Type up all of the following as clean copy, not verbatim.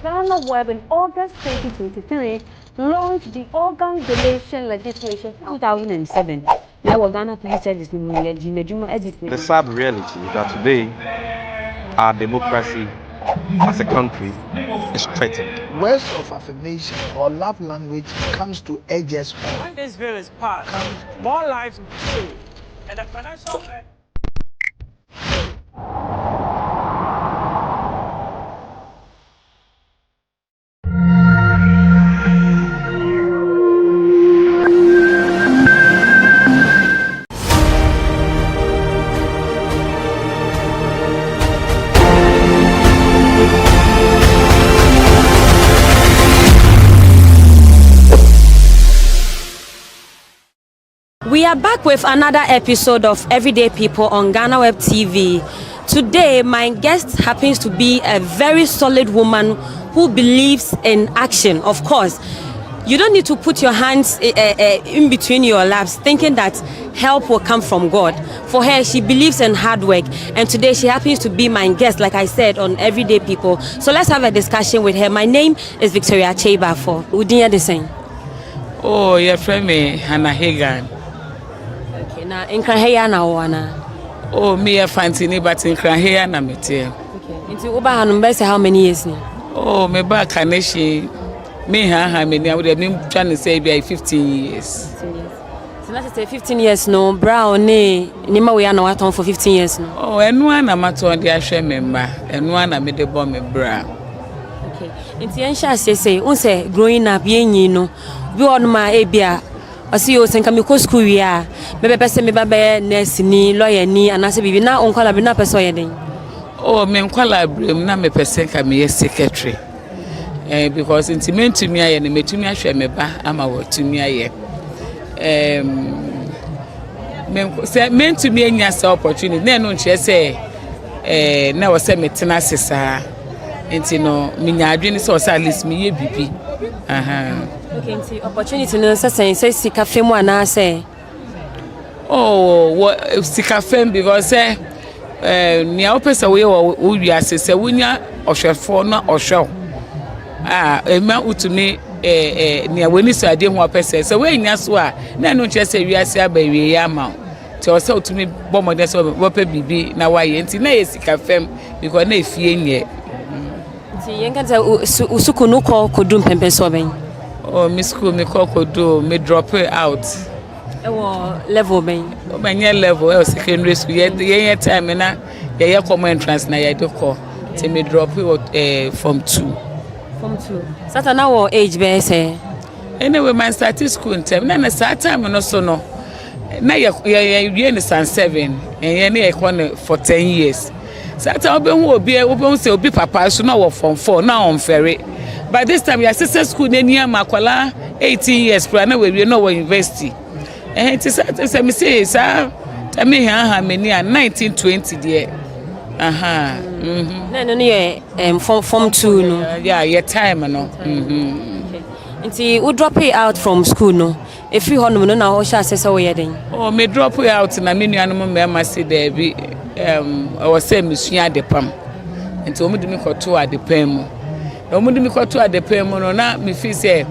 GhanaWeb in August 2023 launched the organ donation legislation 2007. The sad reality is that today, our democracy as a country is threatened. Words of affirmation or love language comes to edge us all. When this bill is passed, more lives will be saved, and the financial... We are back with another episode of Everyday People on GhanaWeb TV. Today, my guest happens to be a very solid woman who believes in action. Of course, you don't need to put your hands in between your laps thinking that help will come from God. For her, she believes in hard work. And today, she happens to be my guest, like I said, on Everyday People. So let's have a discussion with her. My name is Victoria Cheba for Udinya Design. Oh, your friend me, Hannah Hagan. Na Nkranheya na wana. Oh, me a fancy but Nkranheya na mete. Okay. Into Uba Hanumbe say how many years now? Oh, me back Kaneshi. Me how many? I would have been trying to say be 15 years. 15 years. So let's say 15 years no. Brown ne nima we are no aton for 15 years no. Oh, enwa na mato de ahwe memba. Enwa na me de bo me bra. Okay. Into ensha say unse growing up yenyi no. Bi onuma ebia I see you think I'm go school we are. Maybe person me babe nurse ni lawyer ni anase bibi na onkwala bi na person yeden. Oh, me onkwala brem na me person ka me secretary. Because intimate to me aye na metumi ahwe me ba ama watumi aye. Me say meant to me anya say opportunity. Na no nche say na wo say metena sesa. Enti no me nya adwene say o say at least me ye bibi. Okay, see opportunity no say sika fem ana say. Oh, what sika fem because say nia opesa we wo wiase say wunya ohwefo na ohwew. Ema utumi nia weni so ade ho opesa say we nya so a na no nche say wiase abawie ya ma. Ti o say utumi bomode say wo pa bibi na waye nti na ye sika fem because na efie nye. Nti yenga za usuku no kodum pempe so ben. Oh, me school me do me drop it out. Level ben. Oh, my level secondary school. Yeah, time na yeah common entrance na yeah do call. Till me drop it from 2. From 2. Sata na what age be say? Anyway, man started school in time. Na start time no so no. Na yeah in San 7 and yeah for 10 years. Sata obi say obi papa so na from 4 now on ferry. By this time, your sister school near Makwala 18 years. Prana we know university. And it is me say sir. Tell me how many 1920 there. No, form 2 no. Yeah, your time no. Okay. Until we drop it out from school no. If you no na ho sha say we yeden. Oh, me drop it out na me nuanom me ma say there be I was say me sua de pam. Until me do me koto adepam mu. Omudu mi kwato adepem no na me fi say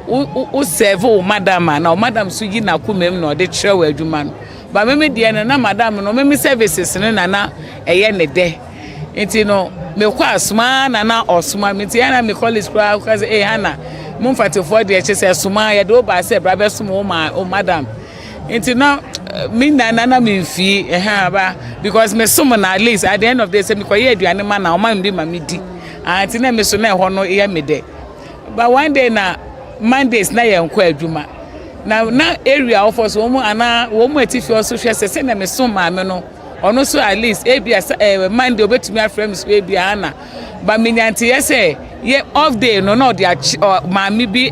o serve o madam na o madam so gi na komem na o de kire wa adwuma no ba me de na madam no me services no na eye ne de enti no me kwa asuma na osuma me ti na me college kwa ka say hana mo mfatefo de che say asuma ye do ba say bra be suma o madam enti na me na me fi ba because me suma na at least at the end of the day say me kwa ye aduane ma na o ma mbi ma me di anti na me so na ho no ye me de but one day na Mondays na ye nkwa adwuma na area of us wo mu atifi also hwe se na me so ma me no ono so at least Monday obetumi afrem so ana but me nyanti ye say ye off day no dey ma me bi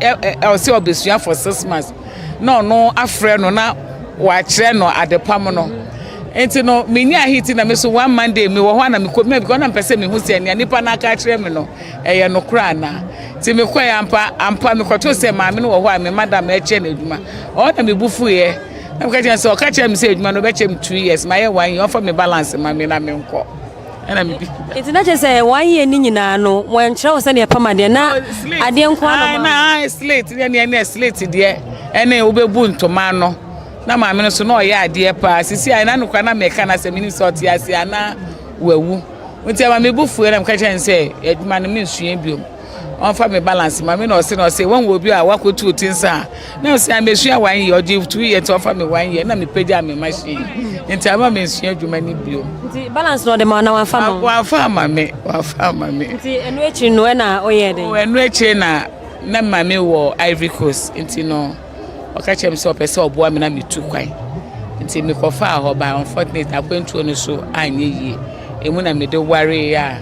say obesua for 6 months no afre no na wa kire no adepam no enti no menya hiti na me so one Monday me wo ho na me ko me because na pese me hu se ne nipa na aka kire me no eye no kra na ti me kwa ya ampa me kwato se ma me no wo ho a me madam e che na eduma o na me bufu ye na me ka che se o ka che me se eduma no be che me 2 years ma ye 1 year for me balance ma me na me nko and I'm it's not just a 1 year nina no when Charles send your pamade na ade nkwa na slate na slate de ene obebu ntoma no na ma me so na oya ade pa sisi ai na nokwa na meka na se mini sort ya se ana wawu nti ma me bufu na mka chen se eduma no me nsua biom on fa me balance ma me no se when we be a wakotu otinsa na se amesua 1 year oji 2 years to fa me 1 year na me peja me machine nti ama me nsua adwuma ni biom nti balance no de ma na wa fa ma me nti enu echi no na oye den enu echi na ma me wo Ivory Coast nti no okachem so pese oboa me na me tu kwan nti me kofa ho ba unfortunately akwantuo no so anye yie emu na me de worry ya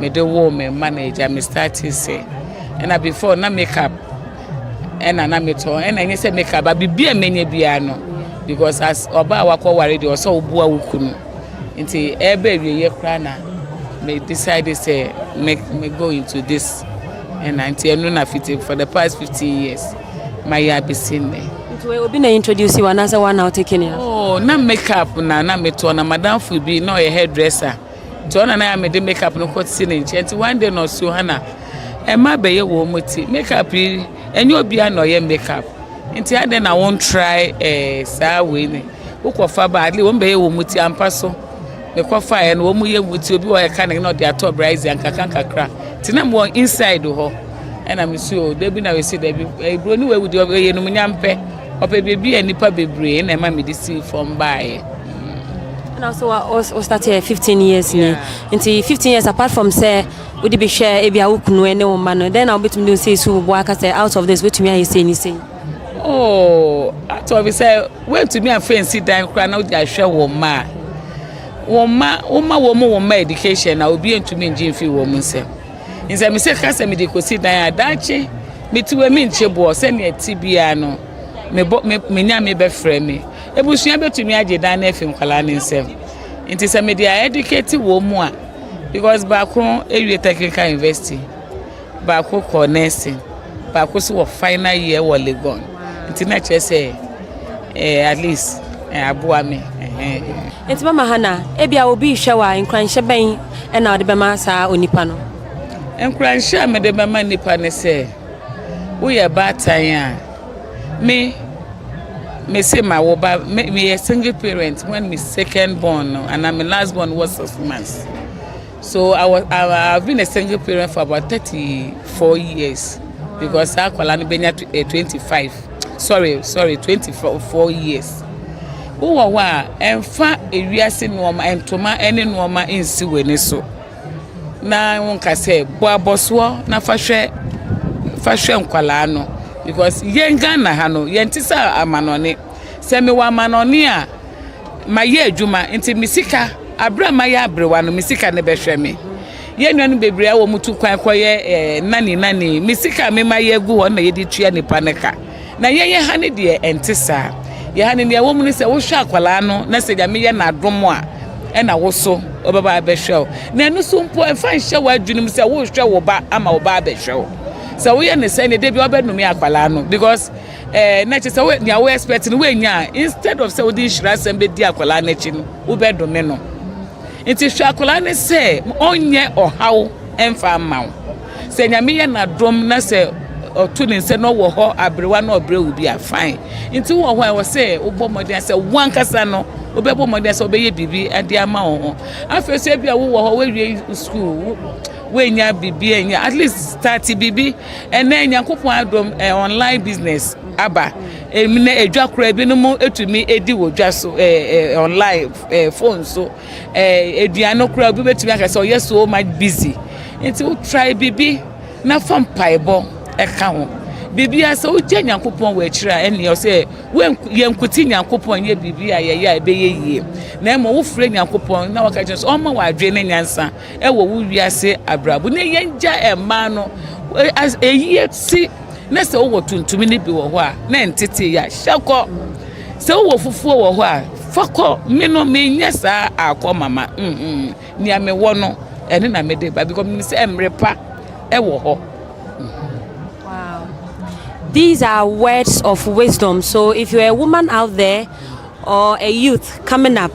me de wo me manager me start say and before na makeup and na me to and I say makeup ba bibia menye bia no because as oba wakọ worry de so obuwa wukunu nti ebe wiye kra na me decided say me go into this and until enu na fit for the past 15 years my year be seen there. We obi na introduce you another one now taking you. Oh, na makeup na me to na madam fu bi na a hairdresser. To na me de makeup no kwot si nche nti one day no so hana. E ma be ye wo moti makeup enye obi a no ye makeup. Nti ade na won try saa we ni. Ukofa ba adle won be ye wo moti ampa so. Me kofa ye no wo mu ye moti obi wo ye ka na de atop rise ankaka kakra. Ti na mo inside ho. And I'm sure they be now we see they be bro ni we with your ye no nyampe ope bebi anipa bebre na ma me dey see from by. And also we started 15 years ni. Into 15 years apart from say we dey be share ebia ukunu ene wo ma no then I'll be to do say so bo aka say out of this wetin me say ni say. Oh, out of say when to me and fancy dan kra na dey ahwe wo ma. Wo ma education na obi entumi nje fi wo mu nsem. Inse me se kasa me de kosi dan adache me tiwe me nchebo se ne tibia no me nya me be frɛ me ebusua betumi age dan na afim kwala ne nsem nti se me de educate wo mu a because baako ewie technical university baako ko nursing baako so wo final year wo legon nti na che se at least aboa me nti mama hana ebia obi hwewa nkranhye ben na ode bema saa onipa no nkranhye me de bema nipa ne se wo ye batan a me say my woba me a single parent when my second born and my last born was 6 months. So I've been a single parent for about 34 years because I call an benya 24 years. Who wa emfa ewiase norma entoma ene norma ensi weni so. Na wonka say bo aboso na fahwe nkwala no because yenga na ha no yentisa amanone se me wa amanone a maye adwuma enti misika abra maye abrewa no misika ne behwe me yenuanu bebre a wo mutu kwan koye nani misika me maye gu ho na yedi tua nipa ne ka na yeye ha ne de entisa ye ha ne ne wo mu ne se wo hwa akwala no na se ja me ye na adom a e na wo so obaba behwe na enu so mpo e fa nhye wa adwunim se wo hwe wo ba ama wo ba behwe. So we understand the baby no me akwala no because na che say we expect no we nya instead of say we di shira sembe di akwala na chi no we be do me no nti hwa akwala ne say onye ohaw emfa maw say nya me ye na dom na say otu ne say no wo ho abrewa na obrewu bi a fine nti wo ho I say obo modern say wan kasa no obebo modern say obeye bibi ade ama wo afa say bia wo ho we school wenya bibi enya at least start bibi ena nyankopon adom online business aba emine edwakora bi no mu etumi edi wodwa so online phone so eduano kora bi betumi aka say yes so much busy nti we try bibi na fam paibo eka ho bibi asa o je nyankopon wa akira ene o say we yenkuti nyankopon ye bibi ayeye ebeye na mo wo frɛ nyankopon na waka kyerɛ o ma wa adwe ne nyansa e wo wo wiase abrabo ne yenja ema no eyi si na se wo tuntumi ne bi wo ho a na entete ya hyekɔ se wo fufuo wo ho a fakɔ me no me nyasa akɔ mama ni ame wo no ene na me de ba because me se emrepa e wo ho. These are words of wisdom. So if you're a woman out there or a youth coming up,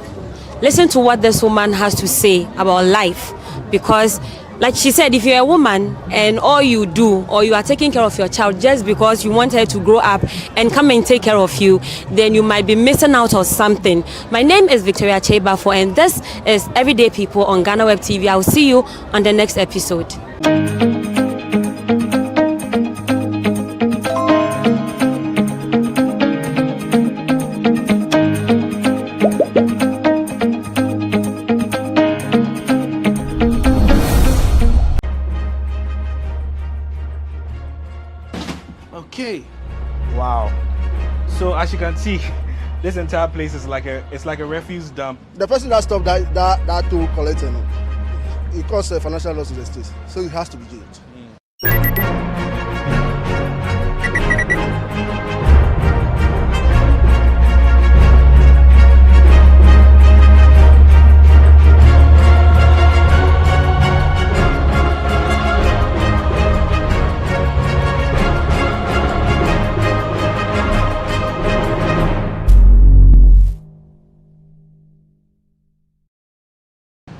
listen to what this woman has to say about life, because like she said, if you're a woman and all you do, or you are taking care of your child just because you want her to grow up and come and take care of you, then you might be missing out on something. My name is Victoria Chebafo, and this is Everyday People on GhanaWeb TV. I will see you on the next episode. Okay. Wow. So as you can see, this entire place is like a refuse dump. The person that stopped that toll collector, it caused a financial loss to the state, so it has to be jailed.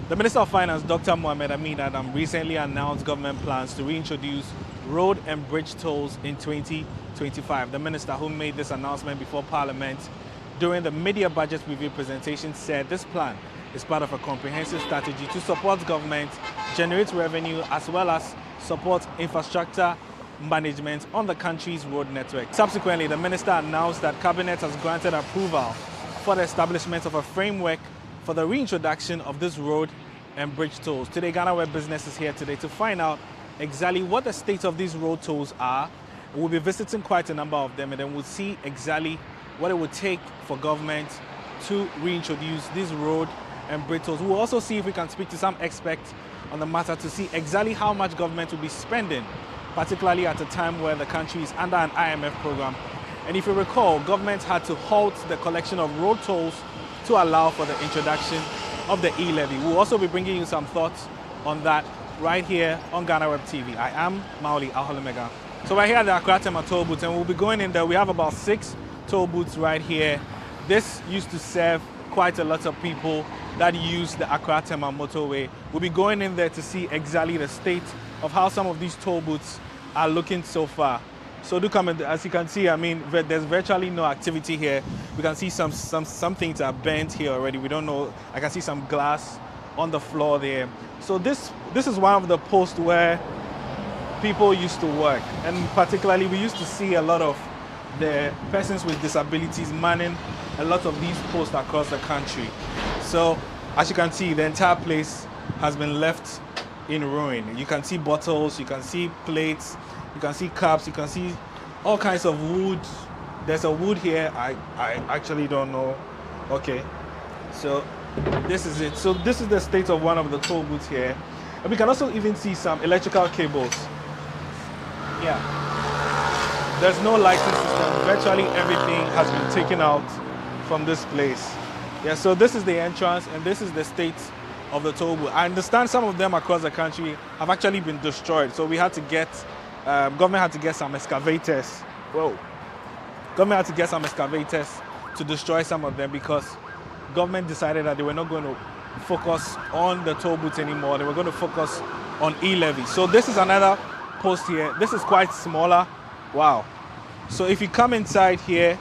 The Minister of Finance, Dr. Mohamed Amin Adam, recently announced government plans to reintroduce road and bridge tolls in 2025. The minister, who made this announcement before Parliament during the media budget review presentation, said this plan is part of a comprehensive strategy to support government, generate revenue, as well as support infrastructure management on the country's road network. Subsequently, the minister announced that Cabinet has granted approval for the establishment of a framework for the reintroduction of this road and bridge tolls. Today, GhanaWeb Business is here today to find out exactly what the state of these road tolls are. We'll be visiting quite a number of them, and then we'll see exactly what it would take for government to reintroduce these road and bridge tolls. We'll also see if we can speak to some experts on the matter to see exactly how much government will be spending, particularly at a time where the country is under an IMF program. And if you recall, government had to halt the collection of road tolls to allow for the introduction of the e-levy. We'll also be bringing you some thoughts on that right here on GhanaWeb TV. I am Mauli Aholemega. So we're here at the Accra Tema toll booth, and we'll be going in there. We have about 6 toll booths right here. This used to serve quite a lot of people that use the Accra Tema motorway. We'll be going in there to see exactly the state of how some of these toll booths are looking so far. So do come in. As you can see, I mean, there's virtually no activity here. We can see some things are bent here already. We don't know. I can see some glass on the floor there. So this is one of the posts where people used to work, and particularly we used to see a lot of the persons with disabilities manning a lot of these posts across the country. So as you can see, the entire place has been left in ruin. You can see bottles, you can see plates, you can see cups, you can see all kinds of wood. There's a wood here, I actually don't know. Okay, so this is it. So this is the state of one of the toll booths here. And we can also even see some electrical cables. Yeah, there's no lighting system. Virtually everything has been taken out from this place. Yeah, so this is the entrance, and this is the state of the toll booth. I understand some of them across the country have actually been destroyed. So we had to get, government had to get some excavators. Whoa. Government had to get some excavators to destroy some of them because government decided that they were not going to focus on the toll booths anymore. They were going to focus on e-levy. So this is another post here. This is quite smaller. Wow. So if you come inside here,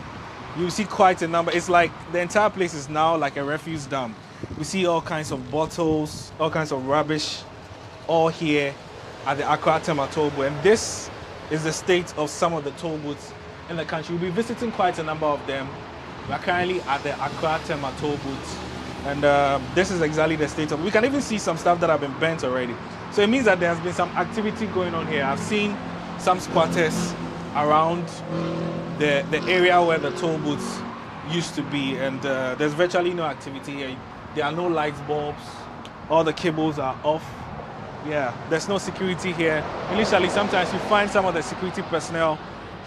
you see quite a number. It's like the entire place is now like a refuse dump. We see all kinds of bottles, all kinds of rubbish, all here at the Accra Tema toll booth. And this is the state of some of the toll booths in the country. We'll be visiting quite a number of them. We're currently at the Accra Tema toll booth. And this is exactly the state of. We can even see some stuff that have been burnt already. So it means that there has been some activity going on here. I've seen some squatters around the area where the toll booths used to be, and there's virtually no activity here. There are no light bulbs. All the cables are off. Yeah, there's no security here. Initially, sometimes you find some of the security personnel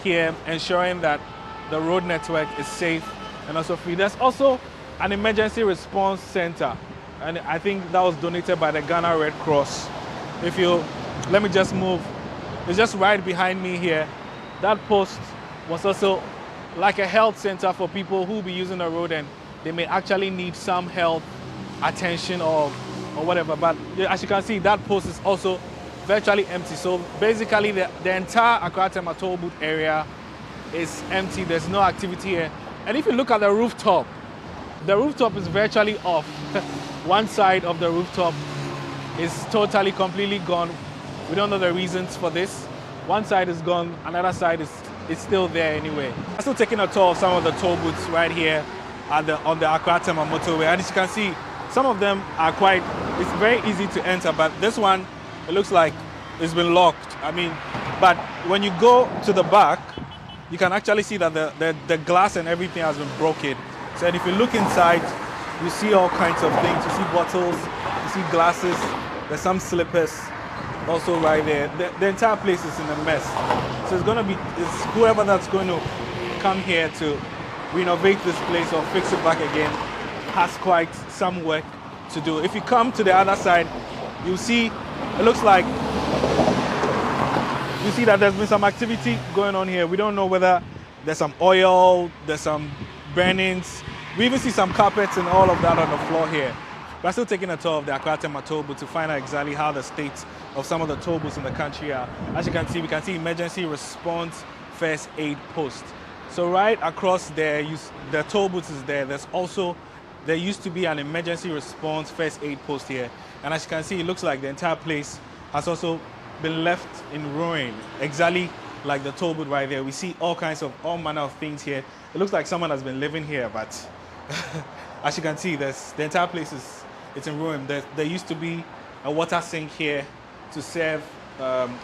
here ensuring that the road network is safe and also free. There's also an emergency response center, and I think that was donated by the Ghana Red Cross. If you, let me just move. It's just right behind me here. That post was also like a health center for people who will be using the road and they may actually need some health attention or whatever. But as you can see, that post is also virtually empty. So basically, the entire Accra Tema toll booth area is empty. There's no activity here. And if you look at the rooftop is virtually off. One side of the rooftop is totally, completely gone. We don't know the reasons for this. One side is gone, another side is still there anyway. I'm still taking a tour of some of the toll booths right here on the Accra Tema motorway. And as you can see, some of them are it's very easy to enter, but this one, it looks like it's been locked. I mean, but when you go to the back, you can actually see that the glass and everything has been broken. So if you look inside, you see all kinds of things. You see bottles, you see glasses, there's some slippers also right there. The entire place is in a mess. So it's whoever that's going to come here to renovate this place or fix it back again has quite some work to do. If you come to the other side, you see, it looks like, you see that there's been some activity going on here. We don't know whether there's some oil, there's some burnings. We even see some carpets and all of that on the floor here. We're still taking a tour of the Accra Tema toll booth to find out exactly how the state of some of the toll booths in the country are. As you can see, we can see emergency response first aid post. So right across there, the toll booth is there. There used to be an emergency response first aid post here. And as you can see, it looks like the entire place has also been left in ruin, exactly like the toll booth right there. We see all manner of things here. It looks like someone has been living here, but as you can see, the entire place it's in ruin. There used to be a water sink here to serve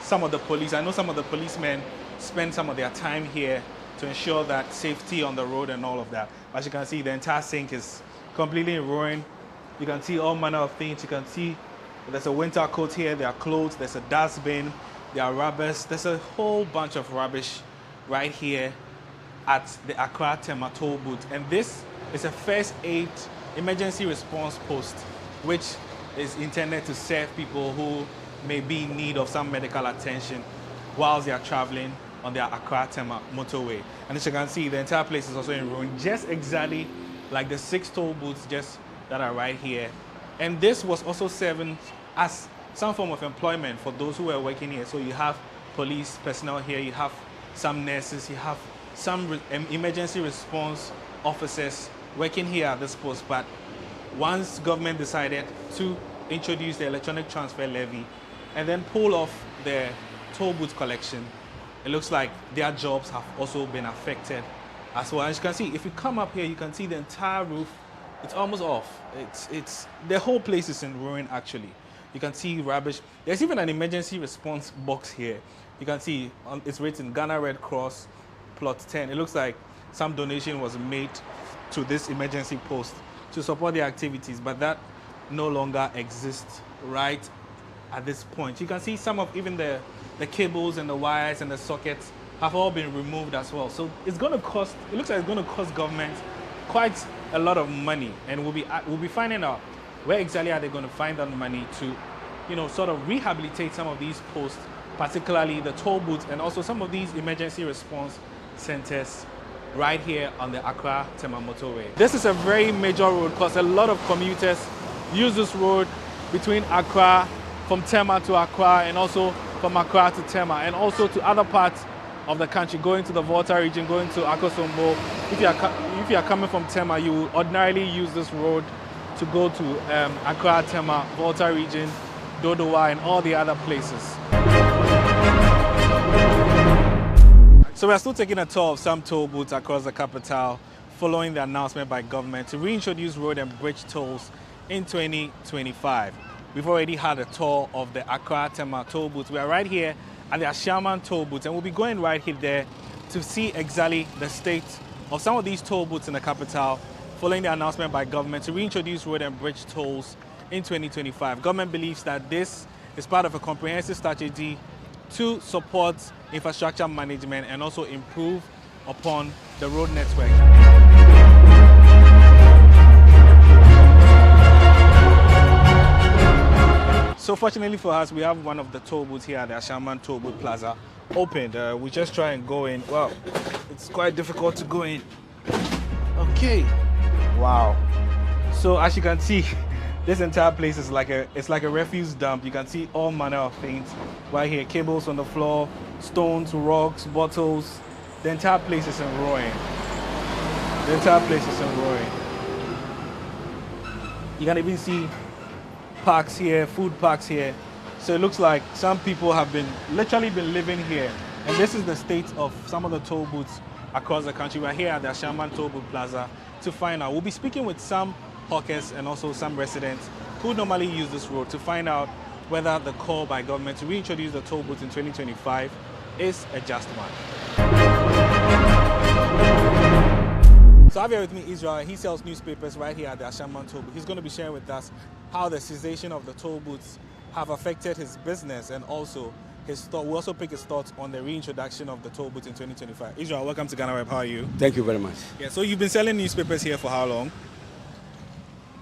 some of the police. I know some of the policemen spend some of their time here to ensure that safety on the road and all of that. As you can see, the entire sink is completely in ruin. You can see all manner of things. You can see there's a winter coat here, there are clothes, there's a dustbin, there are rubbers. There's a whole bunch of rubbish right here at the Accra Tema toll booth. And this is a first aid emergency response post, which is intended to serve people who may be in need of some medical attention whilst they are traveling on their Accra Tema motorway. And as you can see, the entire place is also in ruin, just exactly like the 6 toll booths that are right here. And this was also serving as some form of employment for those who were working here. So you have police personnel here, you have some nurses, you have some emergency response officers working here at this post. But once government decided to introduce the electronic transfer levy and then pull off the toll booth collection, it looks like their jobs have also been affected as well. As you can see, if you come up here, you can see the entire roof. It's almost off. The whole place is in ruin actually. You can see rubbish. There's even an emergency response box here. You can see it's written Ghana Red Cross plot 10. It looks like some donation was made to this emergency post to support the activities, but that no longer exists right at this point. You can see some of even the cables and the wires and the sockets have all been removed as well. So it's going to cost, it looks like it's going to cost government quite a lot of money, and we'll be finding out where exactly are they going to find that money to, sort of rehabilitate some of these posts, particularly the toll booths and also some of these emergency response centers right here on the Accra Tema motorway. This is a very major road because a lot of commuters use this road between Accra, from Tema to Accra, and also from Accra to Tema, and also to other parts of the country, going to the Volta region, going to Akosombo. If you are coming from Tema, you would ordinarily use this road to go to Accra, Tema, Volta region, Dodowa, and all the other places. So we're still taking a tour of some toll booths across the capital following the announcement by government to reintroduce road and bridge tolls in 2025. We've already had a tour of the Accra Tema toll booth. We are right here at the Ashaman toll booth, and we'll be going right here there to see exactly the state of some of these toll booths in the capital following the announcement by government to reintroduce road and bridge tolls in 2025. Government believes that this is part of a comprehensive strategy to support infrastructure management and also improve upon the road network. So fortunately for us, we have one of the toll booths here at the Ashaman Toll Booth Plaza opened. We just try and go in. Wow, it's quite difficult to go in. Okay. Wow. So as you can see, This entire place is like a refuse dump. You can see all manner of things right here. Cables on the floor, stones, rocks, bottles. The entire place is in ruin. The entire place is in ruin. You can even see parks here, food parks here. So it looks like some people have literally been living here. And this is the state of some of the toll booths across the country. We're here at the Ashaman Toll Booth Plaza to find out. We'll be speaking with some hawkers and also some residents who normally use this road to find out whether the call by government to reintroduce the toll booth in 2025 is a just one. So I have here with me Israel. He sells newspapers right here at the Ashaman Toll Booth. He's going to be sharing with us how the cessation of the toll booths have affected his business and also his thought. We'll also pick his thoughts on the reintroduction of the toll booth in 2025. Israel, welcome to GhanaWeb. How are you? Thank you very much. Yeah, so you've been selling newspapers here for how long?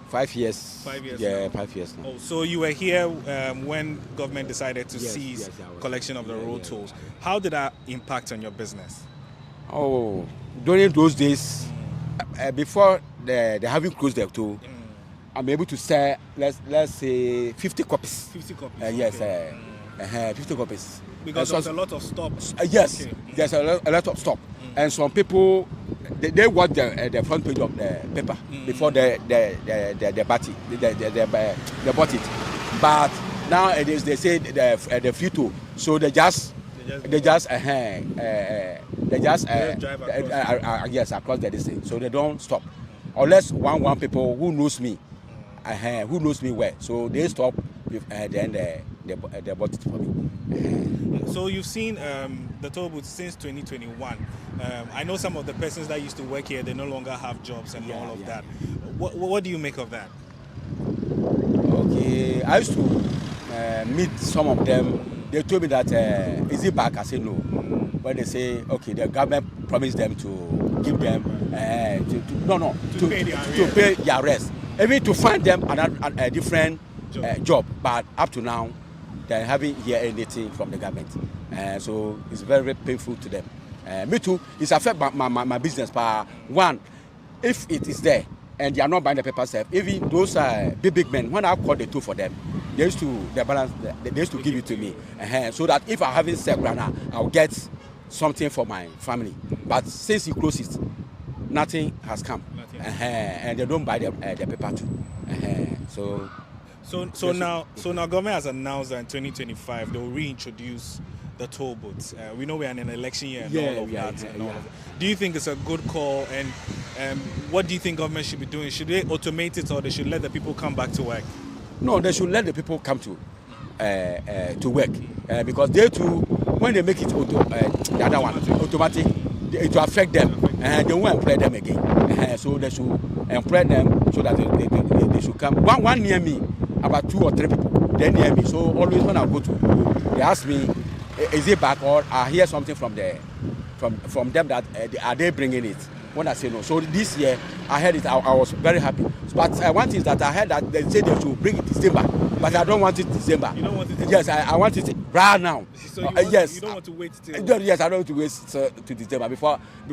5 years. 5 years. Yeah, now. 5 years now. Oh, so you were here when government decided to cease collection of the road tolls. How did that impact on your business? Oh, during those days, before they haven't closed the toll, I'm able to sell, let's say, 50 copies. 50 copies? Yes, okay. 50 copies. Because there's a lot of stops? Yes, okay. There's a lot of stop. And some people, they watch the front page of the paper before they bought it. But nowadays they say the free toll, so they just drive across. Yes, across the distance, so they don't stop, unless one people who knows me well, so they stop, then they bought it for me. So you've seen the toll booth since 2021. I know some of the persons that used to work here, they no longer have jobs and all of that. What do you make of that? Okay, I used to meet some of them. They told me that, is it back? I said no. When they say, okay, the government promised them to give them, to pay their rest. Even to find them a different job. But up to now, they haven't heard anything from the government. So it's very, very painful to them. Me too, it's affect my business. But one, if it is there and they are not buying the paper self, even those big men, when I call the toll for them, they used to give it to me. So that if I haven't sell grana, I'll get something for my family. But since he closed it, nothing has come. And they don't buy the paper too. So now government has announced that in 2025 they will reintroduce the toll booths. We know we're in an election year and all of that. Do you think it's a good call? And what do you think government should be doing? Should they automate it or they should let the people come back to work? No, they should let the people come to work because they too, when they make it the other one automatic, it will affect them and they won't employ them again. So they should employ them so that they should come. One near me, about 2 or 3 people, they near me. So always when I go to, they ask me, is it back, or I hear something from them that are they bringing it? When I say no. So this year I heard it, I was very happy. But one thing is that I heard that they say they should bring it December, but I don't want it December. You don't want it? Yes, I want it right now. So yes. You don't want to wait till? Yes, I don't want to wait to December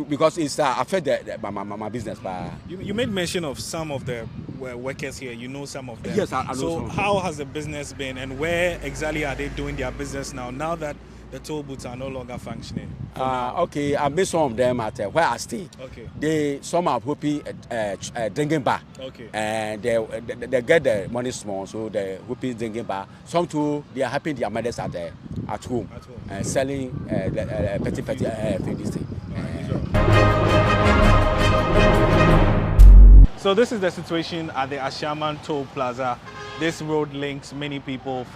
because it's affect my business. But you made mention of some of the workers here. You know some of them. Yes, I know. So how has the business been, and where exactly are they doing their business now that the toll booths are no longer functioning? Okay, I met some of them at where I stay. Okay. Some are hoping drinking bar. Okay. And they get the money small, so they hoping drinking bar. Some too, they are helping their mothers at home. Selling petty this thing. So this is the situation at the Ashaman Toll Plaza. This road links many people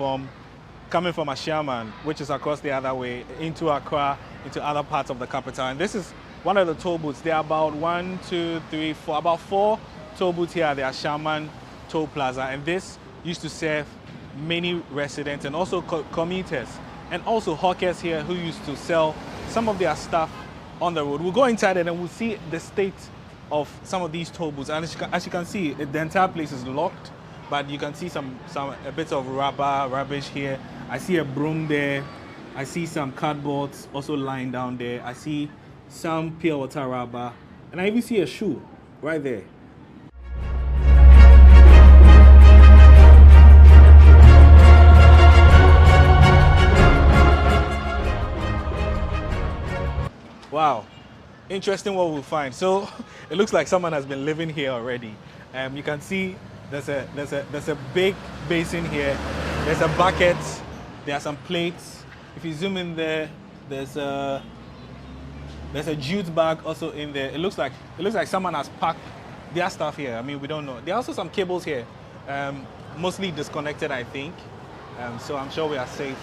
coming from Ashaman, which is across the other way, into Accra, into other parts of the capital. And this is one of the toll booths. There are about 1, 2, 3, 4, about 4 toll booths here at the Ashaman Toll Plaza. And this used to serve many residents and also commuters and also hawkers here who used to sell some of their stuff on the road. We'll go inside and we'll see the state of some of these toll booths. And as you can see, the entire place is locked, but you can see a bit of rubbish here. I see a broom there. I see some cardboards also lying down there. I see some pure water rubber, and I even see a shoe right there. Wow. Interesting what we'll find. So it looks like someone has been living here already. You can see there's a big basin here. There's a bucket. There are some plates. If you zoom in there, there's a jute bag also in there. It looks like someone has packed their stuff here. I mean, we don't know. There are also some cables here, mostly disconnected, I think. So I'm sure we are safe.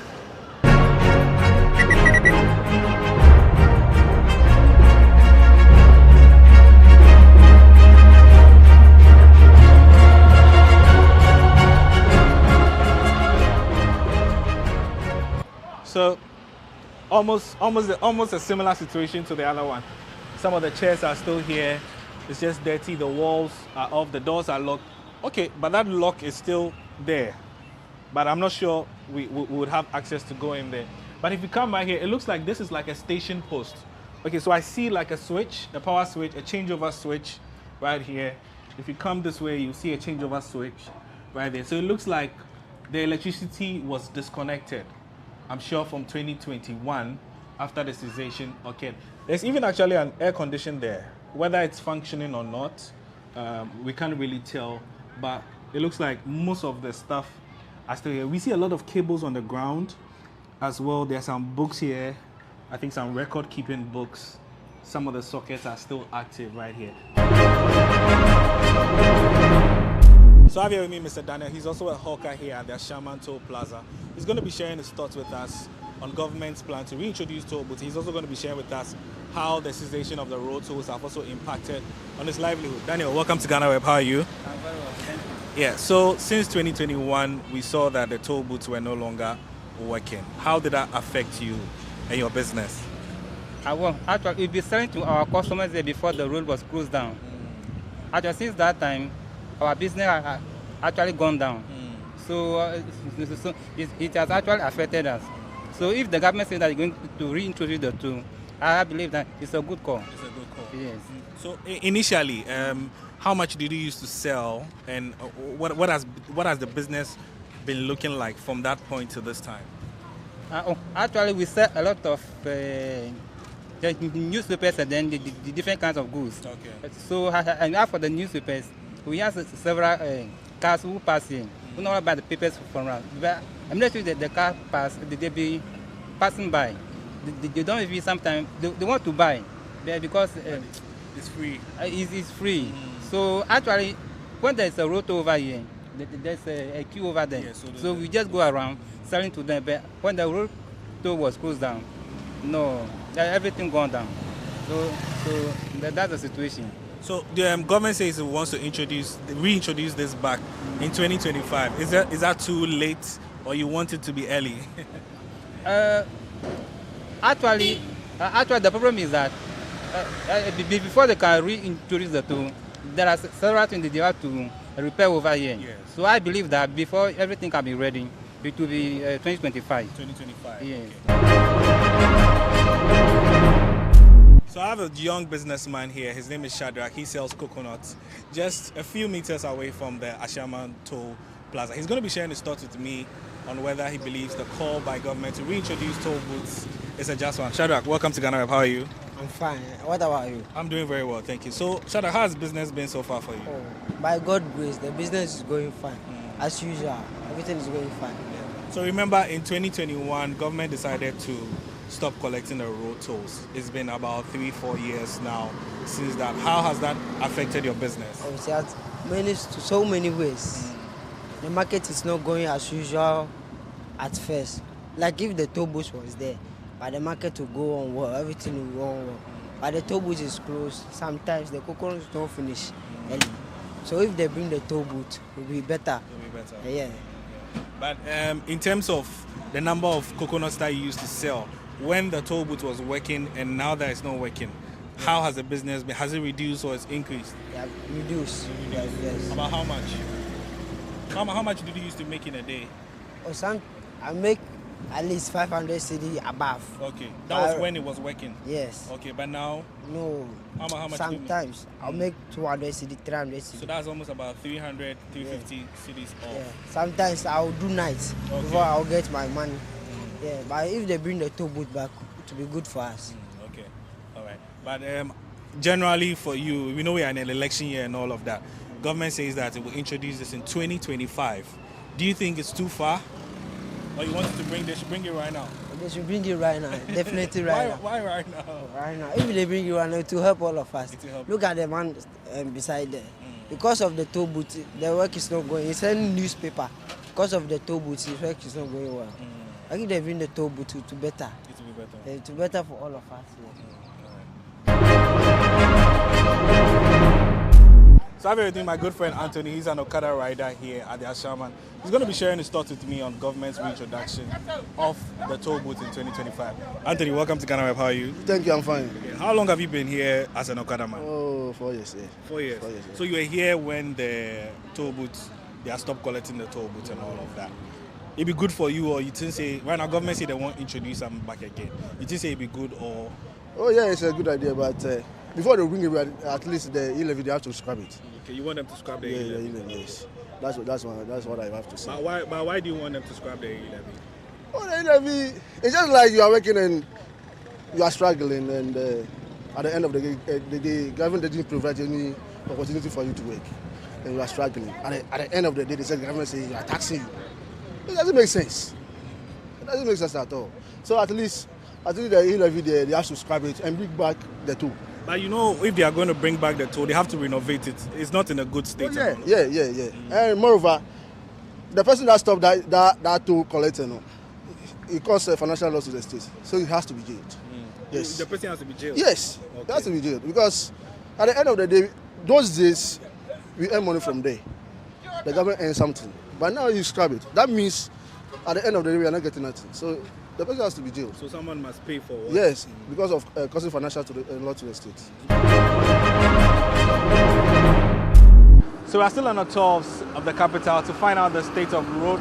So almost a similar situation to the other one. Some of the chairs are still here. It's just dirty. The walls are off. The doors are locked. Okay, but that lock is still there. But I'm not sure we would have access to go in there. But if you come right here, it looks like this is like a station post. Okay, so I see like a switch, a power switch, a changeover switch right here. If you come this way, you see a changeover switch right there. So it looks like the electricity was disconnected. I'm sure from 2021 after the cessation occurred. There's even actually an air condition there. Whether it's functioning or not, we can't really tell. But it looks like most of the stuff are still here. We see a lot of cables on the ground as well. There's some books here. I think some record-keeping books. Some of the sockets are still active right here. So I have here with me Mr. Daniel. He's also a hawker here at the Shaman Toll Plaza. He's going to be sharing his thoughts with us on government's plan to reintroduce toll booths. He's also going to be sharing with us how the cessation of the road tolls have also impacted on his livelihood. Daniel, welcome to GhanaWeb. How are you? I'm very well, thank you. Yeah, so since 2021, we saw that the toll booths were no longer working. How did that affect you and your business? Well, actually, we've been selling to our customers there before the road was closed down. Actually, since that time, our business has actually gone down. So it has actually affected us. So if the government says that they're going to reintroduce the toll, I believe that it's a good call. It's a good call. Yes. So initially, how much did you used to sell, and what has the business been looking like from that point to this time? Actually, we sell a lot of newspapers and then the different kinds of goods. Okay. So and after the newspapers, we have several cars who pass in. We know about the papers from us. But I'm not sure that the car pass, they be passing by. They don't even sometimes they want to buy, because it's free. It's free. So actually, when there's a road over here, there's a queue over there. Yeah, so we just go around selling to them. But when the road was closed down, no, everything gone down. So that's the situation. So the government says it wants to reintroduce this back in 2025. Is that too late, or you want it to be early? Actually, the problem is that before they can reintroduce the tool, there are several things they have to repair over here. Yes. So I believe that before everything can be ready, it will be 2025. 2025. Yes. Okay. So I have a young businessman here. His name is Shadrach. He sells coconuts just a few meters away from the Shaman Toll Plaza. He's going to be sharing his thoughts with me on whether he believes the call by government to reintroduce toll booths is a just one. Shadrach, welcome to GhanaWeb. How are you? I'm fine. What about you? I'm doing very well, thank you. So, Shadrach, how has business been so far for you? By God's grace, the business is going fine. As usual, everything is going fine. So remember, in 2021, government decided to stop collecting the road tolls. It's been about 3-4 years now since that. How has that affected your business? So many ways. The market is not going as usual at first. Like if the toll booth was there, but the market will go on well, everything will go on well. But the toll booth is closed. Sometimes the coconuts don't finish early. So if they bring the toll booth, it will be better. It will be better. Yeah. But in terms of the number of coconuts that you used to sell, when the toll booth was working and now that it's not working, how has the business been? Has it reduced or it's increased? Yeah, reduced. Yes. About how much? How much did you used to make in a day? I make at least 500 cedi above. Okay, that was when it was working? Yes. Okay, but now? No. How much? Sometimes I'll make 200 cedi, 300 cedi. So that's almost about 300, 350 cedis off. Yeah. Sometimes I'll do nights before I'll get my money. Yeah, but if they bring the toll booth back, it will be good for us. Okay, all right. Right. But generally for you, we know we are in an election year and all of that. Government says that it will introduce this in 2025. Do you think it's too far? Or you wanted to bring this? Bring it right now. They should bring it right now. Definitely right now. Why right now? Right now. If they bring it right now, it will help all of us. Look at the man beside there. Because of the toll booth, the work is not going. It's a newspaper. Because of the toll booth, the work is not going well. I think they bring the toll booth to better. It will be better. It will be better for all of us. So I have everything. My good friend Anthony, he's an Okada rider here at the Hassan. He's going to be sharing his thoughts with me on government's reintroduction of the toll booth in 2025. Anthony, welcome to GhanaWeb. How are you? Thank you, I'm fine. Okay. How long have you been here as an Okada man? Oh, 4 years, yeah. 4 years. 4 years, yeah. So you were here when the toll booths, they have stopped collecting the toll booths and all of that. It'd be good for you, or you didn't say, right now government say they won't introduce them back again. You didn't say it'd be good, or? Oh yeah, it's a good idea, but before they bring it, at least the E-levy, they have to scrap it. Okay, you want them to scrap the E-levy? E-levy? Yes. That's what I have to say. But why do you want them to scrap the E-levy? Oh, the E-levy, it's just like you are working and you are struggling, and at the end of the day, government didn't provide any opportunity for you to work, and you are struggling. At the end of the day, they said the government say you are taxing you. It doesn't make sense. It doesn't make sense at all. So at least, I think the E-levy, they have to scrap it and bring back the toll. But you know, if they are going to bring back the toll, they have to renovate it. It's not in a good state. Oh, yeah. And moreover, the person that stopped that toll collector, it caused financial loss to the state. So he has to be jailed. Yes. The person has to be jailed? Yes, okay. He has to be jailed. Because at the end of the day, those days, we earn money from there. The government earns something. But now you scrap it. That means at the end of the day, we are not getting nothing. So the person has to be jailed. So someone must pay for what? Yes, because of causing financial loss to the state. So we are still on the tours of the capital to find out the state of road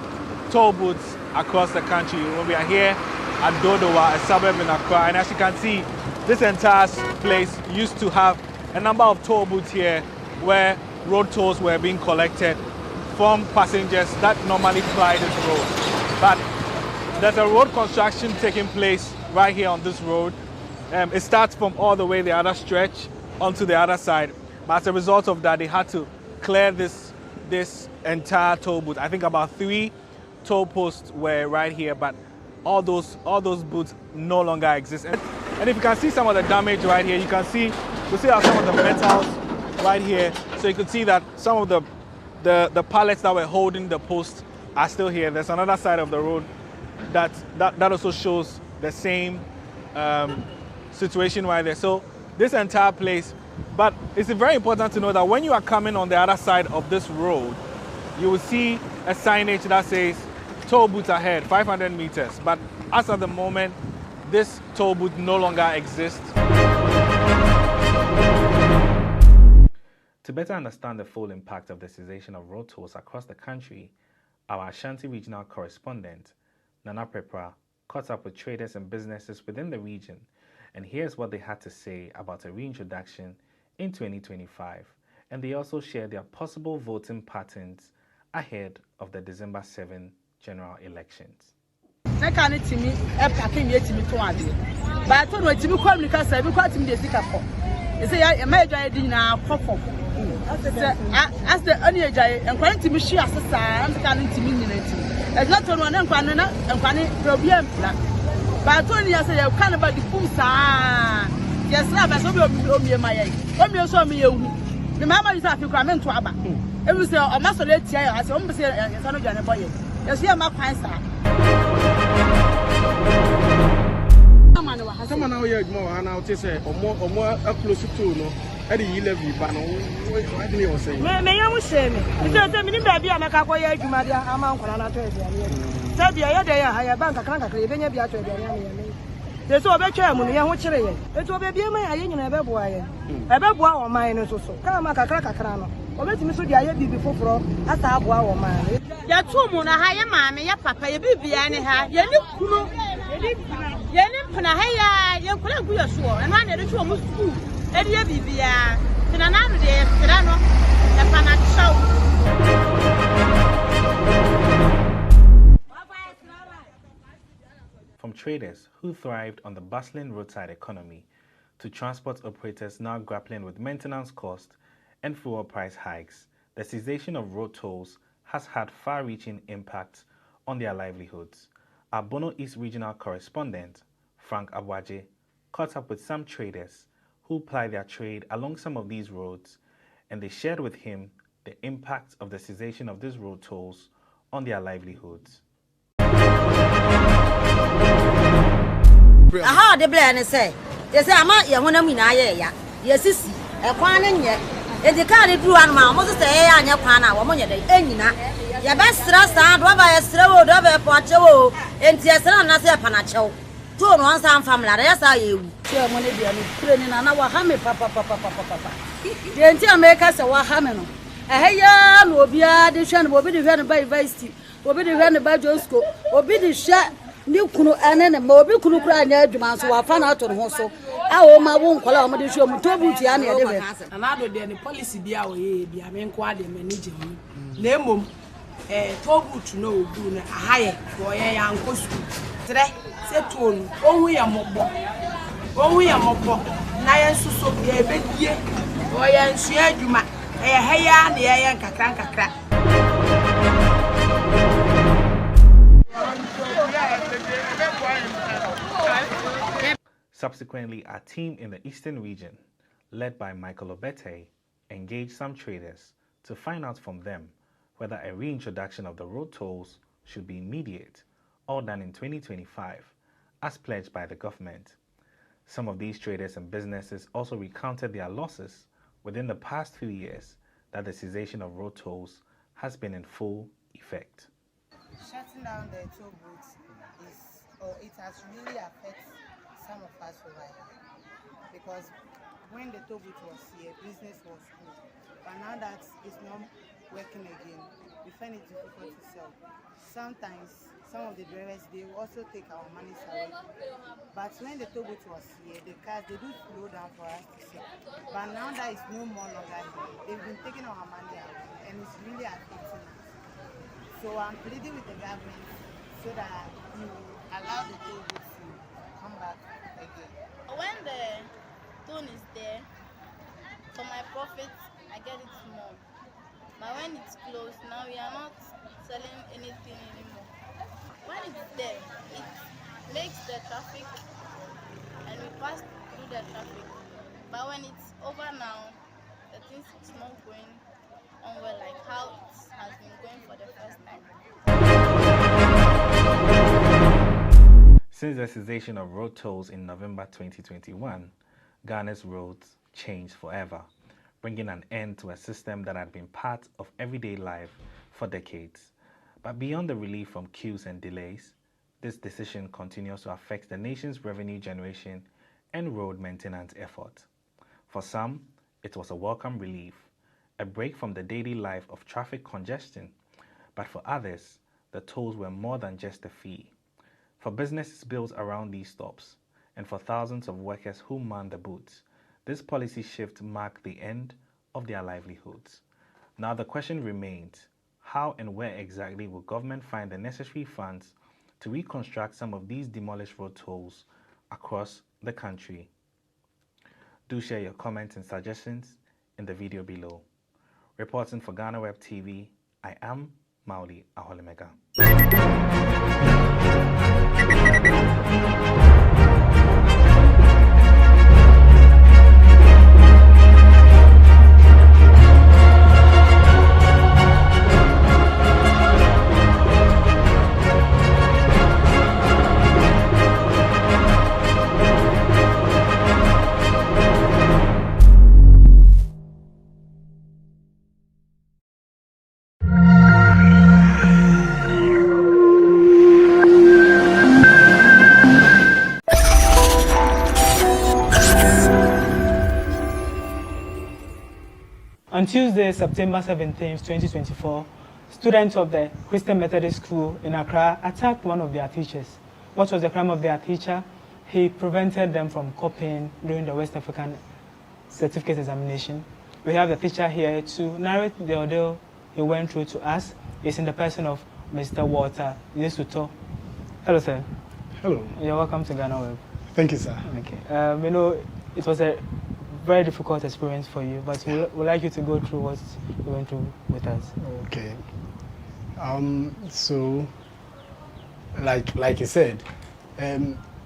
toll booths across the country. We are here at Dodowa, a suburb in Accra, and as you can see, this entire place used to have a number of toll booths here where road tolls were being collected from passengers that normally fly this road. But there's a road construction taking place right here on this road. It starts from all the way the other stretch onto the other side. But as a result of that, they had to clear this entire toll booth. I think about 3 toll posts were right here, but all those booths no longer exist. And if you can see some of the damage right here, you see how some of the metals right here. So you can see that some of the pallets that were holding the posts are still here. There's another side of the road that also shows the same situation right there. So this entire place, but it's very important to know that when you are coming on the other side of this road, you will see a signage that says toll booth ahead, 500 meters. But as of the moment, this toll booth no longer exists. To better understand the full impact of the cessation of road tolls across the country, our Ashanti regional correspondent, Nana Prepra, caught up with traders and businesses within the region, and here's what they had to say about a reintroduction in 2025, and they also shared their possible voting patterns ahead of the December 7 general elections. As the only and quite to me, she has a sign and community. There's not one and problem. But only as I can about the food. Yes, I saw me my age. Come you saw me. The mamma is at you come into Abba. It was a muscle let you as almost a son of Jana boy. Yes, you are my fine star. Someone now heard more, and I'll say, or more up close to no. I didn't leave you, but I didn't say. May I say, you don't tell me, baby, I'm a capoeira, you might have a monk on a trade. Said the other day, I have bank a crank, even if you are trading. There's all the chairman, young witcher. It will be my yin and a baboy. A baboy or mine is also. Come a crack a crano. Or let me see the idea before pro, as I bow or mine. Your 2 moon, a higher mammy, your papa, your baby, and her, your new Panahaya, you couldn't be sure, and one of the 2 almost 2. Edia Bibia, Pinanano de Pirano, the Panacho. From traders who thrived on the bustling roadside economy to transport operators now grappling with maintenance costs and fuel price hikes, the cessation of road tolls has had far-reaching impacts on their livelihoods. Our Bono East Regional Correspondent, Frank Abwaje, caught up with some traders who ply their trade along some of these roads, and they shared with him the impact of the cessation of these road tolls on their livelihoods. Aha, the blend say, yes, I'm out here when I'm in Ayariga. Yes, a quan and yet. If the car is one man, most say, I know Pana, woman, your best thrust and rubber a straw, rubber poncho, and Tiasan, not a panacho. 2 1 some family, yes, I you. Sure, money be a training and our hammy, papa. The entire makers are what hammer. A ya will be a division, will be defended by Vice, will be defended by Josco, will be the shot. New Kuno and then Mobi Kuno cry near Dumas, so I found out on Hosso. I owe my won't call out the show, Mutobu, another day, the policy be our way, be a main quad and managing. Name Tobu to know, do a higher for a young coast. Today, said to him, oh, we are mobile. Oh, we are mobile. Nyan so be a bit ye, or yan share you ma, a hair, the ayan crack. Subsequently, our team in the Eastern region, led by Michael Obete, engaged some traders to find out from them whether a reintroduction of the road tolls should be immediate or done in 2025, as pledged by the government. Some of these traders and businesses also recounted their losses within the past few years that the cessation of road tolls has been in full effect. Shutting down the toll booths it has really affected some of us over here, because when the toll booth was here, business was good, but now that it's not working again, we find it difficult to sell. Sometimes some of the drivers, they also take our money away, but when the toll booth was here, the cars, they do slow down for us to sell, but now that it's no more longer here, they've been taking our money away, and it's really affecting us. So I'm pleading with the government so that you allow the toll booth to come back again. When the tone is there, for my profit, I get it more. But when it's closed, now we are not selling anything anymore. When it's there, it makes the traffic and we pass through the traffic. But when it's over now, the things is not going on well like how it has been going for the first time. Since the cessation of road tolls in November 2021, Ghana's roads changed forever, bringing an end to a system that had been part of everyday life for decades. But beyond the relief from queues and delays, this decision continues to affect the nation's revenue generation and road maintenance effort. For some, it was a welcome relief, a break from the daily life of traffic congestion, but for others, the tolls were more than just a fee. For businesses built around these stops, and for thousands of workers who man the booths, this policy shift marked the end of their livelihoods. Now the question remains, how and where exactly will government find the necessary funds to reconstruct some of these demolished road tolls across the country? Do share your comments and suggestions in the video below. Reporting for GhanaWeb TV, I am Mauli Aholemega. On Tuesday, September 17, 2024, students of the Christian Methodist School in Accra attacked one of their teachers. What was the crime of their teacher? He prevented them from copying during the West African certificate examination. We have the teacher here to narrate the ordeal he went through to us. It's in the person of Mr. Walter Yesutor. Hello, sir. Hello. You're welcome to GhanaWeb. Thank you, sir. Okay. You know, it was a very difficult experience for you, but we'd like you to go through what you went through with us. Okay. So, like you said,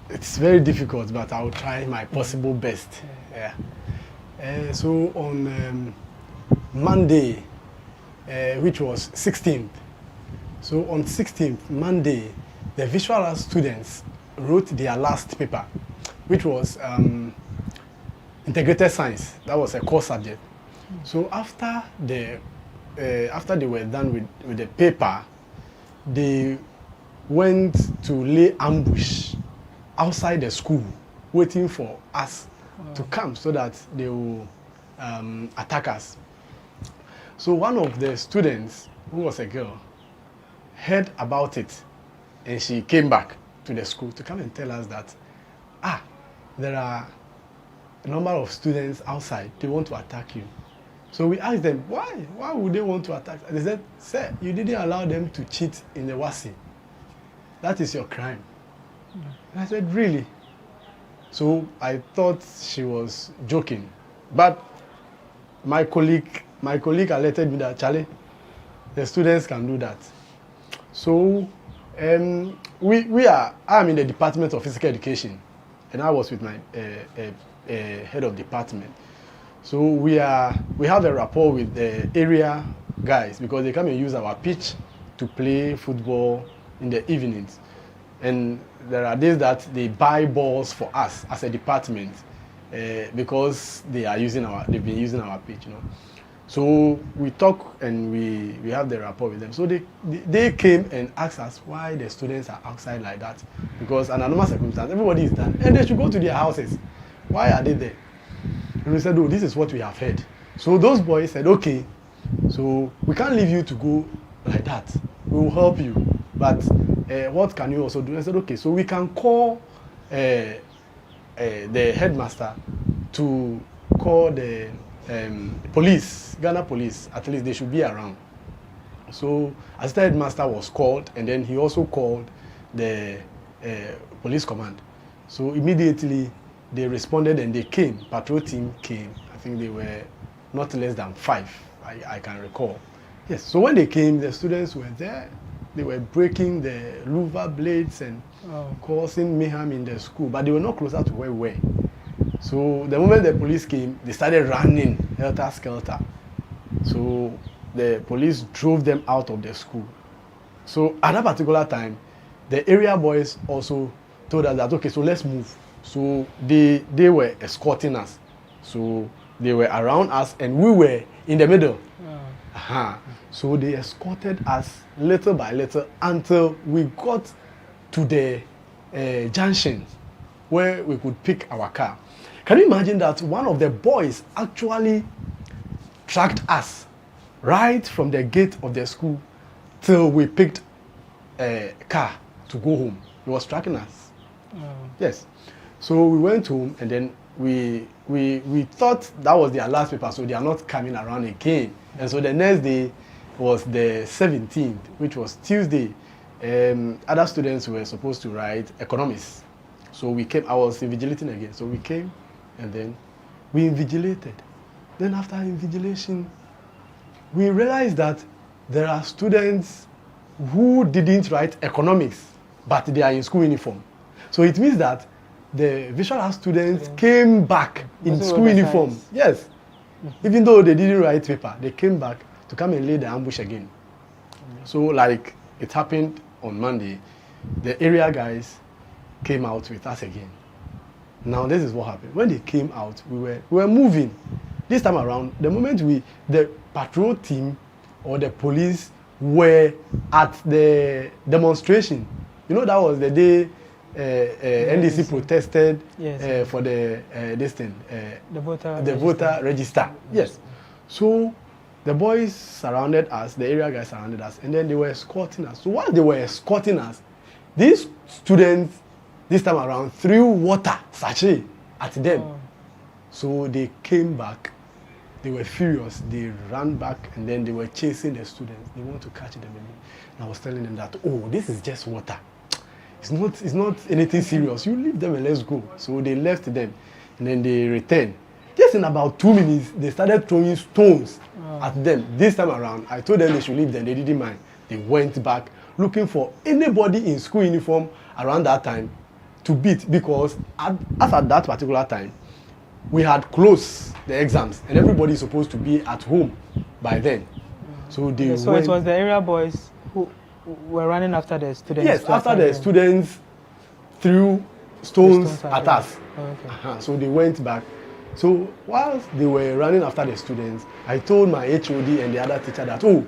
it's very difficult, but I'll try my possible best. Yeah. So on Monday, which was 16th. So on 16th, Monday, the visual arts students wrote their last paper, which was integrated science. That was a core subject. So after they were done with the paper, they went to lay ambush outside the school, waiting for us to come so that they will attack us. So one of the students, who was a girl, heard about it, and she came back to the school to come and tell us that, there are a number of students outside, they want to attack you. So we asked them, why? Why would they want to attack? They said, sir, you didn't allow them to cheat in the WASSCE. That is your crime. And I said, really? So I thought she was joking. But my colleague alerted me that, Charlie, the students can do that. So I'm in the Department of Physical Education, and I was with my head of department. So we have a rapport with the area guys because they come and use our pitch to play football in the evenings. And there are days that they buy balls for us as a department because they've been using our pitch, you know. So we talk and we have the rapport with them. So they came and asked us why the students are outside like that, because under normal circumstances everybody is done and they should go to their houses. Why are they there? And we said, oh, this is what we have heard. So those boys said, okay, so we can't leave you to go like that. We will help you, but what can you also do? I said, okay, so we can call the headmaster to call the police, Ghana police. At least they should be around. So assistant headmaster was called, and then he also called the police command. So immediately they responded and they came. Patrol team came. I think they were not less than 5. I can recall. Yes. So when they came, the students were there. They were breaking the louver blades and causing mayhem in the school, but they were not closer to where we were. So the moment the police came, they started running helter-skelter. So the police drove them out of the school. So at that particular time, the area boys also told us that, okay, so let's move. So they were escorting us. So they were around us and we were in the middle. So they escorted us little by little until we got to the junction where we could pick our car. Can you imagine that one of the boys actually tracked us right from the gate of the school till we picked a car to go home? He was tracking us. Yes. So we went home and then we thought that was their last paper, so they are not coming around again. And so the next day was the 17th, which was Tuesday. Other students were supposed to write economics. So we came, I was invigilating again. So we came and then we invigilated. Then after invigilation, we realized that there are students who didn't write economics, but they are in school uniform. So it means that the visual arts students came back in school uniform. Yes. Even though they didn't write paper, they came back to come and lay the ambush again. So like it happened on Monday, the area guys came out with us again. Now this is what happened. When they came out, we were moving. This time around, the moment the patrol team or the police were at the demonstration, you know, that was the day NDC protested for the this thing, the voter register. Yes. So the boys surrounded us, the area guys surrounded us, and then they were escorting us. So while they were escorting us, these students this time around threw water sachet at them. So they came back. They were furious. They ran back and then they were chasing the students. They want to catch them again. And I was telling them that, oh, this is just water. It's not anything serious. You leave them and let's go. So they left them. and then they returned. Just in about 2 minutes, they started throwing stones at them. This time around, I told them they should leave them. They didn't mind. They went back looking for anybody in school uniform around that time to beat, because as at that particular time, we had closed the exams and everybody is supposed to be at home by then. So they So it was the area boys who were running after the students? Yes, after the students threw stones at us. Oh, okay. So they went back. So whilst they were running after the students, I told my HOD and the other teacher that, oh,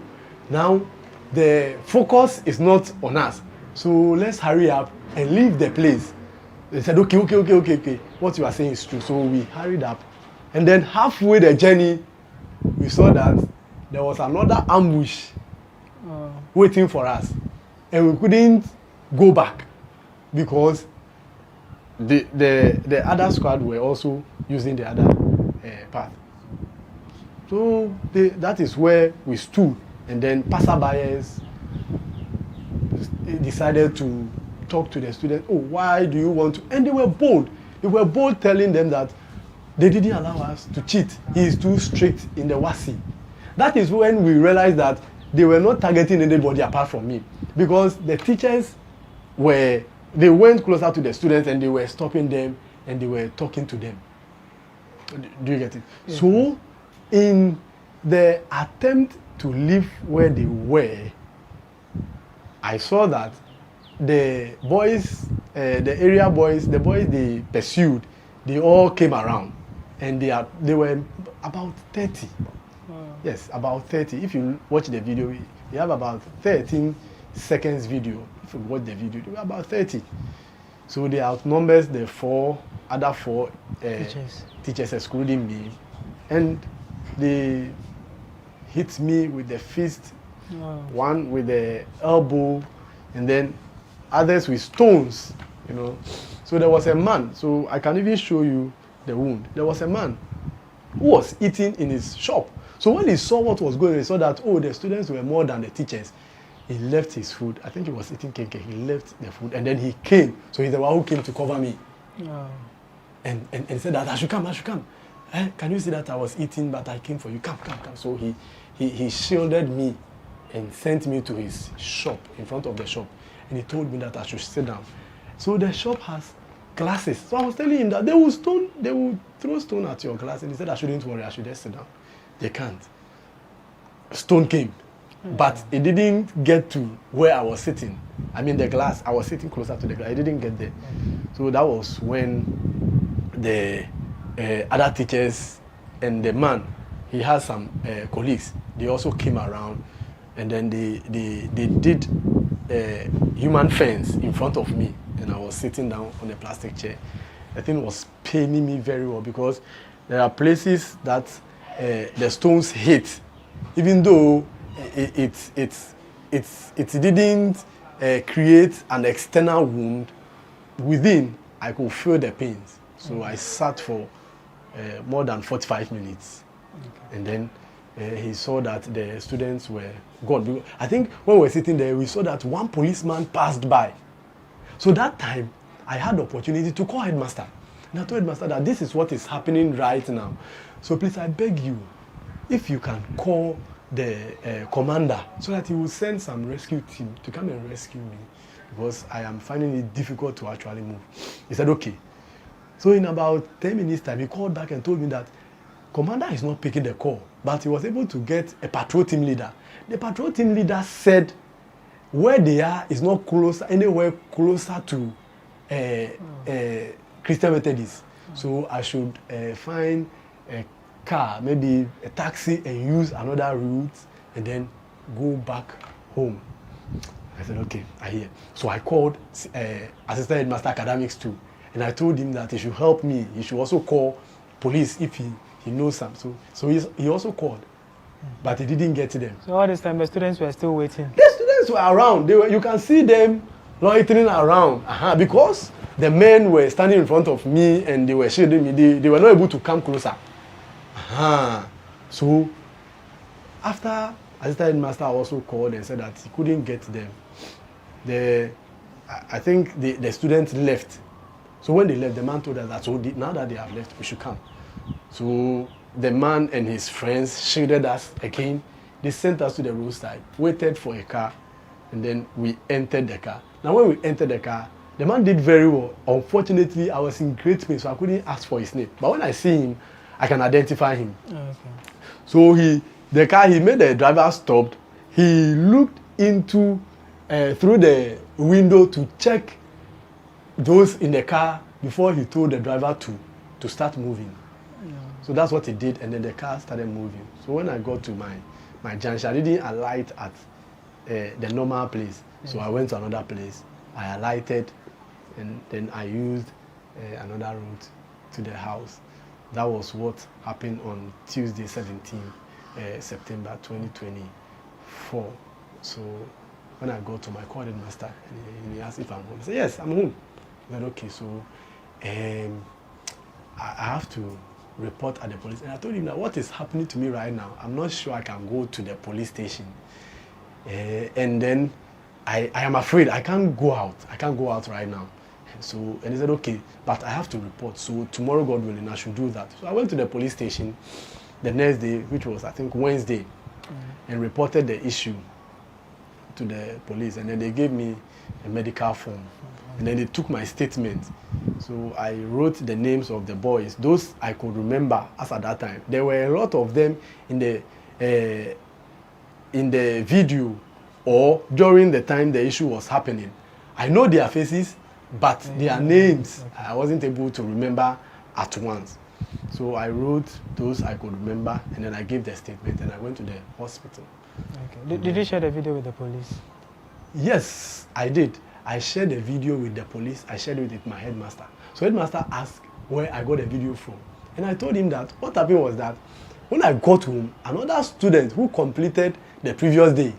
now the focus is not on us. So let's hurry up and leave the place. They said, okay. What you are saying is true. So we hurried up. And then halfway the journey, we saw that there was another ambush waiting for us. And we couldn't go back because the other squad were also using the other path. So that is where we stood. And then passerbyers decided to talk to the students. Oh, why do you want to? And they were bold. They were bold, telling them that they didn't allow us to cheat. He is too strict in the WASSCE. That is when we realized that they were not targeting anybody apart from me, because the teachers they went closer to the students and they were stopping them and they were talking to them. Do you get it? Yeah. So in the attempt to leave where they were, I saw that the boys, the area boys, the boys they pursued, they all came around, and they were about 30. Yes, about 30. If you watch the video, we have about 13 seconds video. If you watch the video, they were about 30. So they outnumbers the other four teachers excluding me, and they hit me with the fist, one with the elbow, and then others with stones, you know. So there was a man, so I can even show you the wound. There was a man who was eating in his shop. So when he saw what was going on, he saw that, oh, the students were more than the teachers. He left his food. I think he was eating cake. He left the food, and then he came. So he's the one who came to cover me. And said that I should come. Can you see that I was eating, but I came for you? Come. So he shielded me and sent me to his shop, in front of the shop. And he told me that I should sit down. So the shop has glasses. So I was telling him that they will throw stone at your glass. And he said I shouldn't worry, I should just sit down. They can't. Stone came, but it didn't get to where I was sitting. I mean the glass, I was sitting closer to the glass. It didn't get there. So that was when the other teachers and the man, he has some colleagues, they also came around, and then they did human fence in front of me, and I was sitting down on a plastic chair. The thing was paining me very well, because there are places that the stones hit, even though it didn't create an external wound. Within, I could feel the pains. So I sat for more than 45 minutes. And then he saw that the students were gone. I think when we were sitting there, we saw that one policeman passed by. So that time, I had the opportunity to call headmaster. And I told headmaster that this is what is happening right now. So please, I beg you, if you can call the commander so that he will send some rescue team to come and rescue me, because I am finding it difficult to actually move. He said, okay. So in about 10 minutes time, he called back and told me that commander is not picking the call, but he was able to get a patrol team leader. The patrol team leader said where they are is not anywhere closer to Christian Methodist. So I should find a car, maybe a taxi, and use another route and then go back home. I said, okay, I hear. So I called Assistant Headmaster Academics too, and I told him that he should help me. He should also call police if he knows some. So he also called, but he didn't get to them. So all this time the students were still waiting? The students were around. You can see them loitering around because the men were standing in front of me and they were shielding me. They were not able to come closer. So after Assistant Headmaster also called and said that he couldn't get them, I think the students left. So when they left, the man told us that now that they have left, we should come. So the man and his friends shielded us again. They sent us to the roadside, waited for a car, and then we entered the car. Now when we entered the car, the man did very well. Unfortunately, I was in great pain, so I couldn't ask for his name. But when I see him, I can identify him. Okay. So he made the driver stop. He looked into through the window to check those in the car before he told the driver to start moving. Yeah. So that's what he did, and then the car started moving. So when I got to my junction, I didn't alight at the normal place. So I went to another place. I alighted, and then I used another route to the house. That was what happened on Tuesday, 17 September 2024. So when I got to my coordinator master, and he asked if I'm home. I said, yes, I'm home. I said, okay, so I have to report at the police. And I told him that what is happening to me right now, I'm not sure I can go to the police station. And then I am afraid I can't go out. I can't go out right now. So, and he said, okay, but I have to report. So tomorrow, God willing, I should do that. So I went to the police station the next day, which was, I think, Wednesday, and reported the issue to the police. And then they gave me a medical form. And then they took my statement. So I wrote the names of the boys, those I could remember as at that time. There were a lot of them in the video or during the time the issue was happening. I know their faces, but their names I wasn't able to remember at once. So I wrote those I could remember, and then I gave the statement, and I went to the hospital. Okay. Did you share the video with the police? Yes, I did. I shared the video with the police. I shared it with my headmaster. So headmaster asked where I got the video from. And I told him that what happened was that when I got home, another student who completed the previous day,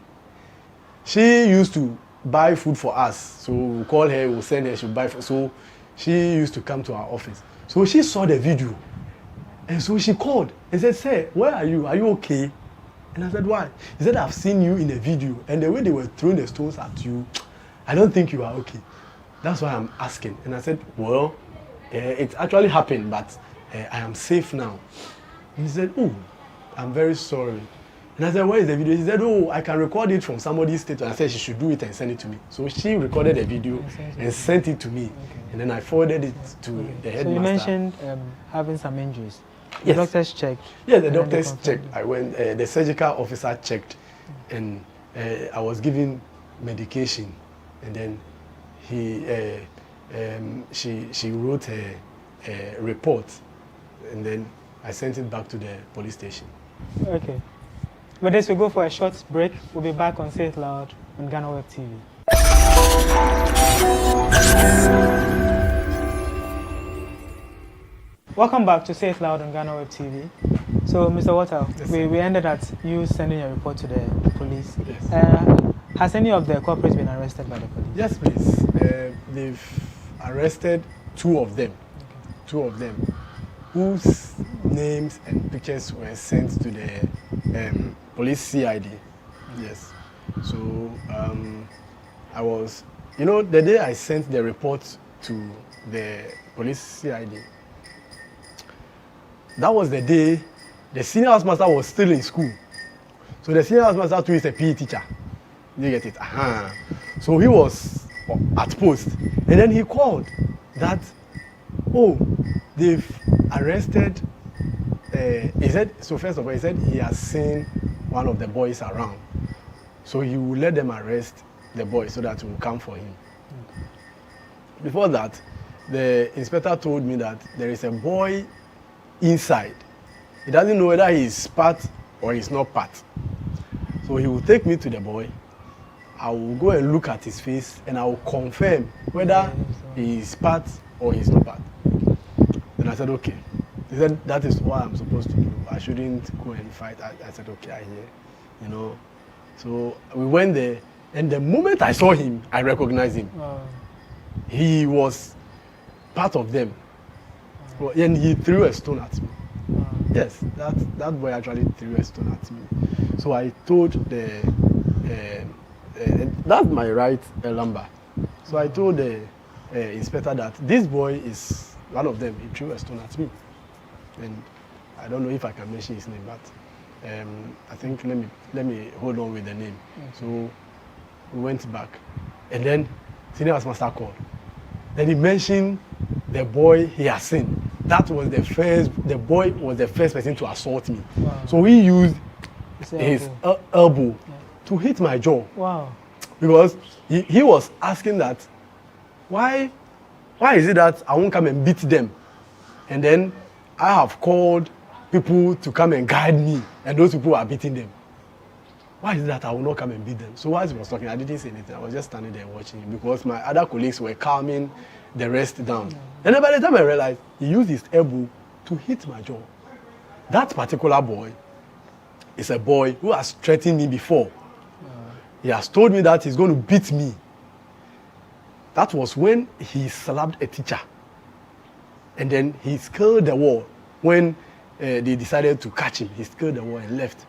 she used to buy food for us. So we'll call her, we'll send her, she'll buy food. So she used to come to our office. So she saw the video. And so she called and said, sir, where are you? Are you okay? And I said, why? He said, I've seen you in a video. And the way they were throwing the stones at you, I don't think you are okay. That's why I'm asking. And I said, well, it actually happened, but I am safe now. And he said, oh, I'm very sorry. And I said, where is the video? He said, oh, I can record it from somebody's state. And I said she should do it and send it to me. So she recorded the video and sent it to me. Okay. And then I forwarded it to the headmaster. So you mentioned having some injuries. The Yes. doctors checked? Yes, the doctors checked. I went, the surgical officer checked, and I was given medication. And then she wrote a report, and then I sent it back to the police station. Okay. With this, we'll go for a short break. We'll be back on SayitLoud on GhanaWeb TV. Welcome back to SayitLoud on GhanaWeb TV. So, Mr. Walter, yes, we ended at you sending a report to the police. Yes. Has any of the culprits been arrested by the police? Yes, please. They've arrested two of them. Okay. Two of them, whose names and pictures were sent to the police CID. Yes. So I was, the day I sent the report to the police CID, that was the day the senior housemaster was still in school. So the senior housemaster too is a PE teacher. You get it? So he was at post, and then he called that, oh, they've arrested. He said, so first of all, he said he has seen one of the boys around, so he will let them arrest the boy so that he will come for him. Okay. Before that, the inspector told me that there is a boy inside. He doesn't know whether he is part or he's not part. So he will take me to the boy. I will go and look at his face, and I will confirm whether he is part or he's not part. Then I said, okay. He said, that is what I'm supposed to do. I shouldn't go and fight. I said, okay, I hear. So we went there, and the moment I saw him, I recognized him. He was part of them. And he threw a stone at me. Yes, that boy actually threw a stone at me. So I told that's my right lumbar. So I told the inspector that this boy is one of them. He threw a stone at me, and I don't know if I can mention his name, but I think let me hold on with the name. So we went back, and then senior master called. Then he mentioned the boy he has seen. That was the boy was the first person to assault me. Wow. So he used his elbow to hit my jaw. Wow. Because he was asking that, why is it that I won't come and beat them? And then I have called people to come and guide me, and those people are beating them. Why is it that I will not come and beat them? So while he was talking, I didn't say anything. I was just standing there watching him because my other colleagues were calming the rest down. And then by the time I realized, he used his elbow to hit my jaw. That particular boy is a boy who has threatened me before. He has told me that he's going to beat me. That was when he slapped a teacher. And then he scaled the wall. When they decided to catch him, he scaled the wall and left.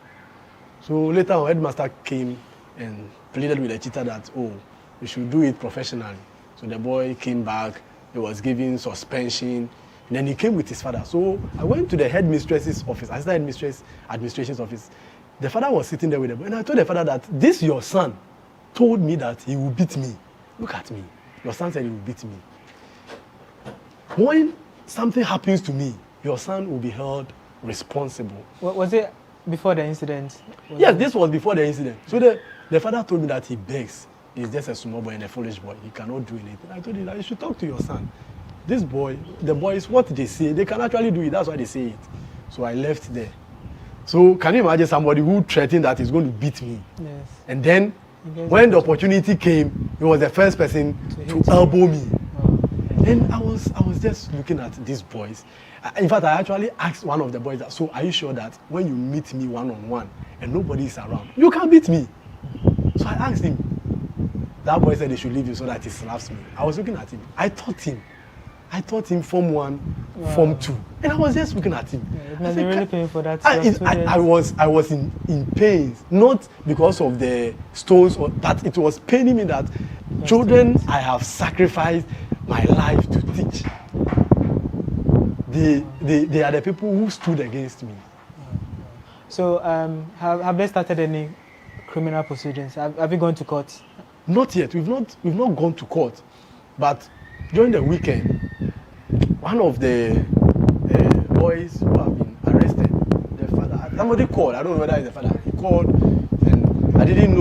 So later on, headmaster came and pleaded with the teacher that, oh, we should do it professionally. So the boy came back, he was given suspension, and then he came with his father. So I went to the headmistress's office, assistant headmistress administration's office. The father was sitting there with the boy, and I told the father that this your son told me that he will beat me. Look at me. Your son said he will beat me. When something happens to me, your son will be held responsible. Was it before the incident? Yes, this was before the incident. So the father told me that he begs. He's just a small boy and a foolish boy. He cannot do anything. I told him that you should talk to your son. This boy, the boys, what they say, they can actually do it. That's why they say it. So I left there. So can you imagine somebody who threatened that he's going to beat me? Yes. And then when the opportunity came, he was the first person to elbow me. Then I was just looking at these boys. In fact, I actually asked one of the boys, so are you sure that when you meet me one-on-one and nobody is around, you can beat me? So I asked him. That boy said they should leave you so that he slaps me. I was looking at him. I taught him Form 1, Form 2. And I was just looking at him. Yeah, it must be really painful that I was in pain, not because of the stones, but it was paining me that children I have sacrificed my life to teach. They are the people who stood against me. So have they started any criminal proceedings? Have you gone to court? Not yet. We've not gone to court. But during the weekend, one of the boys who have been arrested, the father, somebody called. I don't know whether it's the father. He called, and I didn't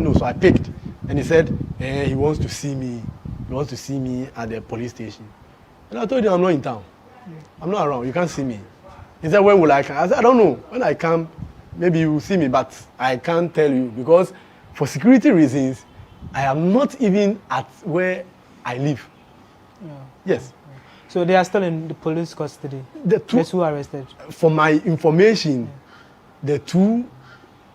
know. So I picked, and he said he wants to see me. He wants to see me at the police station. And I told him I'm not in town. I'm not around. You can't see me. He said, when will I come? I said, I don't know. When I come, maybe you will see me, but I can't tell you because for security reasons, I am not even at where I live. Yeah. Yes. So they are still in the police custody? The two, those who are arrested? For my information, the two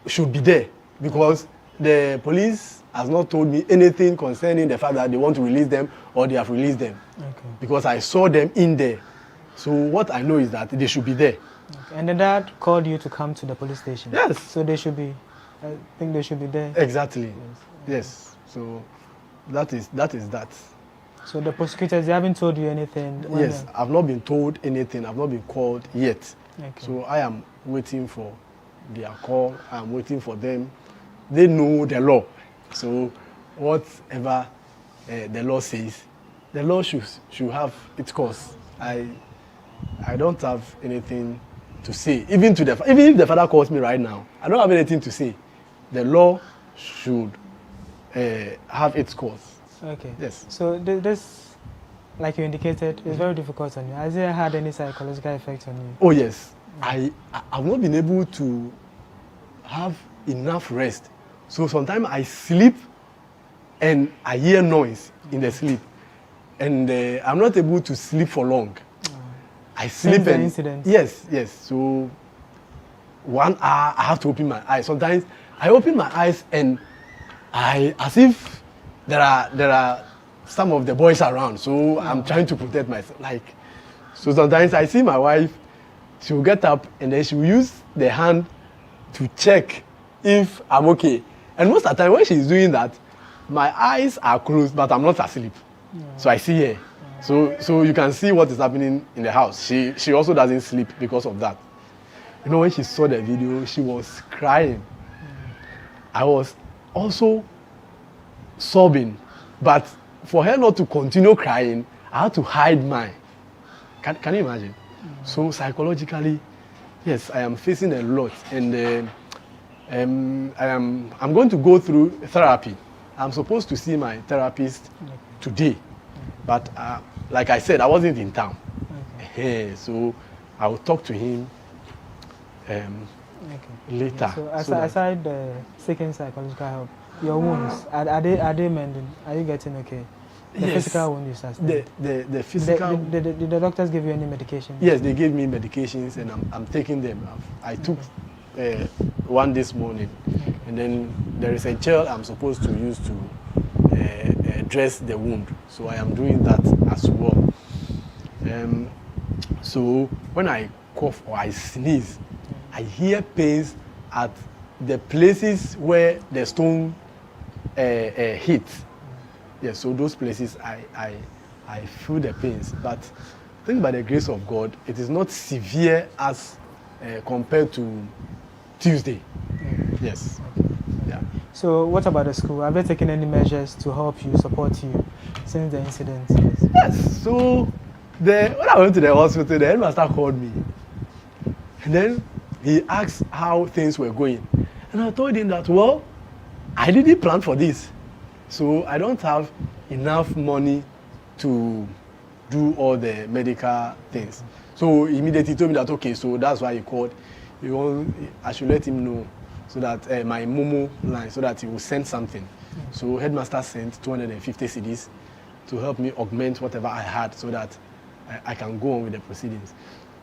should be there because the police has not told me anything concerning the fact that they want to release them or they have released them. Okay. Because I saw them in there. So what I know is that they should be there. Okay. And the dad called you to come to the police station? Yes. So they should be, I think they should be there? Exactly. Yes. So that is that. So the prosecutors, they haven't told you anything? Yes, I've not been told anything. I've not been called yet. Okay. So I am waiting for their call. I am waiting for them. They know the law. So whatever the law says, the law should have its course. I don't have anything to say. Even if the father calls me right now, I don't have anything to say. The law should have its course. Okay. Yes. So this, like you indicated, is very difficult on you. Has it had any psychological effect on you? Oh yes. I've not been able to have enough rest. So sometimes I sleep and I hear noise in the sleep. And I'm not able to sleep for long. I sleep and incident. Yes. So 1 hour I have to open my eyes. Sometimes I open my eyes and as if there are some of the boys around, so I'm trying to protect myself. So sometimes I see my wife, she will get up and then she will use the hand to check if I'm okay. And most of the time when she's doing that, my eyes are closed, but I'm not asleep. So I see her. So you can see what is happening in the house. She also doesn't sleep because of that. You know, when she saw the video, she was crying. I was also sobbing, but for her not to continue crying, I had to hide mine. Can you imagine? So psychologically, yes, I am facing a lot, and I'm going to go through therapy. I'm supposed to see my therapist today, but like I said, I wasn't in town. So I will talk to him later. So aside seeking psychological help, your wounds are they mending? Are you getting okay? The physical wound you sustained. The physical. Did the doctors give you any medication? Yes, they gave me medications, and I'm taking them. I took one this morning, and then there is a gel I'm supposed to use to dress the wound. So I am doing that as well. So when I cough or I sneeze, I hear pains at the places where the stone hit. Yes, so those places I feel the pains, but I think by the grace of God, it is not severe as compared to Tuesday. Yes. Yeah. So what about the school? Have they taken any measures to help you, support you since the incident? Yes. So when I went to the hospital, the headmaster called me, and then he asked how things were going, and I told him that, well, I didn't plan for this. So I don't have enough money to do all the medical things. So immediately he told me that, okay, so that's why he called. I should let him know so that my Momo line, so that he will send something. So headmaster sent 250 cedis to help me augment whatever I had so that I can go on with the proceedings.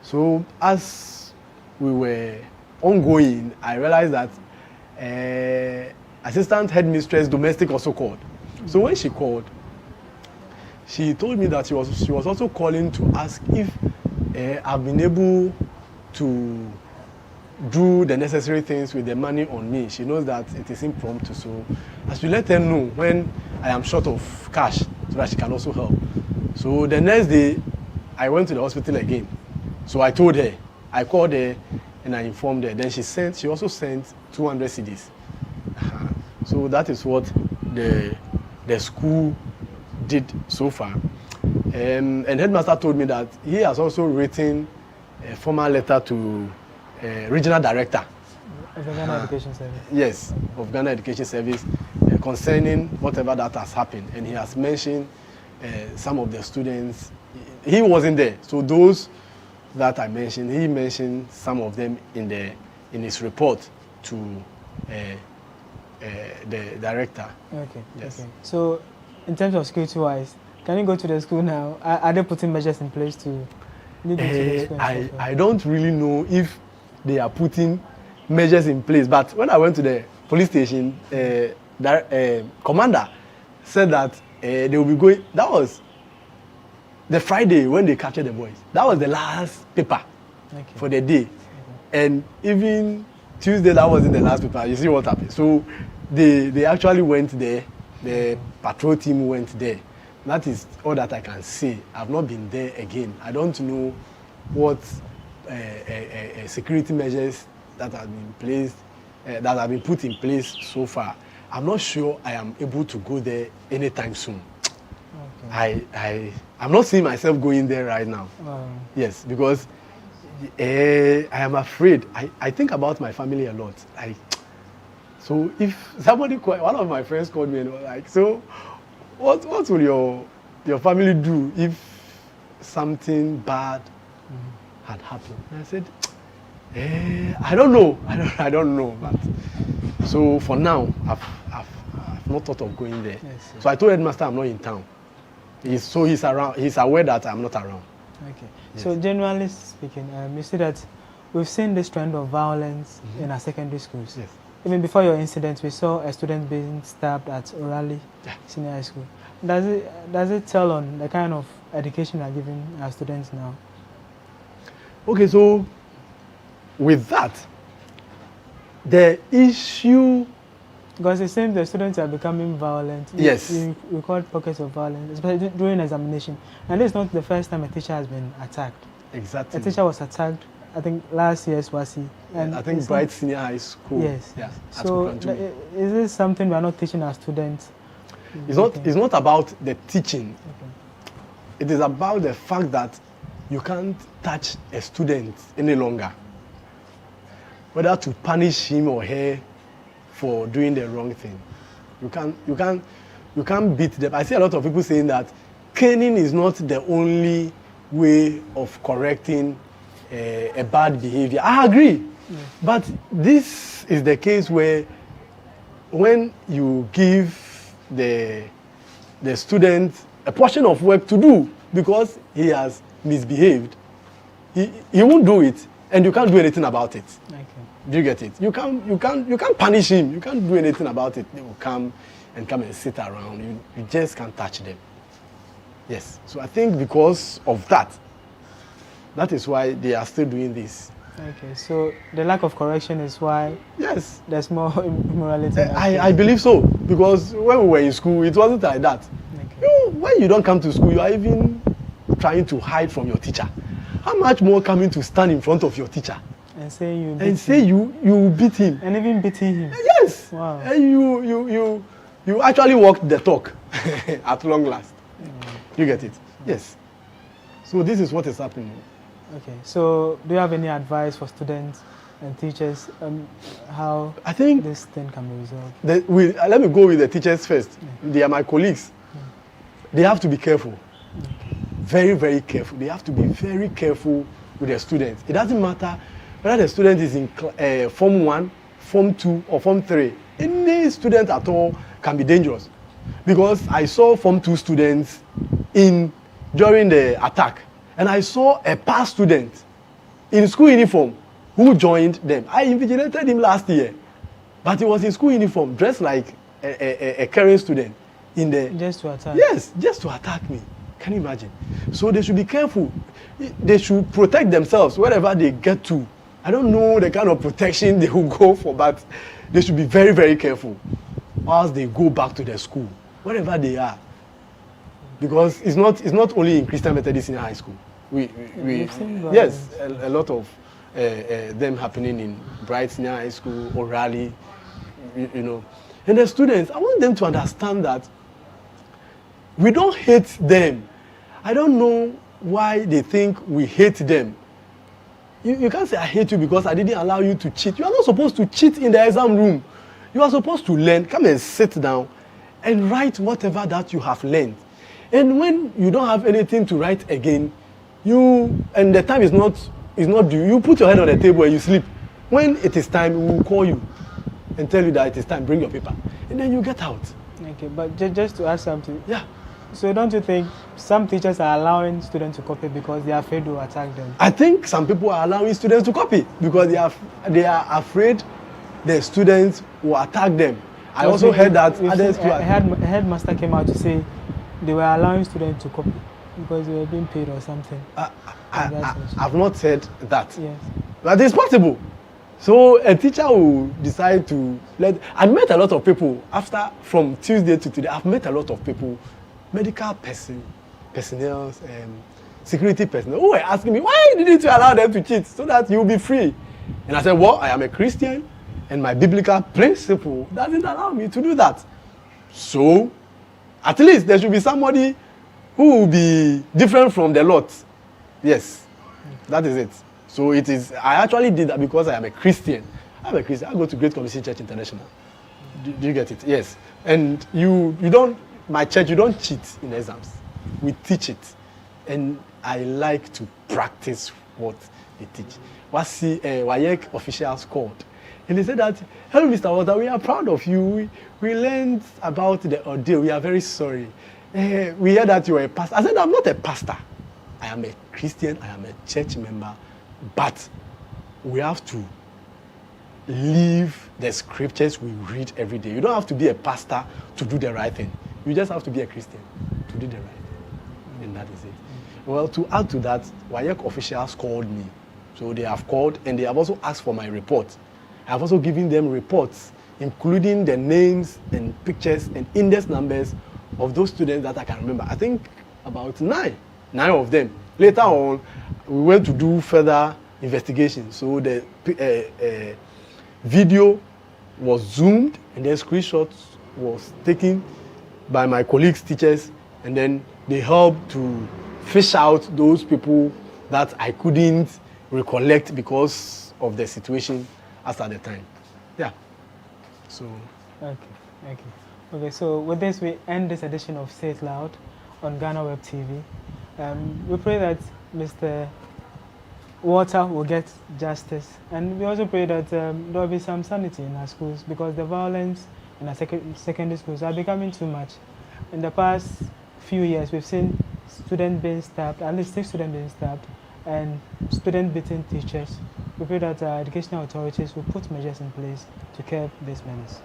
So as we were ongoing, I realized that assistant headmistress domestic also called. So when she called, she told me that she was also calling to ask if I've been able to do the necessary things with the money on me. She knows that it is impromptu, so I should let her know when I am short of cash so that she can also help. So the next day, I went to the hospital again. So I told her, I called her and I informed her. Then she also sent 200 cedis. So that is what the school did so far. And headmaster told me that he has also written a formal letter to regional director of the Ghana Education Service. Yes, of Ghana Education Service concerning whatever that has happened. And he has mentioned some of the students. He wasn't there, so those that I mentioned, he mentioned some of them in his report to the director. Okay. Yes. Okay. So, in terms of security-wise, can you go to the school now? Are they putting measures in place to lead you to the school? I don't really know if they are putting measures in place, but when I went to the police station, commander said that they will be going. That was the Friday when they captured the boys. That was the last paper for the day, and even Tuesday that wasn't the last paper. You see what happened? So they actually went there. The patrol team went there. That is all that I can say. I've not been there again. I don't know what security measures that have been placed, that have been put in place so far. I'm not sure I am able to go there anytime soon. Okay. I'm not seeing myself going there right now. Yes, because I am afraid. I think about my family a lot. So if somebody, one of my friends called me and was like, so what will your family do if something bad had happened? And I said, I don't know. I don't know. But so for now, I've not thought of going there. Yes, so I told headmaster I'm not in town. He's around. He's aware that I'm not around. Okay. Yes. So generally speaking, you see that we've seen this trend of violence in our secondary schools. Yes. Even before your incident, we saw a student being stabbed at Orally Senior High School. Does it tell on the kind of education we are giving our students now? Okay, so with that, the issue Because it seems the students are becoming violent. Yes. We record pockets of violence, especially during examination. And this is not the first time a teacher has been attacked. Exactly. A teacher was attacked, I think, last year's WASSCE. And I think Bright Senior High School. Yes. Yeah. So is this something we are not teaching our students? It's not about the teaching. It is about the fact that you can't touch a student any longer. Whether to punish him or her for doing the wrong thing. You can't beat them. I see a lot of people saying that caning is not the only way of correcting a bad behavior. I agree. But this is the case where when you give the student a portion of work to do because he has misbehaved, he won't do it, and you can't do anything about it. Okay. Do you get it? You can't punish him. You can't do anything about it. They will come and sit around. You just can't touch them. Yes. So I think because of that is why they are still doing this. Okay, so the lack of correction is why yes there's more immorality. I believe so, because when we were in school, it wasn't like that. Okay. When you don't come to school, you are even trying to hide from your teacher. How much more coming to stand in front of your teacher and say you beat him and even beating him? Yes. Wow. And you actually walked the talk at long last. You get it? Yes. So this is what is happening. Okay, so do you have any advice for students and teachers how I think this thing can be resolved? Let me go with the teachers first. They are my colleagues. They have to be careful. Very, very careful. They have to be very careful with their students. It doesn't matter whether the student is in Form 1, Form 2, or Form 3. Any student at all can be dangerous. Because I saw Form 2 students during the attack. And I saw a past student in school uniform who joined them. I invigilated him last year, but he was in school uniform, dressed like a caring student. Just to attack? Yes, just to attack me. Can you imagine? So they should be careful. They should protect themselves wherever they get to. I don't know the kind of protection they will go for, but they should be very, very careful as they go back to their school, wherever they are. Because it's not only in Christian Methodist in high school. Yes, a lot of them happening in Bright Senior High School or Raleigh, you know. And the students, I want them to understand that we don't hate them. I don't know why they think we hate them. You can't say I hate you because I didn't allow you to cheat. You are not supposed to cheat in the exam room. You are supposed to learn, come and sit down and write whatever that you have learned. And when you don't have anything to write again, and the time is not due, you put your head on the table and you sleep. When it is time, we will call you and tell you that it is time, bring your paper. And then you get out. Okay, but just to ask something. Yeah. So don't you think some teachers are allowing students to copy because they are afraid to attack them? I think some people are allowing students to copy because they are afraid the students will attack them. I also heard that a headmaster came out to say they were allowing students to copy because they were being paid or something. I've not said that. Yes. But it's possible. So a teacher will decide to I've met a lot of people from Tuesday to today. I've met a lot of people, medical personnel, security personnel, who were asking me, why didn't you allow them to cheat so that you'll be free? And I said, well, I am a Christian and my biblical principle doesn't allow me to do that. So at least there should be somebody who will be different from the lot. Yes, that is it. So it is, I actually did that because I am a Christian. I'm a Christian. I go to Great Commission Church International. Do you get it? Yes. And my church, you don't cheat in exams. We teach it. And I like to practice what they teach. WASSCE, WAYEC officials called. And they said that, hello, Mr. Walter, we are proud of you. We learned about the ordeal. We are very sorry. We heard that you are a pastor. I said, I'm not a pastor. I am a Christian. I am a church member. But we have to live the scriptures we read every day. You don't have to be a pastor to do the right thing. You just have to be a Christian to do the right thing. And that is it. Well, to add to that, WAYEC officials called me. So they have called and they have also asked for my report. I have also given them reports including the names and pictures and index numbers of those students that I can remember. I think about nine of them. Later on, we went to do further investigation. So the video was zoomed and then screenshots was taken by my colleagues, teachers, and then they helped to fish out those people that I couldn't recollect because of the situation as at the time. Yeah. So. Okay. Okay, so with this, we end this edition of Say It Loud on GhanaWeb TV. We pray that Mr. Walter will get justice, and we also pray that there will be some sanity in our schools, because the violence in our secondary schools are becoming too much. In the past few years, we've seen students being stabbed, at least 6 students being stabbed, and students beating teachers. We pray that our educational authorities will put measures in place to curb this menace.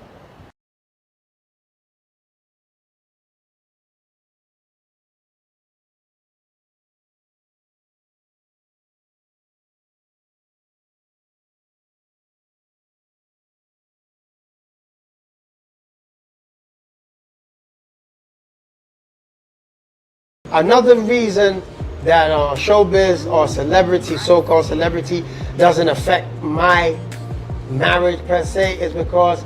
Another reason that showbiz or celebrity, so-called celebrity, doesn't affect my marriage per se is because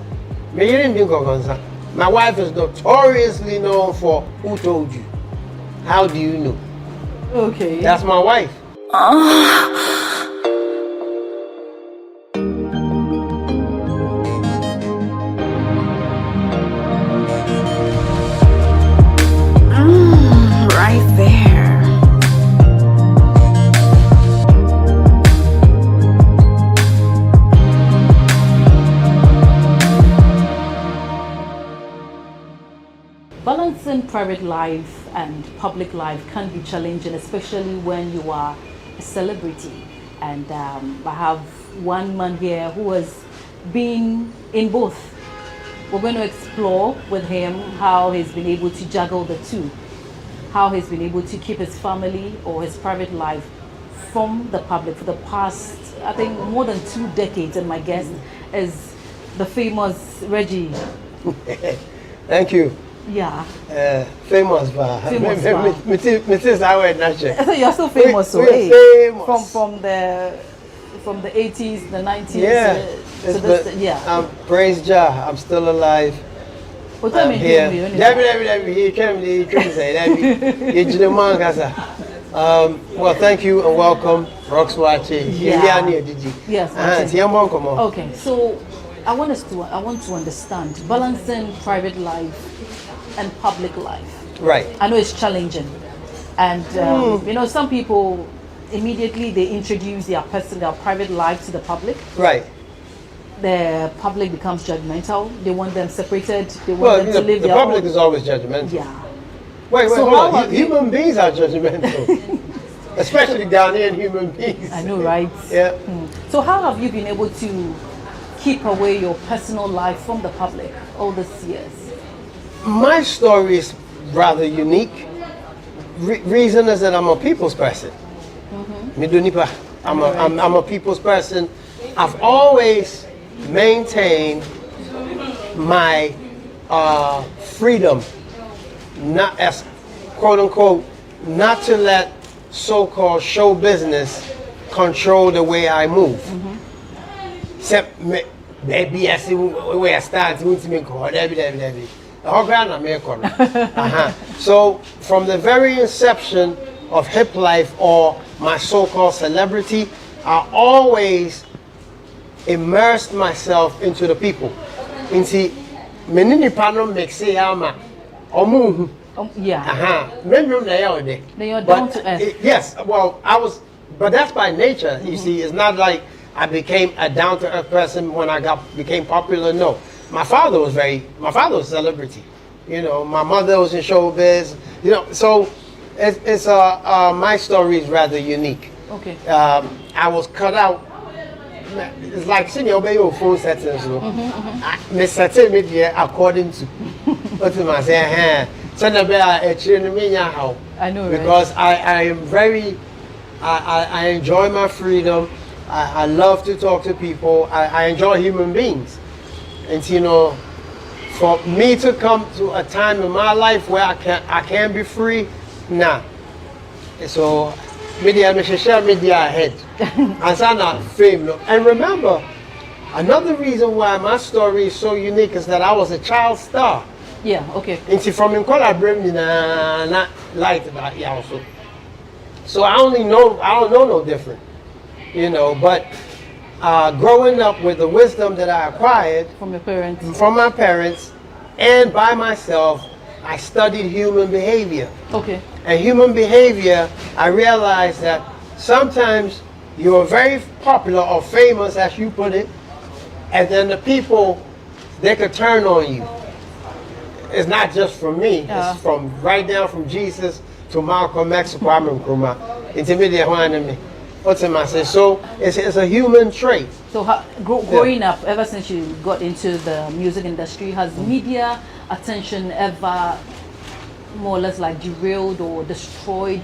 my wife is notoriously known for who told you. How do you know? Okay. That's my wife. Right there. Balancing private life and public life can be challenging, especially when you are a celebrity. And I have one man here who has been in both. We're going to explore with him how he's been able to juggle the two, how he's been able to keep his family or his private life from the public for the past, I think, more than 2 decades. And my guest is the famous Reggie. Thank you. Yeah. Famous, famous. You're so famous, so famous. From the 80s, the 90s. Yeah. Yeah. Praise Jah, I'm still alive. What I mean here. Well, thank you and welcome, Roxwache. Yes. Okay, so I want to understand balancing private life and public life. Right. I know it's challenging, and you know, some people immediately they introduce their private life to the public. Right. The public becomes judgmental. They want them separated. They want them to live their own. The public is always judgmental. Yeah. Wait, hold on. Human beings are judgmental. Especially Ghanaian human beings. I know, right? Yeah. So how have you been able to keep away your personal life from the public all these years? My story is rather unique. Reason is that I'm a people's person. I'm a people's person. I've always maintained my freedom, not as quote unquote, not to let so-called show business control the way I move. Except maybe I see where I start to make So from the very inception of hip life or my so-called celebrity, I always immersed myself into the people. Into menini pano mexe ama omu. Yeah. Then you're down to earth. Yes, well, but that's by nature. You see, it's not like I became a down to earth person when I became popular. No, my father was a celebrity. You know, my mother was in showbiz. You know, so it's my story is rather unique. Okay. I was cut out. It's like seeing your phone settings. Me setting media according to what I say. I know, because I am very, I enjoy my freedom. I love to talk to people. I enjoy human beings. And you know, for me to come to a time in my life where I can't be free, nah. So media ahead. And so not fame. And remember, another reason why my story is so unique is that I was a child star. Yeah, okay. And see, from in Colabrim, not like that, yeah, also. So I don't know no different, you know. But growing up with the wisdom that I acquired from your parents, from my parents, and by myself, I studied human behavior. Okay. And human behavior, I realized that sometimes you are very popular or famous, as you put it, and then the people, they could turn on you. It's not just from me. It's from right down from Jesus to Malcolm X, Kwame Nkrumah, intermediate me. What's in my say? So it's a human trait. So growing up, ever since you got into the music industry, has media attention ever more or less like derailed or destroyed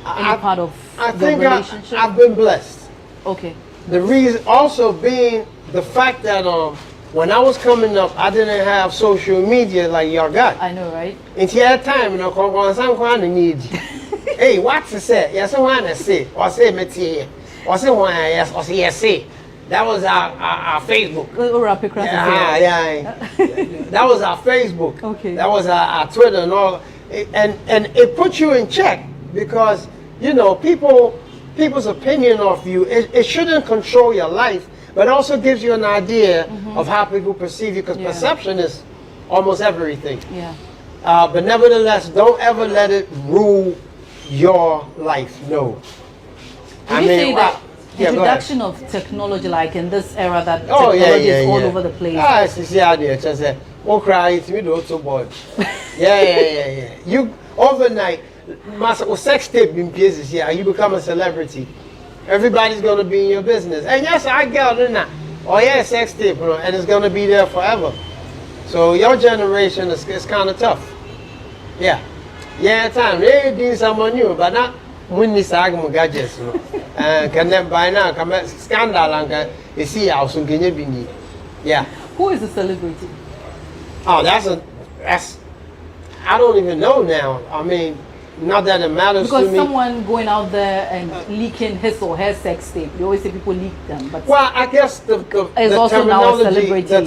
any part of the relationship? I've been blessed. Okay. The reason also being the fact that when I was coming up, I didn't have social media like y'all got. I know, right? It's that time, you know, hey, what's it say? Yes, I want to say. Or say, Metty. Or say, yes, or say, yes, say. That was our Facebook. Yeah. That was our Facebook. Okay. That was our Twitter and all. And it puts you in check because, you know, people's opinion of you, it shouldn't control your life, but also gives you an idea of how people perceive you, because perception is almost everything. Yeah. But nevertheless, don't ever let it rule your life. No. Would you say that introduction of technology, like in this era, that technology is all over the place? Ah, it's the idea. Just say, "Oh, cry it's me do so boy." Yeah. You overnight, sex tape in pieces. Yeah, you become a celebrity. Everybody's gonna be in your business. And yes, I get it now. Oh yeah, sex tape, you know, and it's gonna be there forever. So your generation is kind of tough. Yeah. Time they do someone new, but not when this argument gadgets, you know. Can then by now come scandal and you see how soon can you be? Yeah. Who is a celebrity? Oh, that's I don't even know now. I mean, not that it matters because to me. Someone going out there and leaking his or her sex tape. You always say people leak them, but well, I guess the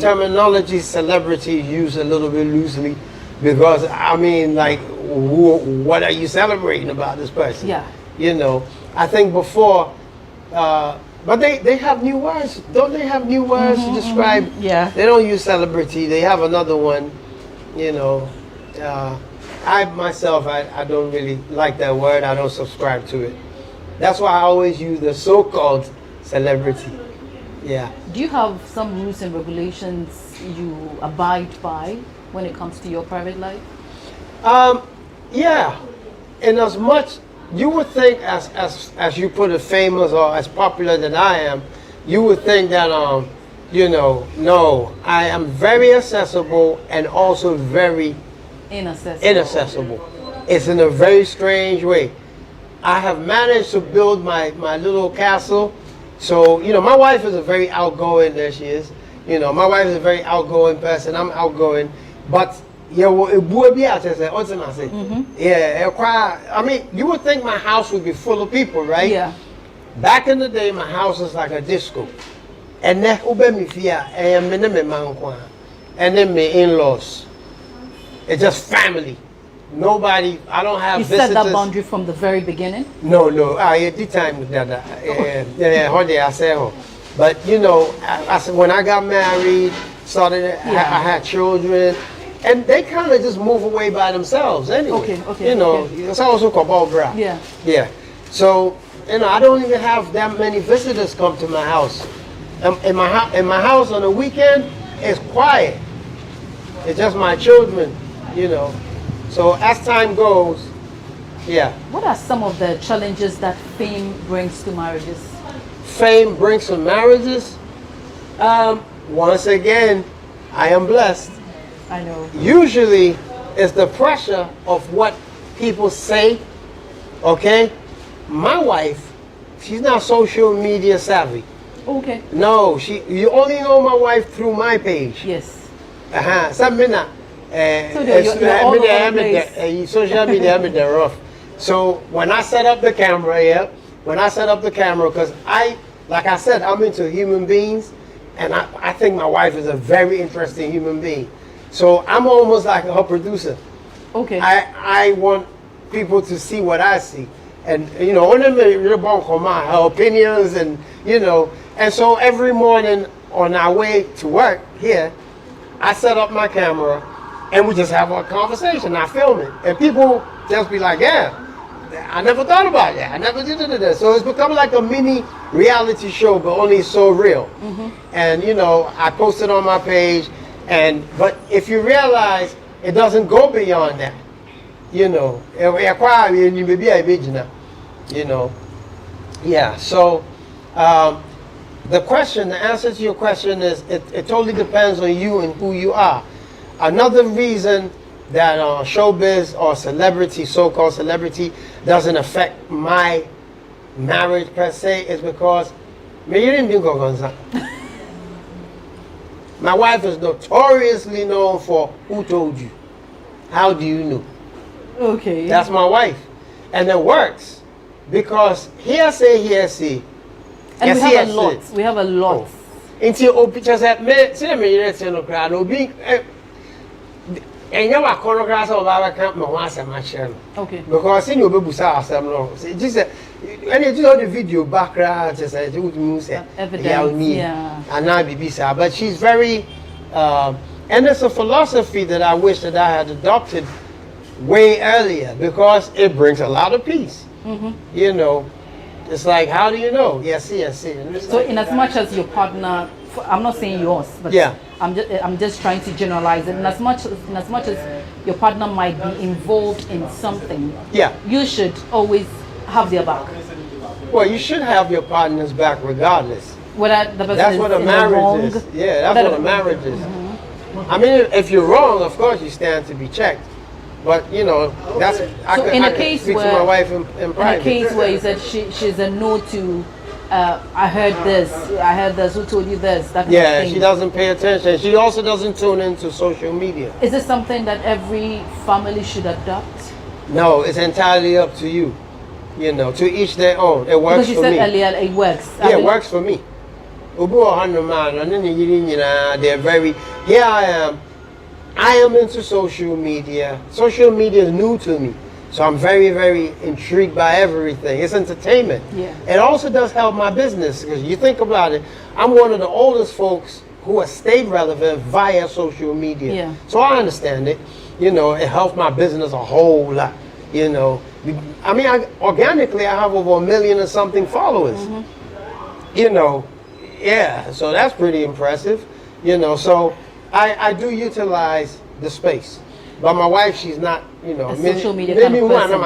terminology celebrity used a little bit loosely, because I mean, like, what are you celebrating about this person? Yeah. You know, I think before, but they have new words. Don't they have new words to describe? Yeah. They don't use celebrity. They have another one, you know. I myself, I don't really like that word. I don't subscribe to it. That's why I always use the so-called celebrity. Yeah. Do you have some rules and regulations you abide by when it comes to your private life? Yeah. In as much, you would think as you put it, famous or as popular than I am, you would think that you know, no, I am very accessible and also very inaccessible. It's in a very strange way. I have managed to build my little castle. So, you know, my wife is a very outgoing, there she is. You know, my wife is a very outgoing person. I'm outgoing. But, yeah, it would be out there. Yeah, I mean, you would think my house would be full of people, right? Yeah. Back in the day, my house was like a disco. And then, and then my in-laws. It's just family. Nobody, I don't have visitors. You set that boundary from the very beginning? No. I did time with that. But you know, when I got married, I had children, and they kind of just move away by themselves anyway. Okay. You know, it's also called bra. Yeah. So, you know, I don't even have that many visitors come to my house. In my house on the weekend, it's quiet. It's just my children, you know. So as time goes, yeah. What are some of the challenges that fame brings to marriages? Fame brings to marriages? Once again, I am blessed. I know. Usually, it's the pressure of what people say, okay? My wife, she's not social media savvy. Okay. No, you only know my wife through my page. Yes. Samina. Social media, I'm rough. So when I set up the camera, because like I said, I'm into human beings, and I think my wife is a very interesting human being. So I'm almost like her producer. Okay. I want people to see what I see. And, you know, her opinions and, you know. And so every morning on our way to work here, I set up my camera and we just have a conversation. I film it. And people just be like, yeah, I never thought about that. I never did it. So it's become like a mini reality show, but only so real. And, you know, I post it on my page. But if you realize it doesn't go beyond that, you know, you know, yeah. So the answer to your question is it totally depends on you and who you are. Another reason that showbiz or celebrity, so-called celebrity, doesn't affect my marriage per se is because my wife is notoriously known for who told you. How do you know? Okay. That's my wife. And it works. Because hearsay. And we have a lot. We have a lot. Until pictures at me, see me, you're saying, no be. And you are choreographed of our camp, no one as much. Okay. Because in your busa, some no. Just and you do the video background, just as you would say, evidence. Yeah. And now BBC. But she's very, and it's a philosophy that I wish that I had adopted way earlier because it brings a lot of peace. You know, it's like, how do you know? Yes. So in as much as your partner, I'm not saying yours, but yeah. I'm just trying to generalize it. In as much as your partner might be involved in something, yeah, you should always have their back. Well, you should have your partner's back regardless. That's what a marriage is. Yeah, that's what a marriage is. I mean, if you're wrong, of course you stand to be checked. But you know, that's I can speak to my wife in private. In a case where you said she's a no to, I heard this, who told you this? That kind of thing. She doesn't pay attention. She also doesn't tune into social media. Is this something that every family should adopt? No, it's entirely up to you. You know, to each their own. It works for me. Because you said earlier it works. Yeah, it works for me. They're very. Here I am. I am into social media. Social media is new to me. So I'm very, very intrigued by everything. It's entertainment. Yeah. It also does help my business because you think about it, I'm one of the oldest folks who has stayed relevant via social media. Yeah. So I understand it. You know, it helps my business a whole lot. You know, I mean, organically I have over 1 million and something followers. You know, yeah, so that's pretty impressive. You know, so I do utilize the space. But my wife, she's not, you know, a social media kind of person.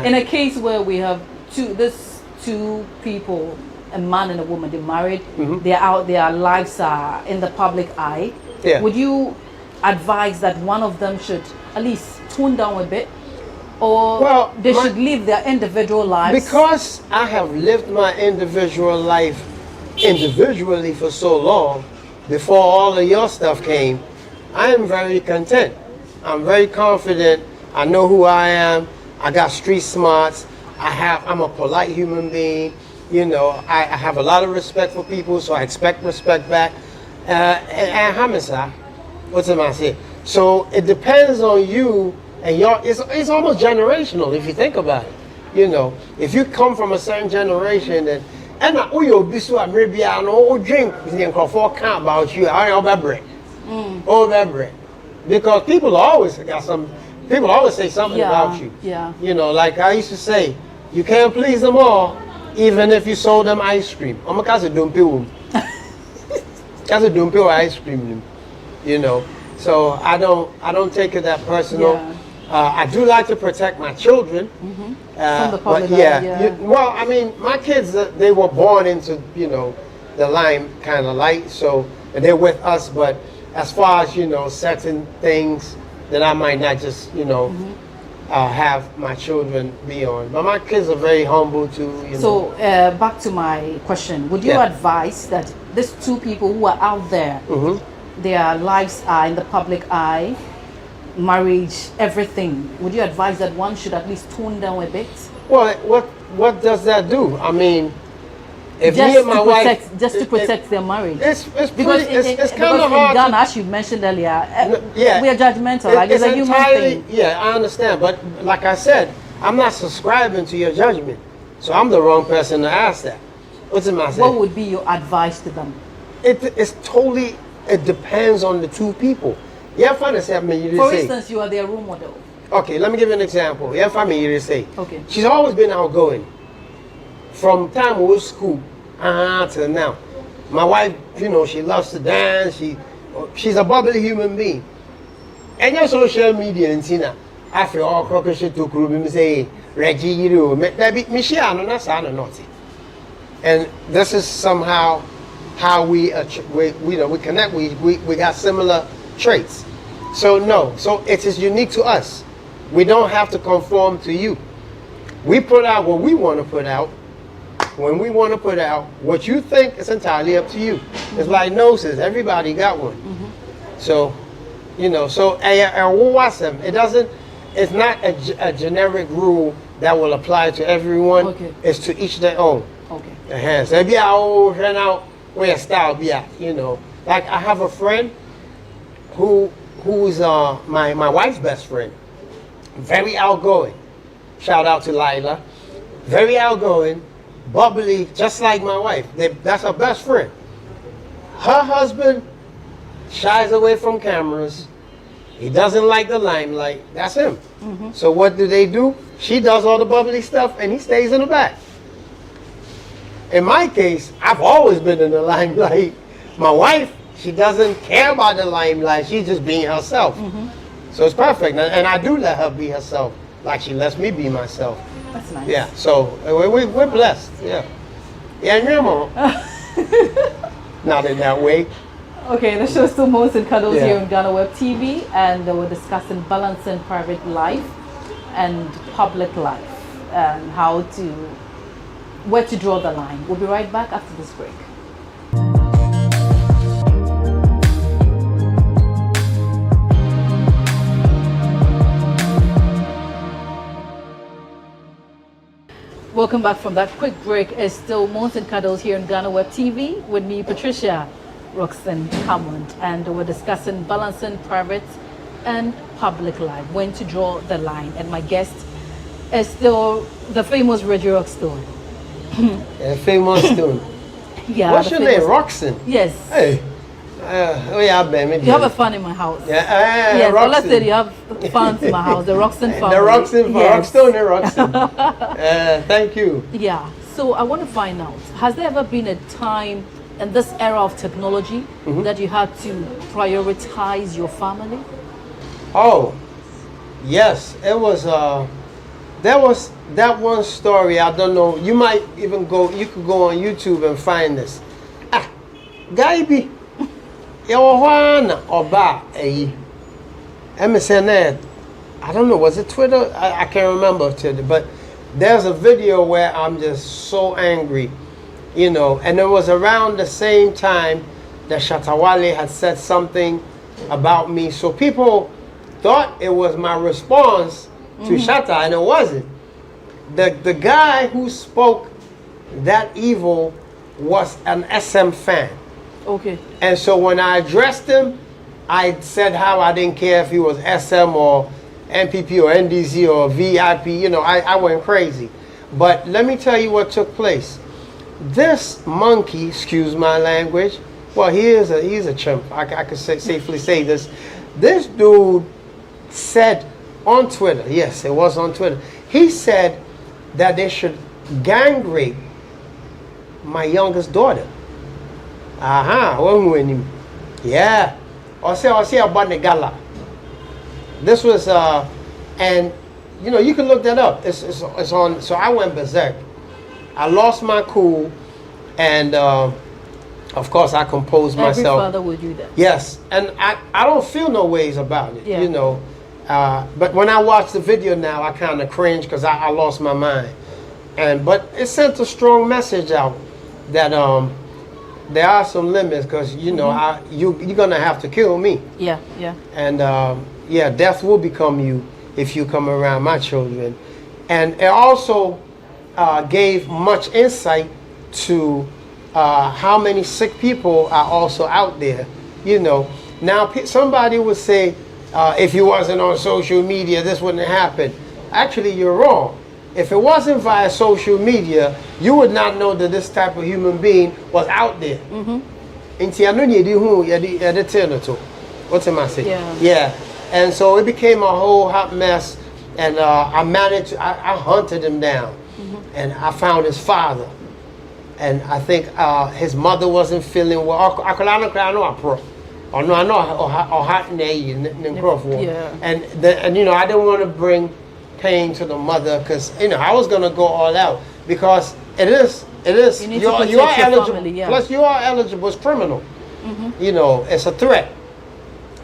In a case where we have two people, a man and a woman, they're married, they're out, their lives are in the public eye. Yeah. Would you advise that one of them should at least tone down a bit? Or they should live their individual lives? Because I have lived my individual life individually for so long, before all of your stuff came, I am very content. I'm very confident. I know who I am. I got street smarts. I'm a polite human being. You know, I have a lot of respect for people, so I expect respect back. And Hamisa, what's am I saying? So it depends on you and your. It's almost generational if you think about it. You know, if you come from a certain generation and you bisu Arabia no drink can't about you. I over because people always say something about you. Yeah. You know, like I used to say, you can't please them all, even if you sold them ice cream. I'm a casa dumpi ice cream. You know, so I don't take it that personal. Yeah. I do like to protect my children. From the public but well, I mean, my kids, they were born into, you know, the lime kind of light, so they're with us. But as far as, you know, certain things that I might not just, you know, have my children be on. But my kids are very humble too. You know. So back to my question: would you advise that these two people who are out there, their lives are in the public eye, marriage, everything? Would you advise that one should at least tone down a bit? Well, what does that do? I mean, if just me and my wife, just to protect their marriage. It's because it's kind of hard. In Ghana, as you mentioned earlier, we are judgmental. Like It's a human entirely, thing. yeah, I understand. But like I said, I'm not subscribing to your judgment, so I'm the wrong person to ask that. What's in my saying? What would be your advice to them? It's totally. It depends on the two people. Yeah, for instance, you are their role model. Okay, let me give you an example. Yeah, family, you say. Okay. She's always been outgoing. From time we was school till now. My wife, you know, she loves to dance. She's a bubbly human being. And your social media and Tina, after all crochet to crew, say Reggie, you naughty. And this is somehow how we connect. We got similar traits. So no, so it is unique to us. We don't have to conform to you. We put out what we want to put out when we want to put out. What you think is entirely up to you. It's like noses. Everybody got one. So, you know, so it doesn't. It's not a generic rule that will apply to everyone. Okay. It's to each their own. Okay. So be out out where style be at. You know, like I have a friend who's my wife's best friend. Very outgoing. Shout out to Lila. Very outgoing, bubbly, just like my wife. That's her best friend. Her husband shies away from cameras. He doesn't like the limelight. That's him. So what do? She does all the bubbly stuff and he stays in the back. In my case, I've always been in the limelight. My wife, she doesn't care about the limelight. She's just being herself. So it's perfect. And I do let her be herself, like she lets me be myself. That's nice. Yeah, so we're blessed. Yeah. Yeah, not in that way. Okay, the show is still Moans and Cuddles here on GhanaWeb TV, and we're discussing balancing private life and public life and where to draw the line. We'll be right back after this break. Welcome back from that quick break. It's still Moans and Cuddles here on GhanaWeb TV with me, Patricia Roxanne Hammond, and we're discussing balancing private and public life, when to draw the line. And my guest is still the famous Reggie Rockstone. Famous stone. Yeah. What's your name? Roxanne? Yes. Hey. You have a fan in my house. Yeah. Yes, well, let's say you have fans in my house. The Roxanne family. The Roxanne, yes. Roxanne. Thank you. Yeah. So I want to find out, has there ever been a time in this era of technology that you had to prioritize your family? Oh, yes. It was, there was that one story, I don't know, you might even you could go on YouTube and find this. Gaibi, Yawana Oba, MSN, I don't know, was it Twitter? I can't remember, but there's a video where I'm just so angry. You know, and it was around the same time that Shatawale had said something about me. So people thought it was my response to Shatta, and it wasn't. The guy who spoke that evil was an SM fan. Okay. And so when I addressed him, I said how I didn't care if he was SM or NPP or NDZ or VIP. You know, I went crazy. But let me tell you what took place. This monkey, excuse my language, well, he's a chimp. I could safely say this. This dude said on Twitter, yes, it was on Twitter, he said that they should gang rape my youngest daughter. Yeah. I say about the gala. This was, and you know, you can look that up. It's on, so I went berserk. I lost my cool, and of course I composed myself. Every father would do that. Yes, and I don't feel no ways about it. Yeah. You know, But when I watch the video now, I kind of cringe because I lost my mind. But it sent a strong message out that there are some limits because you know you're gonna have to kill me. Yeah, yeah. And yeah, death will become you if you come around my children. And it also gave much insight to how many sick people are also out there. You know, now somebody would say, if you wasn't on social media, this wouldn't happen. Actually, you're wrong. If it wasn't via social media, you would not know that this type of human being was out there. What's am I saying? Yeah. And so it became a whole hot mess. And I hunted him down. And I found his father. And I think his mother wasn't feeling well. And you know, I didn't want to bring pain to the mother because you know I was gonna go all out because it is you are eligible. Family, yeah. Plus you are eligible as criminal. You know, it's a threat.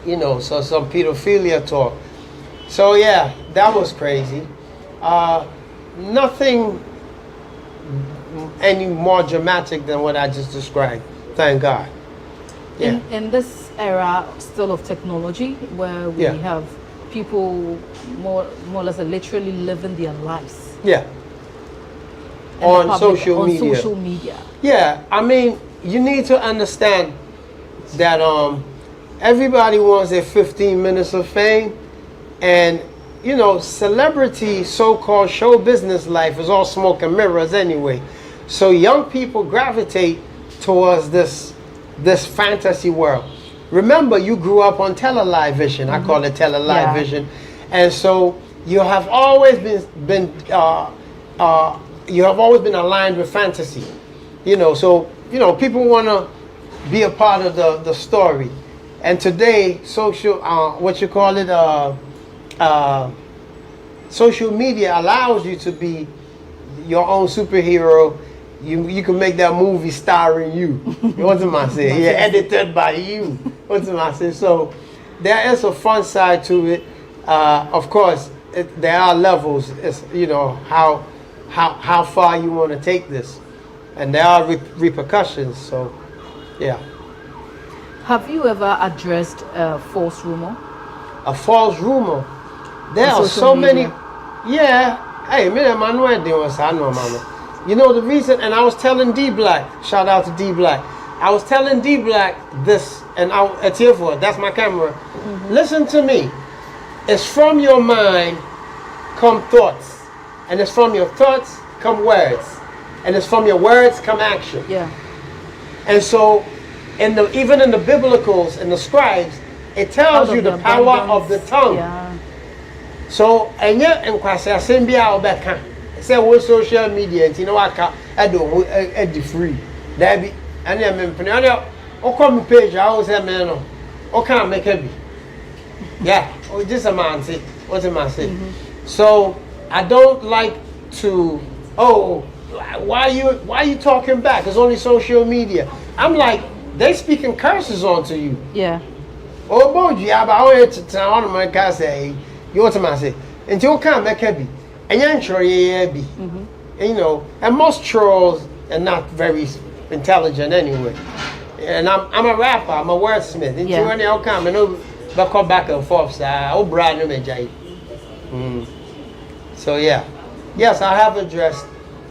You know, so some pedophilia talk. So yeah, that was crazy. Nothing any more dramatic than what I just described. Thank God. Yeah. In this era still of technology where we have people more or less literally living their lives. Yeah. On social media. Yeah, I mean, you need to understand that everybody wants their 15 minutes of fame, and you know, celebrity so-called show business life is all smoke and mirrors anyway. So young people gravitate towards this fantasy world. Remember, you grew up on television. I call it television, and so you have always been aligned with fantasy. You know, so you know people want to be a part of the story. And today, social social media allows you to be your own superhero. You can make that movie starring you. What am I saying? Yeah, edited by you. What am I saying? So there is a fun side to it. Of course, there are levels. It's, you know, how far you want to take this, and there are repercussions. So, yeah. Have you ever addressed a false rumor? A false rumor? There are so many. Yeah. Hey, you know the reason, and I was telling D Black, shout out to D Black. I was telling D Black this, and it's here for it. That's my camera. Listen to me. It's from your mind come thoughts, and it's from your thoughts come words, and it's from your words come action. Yeah. And so, even in the biblicals and the scribes, it tells you the power of the tongue. Yeah. So, and yet, and kwase asembi a obeka. Say what social media, and you know what? I do free. That be, and then I come page. I always say, man, I can't make it be. Yeah, just a man say. What am I saying? So I don't like to. Oh, why you talking back? It's only social media. I'm like, they speaking curses onto you. Yeah. Oh, boy, yeah, but I want to tell my guy say, you what am I saying? And you can't make it be. And you're sure be. And, you know, and most trolls are not very intelligent anyway. And I'm a rapper, I'm a wordsmith. And you know, come and come back and forth. So yeah. Yes, I have addressed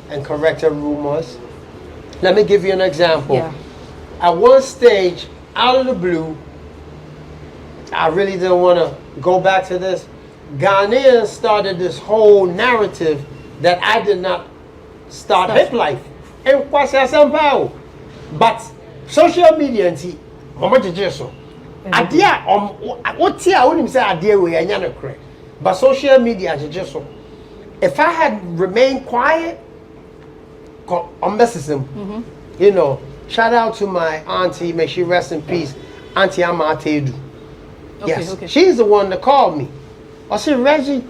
and corrected rumors. Let me give you an example. Yeah. At one stage, out of the blue, I really didn't want to go back to this. Ghanaians started this whole narrative that I did not start hip life. And but social media and see, but social media just so. If I had remained quiet, you know, shout out to my auntie, may she rest in peace, Auntie Amatedu. Yes, she's the one that called me. I said, Reggie,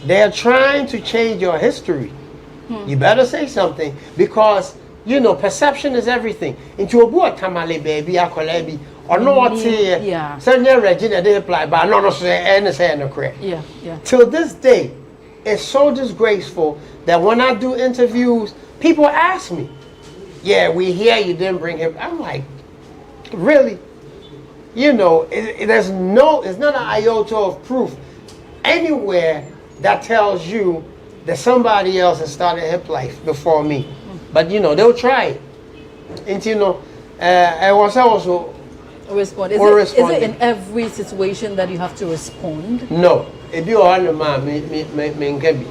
they're trying to change your history. You better say something because you know, perception is everything. Into a boy tamale baby, a colebi, or no what say, send your Regina they apply, but no say anything no correct. Yeah. Till this day, it's so disgraceful that when I do interviews, people ask me, yeah, we hear you didn't bring him. I'm like, really? You know, it's not an iota of proof anywhere that tells you that somebody else has started hip life before me. But you know, they'll try it. And you know, I was also respond. Is it in every situation that you have to respond? No. If you are the man, me can be.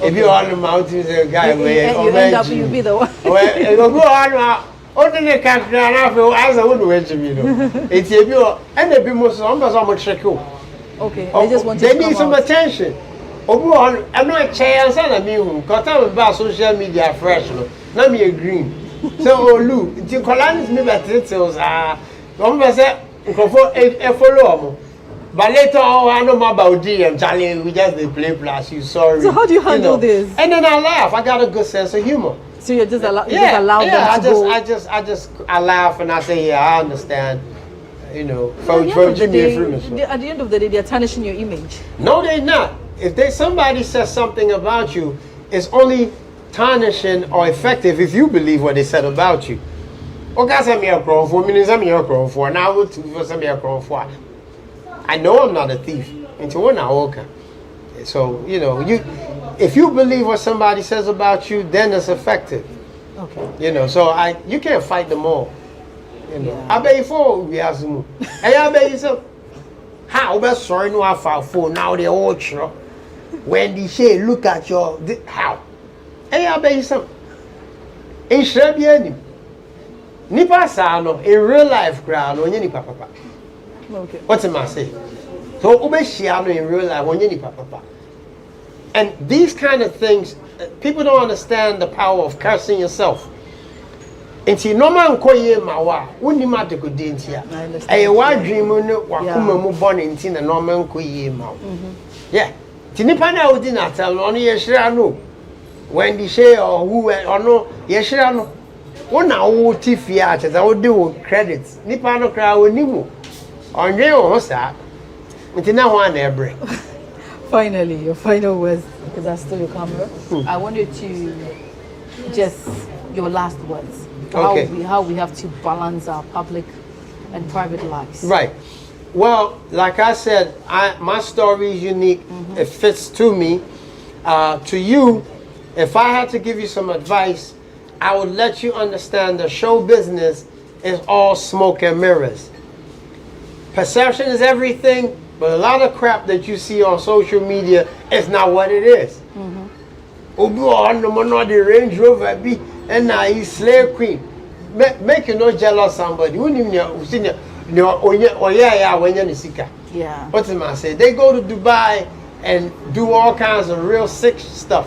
If you are the mountain, a guy where you end up, you be the one. Well, you go on. Only can as I wouldn't wait to me. It's if you are, and the people so check you. Okay, they just want they need some attention. I'm not a chance and I mean, because I'm about social media fresh. Now me a green. So, look, the colonies me better details are. One person follow. But later on, I know more about DM. Charlie, we just they play plus. You sorry. So how do you handle this? And then I laugh. I got a good sense of humor. So you just allow them to go. I laugh and I say, yeah, I understand. You know, at the end of the day, they're tarnishing your image. No, they're not. If somebody says something about you, it's only tarnishing or effective if you believe what they said about you. I know I'm not a thief. So, you know, if you believe what somebody says about you, then it's effective. Okay. You know, so you can't fight them all. You know, I bet you for we have some. And I bet you some. How about sorry no I for now they're all true. When they say look at your how. And I bet you some. In Shrebiani. Nipa sano in real life crowd when you nipa papa. Okay. What am I saying? So Ubeshiano in real life when you nipa papa. And these kind of things, people don't understand the power of cursing yourself. And see, no man call ye mawa, wouldn't matter good dintia. A wild dream wakuma mu born in tin and no man call ye maw. Yeah. Tinipana would not tell only Yeshirano. When the share or who or no, Yeshirano. One hour Tifiat, I would do credits. Nipano crowd Nimu. On your side, it's now one every. Finally, your final words, because that's still your camera. I want you to just your last words. Okay. How we have to balance our public and private lives. Right. Well, like I said, my story is unique. It fits to me. To you, if I had to give you some advice, I would let you understand that show business is all smoke and mirrors. Perception is everything, but a lot of crap that you see on social media is not what it is. The Range Rover be and now he's slave queen. Make you not jealous somebody. Who even yeah. What am I saying? They go to Dubai and do all kinds of real sick stuff.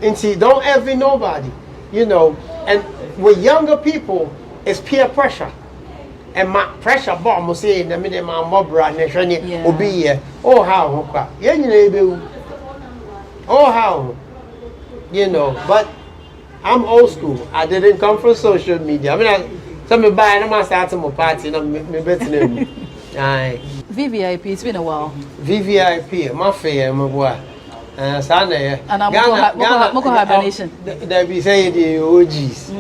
And see, don't envy nobody. You know, and with younger people, it's peer pressure. And my pressure bomb will say in the middle of my mob run, will be here. Oh, how? Oh, how? You know, but I'm old school. I didn't come from social media. I mean, some me buy and I'm starting my party. Me better than VVIP, it's been a while. VVIP, my fair, my boy. And I'm going to hibernation. They be saying the OGs.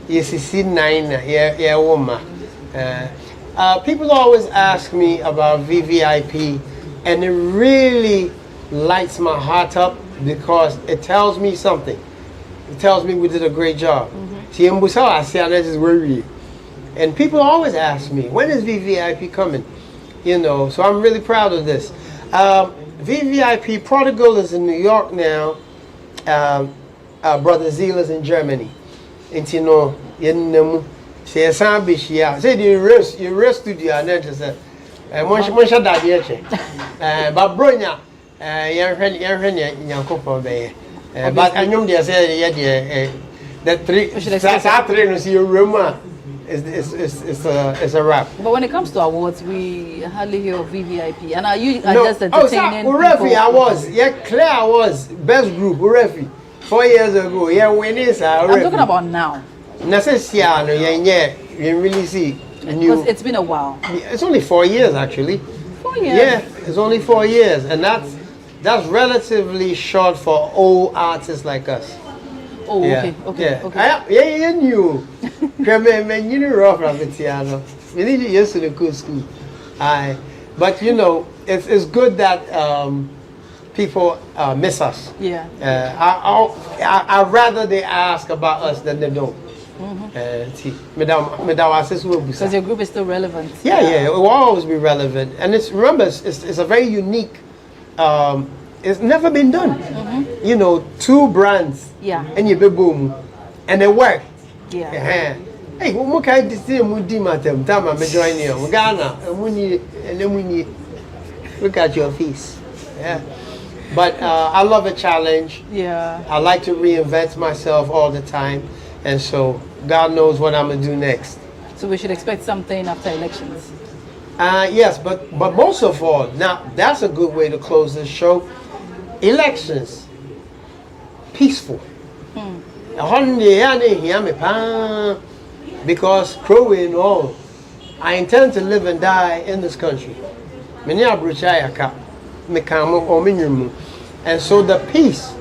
Yes, it's 9, yeah, woman. People always ask me about VVIP, and it really lights my heart up because it tells me something. It tells me we did a great job. And people always ask me, when is VVIP coming? You know, so I'm really proud of this. VVIP Prodigal is in New York now. Brother Zeal is in Germany. And you know, say a sambish, yeah. Say you rest studio and then just and one shot that here. But Bronya, but I know they say, that three, room. It's a wrap. But when it comes to awards, we hardly hear of VVIP. And are you just entertaining people? I was. Yeah, Claire was. Best group, Urefi. 4 years ago, yeah, when is I'm talking about now. Really see. Because it's been a while. It's only 4 years actually. 4 years. Yeah, it's only 4 years, and that's relatively short for old artists like us. Oh, yeah. Okay. Yeah, new. You know, rough Ramitiano. We need you used to the cool school. But you know, it's good that people miss us. Yeah. I'd rather they ask about us than they don't. Because your group is still relevant. Yeah, it will always be relevant, and remember, it's a very unique. It's never been done. You know, 2 brands. Yeah. And you be boom, and it worked. Yeah. Hey, what kind of thing we do, madam? Time I'm joining you, Ghana, and then we need look at your face. Yeah. But I love a challenge. Yeah. I like to reinvent myself all the time, and so God knows what I'm gonna do next. So we should expect something after elections. Yes, but most of all, now that's a good way to close this show. Elections, peaceful. Because growing on, I intend to live and die in this country. And so the peace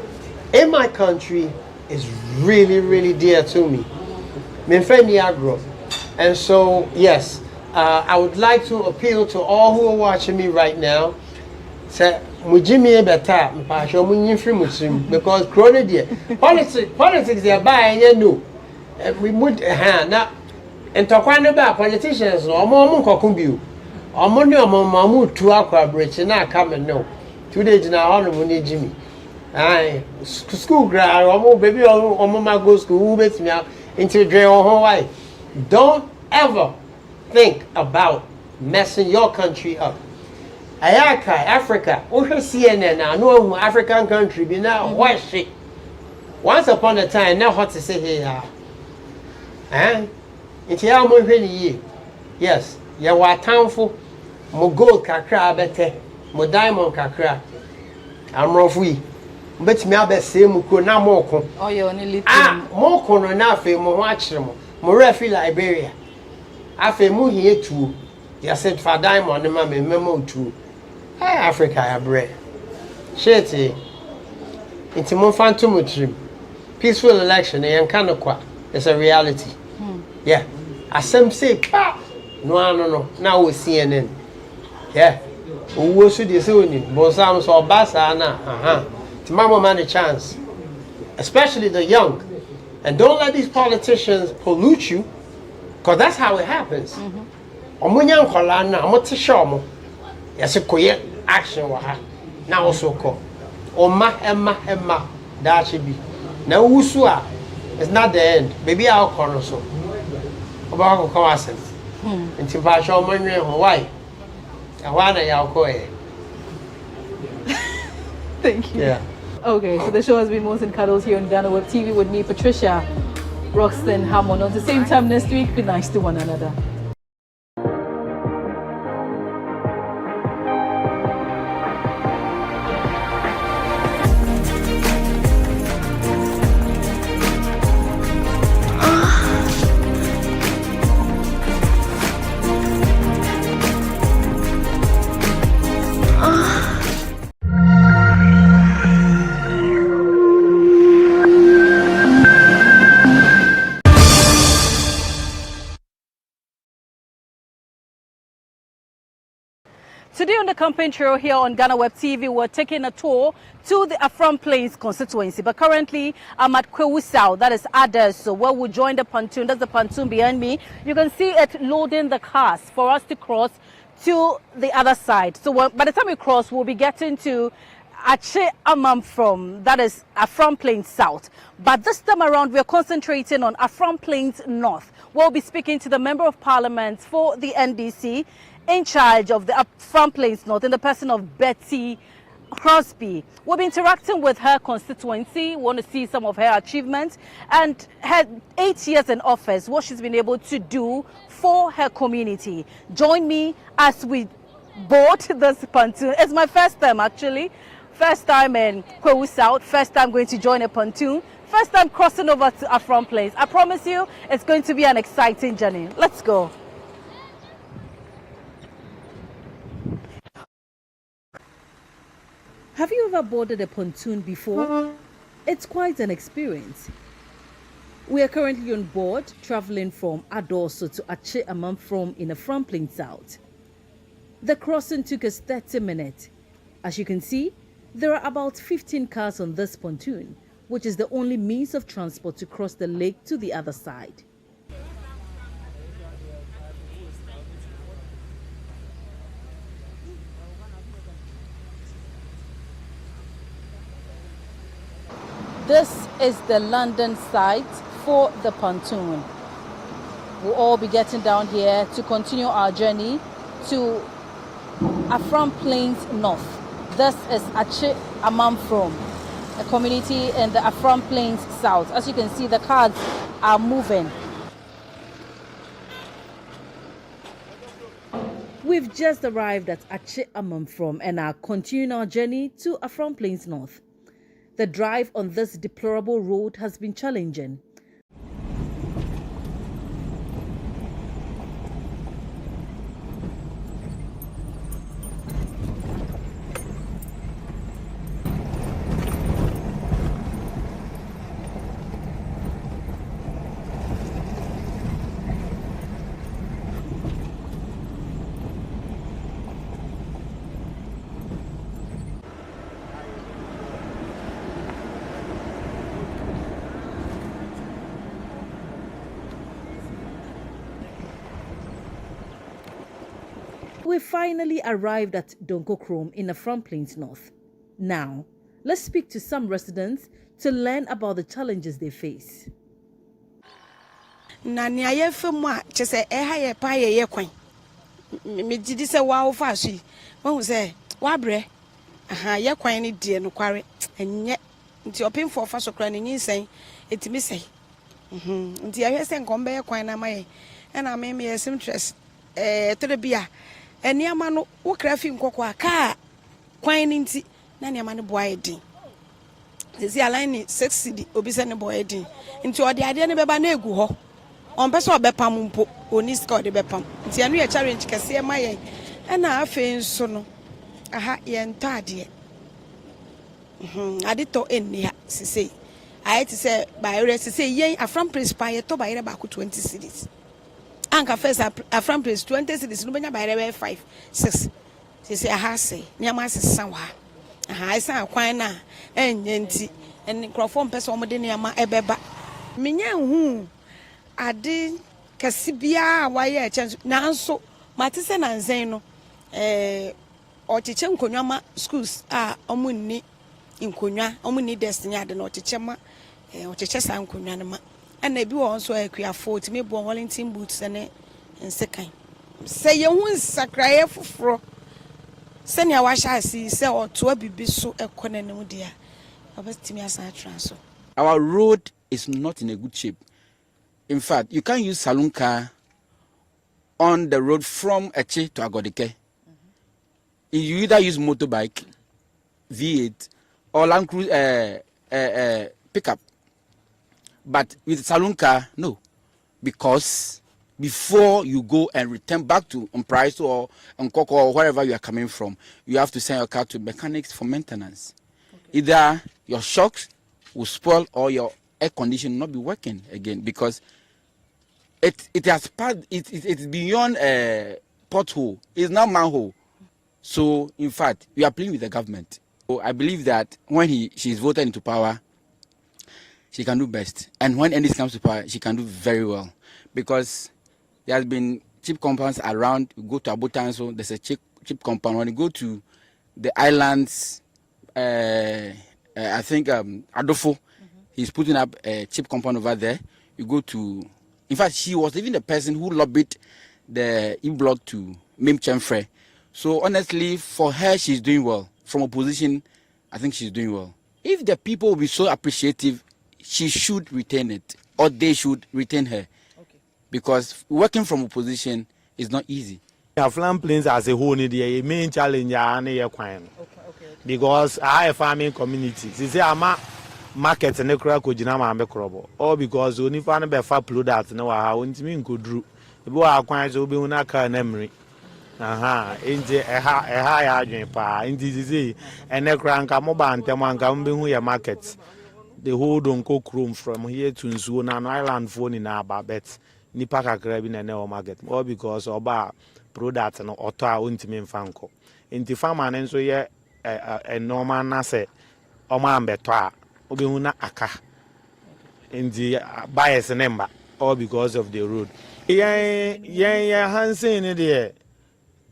in my country is really, really dear to me. And so, yes, I would like to appeal to all who are watching me right now. Say, because politics they are buying, you know. We would now and talk about politicians no more kokumbiu. Omoni omomamu to akwa bridge na come and no. 2 days now on we Jimmy. School grad omo baby omo go school who bet me into drain on why. Don't ever think about messing your country up. Ayariga, Africa, we CNN now, no African country be now watch it. Once upon a time, now what to say here. It's how much year. Yes, you are townful, mo gold kakra better, mo diamond kakra. I'm rough we. But me abe say mo ko na mo ko. Oh, you only little. Mo ko no na fe mo watch mo. Mo refi Liberia. Afe mo here too. You said for diamond ma me memo too. Africa ya bread. Shit. Into mo phantom trim. Peaceful election and kanokwa. It's a reality. Yeah. Asem say pa. No. Now we CNN. Yeah. Who should you say? Bonsam so basa na. To mama man a chance. Especially the young. And don't let these politicians pollute you. Because that's how it happens. Omunyan kola na amotishomo. Yes, koye action wa ha. Na also ko. Emma. That should be. Now usua. It's not the end. Maybe I'll corner so. About come asem. Until I show money Hawaii. I wanna y'all go ahead. Thank you. Yeah. Okay, so the show has been Moons and Cuddles here on GhanaWeb TV with me, Patricia Rockstone Hammond. At the same time next week, be nice to one another. Today on the campaign trail here on GhanaWeb TV, we're taking a tour to the Afram Plains constituency. But currently, I'm at Kwewusau, that is Adas, so where we join the pontoon. That's the pontoon behind me. You can see it loading the cars for us to cross to the other side. So by the time we cross, we'll be getting to Ache Amam from, that is Afram Plains South. But this time around, we're concentrating on Afram Plains North. We'll be speaking to the Member of Parliament for the NDC in charge of the Afram Plains North in the person of Betty Crosby. We'll be interacting with her constituency. We want to see some of her achievements and her 8 years in office, what she's been able to do for her community. Join me as we board this pontoon. It's my first time actually First time in Kwewu South, first time going to join a pontoon, first time crossing over to Afron Place. I promise you, it's going to be an exciting journey. Let's go. Have you ever boarded a pontoon before? It's quite an experience. We are currently on board, traveling from Adoso to Ache Amamfrom in Afron Plains South. The crossing took us 30 minutes. As you can see, there are about 15 cars on this pontoon, which is the only means of transport to cross the lake to the other side. This is the London site for the pontoon. We'll all be getting down here to continue our journey to Afron Plains North. This is Ache Amamfrom, a community in the Afron Plains South. As you can see, the cars are moving. We've just arrived at Ache Amamfrom and are continuing our journey to Afron Plains North. The drive on this deplorable road has been challenging. We finally arrived at Donkokrom in Afron Plains North. Now, let's speak to some residents to learn about the challenges they face. Nani aye femwa chese eha ye pa ye kwan. Me gidi se wa wo fa so yi. Won say wa bre. Aha ye kwan ni die no kware. Enye nti opemfo fa so kra ni nyinsɛn etimi sɛ. Nti ahwe sɛ nkombe ye kwan na maye. Na me yesim tres trebia eniama no wo kra fi nkokɔ aka kwan ni nti na niama ne boa edin. Sisi align ni 6 cedi obi se ne boa edin. Nti ode ade ne beba na egu hɔ. On person obepam mpo oni ska ode bepam. Nti anu ye challenge kase ma ye. Na afi nso no aha ye nto ade. Ade to enni ha sisi. Aye ti se bayre sisi yen Afron principal ye to bayre ba ko 20 cedis. Anka first Afron place 20 cedis no benya bayre 5 6. Sisi aha se niama asesa wa. Aha isa kwan na enye nti en crofom person omde niama ebeba. Menya hu ade kasibia waye eche nanso mate se nanzen no ocheche nkonwa schools omunni nkonwa omunni destiny ade no ocheche ma ocheche sa nkonwa ne ma ana bi wo nso akuafo timi bo Wellington boots ne nsekan se ye hu nsakraye foforo se ne awahya asi se oto abibi so ekonanem dia obetimi asa transfer. Our road is not in a good shape. In fact, you can't use saloon car on the road from Eche to Agodike. You either use motorbike, V8, or Land Cruiser pickup. But with saloon car, no. Because before you go and return back to Mpraiso or Nkoko or wherever you are coming from, you have to send your car to mechanics for maintenance. Okay. Either your shocks will spoil or your air condition will not be working again because it has passed, it's beyond a pothole. It's now manhole. So in fact, we are playing with the government. So I believe that when she is voted into power, she can do best. And when NDC comes to power, she can do very well. Because there has been cheap compounds around. You go to Abutanso, there's a cheap compound. When you go to the islands, I think Adofo, he's putting up a cheap compound over there. You go to, in fact, she was even the person who lobbied the E-block to Mim Chemfre. So honestly, for her, she's doing well. From opposition, I think she's doing well. If the people will be so appreciative, she should retain it, or they should retain her. Okay. Because working from opposition is not easy. Afron Plains as a whole need a main challenge. because I have a farming community. They say I'm a market and the crack could all because only fan be far product no how won't mean good drew. The boy acquires will be unaka memory. Into a high agent pa, into the and the crank a mobile and Teman your markets. The whole don't cook room from here to Nzuna Island phone in our bet. Nipaka grabbing and no market, all because Oba product and Otta won't mean fanco. Into farmer and so yeah, a normal nase, Oman betwa, Obiuna aka. In the bias number, all because of the road. Yeah, Hansen in there.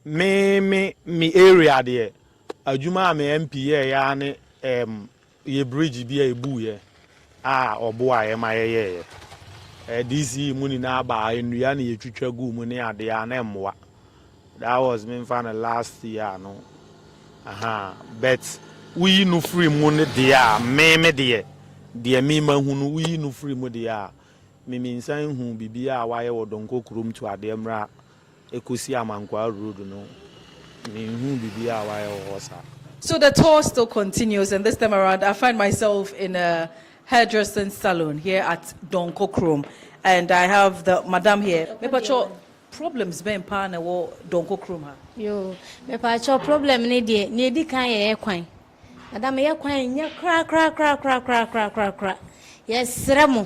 Me area there. Ajuma me MP yani ye bridge be a boo ye. Or boy am I DC money na ba in Riani ye chucha gu money at the anemwa. That was me fan last year no. But we no free money there, me there. Dear me man who we no free money there. Me mean saying who be a wire or don't go room to a demra. Ekusi amankwa road no. Me who be a wire or So the tour still continues, and this time around, I find myself in a hairdressing salon here at Donko Chrome, and I have the madam here. Me pacho problems being partner wo Donko Chrome ha. Yo, me pacho problem ni di kan ye kwan. Madam ye kwan nye kra. Yes remo.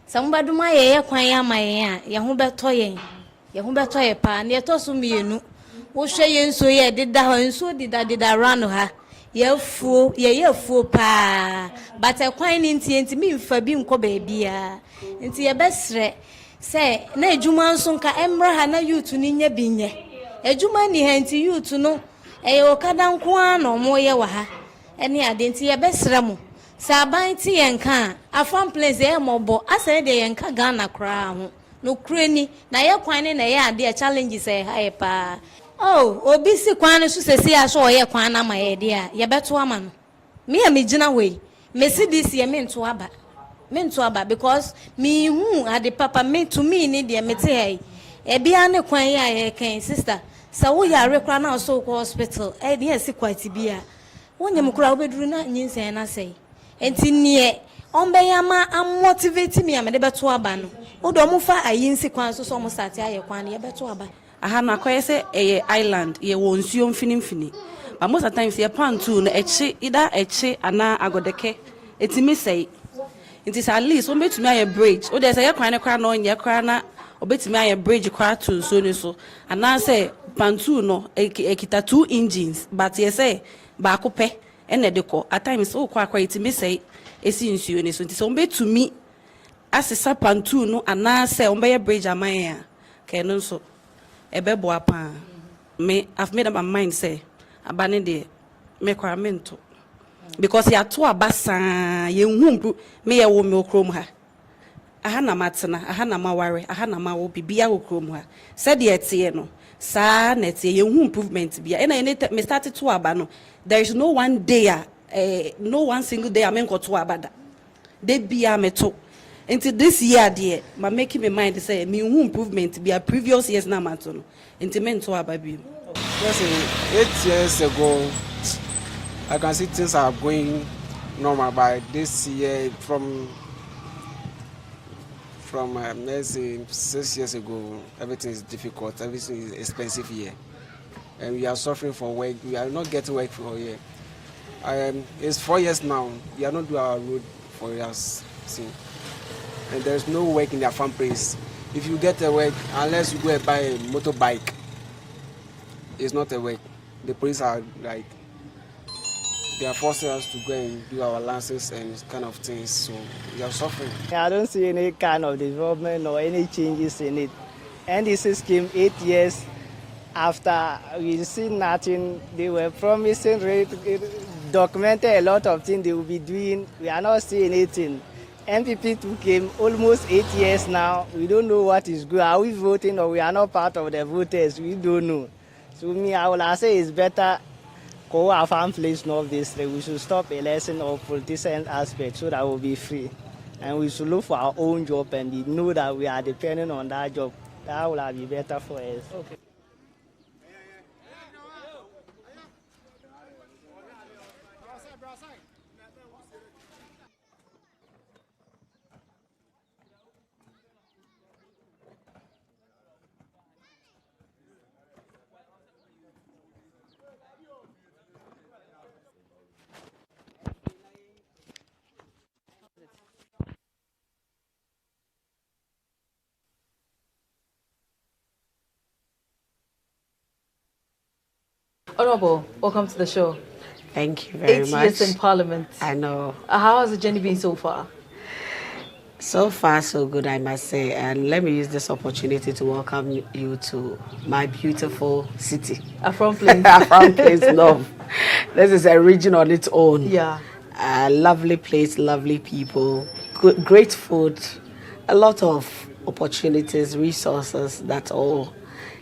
Somebody ma ye kwan ya ma ye ho beto ye. Ye ho beto ye pa na ye to so mienu. Wo hwe ye nso ye deda ho nso deda rano ha. Ye fuo pa but e kwan ni nti mi mfa bi nko ba bia nti ye besre se na ejuma nso nka emra ha na youth ni nya binye ejuma ni ha nti youth no e okada nko ano mo ye wa ha ene ade nti ye besre mo sa ban ti ye nka afam place e mobo asa de ye nka Ghana kra ho no kreni na ye kwan ni na ye ade challenges e ha e pa. Oh, obi si kwan so sesi aso oye kwan na ma ye dia ye beto ama no me ya me gina we me si this ye me nto aba because me hu ade papa me to me ni dia me te ai e bia ne kwan ya ye kan sister sa wo ya rekra na so ko hospital e dia si kwati bia wonyam kura obeduru na nyinsen na sei enti nie ombe ya ma am motivate me ya me de beto aba no wo do mo fa ayinsi kwan so mo start aye kwan ye beto aba. Aha na kwa say a island ye wo nsuo mfini but most of the times ye pan too na echi ana agodeke etimi say it is at least when betumi aye bridge o dey say ye kwan ne kwa na onye kwa na obetumi aye bridge kwa to nsuo ni so ana say pan too no ekita 2 engines but ye say ba akopɛ ene de ko at times o kwa etimi say esi nsuo ni so nti so betumi asesa pan too no ana say on be bridge amaya ke no so ebebo apa me I've made up my mind say abane de me kwamento because ya to abasa ye hu me ye wo me okrom ha aha na matena aha na maware aha na mawo bibia okrom ha said ye tie no sa na tie ye hu improvement bia e na me started to aba no there is no one day no one single day amen ko to abada de bia me to until this year dear ma making my mind say me who improvement be a previous years na matter no until men to ababi. Yes, 8 years ago I can see things are going normal, but this year from let's say 6 years ago everything is difficult, everything is expensive here and we are suffering for work, we are not getting work for here. It's 4 years now we are not doing our road for us. See. And there's no work in their farm place. If you get a work, unless you go and buy a motorbike, it's not a work. The police are like, they are forcing us to go and do our lances and kind of things, so we are suffering. I don't see any kind of development or any changes in it. NDC scheme 8 years after, we see nothing. They were promising, documented a lot of things they will be doing. We are not seeing anything. NPP too came almost 8 years now. We don't know what is good. Are we voting or we are not part of the voters? We don't know. So me, I will say it's better go our farm place not this. We should stop election of politician aspect so that we'll be free. And we should look for our own job and we know that we are depending on that job. That will be better for us. Okay. Honorable, welcome to the show. Thank you very much. 8 years in Parliament. I know. How has the journey been so far? So far, so good, I must say. And let me use this opportunity to welcome you to my beautiful city. Afram Plains. Afram Plains, North. This is a region on its own. Yeah. A lovely place, lovely people, good, great food, a lot of opportunities, resources that all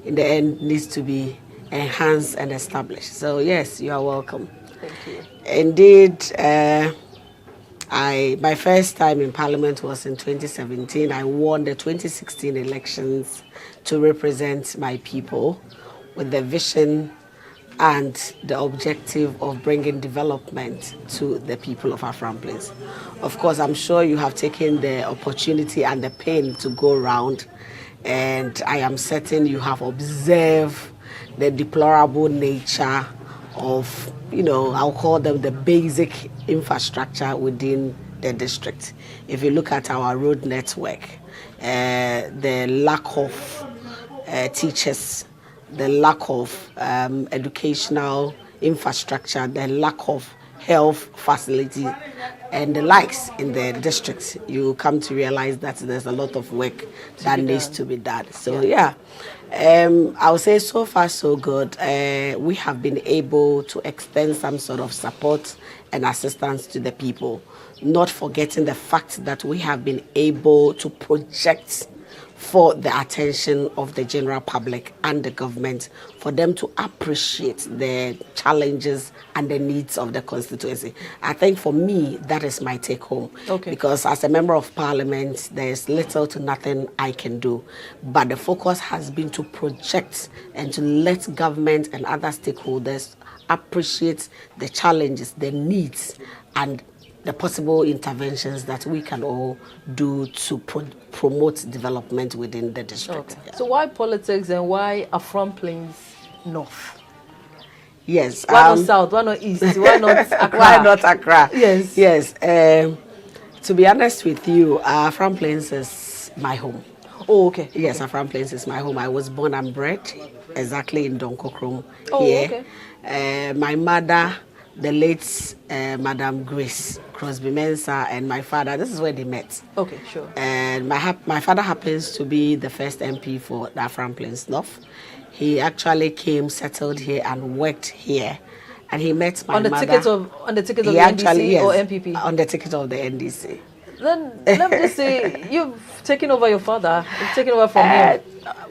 in the end needs to be enhanced and established. So yes, you are welcome. Thank you. Indeed, my first time in Parliament was in 2017. I won the 2016 elections to represent my people with the vision and the objective of bringing development to the people of Afram Plains. Of course, I'm sure you have taken the opportunity and the pain to go around, and I am certain you have observed the deplorable nature of, I'll call them the basic infrastructure within the district. If you look at our road network, the lack of teachers, the lack of educational infrastructure, the lack of health facility, and the likes in the district, you come to realize that there's a lot of work that needs to be done. So yeah, I would say so far so good. We have been able to extend some sort of support and assistance to the people, not forgetting the fact that we have been able to project for the attention of the general public and the government, for them to appreciate the challenges and the needs of the constituency. I think for me, that is my take home. Okay. Because as a member of parliament, there's little to nothing I can do. But the focus has been to project and to let government and other stakeholders appreciate the challenges, the needs, and the possible interventions that we can all do to promote development within the district. Okay. Yeah. So why politics and why Afram Plains North? Yes. Why not South? Why not East? Why not Accra? Why not Accra? Yes. Yes. To be honest with you, Afram Plains is my home. Oh, okay. Yes, Afram Plains is my home. I was born and bred exactly in Donkokrom here. Okay. My mother, the late Madam Grace Crosby Mensah, and my father, this is where they met. Okay, sure. And my father happens to be the first MP for the Afram Plains North. He actually came, settled here, and worked here. And he met my mother. On the ticket of the NDC or MPP? On the ticket of the NDC. Then let me just say, you've taken over your father. You've taken over from him.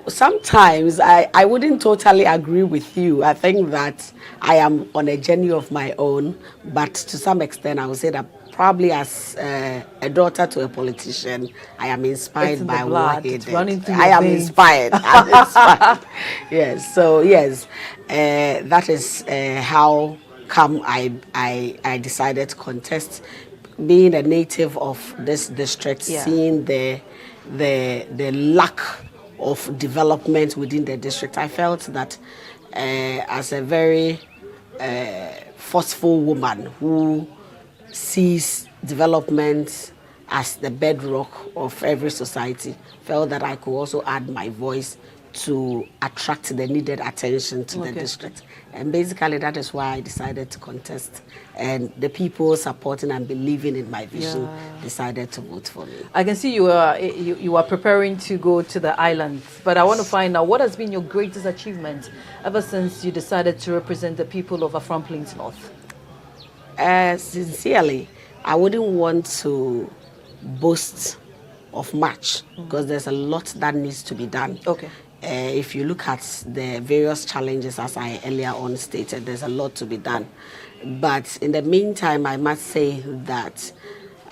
Sometimes I wouldn't totally agree with you. I think that I am on a journey of my own, but to some extent I would say that probably as a daughter to a politician, I am inspired by what he did. I am inspired. I'm inspired. Yes. So yes, that is how come I decided to contest. Being a native of this district, seeing the lack of development within the district, I felt that as a very forceful woman who sees development as the bedrock of every society, felt that I could also add my voice to attract the needed attention to the district. And basically that is why I decided to contest. And the people supporting and believing in my vision decided to vote for me. I can see you are preparing to go to the island, but I want to find out what has been your greatest achievement ever since you decided to represent the people of Afram Plains North? Sincerely, I wouldn't want to boast of much because there's a lot that needs to be done. Okay. If you look at the various challenges, as I earlier on stated, there's a lot to be done. But in the meantime, I must say that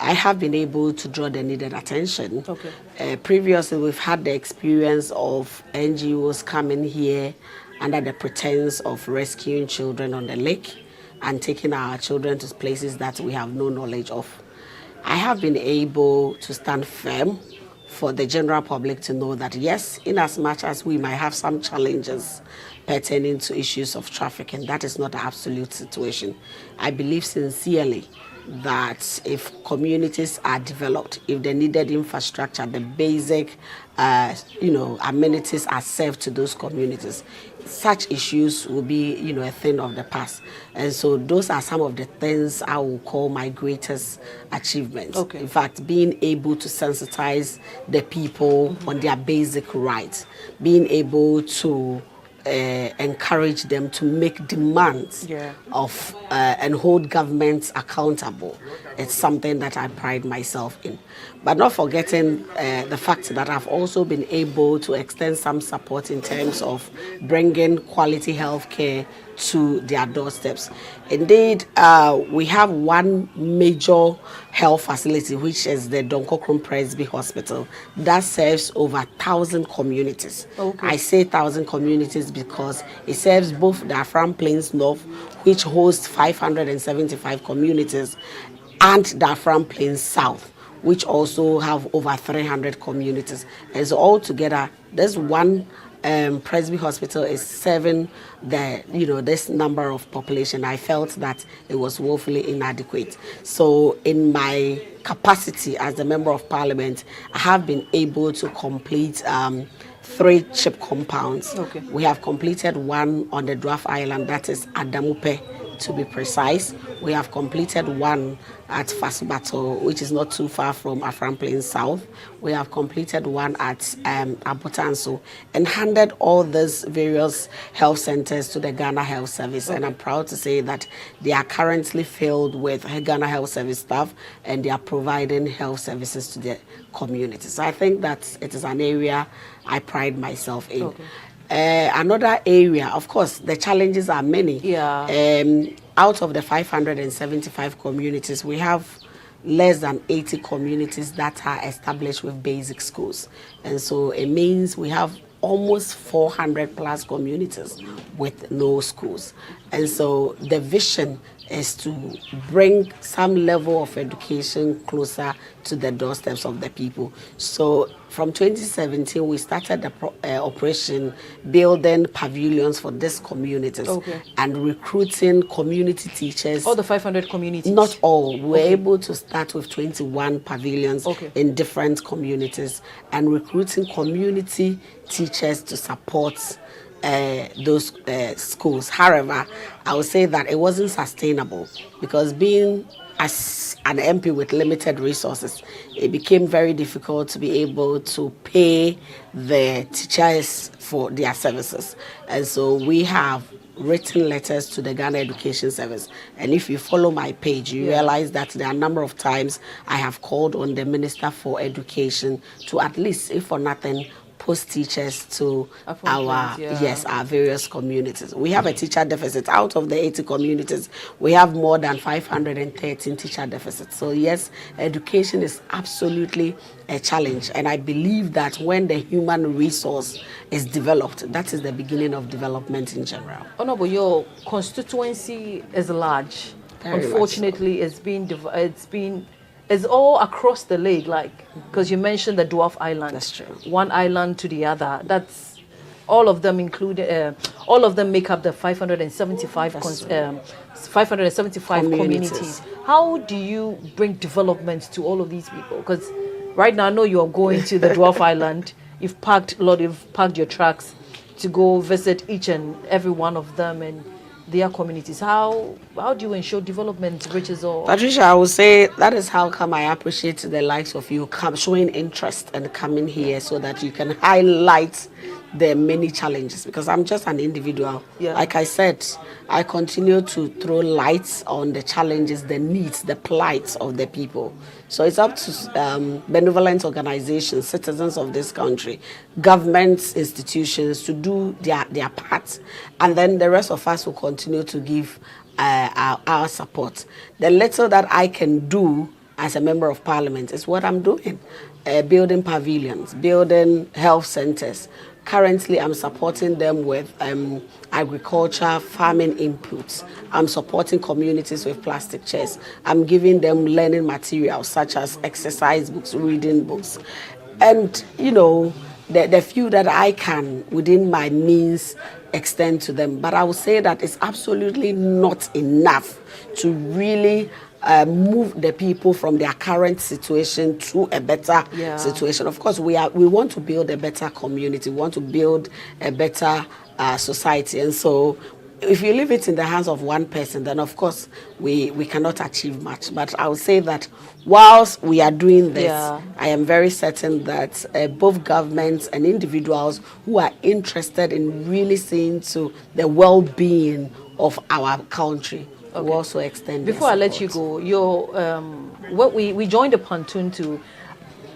I have been able to draw the needed attention. Okay. Previously, we've had the experience of NGOs coming here under the pretense of rescuing children on the lake and taking our children to places that we have no knowledge of. I have been able to stand firm for the general public to know that yes, in as much as we might have some challenges pertaining to issues of trafficking, that is not an absolute situation. I believe sincerely that if communities are developed, if the needed infrastructure, the basic, amenities are served to those communities, such issues will be, a thing of the past. And so those are some of the things I will call my greatest achievements. In fact, being able to sensitize the people on their basic rights, being able to encourage them to make demands of and hold governments accountable. It's something that I pride myself in. But not forgetting the fact that I've also been able to extend some support in terms of bringing quality health care to their doorsteps. Indeed, we have one major health facility, which is the Donkokrom Presby Hospital, that serves over 1,000 communities. I say 1,000 communities because it serves both the Afram Plains North, which hosts 575 communities, and the Afram Plains South, which also have over 300 communities. And so altogether, there's one Presby Hospital is serving this number of population. I felt that it was woefully inadequate. So in my capacity as the Member of Parliament, I have been able to complete 3 CHIP compounds. We have completed one on the Dwarf Island, that is Adamupe to be precise. We have completed one at Fasubato, which is not too far from Afram Plains South. We have completed one at Abotanso, and handed all these various health centers to the Ghana Health Service. And I'm proud to say that they are currently filled with Ghana Health Service staff, and they are providing health services to the community. So I think that it is an area I pride myself in. Another area, of course, the challenges are many. Out of the 575 communities, we have less than 80 communities that are established with basic schools. And so it means we have almost 400 plus communities with no schools. And so the vision is to bring some level of education closer to the doorsteps of the people. So from 2017, we started the operation building pavilions for these communities and recruiting community teachers. All the 500 communities? Not all. We were able to start with 21 pavilions in different communities and recruiting community teachers to support those schools. However, I would say that it wasn't sustainable because being as an MP with limited resources, it became very difficult to be able to pay the teachers for their services. And so we have written letters to the Ghana Education Service. And if you follow my page, you realize that there are a number of times I have called on the Minister for Education to at least, if for nothing, post teachers to our various communities. We have a teacher deficit. Out of the 80 communities, we have more than 513 teacher deficits. So yes, education is absolutely a challenge, and I believe that when the human resource is developed, that is the beginning of development in general. Honorable, your constituency is large. Very Unfortunately, it's all across the lake, because you mentioned the Dwarf Island. That's true. One island to the other. That's all of them included. All of them make up the 575 communities. How do you bring development to all of these people? Because right now, I know you are going to the Dwarf Island. You've parked your trucks to go visit each and every one of them and their communities. How do you ensure development reaches all? Patricia, I would say that is how come I appreciate the likes of you showing interest and coming here so that you can highlight the many challenges, because I'm just an individual. Like I said, I continue to throw lights on the challenges, the needs, the plights of the people. So it's up to benevolent organizations, citizens of this country, governments, institutions to do their part. And then the rest of us will continue to give our support. The little that I can do as a member of parliament is what I'm doing. Building pavilions, building health centers. Currently, I'm supporting them with agriculture, farming inputs. I'm supporting communities with plastic chairs. I'm giving them learning materials such as exercise books, reading books. And, the few that I can, within my means, extend to them. But I would say that it's absolutely not enough to really move the people from their current situation to a better situation. Of course, we want to build a better community. We want to build a better society. And so if you leave it in the hands of one person, then of course we cannot achieve much. But I would say that whilst we are doing this, I am very certain that both governments and individuals who are interested in really seeing to the well-being of our country will also extend. Before I let you go, we joined the pontoon to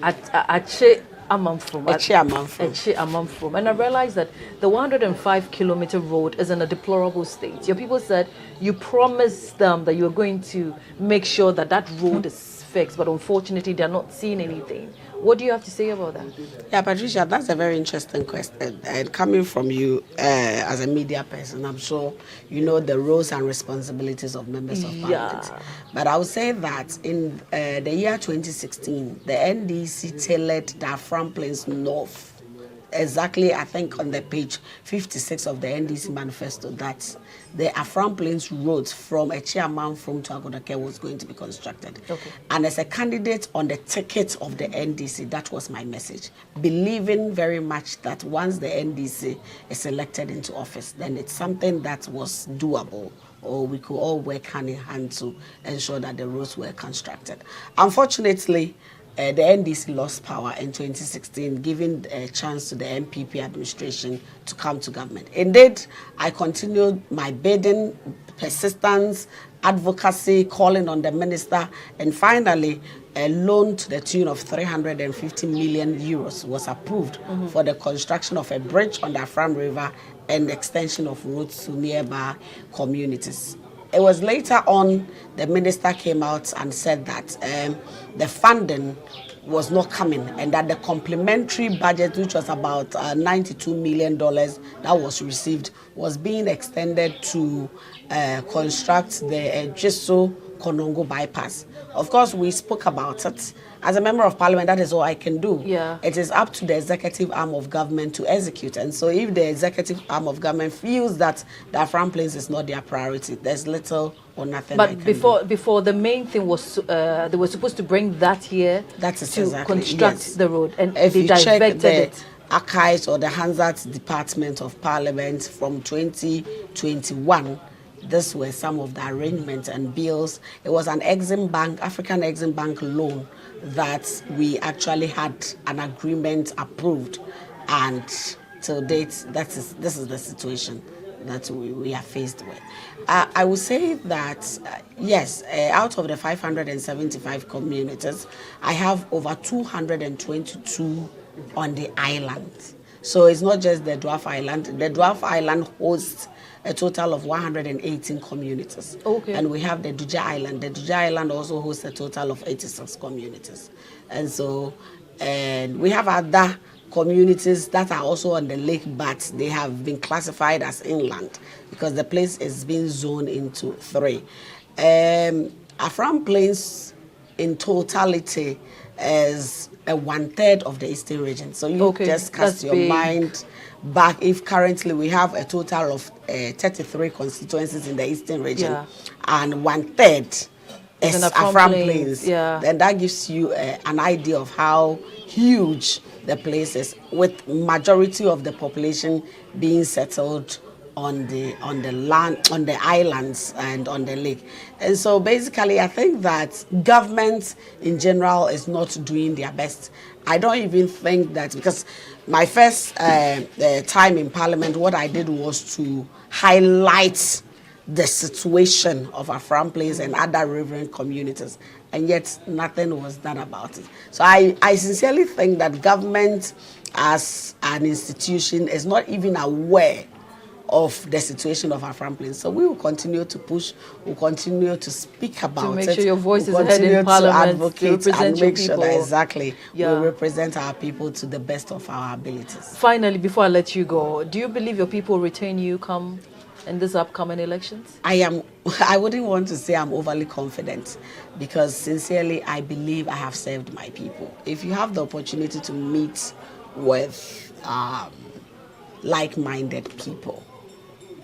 Ache Amamfrom, and I realized that the 105-kilometer road is in a deplorable state. Your people said you promised them that you were going to make sure that that road is fixed, but unfortunately they're not seeing anything. What do you have to say about that? Yeah, Patricia, that's a very interesting question. And coming from you as a media person, I'm sure you know the roles and responsibilities of members of parliament. But I would say that in the year 2016, the NDC tailored the Afram Plains North. Exactly, I think on the page 56 of the NDC manifesto, that the Afram Plains road from Echiamam to Agodake was going to be constructed. And as a candidate on the ticket of the NDC, that was my message. Believing very much that once the NDC is elected into office, then it's something that was doable, or we could all work hand in hand to ensure that the roads were constructed. Unfortunately, the NDC lost power in 2016, giving a chance to the MPP administration to come to government. Indeed, I continued my bidding, persistence, advocacy, calling on the minister, and finally, a loan to the tune of 350 million euros was approved for the construction of a bridge on the Afram River and extension of roads to nearby communities. It was later on the minister came out and said that the funding was not coming and that the complementary budget, which was about $92 million that was received, was being extended to construct the Jeso Konongo bypass. Of course, we spoke about it. As a member of parliament, that is all I can do. It is up to the executive arm of government to execute. And so if the executive arm of government feels that the Afram Plains is not their priority, there's little or nothing I can do. Before the main thing was, they were supposed to bring that here to construct the road, and if they diverted it. Archives or the Hansard Department of Parliament from 2021, these were some of the arrangements and bills. It was an Exim Bank, African Exim Bank loan that we actually had an agreement approved, and till date, this is the situation that we are faced with. I would say that, yes, out of the 575 communities, I have over 222 on the island. So it's not just the Dwarf Island. The Dwarf Island hosts a total of 118 communities. And we have the Duja Island. The Duja Island also hosts a total of 86 communities. And so we have other communities that are also on the lake, but they have been classified as inland because the place is being zoned into 3. Afram Plains in totality is a 1/3 of the eastern region. So you just cast your mind back. If currently we have a total of 33 constituencies in the eastern region, and 1/3 is Afram Plains, then that gives you an idea of how huge the place is, with majority of the population being settled on the land, on the islands and on the lake. And so basically I think that government in general is not doing their best. I don't even think that, because my first time in parliament, what I did was to highlight the situation of Afram Plains and other riverine communities, and yet nothing was done about it. So I sincerely think that government as an institution is not even aware of the situation of Afram Plains. So we will continue to push, we'll continue to speak about it. To make sure your voice is heard Continue in parliament, to advocate to represent and make your sure that people. exactly we represent our people to the best of our abilities. Finally, before I let you go, do you believe your people retain you come in these upcoming elections? I wouldn't want to say I'm overly confident, because sincerely I believe I have served my people. If you have the opportunity to meet with like-minded people,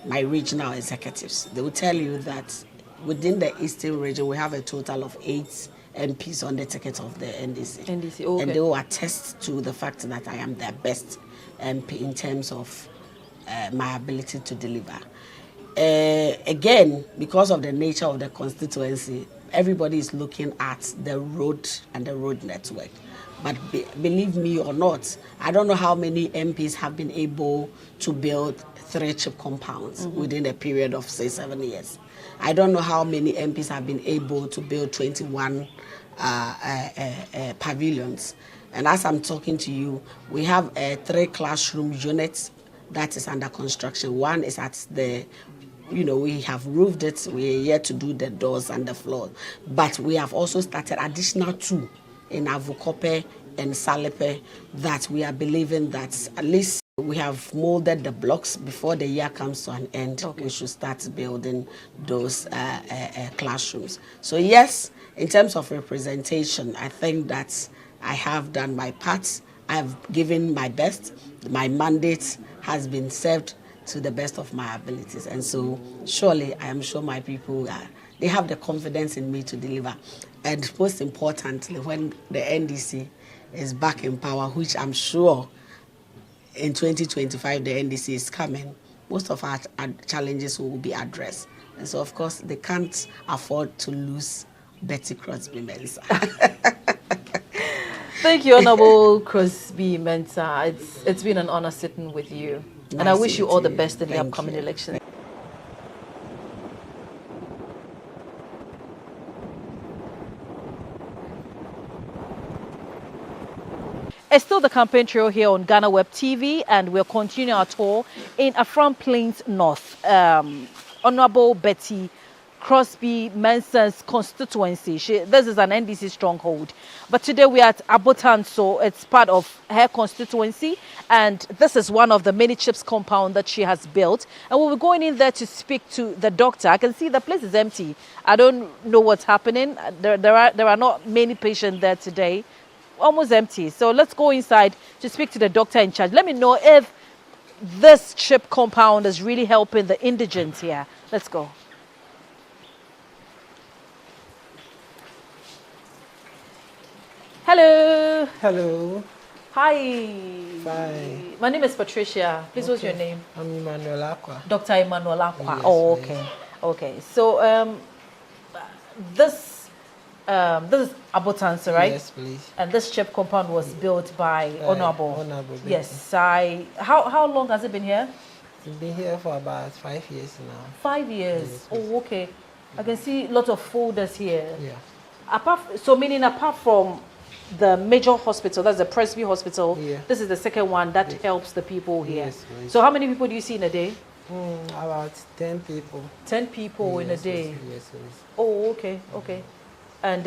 my regional executives, they will tell you that within the Eastern region, we have a total of 8 MPs on the ticket of the NDC. Okay. And they will attest to the fact that I am their best MP in terms of my ability to deliver. Again, because of the nature of the constituency, everybody is looking at the road and the road network. But believe me or not, I don't know how many MPs have been able to build 3 chip compounds within a period of, say, 7 years. I don't know how many MPs have been able to build 21 pavilions. And as I'm talking to you, we have 3 classroom units that is under construction. One is at the, we have roofed it. We are yet to do the doors and the floor. But we have also started additional 2 in Avukope and Salepe that we are believing that at least we have molded the blocks before the year comes to an end. We should start building those classrooms. So yes, in terms of representation, I think that I have done my part. I have given my best. My mandate has been served to the best of my abilities. And so surely I am sure my people they have the confidence in me to deliver. And most importantly, when the NDC is back in power, which I'm sure in 2025 the NDC is coming, most of our challenges will be addressed. And so, of course, they can't afford to lose Betty Crosby Mensah. Thank you, Honorable Crosby Mensah. It's been an honor sitting with you. And I wish you all the best in the upcoming election. It's still the campaign trail here on GhanaWeb TV, and we're continuing our tour in Afram Plains North. Honorable Betty Crosby Mensah's constituency. This is an NDC stronghold. But today we are at Abotan, so it's part of her constituency. And this is one of the many chips compound that she has built. And we'll be going in there to speak to the doctor. I can see the place is empty. I don't know what's happening. There are not many patients there today. Almost empty. So let's go inside to speak to the doctor in charge. Let me know if this chip compound is really helping the indigents here. Let's go. Hello. Hello. Hi. Bye. My name is Patricia. Please, what's your name? I'm Emmanuel Aqua. Dr. Emmanuel Aqua. Yes, Oh, okay. Okay. So this is Abotanse, right? Yes, please. And this chip compound was built by Honorable. Honorable. Yes. How long has it been here? It's been here for about 5 years now. 5 years. Yes, Oh, okay. I can see lots of folders here. Yeah. Apart from the major hospital, that's the Presby Hospital, this is the second one that helps the people here. Yes, please. So how many people do you see in a day? About 10 people. 10 people in a day? Yes, yes. Oh, okay, okay. And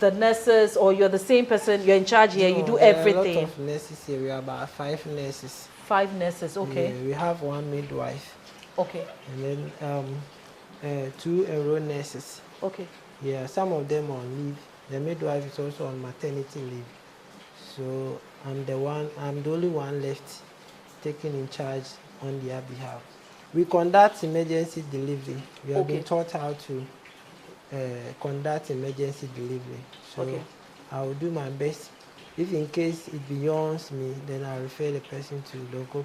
the nurses, or you're the same person, you're in charge here, you do everything? There are a lot of nurses here. We are about 5 nurses. 5 nurses, okay. Yeah, we have 1 midwife. Okay. And then 2 enrolled nurses. Okay. Yeah, some of them on leave. The midwife is also on maternity leave. So I'm the only one left taking in charge on their behalf. We conduct emergency delivery. We have been taught how to conduct emergency delivery. So I will do my best. If in case it beyonds me, then I refer the person to local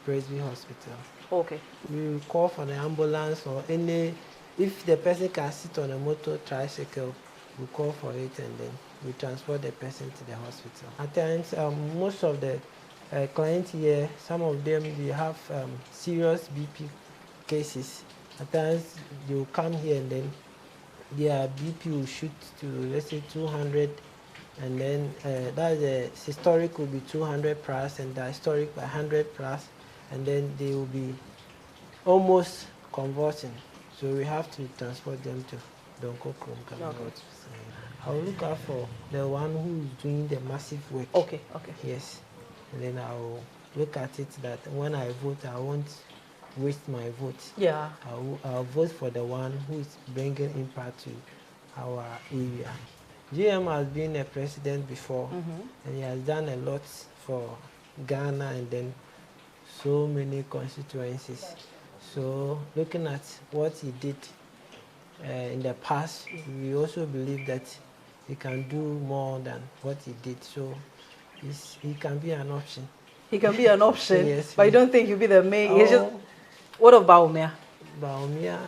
Presby Hospital. Okay. We will call for the ambulance or if the person can sit on a motor tricycle, we call for it and then we transport the person to the hospital. At times, most of the clients here, some of them, they have serious BP cases. At times, they will come here and then their BP will shoot to, let's say, 200, and then that's the systolic will be 200 plus and diastolic by 100 plus, and then they will be almost convulsing. So we have to transport them to Donko Krom. I'll look out for the one who is doing the massive work. Okay, okay. Yes. And then I'll look at it that when I vote, I won't waste my vote. Yeah. I'll vote for the one who is bringing impact to our area. GM has been a president before, and he has done a lot for Ghana and then so many constituencies. So looking at what he did in the past, we also believe that he can do more than what he did. So he can be an option. He can be an option, yes, but you don't think he'll be the main. He's just, what of Baumia? Baumia,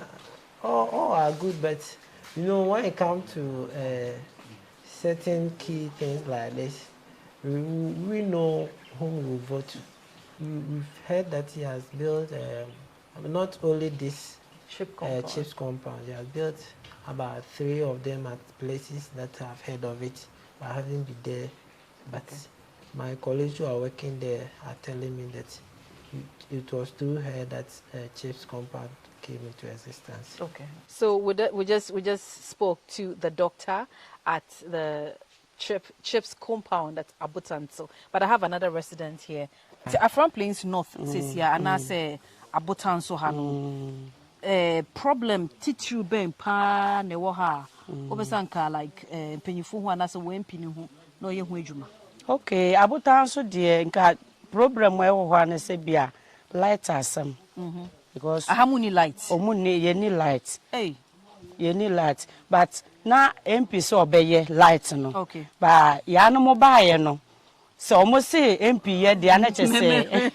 all are good, but you know, when it comes to certain key things like this, we know whom we will vote to. We've heard that he has built not only this chips compound, he has built about 3 of them at places that I've heard of it, but I haven't been there. But my colleagues who are working there are telling me that it was through her that chips compound came into existence. Okay. So we just spoke to the doctor at the chips compound at Abutanso, but I have another resident here. From Plains North, says here, and I say Abutanso Hano. Problem titru ben pa ne wo ha. Obesanka like penyifu hu anase we mpini hu no ye hu adwuma. Okay, Abutanso de nka problem we wo ha ne se bia light asem. Because ahamuni lights. Omuni ye ni light. Hey. Ye ni light. But na MP so obeye light no. Okay. But ya no mo ba ye no. So almost say MP ye de anache say.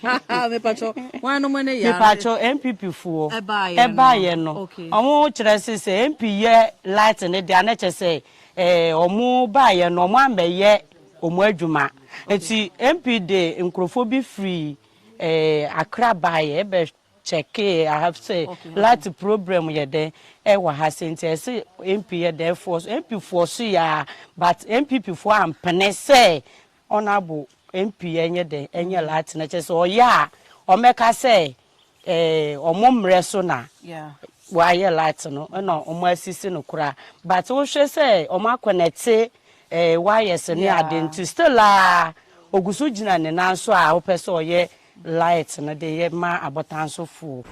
Me pacho. Wan no mo ne ya. Me pacho MPP fuo. Eba ye no. Okay. Omo kire say MP ye light ne de anache say omo ba ye no mo ambe ye omo adwuma. Enti MP de nkrofo bi free Accra ba ye be check I have say light problem ye there wa Hassan say MP ye there force MP force ya but MPP for am pene say honorable MP enye de enye light na che so ya o meka say omomre so na wa ye light no no omo asisi no kura but wo hwe say omo connect wires ni adenti still ogusu gina ne nanso a wo pese oye light na de ye ma Abutanso fu.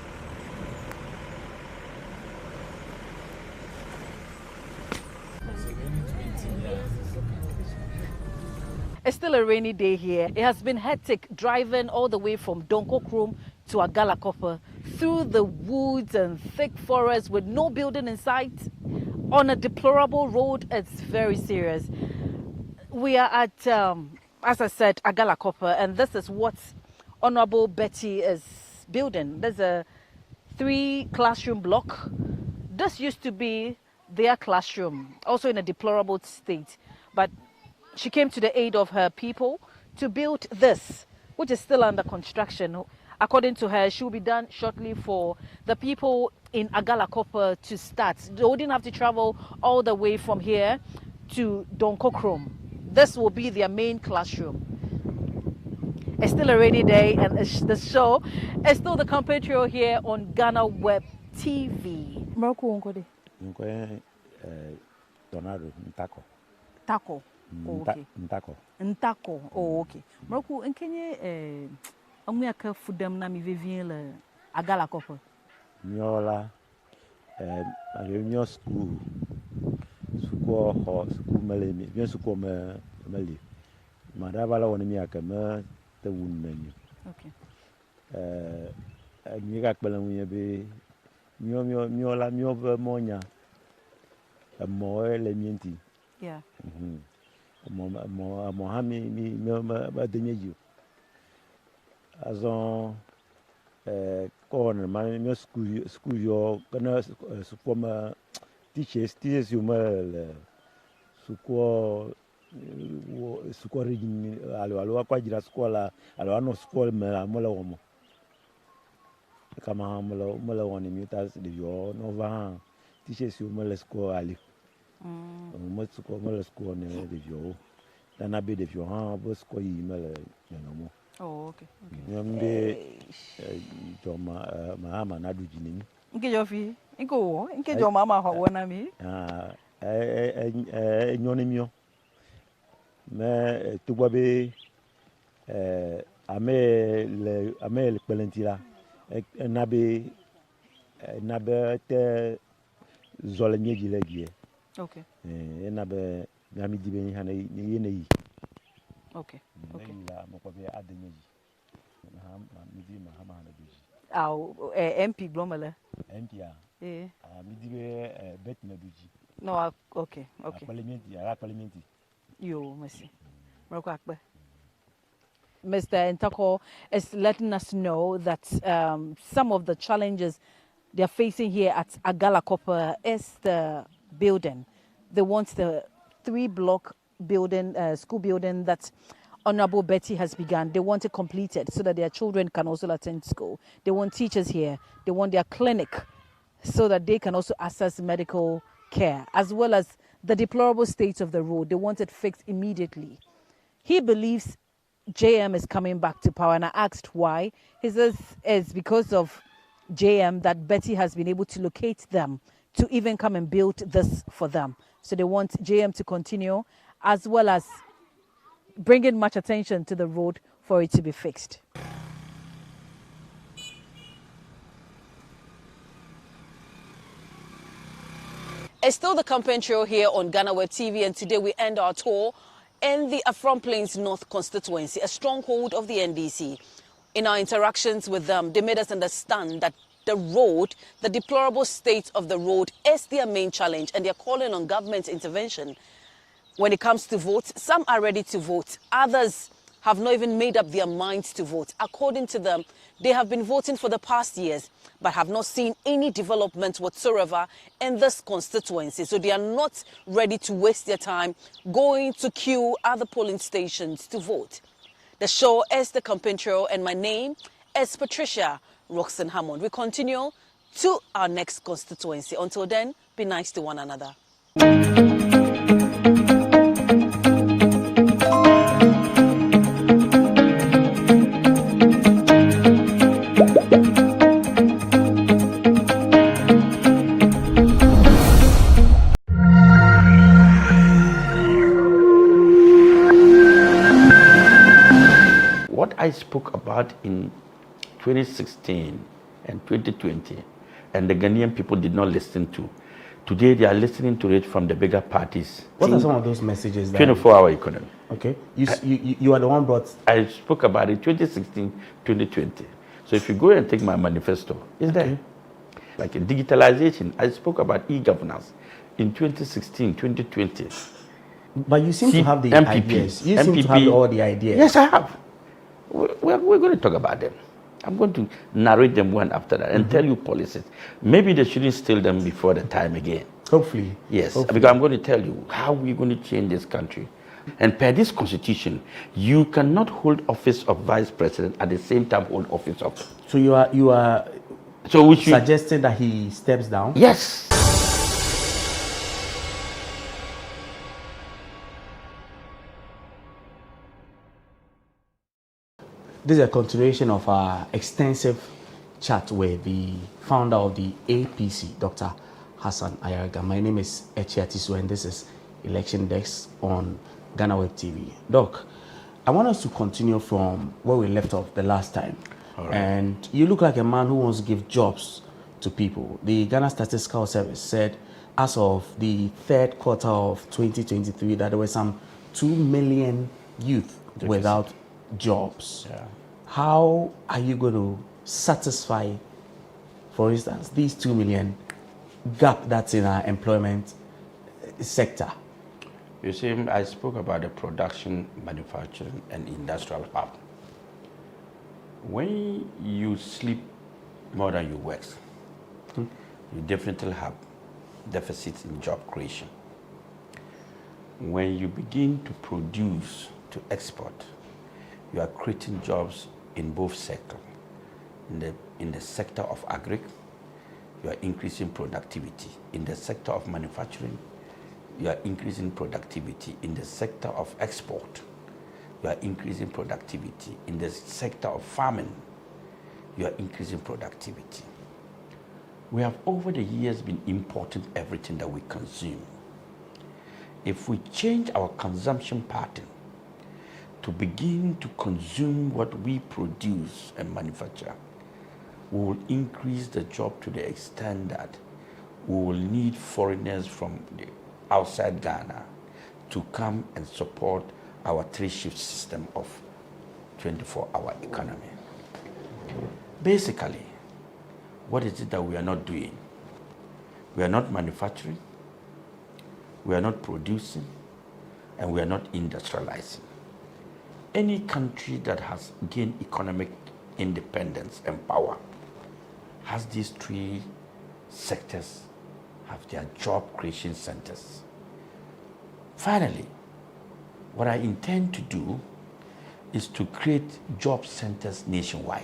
It's still a rainy day here. It has been hectic driving all the way from Donkokrom to Agalakopa through the woods and thick forests with no building in sight on a deplorable road. It's very serious. We are at, as I said, Agalakopa, and this is what Honorable Betty is building. There's a 3-classroom block. This used to be their classroom, also in a deplorable state. But she came to the aid of her people to build this, which is still under construction. According to her, she will be done shortly for the people in Agalakopa to start. They wouldn't have to travel all the way from here to Donkokrom. This will be their main classroom. It's still a rainy day, and the show is still the Company Trio here on GhanaWeb TV. Marco Nkode. Donado Ntako. Tako. Oh, okay. Ntako. Ntako. Oh, okay. Marco, enkenye amuyaka fudam na mi vivien le Agalakopa. Nyola réunion school. School malemi. Bien school mali. Madabala woni mi akama the woman. Okay. Miga kbalangunya be miola miova monya. Moe le mienti. Yeah. Mohami mi ba denyeju. Azon corner man mi school yo kana supoma teachers you mal suko rigin alo kwa jira scola alo ano school me amola womo kama amola woni mutas de yo no va teachers you mal school ali mo school mal school ne de yo dana be de yo ha bo school yi mal no mo. Oh, okay. Nyambe mama na dujini. Nke jofi, nke jo mama ho wona mi. Nyoni mio. Me tugwabe ame le pelentila. Nabe te zole nyeji legie. Okay. Nabe ngami dibe hana yene yi. Okay. Okay. MP MP Glomele. MP Betty Crosby. No, okay. Parliamentary. Yo, merci. Mr. Ntako is letting us know that some of the challenges they're facing here at Agala Copper is the building. They want the 3-block building, school building that Honorable Betty has begun. They want it completed so that their children can also attend school. They want teachers here. They want their clinic so that they can also access medical care, as well as the deplorable state of the road. They want it fixed immediately. He believes JM is coming back to power, and I asked why. He says it's because of JM that Betty has been able to locate them to even come and build this for them. So they want JM to continue, as well as bringing much attention to the road for it to be fixed. It's still the campaign trail here on GhanaWeb TV, and today we end our tour in the Afram Plains North Constituency, a stronghold of the NDC. In our interactions with them, they made us understand that the road, the deplorable state of the road, is their main challenge, and they're calling on government intervention. When it comes to vote, some are ready to vote. Others have not even made up their minds to vote. According to them, they have been voting for the past years, but have not seen any development whatsoever in this constituency. So they are not ready to waste their time going to queue at the polling stations to vote. The show is the campaign trail, and my name is Patricia Roxanne Hammond. We continue to our next constituency. Until then, be nice to one another. What I spoke about in 2016 and 2020, and the Ghanaian people did not listen to. Today they are listening to it from the bigger parties. What are some of those messages? 24-hour economy. Okay. You are the one brought... I spoke about it 2016, 2020. So if you go and take my manifesto, it's there. Like in digitalization, I spoke about e-governance in 2016, 2020. But you seem to have the ideas. You seem to have all the ideas. Yes, I have. We're going to talk about them. I'm going to narrate them one after that and tell you policies. Maybe they shouldn't steal them before the time again. Hopefully. Yes, Hopefully. Because I'm going to tell you how we're going to change this country. And per this constitution, you cannot hold office of vice president at the same time hold office of... So you are suggesting that he steps down? Yes. This is a continuation of our extensive chat with the founder of the APC, Dr. Hassan Ayariga. My name is Echiatisu, and this is Election Desk on GhanaWeb TV. Doc, I want us to continue from where we left off the last time. Right. And you look like a man who wants to give jobs to people. The Ghana Statistical Service said as of the third quarter of 2023 that there were some 2 million youth without jobs. Yeah. How are you going to satisfy, for instance, these 2 million gap that's in our employment sector? You see, I spoke about the production, manufacturing, and industrial hub. When you sleep more than you work, you definitely have deficits in job creation. When you begin to produce, to export, you are creating jobs in both sectors. In the sector of agri, you are increasing productivity. In the sector of manufacturing, you are increasing productivity. In the sector of export, you are increasing productivity. In the sector of farming, you are increasing productivity. We have over the years been importing everything that we consume. If we change our consumption pattern to begin to consume what we produce and manufacture, we will increase the job to the extent that we will need foreigners from the outside Ghana to come and support our 3-shift system of 24-hour economy. Basically, what is it that we are not doing? We are not manufacturing, we are not producing, and we are not industrializing. Any country that has gained economic independence and power has these three sectors, have their job creation centers. Finally, what I intend to do is to create job centers nationwide.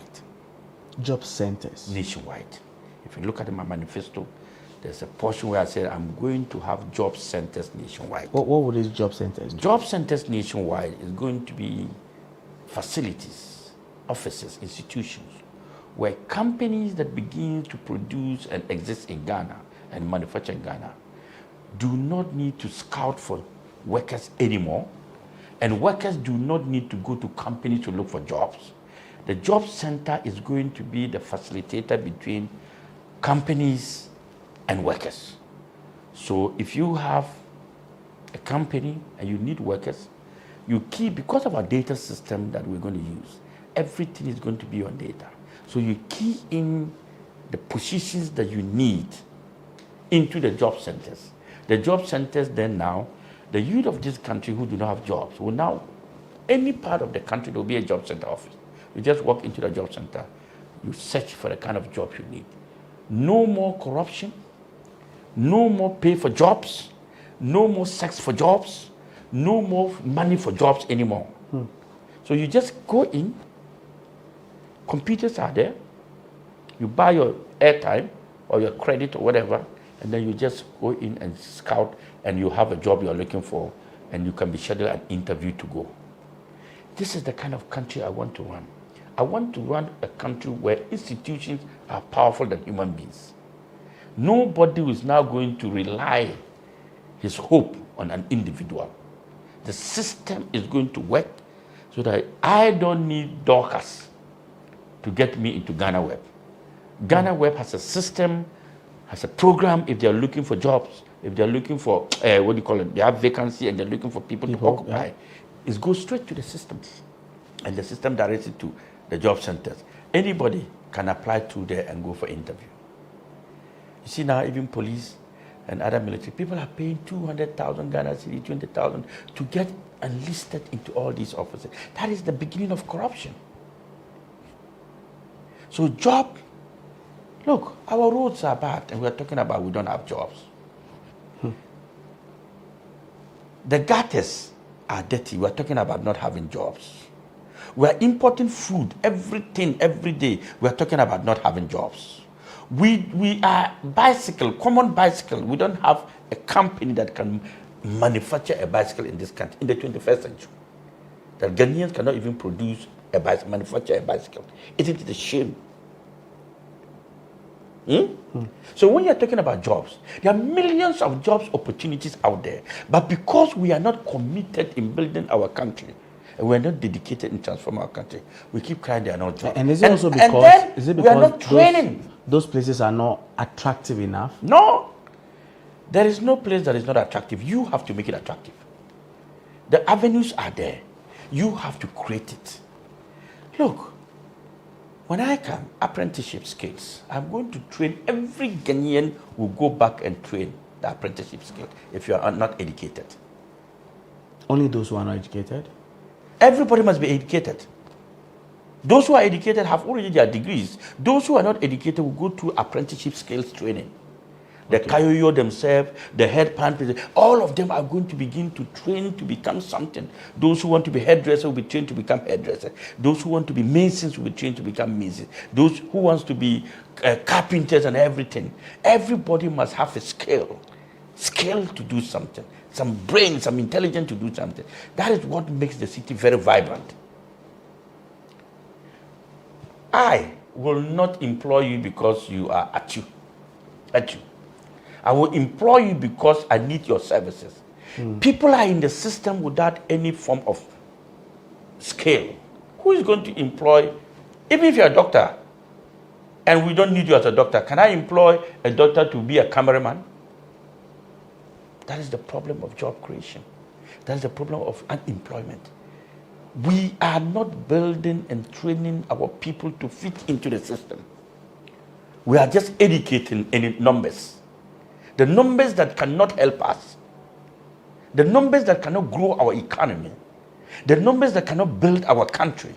Job centers? Nationwide. If you look at my manifesto, there's a portion where I said I'm going to have job centers nationwide. What would these job centers do? Job centers nationwide is going to be facilities, offices, institutions, where companies that begin to produce and exist in Ghana and manufacture in Ghana do not need to scout for workers anymore, and workers do not need to go to companies to look for jobs. The job center is going to be the facilitator between companies and workers. So if you have a company and you need workers, you keep, because of our data system that we're going to use, everything is going to be on data. So you key in the positions that you need into the job centers. The job centers then now, the youth of this country who do not have jobs will now, any part of the country, there will be a job center office. You just walk into the job center, you search for the kind of job you need. No more corruption, no more pay for jobs, no more sex for jobs, no more money for jobs anymore. So you just go in, computers are there, you buy your airtime or your credit or whatever, and then you just go in and scout, and you have a job you're looking for, and you can be scheduled an interview to go. This is the kind of country I want to run. I want to run a country where institutions are powerful than human beings. Nobody is now going to rely his hope on an individual. The system is going to work so that I don't need Dorcas to get me into GhanaWeb. GhanaWeb has a system, has a program if they're looking for jobs, if they're looking for, what do you call it, they have vacancy and they're looking for people to occupy. It goes straight to the system. And the system directs it to the job centers. Anybody can apply through there and go for interview. You see now, even police and other military, people are paying 200,000 Ghana cedi, 20,000 to get enlisted into all these offices. That is the beginning of corruption. So job, look, our roads are bad, and we're talking about we don't have jobs. The gutters are dirty. We're talking about not having jobs. We're importing food, everything, every day. We're talking about not having jobs. We are bicycle, common bicycle. We don't have a company that can manufacture a bicycle in this country in the 21st century. That Ghanaians cannot even produce a bicycle, manufacture a bicycle. Isn't it a shame? So when you're talking about jobs, there are millions of jobs opportunities out there. But because we are not committed in building our country, and we're not dedicated in transforming our country, we keep crying there are no jobs. And is it also because, we are not training? Those places are not attractive enough? No. There is no place that is not attractive. You have to make it attractive. The avenues are there. You have to create it. Look, when I come, apprenticeship skills, I'm going to train every Ghanaian will go back and train the apprenticeship skill if you are not educated. Only those who are not educated? Everybody must be educated. Those who are educated have already their degrees. Those who are not educated will go through apprenticeship skills training. The Kayoyo themselves, the head pan, all of them are going to begin to train to become something. Those who want to be hairdressers will be trained to become hairdressers. Those who want to be masons will be trained to become masons. Those who want to be carpenters and everything. Everybody must have a skill to do something. Some brain, some intelligence to do something. That is what makes the city very vibrant. I will not employ you because you are at you. I will employ you because I need your services. People are in the system without any form of skill. Who is going to employ, even if you're a doctor, and we don't need you as a doctor, can I employ a doctor to be a cameraman? That is the problem of job creation. That is the problem of unemployment. We are not building and training our people to fit into the system. We are just educating in numbers. the numbers that cannot help us, the numbers that cannot grow our economy, the numbers that cannot build our country.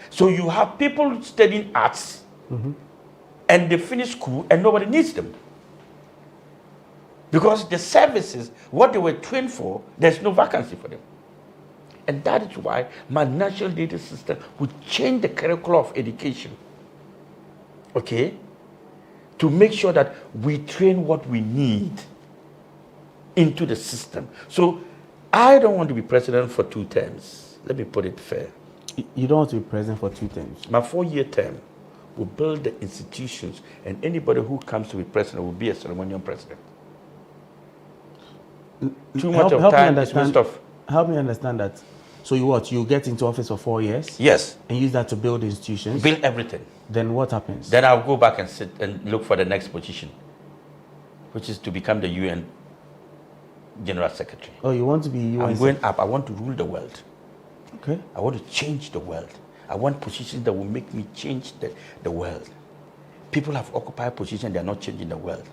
So you have people studying arts and they finish school and nobody needs them. Because the services, what they were trained for, there's no vacancy for them. And that is why my national data system would change the curriculum of education, okay, to make sure that we train what we need into the system. So I don't want to be president for 2 terms. Let me put it fair. You don't want to be president for 2 terms? My 4-year term will build the institutions, and anybody who comes to be president will be a ceremonial president. Too much of time is waste of. Help me understand that. So you get into office for 4 years? Yes. And use that to build institutions? Build everything. Then what happens? Then I'll go back and sit and look for the next position, which is to become the UN General Secretary. Oh, you want to be UN? I'm going up. I want to rule the world. Okay. I want to change the world. I want positions that will make me change the world. People have occupied positions, they're not changing the world.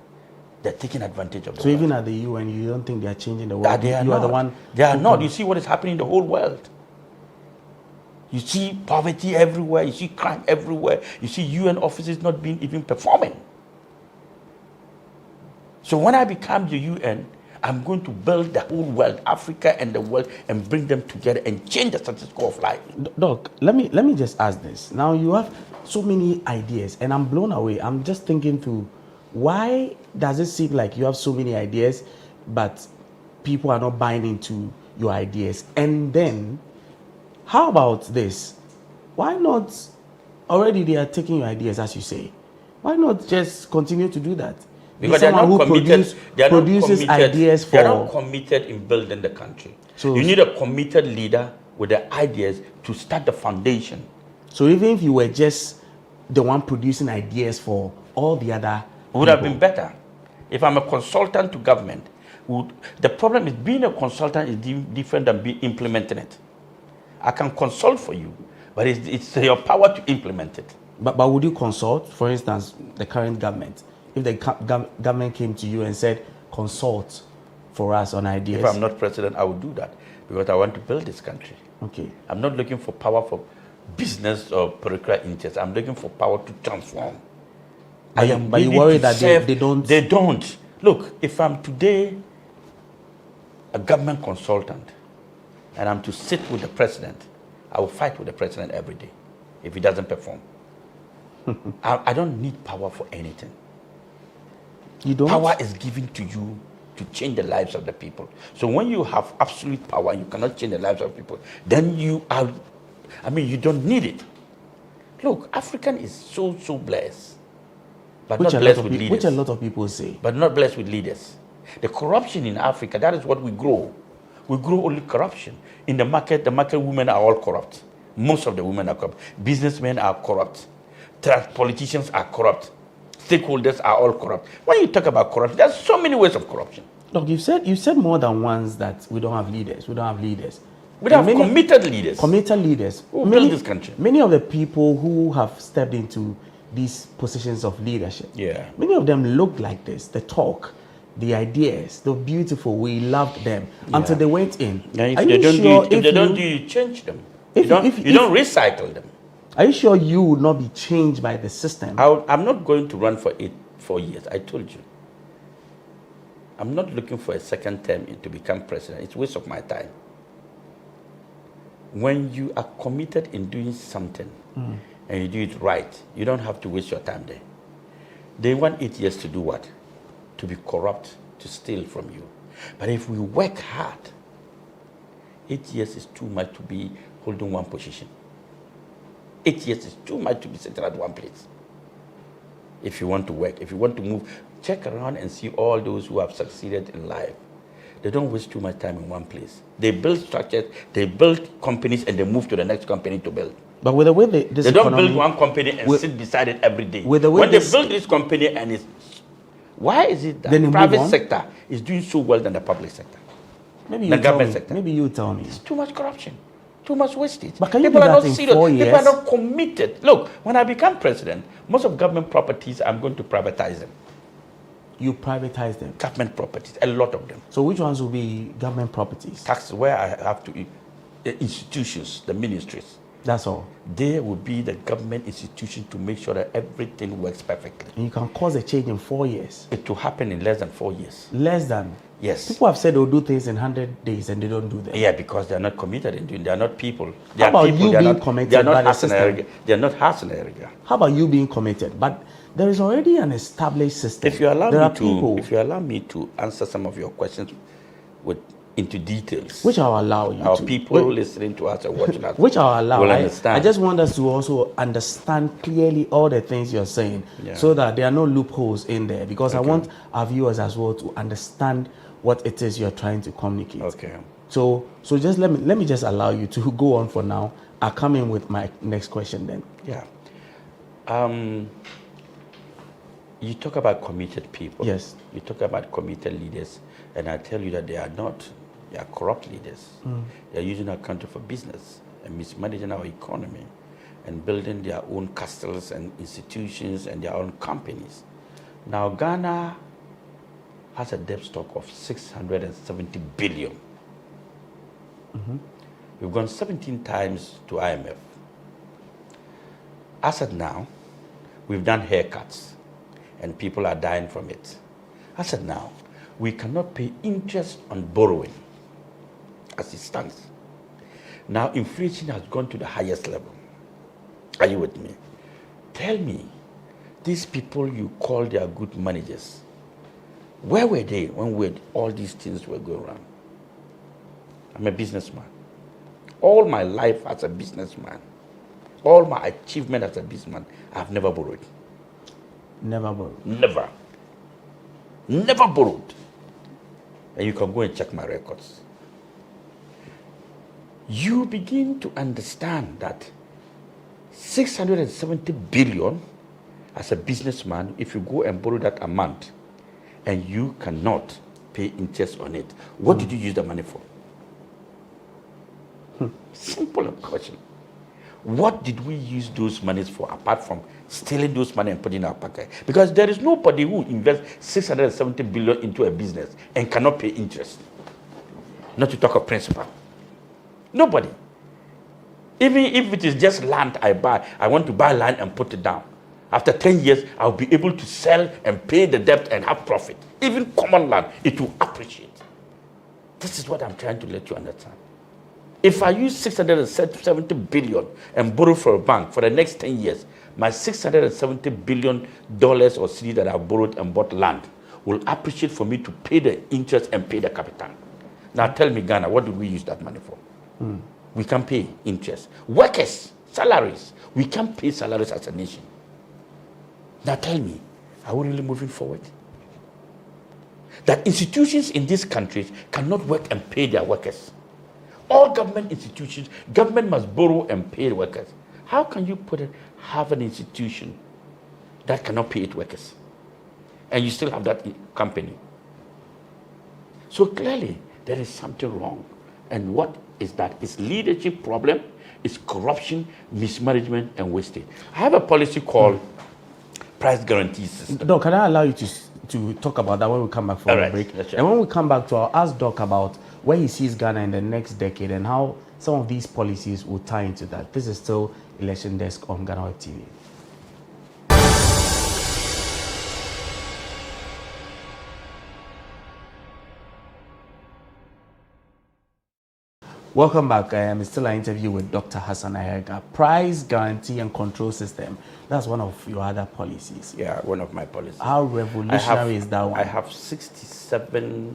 They're taking advantage of the world. So even at the UN, you don't think they are changing the world? They are you not. Are the one. They are not. You see what is happening in the whole world. You see poverty everywhere. You see crime everywhere. You see UN offices not being even performing. So when I become the UN, I'm going to build the whole world, Africa and the world, and bring them together and change the status quo of life. Doc, let me just ask this. Now you have so many ideas, and I'm blown away. I'm just thinking through, why does it seem like you have so many ideas, but people are not buying into your ideas? And then, how about this? Why not, already they are taking your ideas, as you say. Why not just continue to do that? Because they're not committed. Ideas for. They're not committed in building the country. So you need a committed leader with the ideas to start the foundation. So even if you were just the one producing ideas for all the other, it would have been better. If I'm a consultant to government, the problem is being a consultant is different than implementing it. I can consult for you, but it's your power to implement it. But would you consult, for instance, the current government? If the government came to you and said, consult for us on ideas. If I'm not president, I would do that because I want to build this country. Okay. I'm not looking for power for business or political interest. I'm looking for power to transform. But you worry that they don't? They don't. Look, if I'm today a government consultant and I'm to sit with the president, I will fight with the president every day if he doesn't perform. I don't need power for anything. You don't? Power is given to you to change the lives of the people. So when you have absolute power, you cannot change the lives of people, then you don't need it. Look, African is so blessed, but not blessed with leaders. Which a lot of people say. But not blessed with leaders. The corruption in Africa, that is what we grow. We grow only corruption. In the market women are all corrupt. Most of the women are corrupt. Businessmen are corrupt. Politicians are corrupt. Stakeholders are all corrupt. When you talk about corruption, there's so many ways of corruption. Look, you said more than once that we don't have leaders. We don't have leaders. We don't have committed leaders. Committed leaders. Who build this country? Many of the people who have stepped into these positions of leadership, many of them look like this. The talk, the ideas, they're beautiful. We loved them until they went in. If they don't do it, you change them. You don't recycle them. Are you sure you will not be changed by the system? I'm not going to run for 4 years. I told you. I'm not looking for a second term to become president. It's a waste of my time. When you are committed in doing something and you do it right, you don't have to waste your time there. They want 8 years to do what? To be corrupt, to steal from you. But if we work hard, 8 years is too much to be holding one position. 8 years is too much to be sitting at one place. If you want to work, if you want to move, check around and see all those who have succeeded in life. They don't waste too much time in one place. They build structures, they build companies, and they move to the next company to build. But with the way they don't build one company and sit beside it every day. When they build this company and it's... Why is it that the private sector is doing so well than the public sector? Maybe the government sector. Maybe you tell me. It's too much corruption. Too much wastage. But can you People do are that not in 4 years? People are not committed. Look, when I become president, most of government properties, I'm going to privatize them. You privatize them? Government properties, a lot of them. So which ones will be government properties? Tax, where I have to, institutions, the ministries. That's all? They will be the government institution to make sure that everything works perfectly. And you can cause a change in 4 years? It will happen in less than 4 years. Less than? Yes. People have said they'll do things in 100 days and they don't do them. Yeah, because they're not committed in doing. They are not people. They How are about people, you they are being not, committed they are not by the Hassan system? Ayariga. They are not Hassan Ayariga. How about you being committed? But there is already an established system. If you allow there me are to, people, if you allow me to answer some of your questions into details, which I'll allow you our to. people listening to us and watching us, which I'll allow. will understand. I just want us to also understand clearly all the things you're saying, so that there are no loopholes in there. Because I want our viewers as well to understand what it is you're trying to communicate. Okay. So just let me just allow you to go on for now. I'll come in with my next question then. Yeah. You talk about committed people. Yes. You talk about committed leaders, and I tell you that they are not. They are corrupt leaders. They are using our country for business and mismanaging our economy and building their own castles and institutions and their own companies. Now, Ghana has a debt stock of 670 billion. We've gone 17 times to IMF. As of now, we've done haircuts and people are dying from it. As of now, we cannot pay interest on borrowing as it stands. Now, inflation has gone to the highest level. Are you with me? Tell me, these people you call their good managers, where were they when all these things were going around? I'm a businessman. All my life as a businessman, all my achievement as a businessman, I've never borrowed. Never borrowed? Never. Never borrowed. And you can go and check my records. You begin to understand that 670 billion as a businessman, if you go and borrow that amount and you cannot pay interest on it, what did you use the money for? Simple question. What did we use those monies for apart from stealing those money and putting in our pocket? Because there is nobody who invests 670 billion into a business and cannot pay interest. Not to talk of principal. Nobody. Even if it is just land I buy, I want to buy land and put it down. After 10 years, I'll be able to sell and pay the debt and have profit. Even common land, it will appreciate. This is what I'm trying to let you understand. If I use 670 billion and borrow from a bank for the next 10 years, my $670 billion or cedi that I've borrowed and bought land will appreciate for me to pay the interest and pay the capital. Now tell me, Ghana, what do we use that money for? We can pay interest. Workers, salaries, we can't pay salaries as a nation. Now tell me, are we really moving forward? That institutions in these countries cannot work and pay their workers. All government institutions, government must borrow and pay the workers. How can you have an institution that cannot pay its workers? And you still have that company. So clearly, there is something wrong. And what is that? It's leadership problem, it's corruption, mismanagement, and wastage. I have a policy called price guarantee system. Doc, can I allow you to talk about that when we come back from the break? That's right. And when we come back, I'll ask Doc about where he sees Ghana in the next decade and how some of these policies will tie into that. This is still Election Desk on GhanaWeb TV. Welcome back. I'm still an interview with Dr. Hassan Ayariga. Price guarantee and control system. That's one of your other policies. Yeah, one of my policies. How revolutionary is that one? I have 67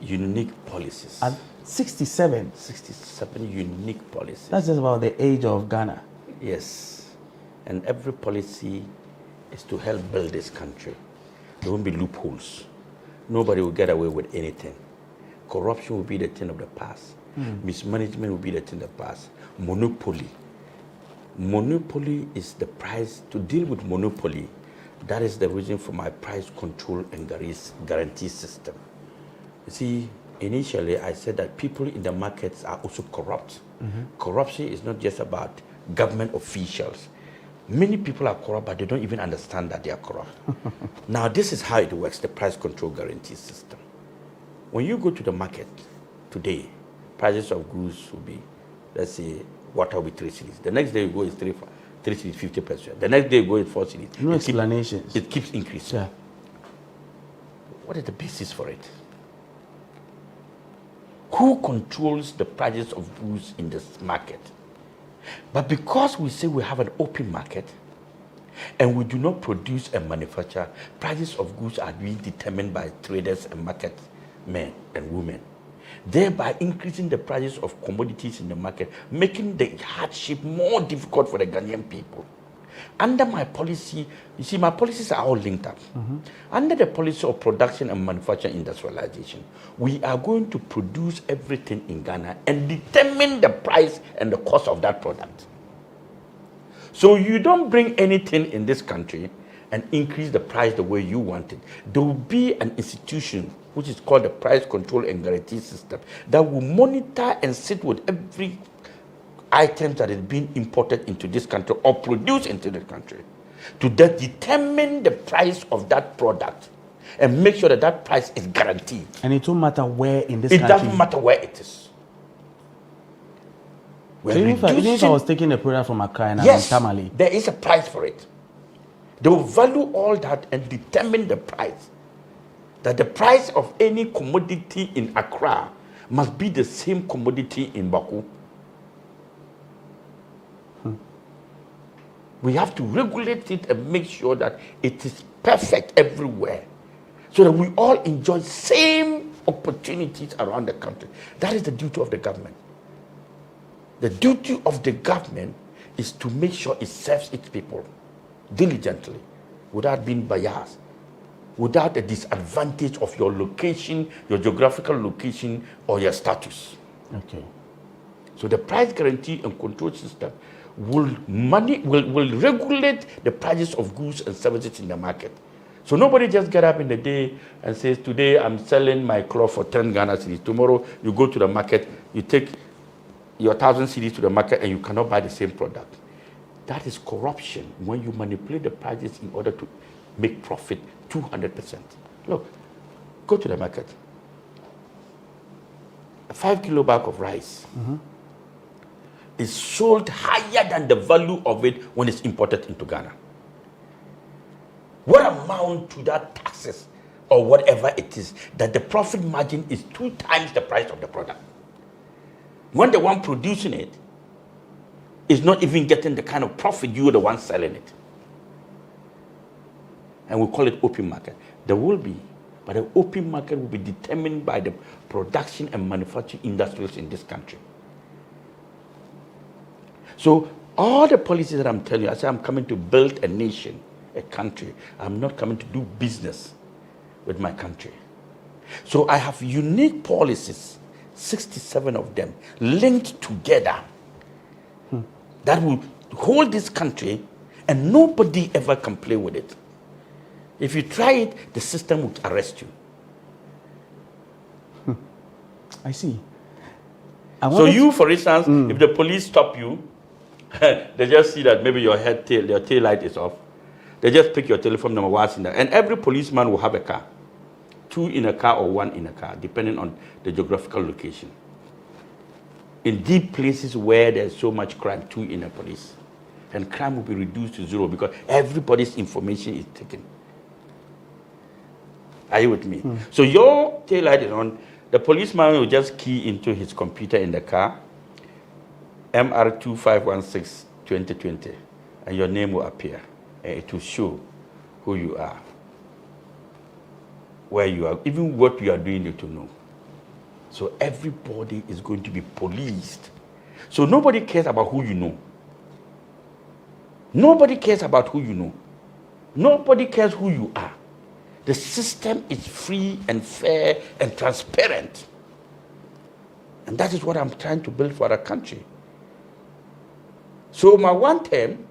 unique policies. 67? 67 unique policies. That's just about the age of Ghana. Yes. And every policy is to help build this country. There won't be loopholes. Nobody will get away with anything. Corruption will be the thing of the past. Mismanagement will be the thing of the past. Monopoly. Monopoly is the price. To deal with monopoly, that is the reason for my price control and guarantee system. You see, initially I said that people in the markets are also corrupt. Corruption is not just about government officials. Many people are corrupt, but they don't even understand that they are corrupt. Now, this is how it works, the price control guarantee system. When you go to the market today, prices of goods will be, let's say, water will be 3 cedis. The next day you go is 3 cedis, 50%. The next day you go is 4 cedis. No explanations. It keeps increasing. Yeah. What is the basis for it? Who controls the prices of goods in this market? But because we say we have an open market and we do not produce and manufacture, prices of goods are being determined by traders and market men and women, thereby increasing the prices of commodities in the market, making the hardship more difficult for the Ghanaian people. Under my policy, you see, my policies are all linked up. Under the policy of production and manufacturing industrialization, we are going to produce everything in Ghana and determine the price and the cost of that product. So you don't bring anything in this country and increase the price the way you want it. There will be an institution which is called the Price Control and Guarantee System that will monitor and sit with every items that is being imported into this country or produced into the country to determine the price of that product and make sure that that price is guaranteed. And it don't matter where in this country. It doesn't matter where it is. So even if I was taking a product from Accra and yes, I'm in Tamale, there is a price for it. They will value all that and determine the price. That the price of any commodity in Accra must be the same commodity in Baku. We have to regulate it and make sure that it is perfect everywhere so that we all enjoy same opportunities around the country. That is the duty of the government. The duty of the government is to make sure it serves its people diligently without being biased, without the disadvantage of your location, your geographical location, or your status. Okay. So the price guarantee and control system will regulate the prices of goods and services in the market. So nobody just get up in the day and says, today I'm selling my cloth for 10 Ghana cedis. Tomorrow you go to the market, you take your 1,000 cedis to the market and you cannot buy the same product. That is corruption when you manipulate the prices in order to make profit 200%. Look, go to the market. A 5 kilo bag of rice is sold higher than the value of it when it's imported into Ghana. What amount to that taxes or whatever it is that the profit margin is 2 times the price of the product? When the one producing it is not even getting the kind of profit you are the one selling it. And we call it open market. There will be, but the open market will be determined by the production and manufacturing industries in this country. So all the policies that I'm telling you, I say I'm coming to build a nation, a country. I'm not coming to do business with my country. So I have unique policies, 67 of them, linked together that will hold this country and nobody ever can play with it. If you try it, the system will arrest you. I see. So you, for instance, if the police stop you, they just see that maybe your tail light is off. They just pick your telephone number, what's in there. And every policeman will have a car. 2 in a car or 1 in a car, depending on the geographical location. In deep places where there's so much crime, 2 in a police. And crime will be reduced to 0 because everybody's information is taken. Are you with me? So your tail light is on. The policeman will just key into his computer in the car, MR2516-2020, and your name will appear. And it will show who you are, where you are, even what you are doing, it will know. So everybody is going to be policed. So nobody cares about who you know. Nobody cares about who you know. Nobody cares who you are. The system is free and fair and transparent. And that is what I'm trying to build for our country. So my one term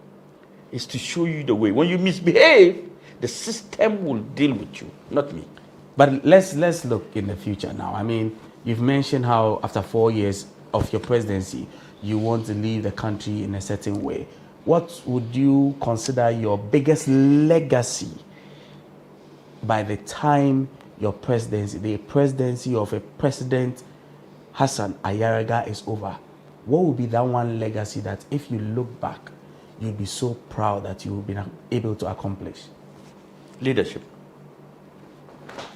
is to show you the way. When you misbehave, the system will deal with you, not me. But let's look in the future now. I mean, you've mentioned how after 4 years of your presidency, you want to leave the country in a certain way. what would you consider your biggest legacy by the time your presidency, the presidency of a President Hassan Ayariga is over? What would be that one legacy that if you look back, you'd be so proud that you've been able to accomplish? Leadership.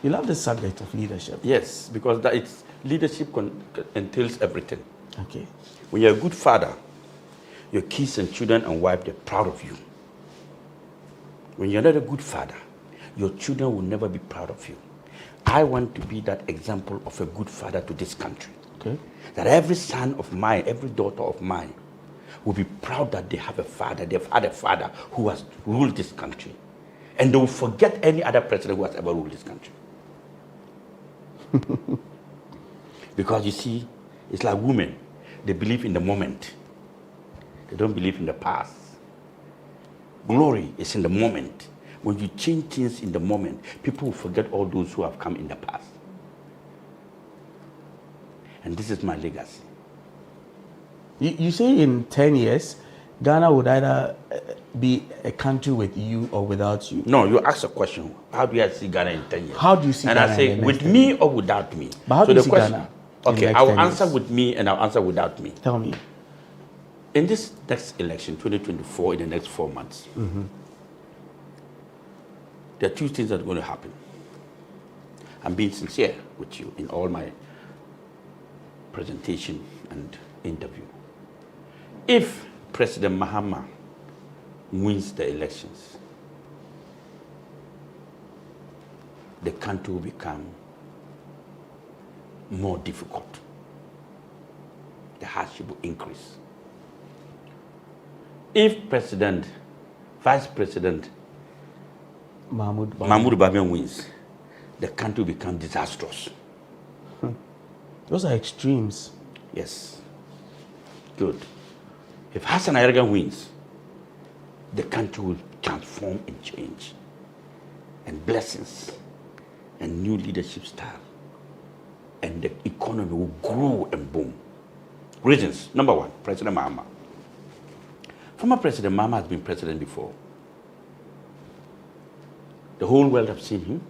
You love the subject of leadership. Yes, because leadership entails everything. Okay. When you're a good father, your kids and children and wife, they're proud of you. When you're not a good father, your children will never be proud of you. I want to be that example of a good father to this country. Okay. That every son of mine, every daughter of mine will be proud that they have a father, they've had a father who has ruled this country. And they will forget any other president who has ever ruled this country. Because you see, it's like women. They believe in the moment. They don't believe in the past. Glory is in the moment. When you change things in the moment, people will forget all those who have come in the past. And this is my legacy. You say in 10 years, Ghana would either be a country with you or without you. No, you ask a question. How do I see Ghana in 10 years? How do you see Ghana? And I say, with me or without me? But how do you see Ghana? Okay, I will answer with me and I'll answer without me. Tell me. In this next election, 2024, in the next 4 months, there are two things that are going to happen. I'm being sincere with you in all my presentation and interview. If President Mahama wins the elections, the country will become more difficult. The hardship will increase. If Vice President Mahmoud Bawumia wins, the country will become disastrous. Those are extremes. Yes. Good. If Hassan Ayariga wins, the country will transform and change. And blessings and new leadership style. And the economy will grow and boom. Reasons. Number one, President Mahama. Former President Mahama has been president before. The whole world have seen him.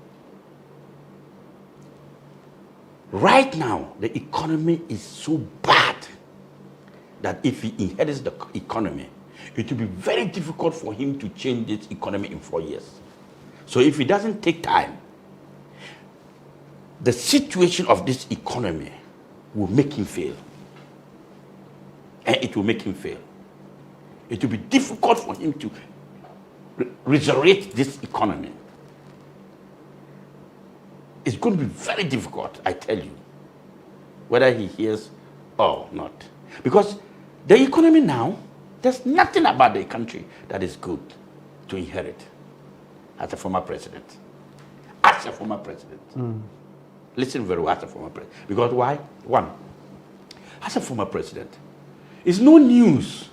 Right now, the economy is so bad that if he inherits the economy, it will be very difficult for him to change this economy in 4 years. So if he doesn't take time, the situation of this economy will make him fail. And it will make him fail. It will be difficult for him to resurrect this economy. It's going to be very difficult, I tell you, whether he hears or not. Because the economy now, there's nothing about the country that is good to inherit as a former president. As a former president. Listen very well, as a former president. Because why? One, as a former president, it's no news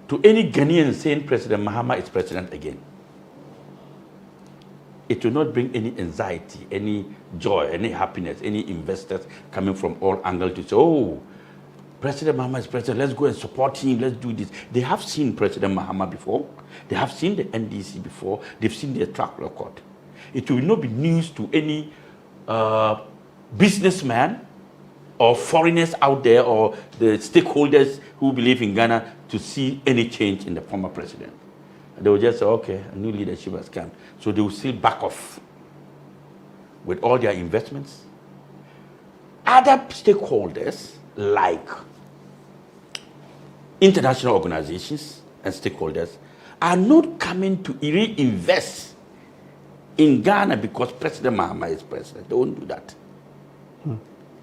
to any Ghanaian saying President Mahama is president again. It will not bring any anxiety, any joy, any happiness, any investors coming from all angles to say, oh, President Mahama is president, let's go and support him, let's do this. They have seen President Mahama before. They have seen the NDC before. They've seen their track record. It will not be news to any businessman or foreigners out there or the stakeholders who believe in Ghana to see any change in the former president. They will just say, okay, a new leadership has come. So they will still back off with all their investments. Other stakeholders, like international organizations and stakeholders, are not coming to reinvest in Ghana because President Mahama is president. They won't do that.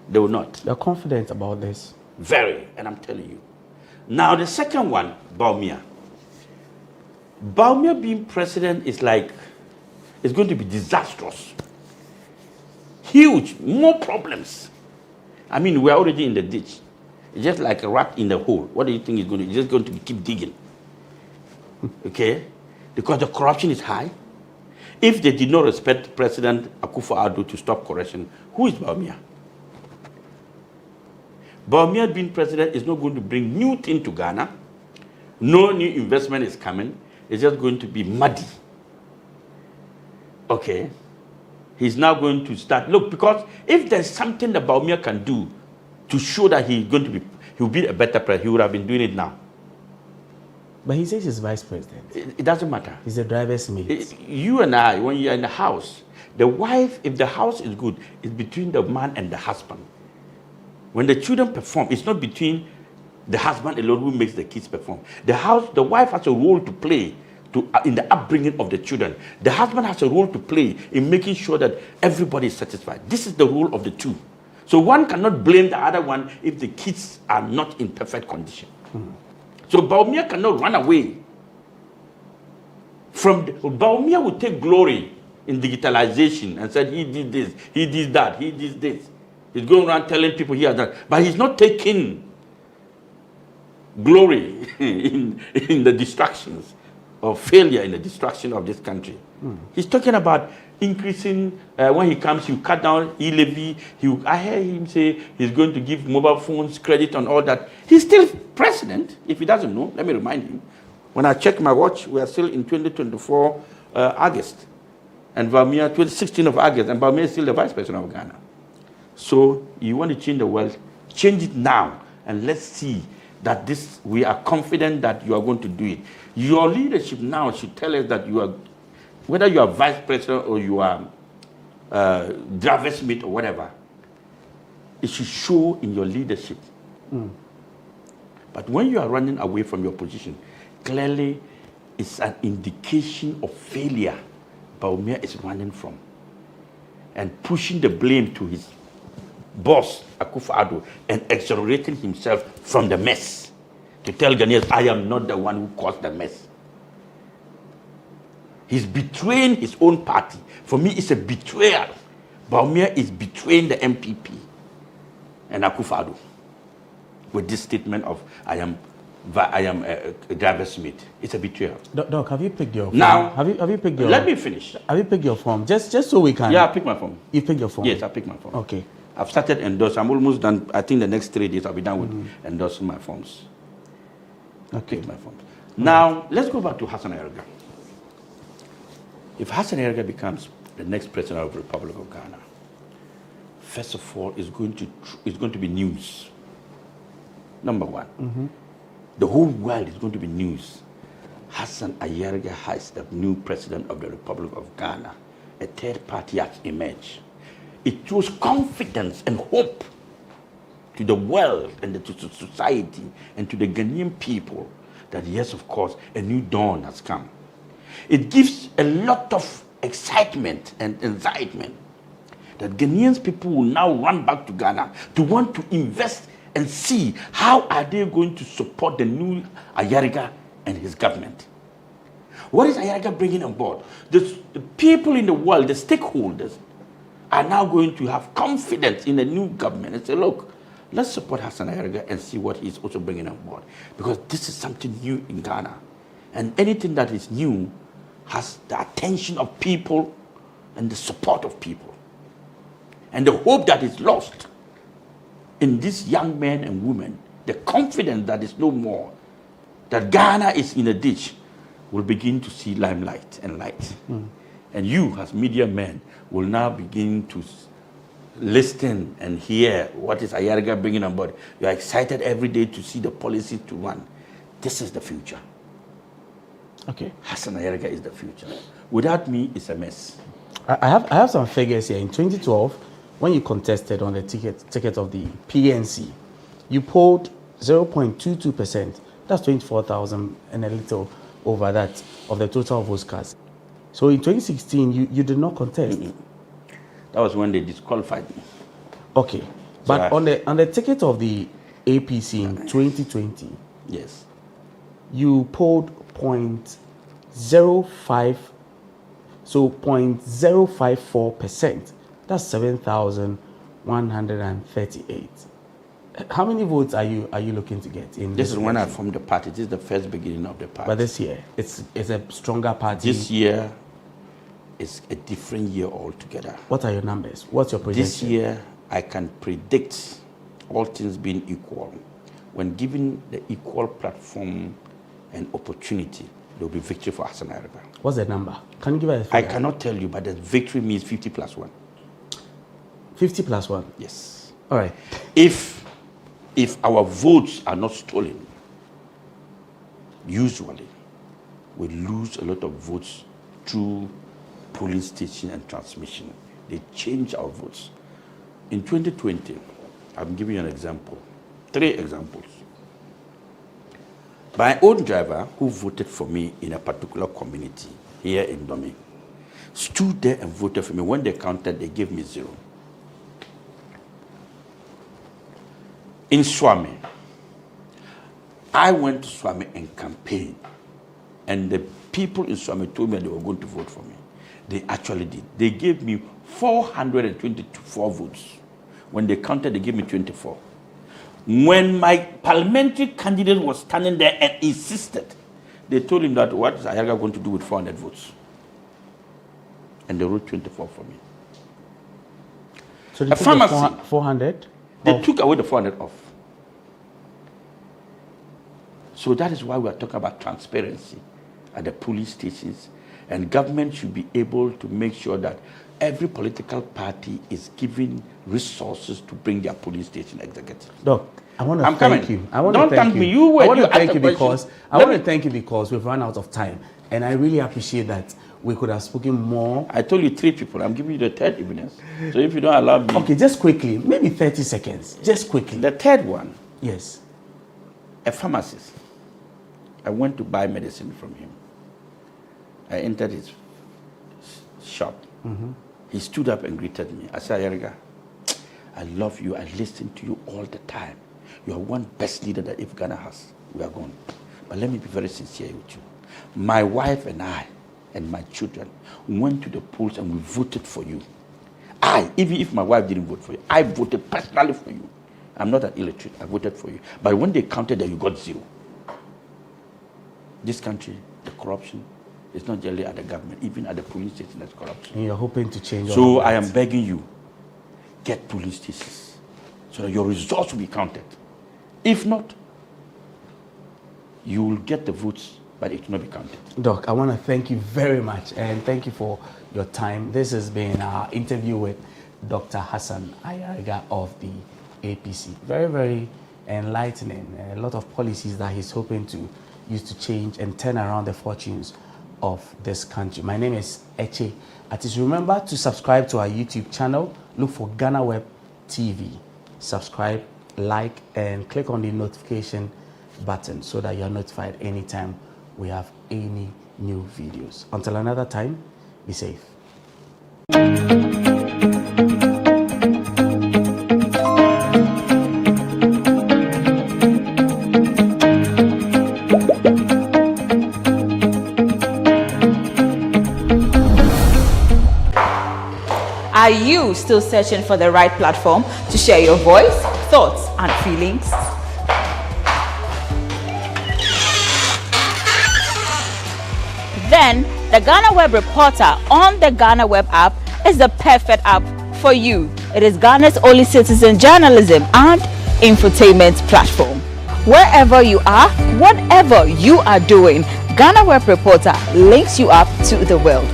They will not. They're confident about this. Very, and I'm telling you. Now the second one, Bawumia. Bawumia being president is like, it's going to be disastrous. Huge, more problems. I mean, we're already in the ditch. It's just like a rat in the hole. What do you think is going to do? It's just going to keep digging. Okay? Because the corruption is high. If they did not respect President Akufo-Addo to stop corruption, who is Bawumia? Bawumia being president is not going to bring new thing to Ghana. No new investment is coming. It's just going to be muddy. Okay. He's now going to start. Look, because if there's something that Bawumia can do to show that he'll be a better president, he would have been doing it now. But he says he's vice president. It doesn't matter. He's a driver's mate. You and I, when you're in the house, the wife, if the house is good, it's between the man and the husband. When the children perform, it's not between the husband alone who makes the kids perform. The wife has a role to play in the upbringing of the children. The husband has a role to play in making sure that everybody is satisfied. This is the role of the two. So one cannot blame the other one if the kids are not in perfect condition. So Bawumia cannot run away from Bawumia will take glory in digitalization and said he did this, he did that, he did this. He's going around telling people he has that, but he's not taking glory in the distractions or failure in the destruction of this country. He's talking about increasing, when he comes, he'll cut down e-levy. I heard him say he's going to give mobile phones credit on all that. He's still president. If he doesn't know, let me remind him. When I check my watch, we are still in 2024 August. And Bawumia, 16th of August, and Bawumia is still the vice president of Ghana. So you want to change the world, change it now, and let's see that we are confident that you are going to do it. Your leadership now should tell us that you are, whether you are vice president or you are driver's mate or whatever, it should show in your leadership. But when you are running away from your position, clearly it's an indication of failure Bawumia is running from and pushing the blame to his boss, Akufo-Addo, and exonerating himself from the mess. To tell Ghanaians, I am not the one who caused the mess. He's betraying his own party. For me, it's a betrayal. Bawumia is betraying the MPP and Akufo-Addo with this statement of, I am a driver's mate. It's a betrayal. Doc, have you picked your form? Now, have you picked your... Let me finish. Have you picked your form? Just so we can... Yeah, I picked my form. You picked your form? Yes, I picked my form. Okay. I've started endorsing. I'm almost done. I think the next 3 days I'll be done with endorsing my forms. Okay. My forms. Now, let's go back to Hassan Ayariga. If Hassan Ayariga becomes the next president of the Republic of Ghana, first of all, it's going to be news. Number one. The whole world is going to be news. Hassan Ayariga is the new president of the Republic of Ghana. A third party has emerged. It shows confidence and hope to the world and to society and to the Ghanaian people that yes, of course, a new dawn has come. It gives a lot of excitement and excitement that Ghanaians people will now run back to Ghana to want to invest and see how are they going to support the new Ayariga and his government. What is Ayariga bringing on board? The people in the world, the stakeholders, are now going to have confidence in the new government and say, look, let's support Hassan Ayariga and see what he's also bringing on board. Because this is something new in Ghana. And anything that is new has the attention of people and the support of people. And the hope that is lost in these young men and women, the confidence that is no more, that Ghana is in a ditch, will begin to see limelight and light. And you, as media men, will now begin to listen and hear what is Ayariga bringing on board. You are excited every day to see the policy to run. This is the future. Okay. Hassan Ayariga is the future. Without me, it's a mess. I have some figures here. In 2012, when you contested on the ticket of the PNC, you polled 0.22%. That's 24,000 and a little over that of the total votes cast. So in 2016, you did not contest. That was when they disqualified me. Okay. But on the ticket of the APC in 2020, yes, you polled 0.05, so 0.054%. That's 7,138. How many votes are you looking to get in this? Is when I formed the party. This is the first beginning of the party. But this year, it's a stronger party. This year is a different year altogether. What are your numbers? What's your projection? This year, I can predict, all things being equal, when given the equal platform and opportunity, there will be victory for Hassan Ayariga. What's the number? Can you give us a I figure? cannot tell you, but the victory means 50 plus 1. 50 plus 1? Yes. All right. If our votes are not stolen, usually we lose a lot of votes through polling station and transmission. They change our votes. In 2020, I'm giving you an example, 3 examples. My own driver, who voted for me in a particular community here in Domi, stood there and voted for me. When they counted, they gave me 0. In Swami, I went to Swami and campaigned, and the people in Swami told me they were going to vote for me. They actually did. They gave me 424 votes. When they counted, they gave me 24. When my parliamentary candidate was standing there and insisted, they told him that what is Ayariga going to do with 400 votes? And they wrote 24 for me. So they took the 400? They took away the 400 off. So that is why we are talking about transparency at the police stations, and government should be able to make sure that every political party is given resources to bring their police station executive. Doc, I want to thank you. I want Don't to thank thank you. me. You I want to thank asked you the because question. I want to thank you because we've run out of time, and I really appreciate that we could have spoken more. I told you 3 people. I'm giving you the 3rd evidence. So if you don't allow me, okay, just quickly, maybe 30 seconds, just quickly. The 3rd one, yes, a pharmacist. I went to buy medicine from him. I entered his shop. He stood up and greeted me. I said, Ayariga, I love you. I listen to you all the time. You are one best leader that if Ghana has, we are gone. But let me be very sincere with you. My wife and I and my children went to the polls and we voted for you. Even if my wife didn't vote for you, I voted personally for you. I'm not an illiterate. I voted for you. But when they counted that, you got 0. This country, the corruption, it's not generally at the government, even at the police station, there's corruption. And you're hoping to change all So of I that. am begging you, get police stations so that your results will be counted. If not, you will get the votes, but it will not be counted. Doc, I want to thank you very much, and thank you for your time. This has been our interview with Dr. Hassan Ayariga of the APC. Very, very enlightening. A lot of policies that he's hoping to use to change and turn around the fortunes of this country. My name is Eche Atis. Remember to subscribe to our YouTube channel. Look for GhanaWeb TV. Subscribe, like, and click on the notification button so that you're notified anytime we have any new videos. Until another time, be safe. Are you still searching for the right platform to share your voice, thoughts, and feelings? Then the GhanaWeb Reporter on the GhanaWeb app is the perfect app for you. It is Ghana's only citizen journalism and infotainment platform. Wherever you are, whatever you are doing, GhanaWeb Reporter links you up to the world.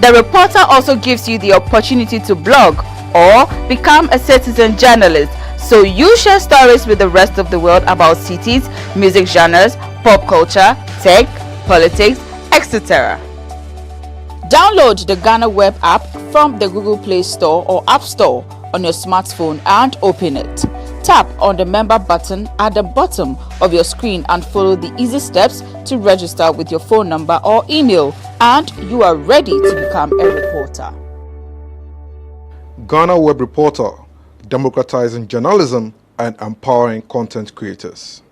The reporter also gives you the opportunity to blog or become a citizen journalist, so you share stories with the rest of the world about cities, music genres, pop culture, tech, politics, etc. Download the GhanaWeb app from the Google Play Store or App Store on your smartphone and open it. Tap on the member button at the bottom of your screen and follow the easy steps to register with your phone number or email, and you are ready to become a reporter. GhanaWeb Reporter, democratizing journalism and empowering content creators.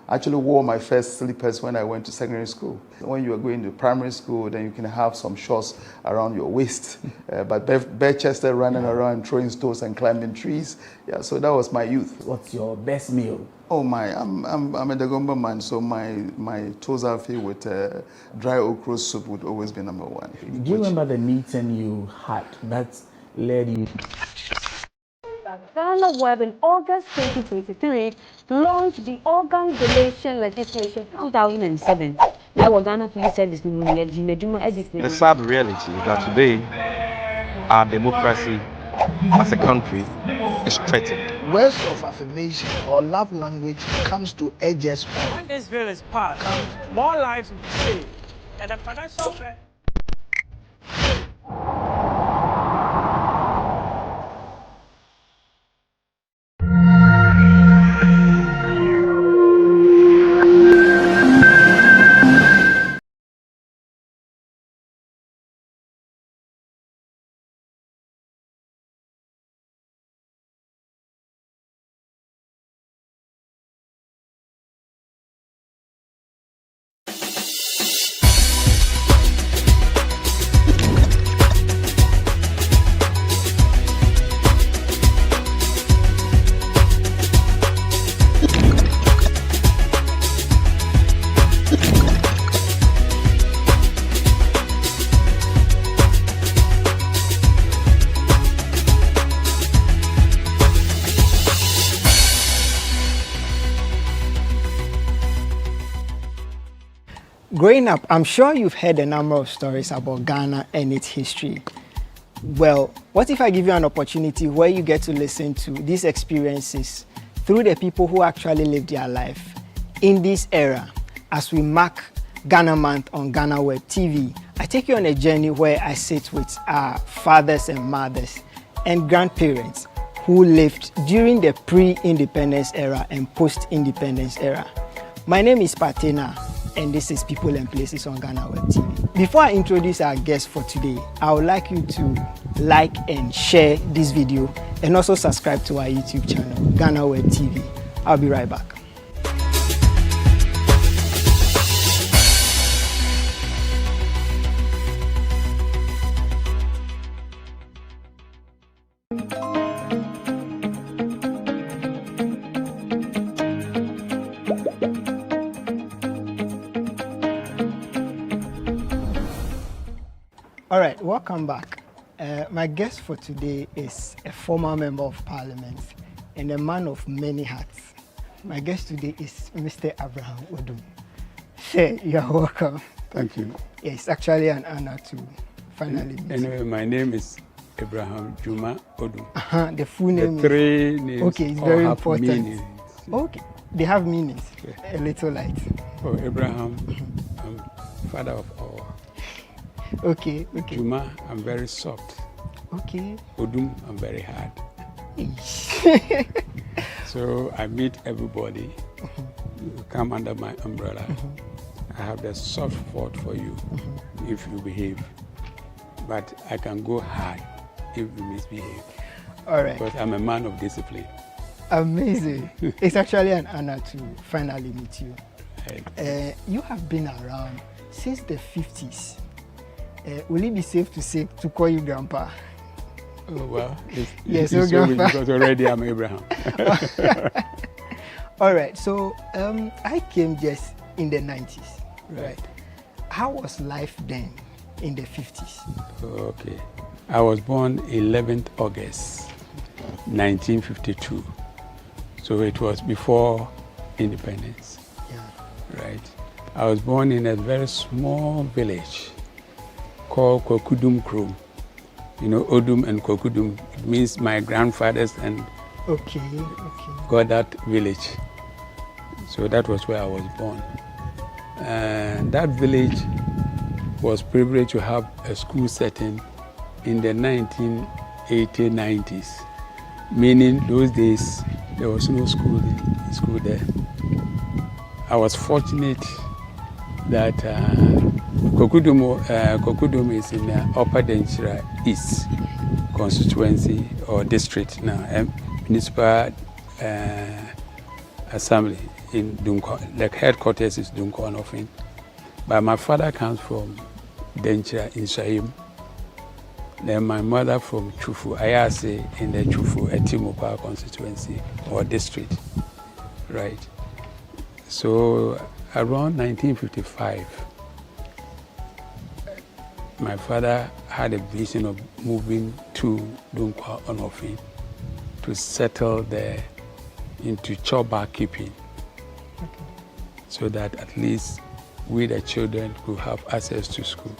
I actually wore my first slippers when I went to secondary school. When you are going to primary school, then you can have some shorts around your waist. But bare-chested running around, throwing stones and climbing trees. Yeah, so that was my youth. What's your best meal? Oh my, I'm a Dagomba man, so my toes are filled with dry okra soup would always be number one. Do you remember the meeting you had that led you? GhanaWeb in August 2023 launched the Organ Donation Legislation 2007. That was Ghana Police Service. The sad reality is that today, our democracy as a country is threatened. Words of affirmation or love language comes to edge us. When this bill is passed, more lives will be saved, and the financial fair. Growing up, I'm sure you've heard a number of stories about Ghana and its history. Well, what if I give you an opportunity where you get to listen to these experiences through the people who actually lived their life in this era as we mark Ghana Month on GhanaWeb TV? I take you on a journey where I sit with our fathers and mothers and grandparents who lived during the pre-independence era and post-independence era. My name is Patena, and this is People and Places on GhanaWeb TV. Before I introduce our guest for today, I would like you to like and share this video and also subscribe to our YouTube channel, GhanaWeb TV. I'll be right back. All right, welcome back. My guest for today is a former member of parliament and a man of many hats. My guest today is Mr. Abraham Odum. Sir, you are welcome. Thank you. Yeah, it's actually an honor to finally meet Anyway, my name is Abraham Juma Odum. The full name the three names okay, it's very have important. meanings. Okay, they have meanings. A little light. For Abraham, I'm father of all. Okay, okay. Juma, I'm very soft. Okay. Odum, I'm very hard. So I meet everybody. You come under my umbrella. I have the soft spot for you if you behave. But I can go hard if you misbehave. All right. But I'm a man of discipline. Amazing. It's actually an honor to finally meet you. You have been around since the 50s. Will it be safe to say to call you Grandpa? Oh, well, yes, it's Grandpa. because already I'm Abraham. All right, so I came just in the 90s, right? How was life then in the 50s? Okay. I was born 11th August, 1952. So it was before independence, right? I was born in a very small village called Kokudum Krum. You know, Odum and Kokudum, it means my grandfathers and got that village. So that was where I was born. And that village was privileged to have a school setting in the 1980s, 90s. Meaning those days, there was no school there. I was fortunate that Kokudum is in the Upper Denchira East Constituency or district now, municipal assembly in Dunko. The headquarters is Dunko Onofin. But my father comes from Denchira in Shaim. Then my mother from Chufu, Ayase in the Chufu Etimopa constituency or district, right? So around 1955, my father had a vision of moving to Dunkwa Onofin to settle there into choba keeping, so that at least we, the children, could have access to school.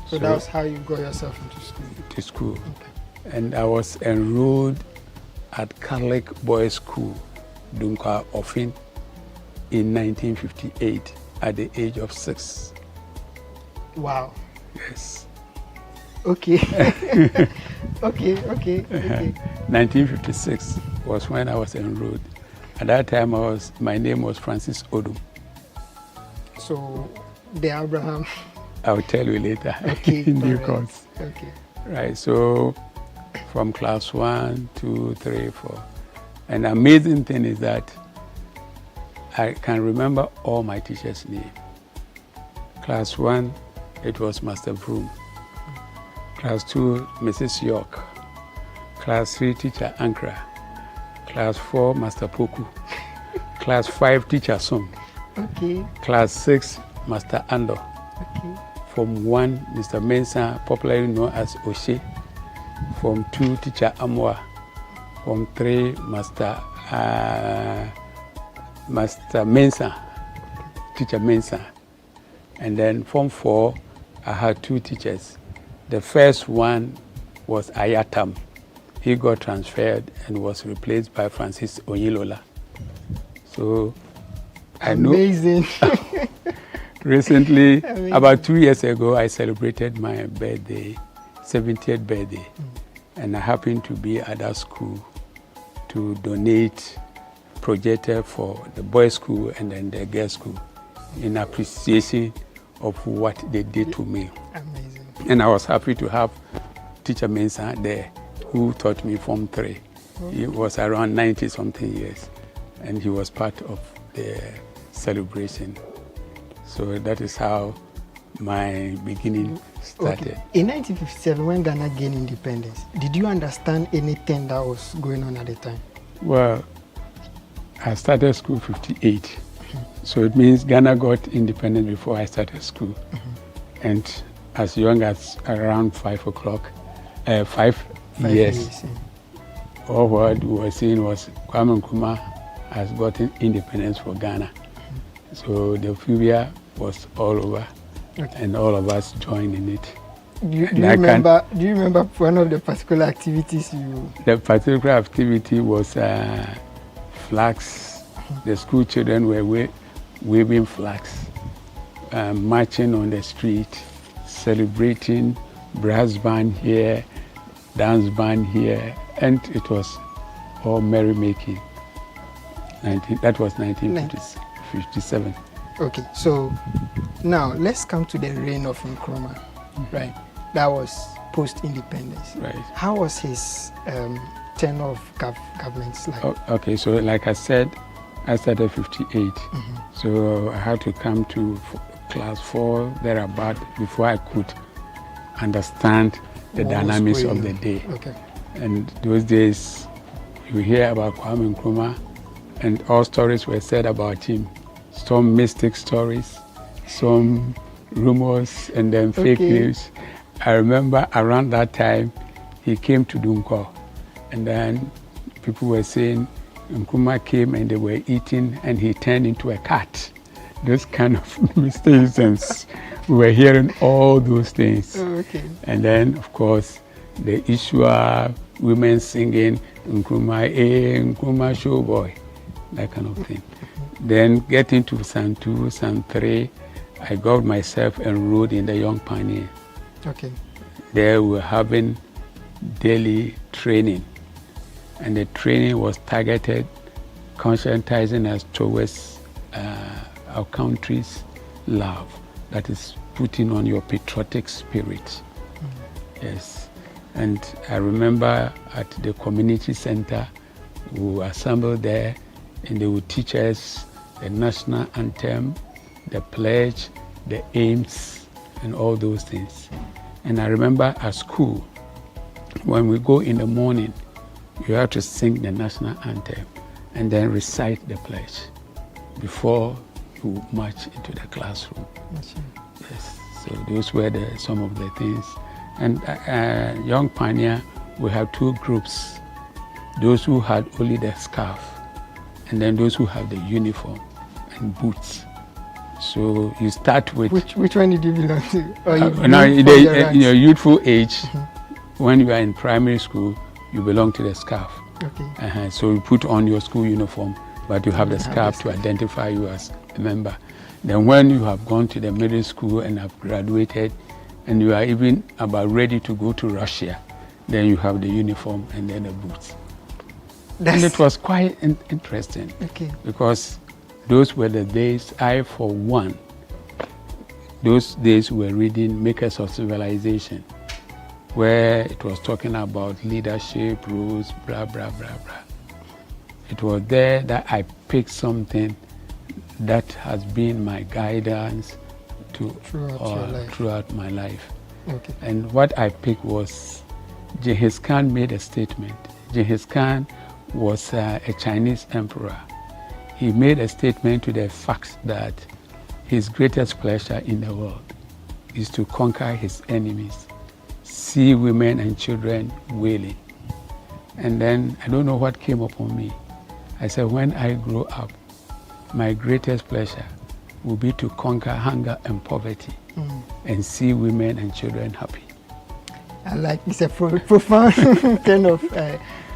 So that was how you got yourself into school? To school. And I was enrolled at Catholic Boys' School, Dunka Offin, in 1958 at the age of 6. Wow. Yes. Okay. okay. 1956 was when I was enrolled. At that time, my name was Francis Odum. So, the Abraham. I'll tell you later. Okay. In due course. Okay. Right. So, from class 1, 2, 3, 4. And the amazing thing is that I can remember all my teachers' names. Class 1, it was Master Broom. Class 2, Mrs. York. Class 3, Teacher Ankra. Class 4, Master Poku. Class 5, Teacher Song. Okay. Class 6, Master Ando. Okay. Form 1, Mr. Mensah, popularly known as Oshe. Form 2, Teacher Amwa. Form 3, Master Mensah, Teacher Mensah. And then Form 4, I had 2 teachers. The first one was Ayatam. He got transferred and was replaced by Francis Onyilola. So I know. Amazing. Recently, about 2 years ago, I celebrated my birthday, 70th birthday. And I happened to be at that school to donate projector for the boys' school and then the girls' school in appreciation of what they did to me. Amazing. And I was happy to have Teacher Mensah there, who taught me Form 3. He was around 90-something years, and he was part of the celebration. So that is how my beginning started. Okay. In 1957, when Ghana gained independence, did you understand anything that was going on at the time? Well, I started school 58. So it means Ghana got independent before I started school. And as young as around 5 years, all what we were seeing was Kwame Nkrumah has gotten independence for Ghana. So the euphoria was all over, and all of us joined in it. Do you remember one of the particular activities you... The particular activity was flags. The school children were waving flags, marching on the street, celebrating, brass band here, dance band here, and it was all merrymaking. That was 1957. Okay, so now let's come to the reign of Nkrumah, right? That was post-independence. Right. How was his tenure of government like? Okay, so like I said, I started 58. So I had to come to class 4 thereabout before I could understand the dynamics of the day. Okay. And those days, you hear about Kwame Nkrumah, and all stories were said about him. Some mystic stories, some rumors, and then fake news. I remember around that time, he came to Dunko, and then people were saying Nkrumah came and they were eating, and he turned into a cat. Those kind of mysticisms. We were hearing all those things. Okay. And then, of course, the issue of women singing Nkrumah, Nkrumah show boy, that kind of thing. Then getting to San 2, San 3, I got myself enrolled in the Young Pioneer. Okay. There we were having daily training, and the training was targeted, conscientizing us towards our country's love. That is putting on your patriotic spirit. Yes. And I remember at the community center, we were assembled there, and they would teach us the national anthem, the pledge, the aims, and all those things. And I remember at school, when we go in the morning, you have to sing the national anthem and then recite the pledge before you march into the classroom. Yes. So those were some of the things. And Young Pioneer, we have 2 groups. those who had only the scarf, and then those who have the uniform and boots. So you start with... Which one did you belong to? Or you now, in your youthful age, when you are in primary school, you belong to the scarf. Okay. So you put on your school uniform, but you have the scarf to identify you as a member. Then when you have gone to the middle school and have graduated, and you are even about ready to go to Russia, then you have the uniform and then the boots. And it was quite interesting. Okay. Because those were the days, I for one, those days were reading Makers of Civilization, where it was talking about leadership, rules, blah, blah, blah, blah. It was there that I picked something that has been my guidance throughout my life. Okay. And what I picked was, Genghis Khan made a statement. Genghis Khan was a Chinese emperor. He made a statement to the fact that his greatest pleasure in the world is to conquer his enemies, see women and children wailing. And then I don't know what came upon me. I said, when I grow up, my greatest pleasure will be to conquer hunger and poverty and see women and children happy. I like it's a profound kind of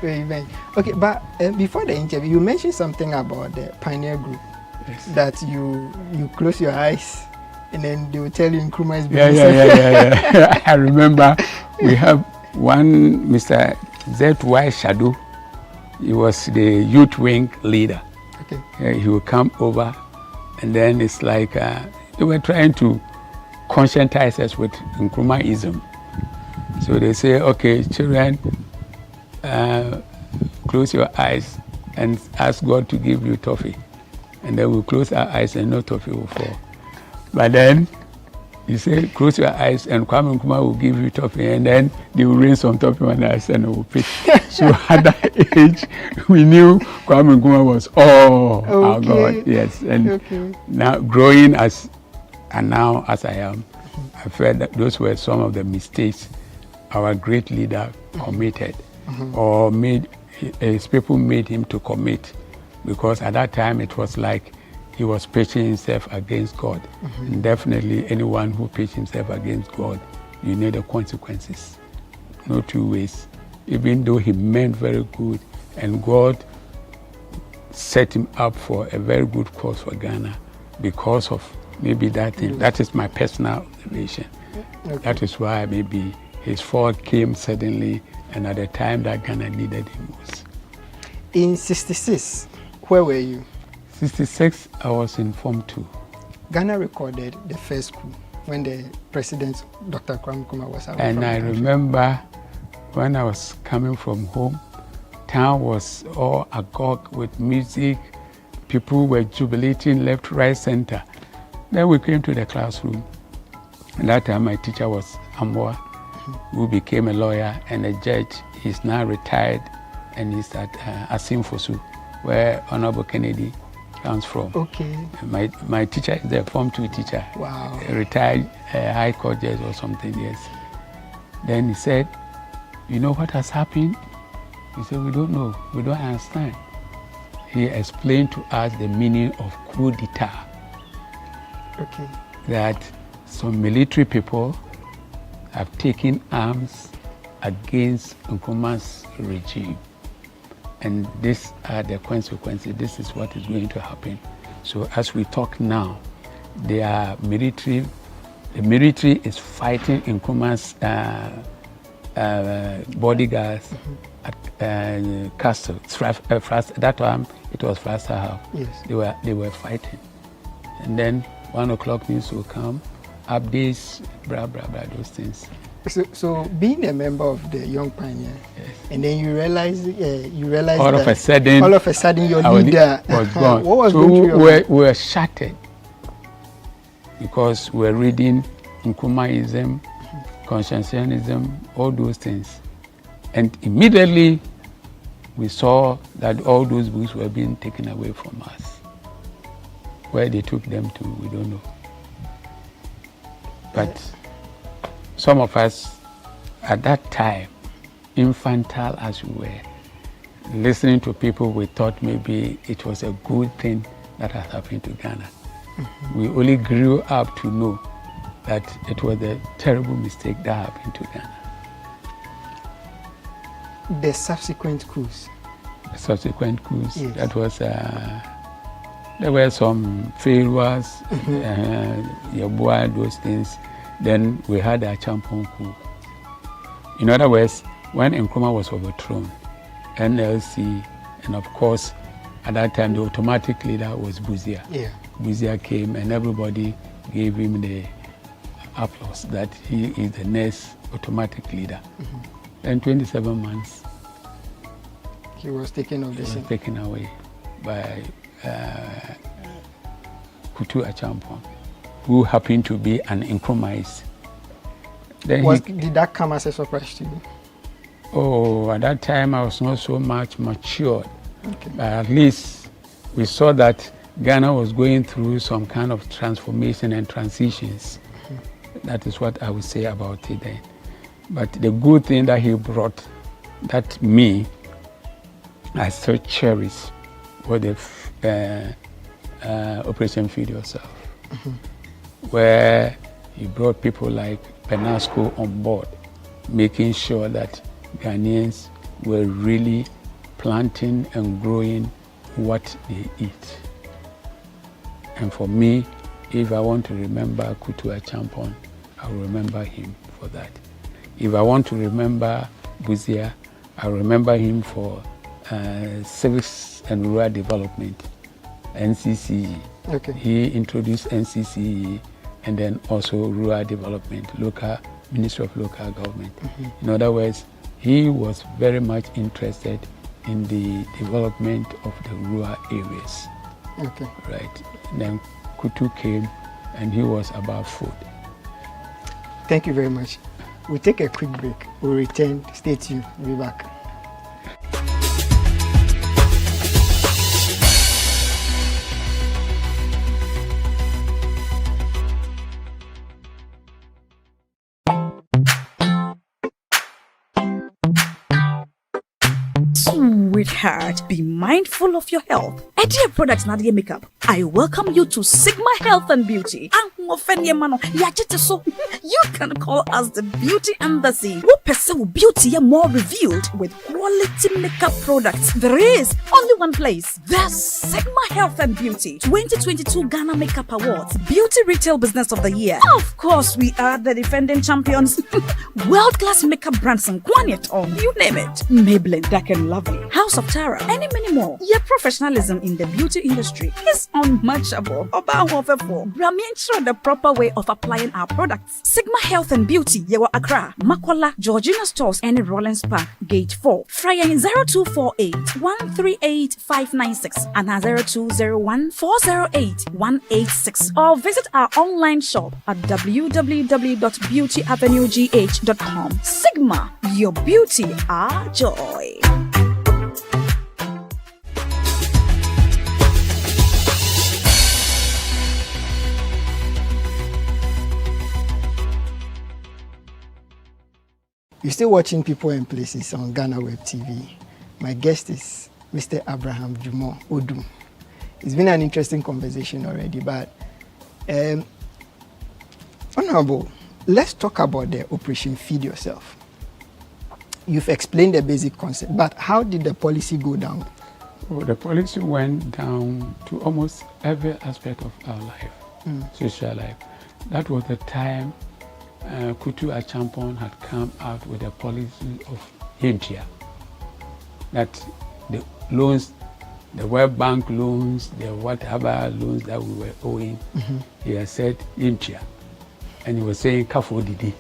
event. Okay, but before the interview, you mentioned something about the Pioneer Group. Yes. That you close your eyes and then they will tell you Nkrumah is Yeah. I remember we have one Mr. Z.Y. Shadow. He was the youth wing leader. Okay. He would come over, and then it's like they were trying to conscientize us with Nkrumah-ism. So they say, okay, children, close your eyes and ask God to give you toffee. And then we'll close our eyes and no toffee will fall. But then you say, close your eyes and Kwame Nkrumah will give you toffee, and then they will rain some toffee on us and we'll pick. So at that age, we knew Kwame Nkrumah was our God. Yes. And now growing now as I am, I felt that those were some of the mistakes our great leader committed or his people made him to commit, because at that time it was like he was pitching himself against God. And definitely anyone who pitches himself against God, you know the consequences. No two ways. Even though he meant very good and God set him up for a very good cause for Ghana because of maybe that thing. That is my personal observation. Okay. That is why maybe his fall came suddenly and at the time that Ghana needed him most. In '66, where were you? '66, I was in Form 2. Ghana recorded the first coup when the president, Dr. Kwame Nkrumah, was out. And I remember when I was coming from home, town was all agog with music. People were jubilating left, right, center. Then we came to the classroom. And that time my teacher was Amwa, who became a lawyer and a judge. He's now retired and he's at Asimfosu, where Honorable Kennedy comes from. Okay. My teacher is the Form 2 teacher. Wow. A retired High Court judge or something, yes. Then he said, you know what has happened? He said, we don't know, we don't understand. He explained to us the meaning of coup d'etat. Okay. That some military people have taken arms against Nkrumah's regime. And these are the consequences. This is what is going to happen. So as we talk now, the military is fighting Nkrumah's bodyguards at Castle. That time it was Frassahau. Yes. They were fighting. And then 1 o'clock news will come, updates, blah, blah, blah, those things. So being a member of the Young Pioneer, yes. And then you realize all of a sudden your leader was gone. What was so going through we were shattered because we were reading Nkrumah-ism, Conscientianism, all those things. And immediately we saw that all those books were being taken away from us. Where they took them to, we don't know. But some of us, at that time, infantile as we were, listening to people, we thought maybe it was a good thing that had happened to Ghana. We only grew up to know that it was a terrible mistake that happened to Ghana. The subsequent coups. Subsequent coups, yes. That was, there were some failures, those things. Then we had a champion coup. In other words, when Nkrumah was overthrown, NLC, and of course, at that time, the automatic leader was Busia. Yeah. Busia came and everybody gave him the applause that he is the next automatic leader. Then 27 months, he was taken off the scene. Taken away by Kutu Achampon, who happened to be an Nkrumahist. Did that come as a surprise to you? Oh, at that time I was not so much matured. Okay. But at least we saw that Ghana was going through some kind of transformation and transitions. That is what I would say about it then. But the good thing that he brought, that I still cherish, was the Operation Feed Yourself, where he brought people like Penasco on board, making sure that Ghanaians were really planting and growing what they eat. And for me, if I want to remember Kutu Achampon, I will remember him for that. If I want to remember Busia, I remember him for Civics and Rural Development, NCCE. Okay. He introduced NCCE and then also Rural Development, Ministry of Local Government. In other words, he was very much interested in the development of the rural areas. Okay. Right. And then Kutu came and he was about food. Thank you very much. We'll take a quick break. We'll return. Stay tuned. We'll be back. Sweetheart, be mindful of your health. Dear products na dear makeup. I welcome you to Sigma Health and Beauty. You can call us the Beauty Embassy. Who pursue beauty more revealed with quality makeup products. There is only one place. The Sigma Health and Beauty 2022 Ghana Makeup Awards. Beauty Retail Business of the Year. Of course, we are the defending champions. World-class makeup brands and Quaniton. You name it. Maybelline, Dark and Lovely, House of Tara, and many more. Your professionalism in the beauty industry is unmatchable. Ensure the proper way of applying our products. Sigma Health and Beauty, Yewa Accra, Makola, Georgina Stores, and Rollins Park, Gate 4. Fryer 0248 138 596 and 0201 408 186. Or visit our online shop at www.beautyavenuegh.com. Sigma, your beauty, our joy. You're still watching People and Places on GhanaWeb TV. My guest is Mr. Abraham Jumo Odum. It's been an interesting conversation already, but Honorable, let's talk about the Operation Feed Yourself. You've explained the basic concept, but how did the policy go down? Well, the policy went down to almost every aspect of our life, social life. That was the time Kutu Achampon had come out with a policy of India, that the loans, the World Bank loans, the whatever loans that we were owing, he had said India, and he was saying Kafo Didi,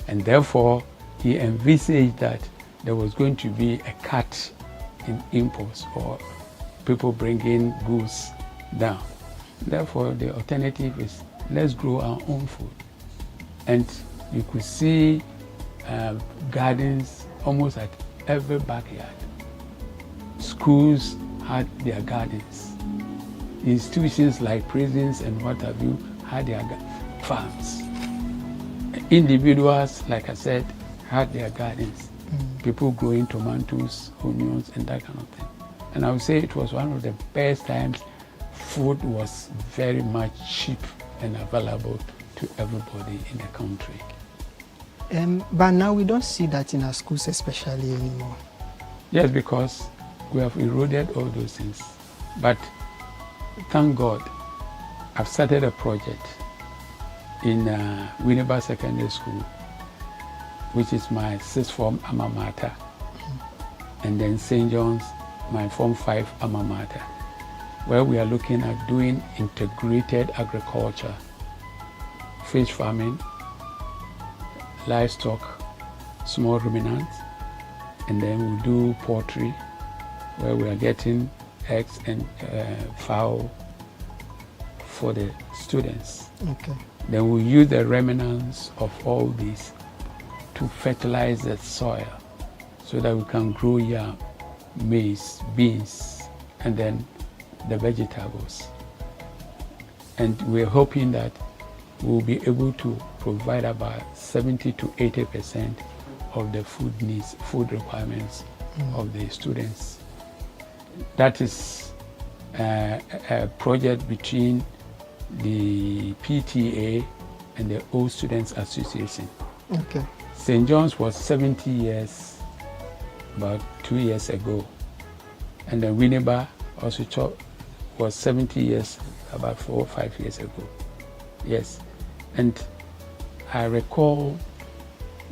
and therefore he envisaged that there was going to be a cut in imports or people bringing goods down. Therefore, the alternative is let's grow our own food. And you could see gardens almost at every backyard. Schools had their gardens. Institutions like prisons and what have you had their farms. Individuals, like I said, had their gardens. people growing tomatoes, onions, and that kind of thing. And I would say it was one of the best times food was very much cheap and available to everybody in the country. But now we don't see that in our schools especially anymore. Yes, because we have eroded all those things. But thank God, I've started a project in Winneba Secondary School, which is my sixth form alma mater, and then St. John's, my Form 5 alma mater, where we are looking at doing integrated agriculture, fish farming, livestock, small ruminants, and then we do poultry, where we are getting eggs and fowl for the students. Okay. Then we use the remnants of all these to fertilize the soil so that we can grow yam, maize, beans, and then the vegetables. And we're hoping that we'll be able to provide about 70 to 80% of the food needs, food requirements of the students. That is a project between the PTA and the Old Students Association. Okay. St. John's was 70 years, about 2 years ago. And then Winneba also was 70 years, about 4 or 5 years ago. Yes. And I recall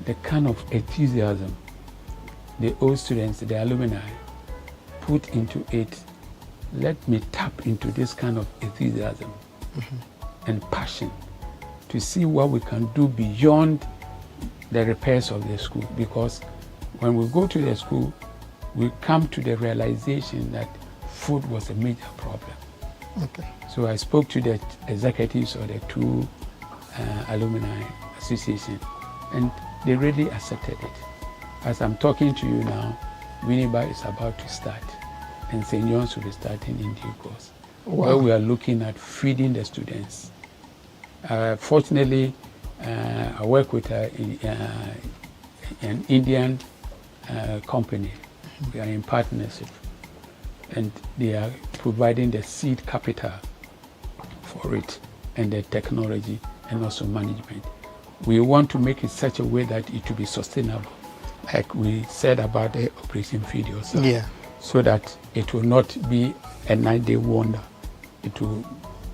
the kind of enthusiasm the old students, the alumni, put into it. Let me tap into this kind of enthusiasm and passion to see what we can do beyond the repairs of the school. Because when we go to the school, we come to the realization that food was a major problem. Okay. So I spoke to the executives of the two alumni association, and they really accepted it. As I'm talking to you now, Winneba is about to start, and St. John's will be starting in due course, where we are looking at feeding the students. Fortunately, I work with an Indian company. We are in partnership, and they are providing the seed capital for it, and the technology, and also management. We want to make it such a way that it will be sustainable, like we said about the Operation Feed Yourself. Yeah. So that it will not be a 9-day wonder. It will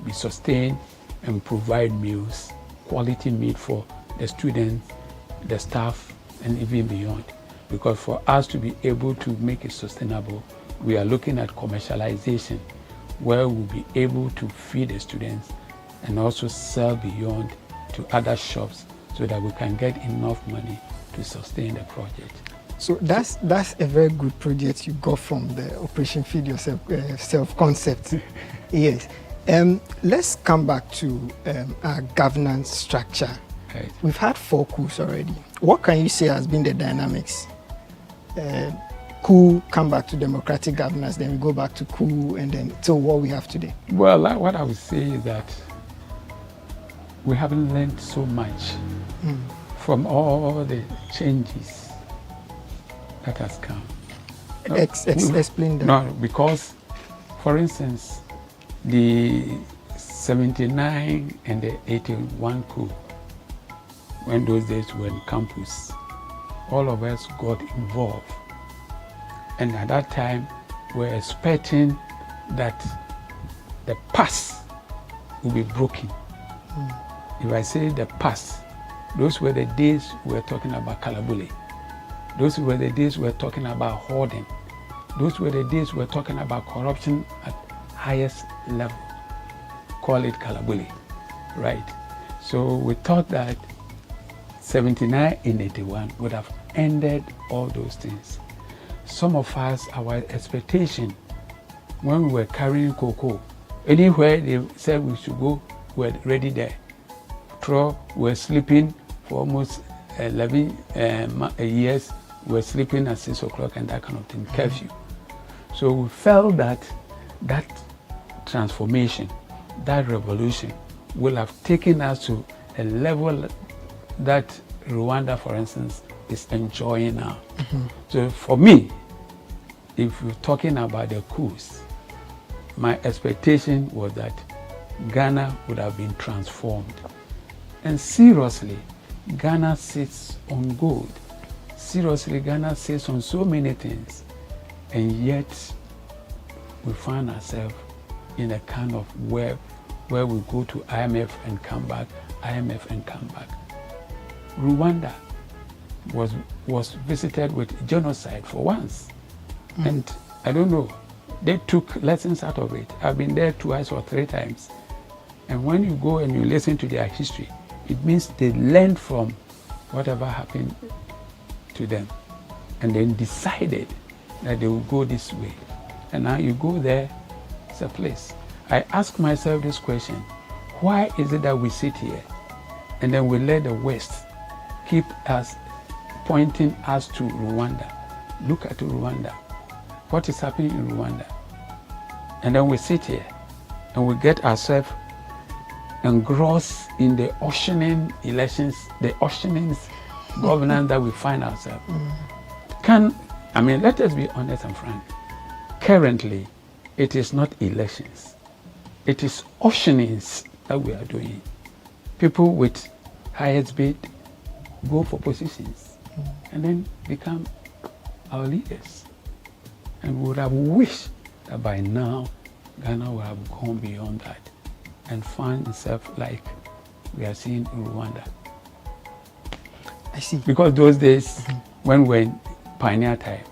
be sustained and provide meals, quality meat for the students, the staff, and even beyond. Because for us to be able to make it sustainable, we are looking at commercialization, where we'll be able to feed the students and also sell beyond to other shops so that we can get enough money to sustain the project. So that's a very good project you got from the Operation Feed Yourself self-concept. Yes. Let's come back to our governance structure. Right. We've had 4 coups already. What can you say has been the dynamics? Coup, come back to democratic governance, then we go back to coup, and then to what we have today. Well, what I would say is that we haven't learned so much from all the changes that has come. Explain that. No, because, for instance, the 79 and the 81 coup, when those days were in campus, all of us got involved. And at that time, we were expecting that the past will be broken. If I say the past, those were the days we were talking about Kalabule. Those were the days we were talking about hoarding. Those were the days we were talking about corruption at highest level. Call it Kalabule, right? So we thought that 79 and 81 would have ended all those things. Some of us, our expectation when we were carrying cocoa, anywhere they said we should go, we were ready there. We were sleeping for almost 11 years. We were sleeping at 6 o'clock and that kind of thing, curfew. So we felt that that transformation, that revolution will have taken us to a level that Rwanda, for instance, is enjoying now. So for me, if you're talking about the coups, my expectation was that Ghana would have been transformed. And seriously, Ghana sits on gold. Seriously, Ghana sits on so many things. And yet, we find ourselves in a kind of web where we go to IMF and come back, IMF and come back. Rwanda was visited with genocide for once. And I don't know, they took lessons out of it. I've been there twice or 3 times. And when you go and you listen to their history, it means they learned from whatever happened to them and then decided that they will go this way. And now you go there, it's a place. I ask myself this question, why is it that we sit here and then we let the West keep us, pointing us to Rwanda? Look at Rwanda. What is happening in Rwanda? And then we sit here and we get ourselves engrossed in the auctioning elections, the auctioning governance that we find ourselves. Let us be honest and frank. Currently, it is not elections. It is auctionings that we are doing. People with highest bid go for positions and then become our leaders. And we would have wished that by now, Ghana would have gone beyond that and find itself like we are seeing in Rwanda. I see. Because those days, when we're in pioneer time,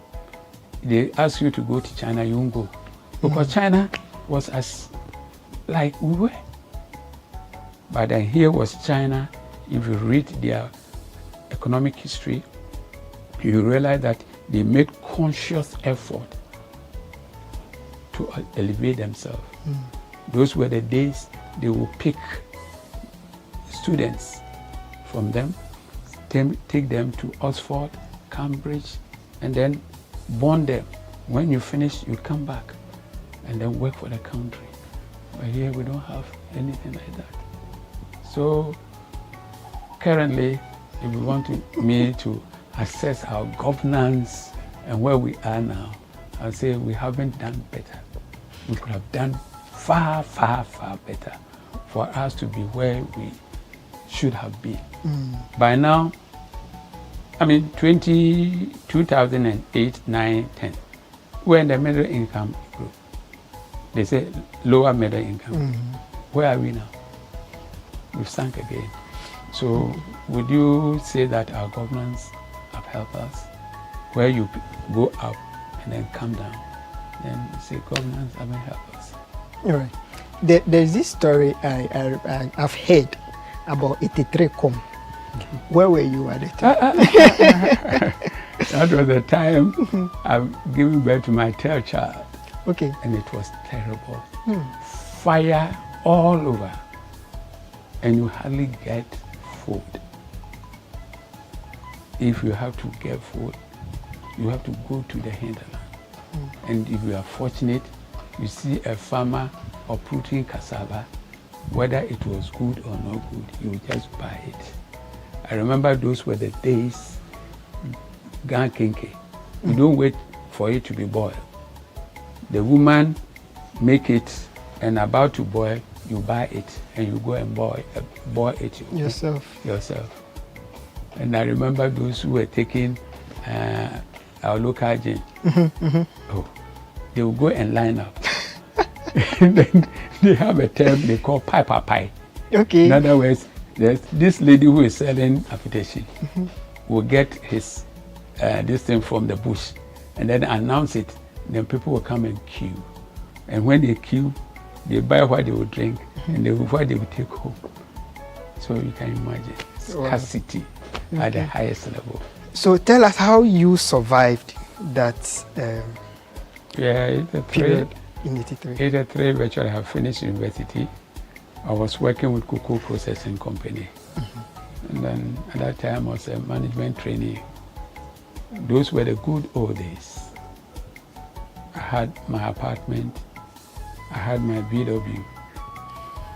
they ask you to go to China, you won't go. Because China was as like we were. But then here was China. If you read their economic history, you realize that they made conscious effort to elevate themselves. Those were the days they would pick students from them, take them to Oxford, Cambridge, and then bond them. When you finish, you come back and then work for the country. But here we don't have anything like that. So currently, if you want me to assess our governance and where we are now, I'll say we haven't done better. We could have done far, far, far better for us to be where we should have been. By now, 2008, 9, 10, we're in the middle income group. They say lower middle income. Where are we now? We've sunk again. So would you say that our governance have helped us? Where you go up and then come down, then you say governance haven't helped us. All right. There's this story I've heard about 83com. Where were you at the time? That was the time I'm giving birth to my third child. Okay. And it was terrible. Fire all over. And you hardly get food. If you have to get food, you have to go to the hinterland. And if you are fortunate, you see a farmer uprooting cassava, whether it was good or not good, you just buy it. I remember those were the days, gan kinke. You don't wait for it to be boiled. The woman make it and about to boil, you buy it and you go and boil it yourself. And I remember those who were taking our local gin. Oh, they will go and line up. And then they have a term they call piper pie. Okay. In other words, there's this lady who is selling aftershave will get his this thing from the bush and then announce it. Then people will come and queue. And when they queue, they buy what they will drink and what they will take home. So you can imagine scarcity at the highest level. So tell us how you survived that period in 83. 83, virtually I have finished university. I was working with cocoa processing company. And then at that time I was a management trainee. Those were the good old days. I had my apartment, I had my BW.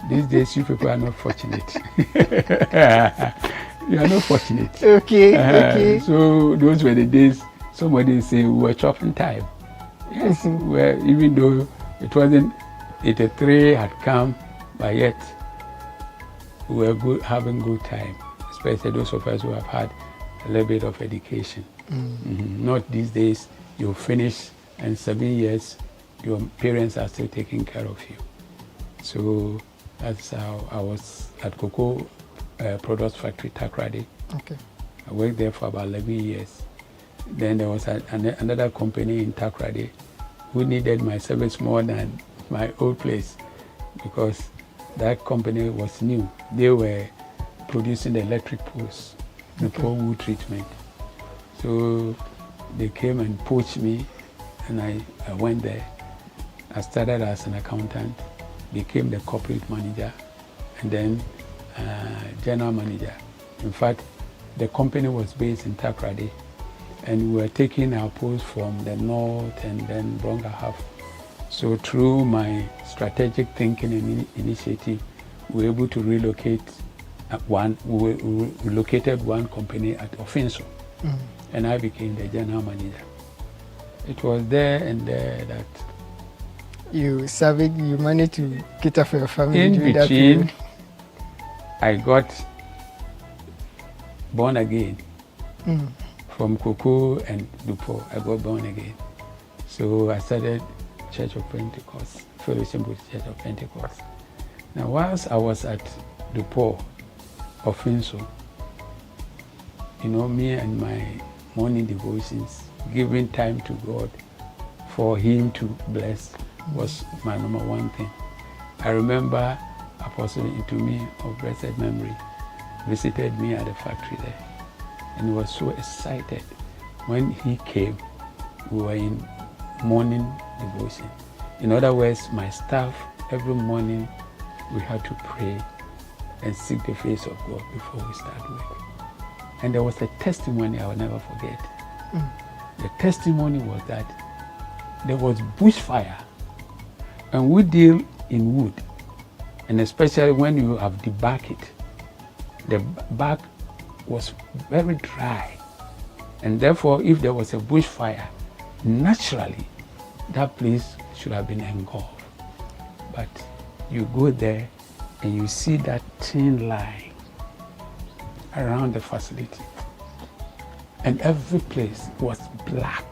These days you people are not fortunate. You are not fortunate. Okay, okay. So those were the days somebody say we were chopping time. Yes, where even though it wasn't 83 had come, but yet we were having good time, especially those of us who have had a little bit of education. Not these days, you finish and 7 years, your parents are still taking care of you. So that's how I was at Cocoa Products Factory, Takrady. Okay. I worked there for about 11 years. Then there was another company in Takrady who needed my service more than my old place because that company was new. They were producing the electric poles, the pole wood treatment. So they came and poached me, and I went there. I started as an accountant, became the corporate manager, and then general manager. In fact, the company was based in Takrady, and we were taking our posts from the north and then Bronga half. So through my strategic thinking and initiative, we were able to relocate we relocated one company at Ofinso, and I became the general manager. It was there and there that you managed to cater for your family. In during that between, period. I got born again. From Cocoa and Dupo, I got born again. So I started Church of Pentecost, Fellowship with Church of Pentecost. Now, whilst I was at Dupo, Ofinso, you know, me and my morning devotions, giving time to God for Him to bless was my number one thing. I remember Apostle Intumi of blessed memory visited me at the factory there. And he was so excited. When he came, we were in morning devotion. In other words, my staff, every morning, we had to pray and seek the face of God before we start work. And there was a testimony I will never forget. The testimony was that there was bushfire, and we deal in wood, and especially when you have debarked it, the bark was very dry, and therefore if there was a bushfire, naturally that place should have been engulfed. But you go there and you see that thin line around the facility, and every place was black.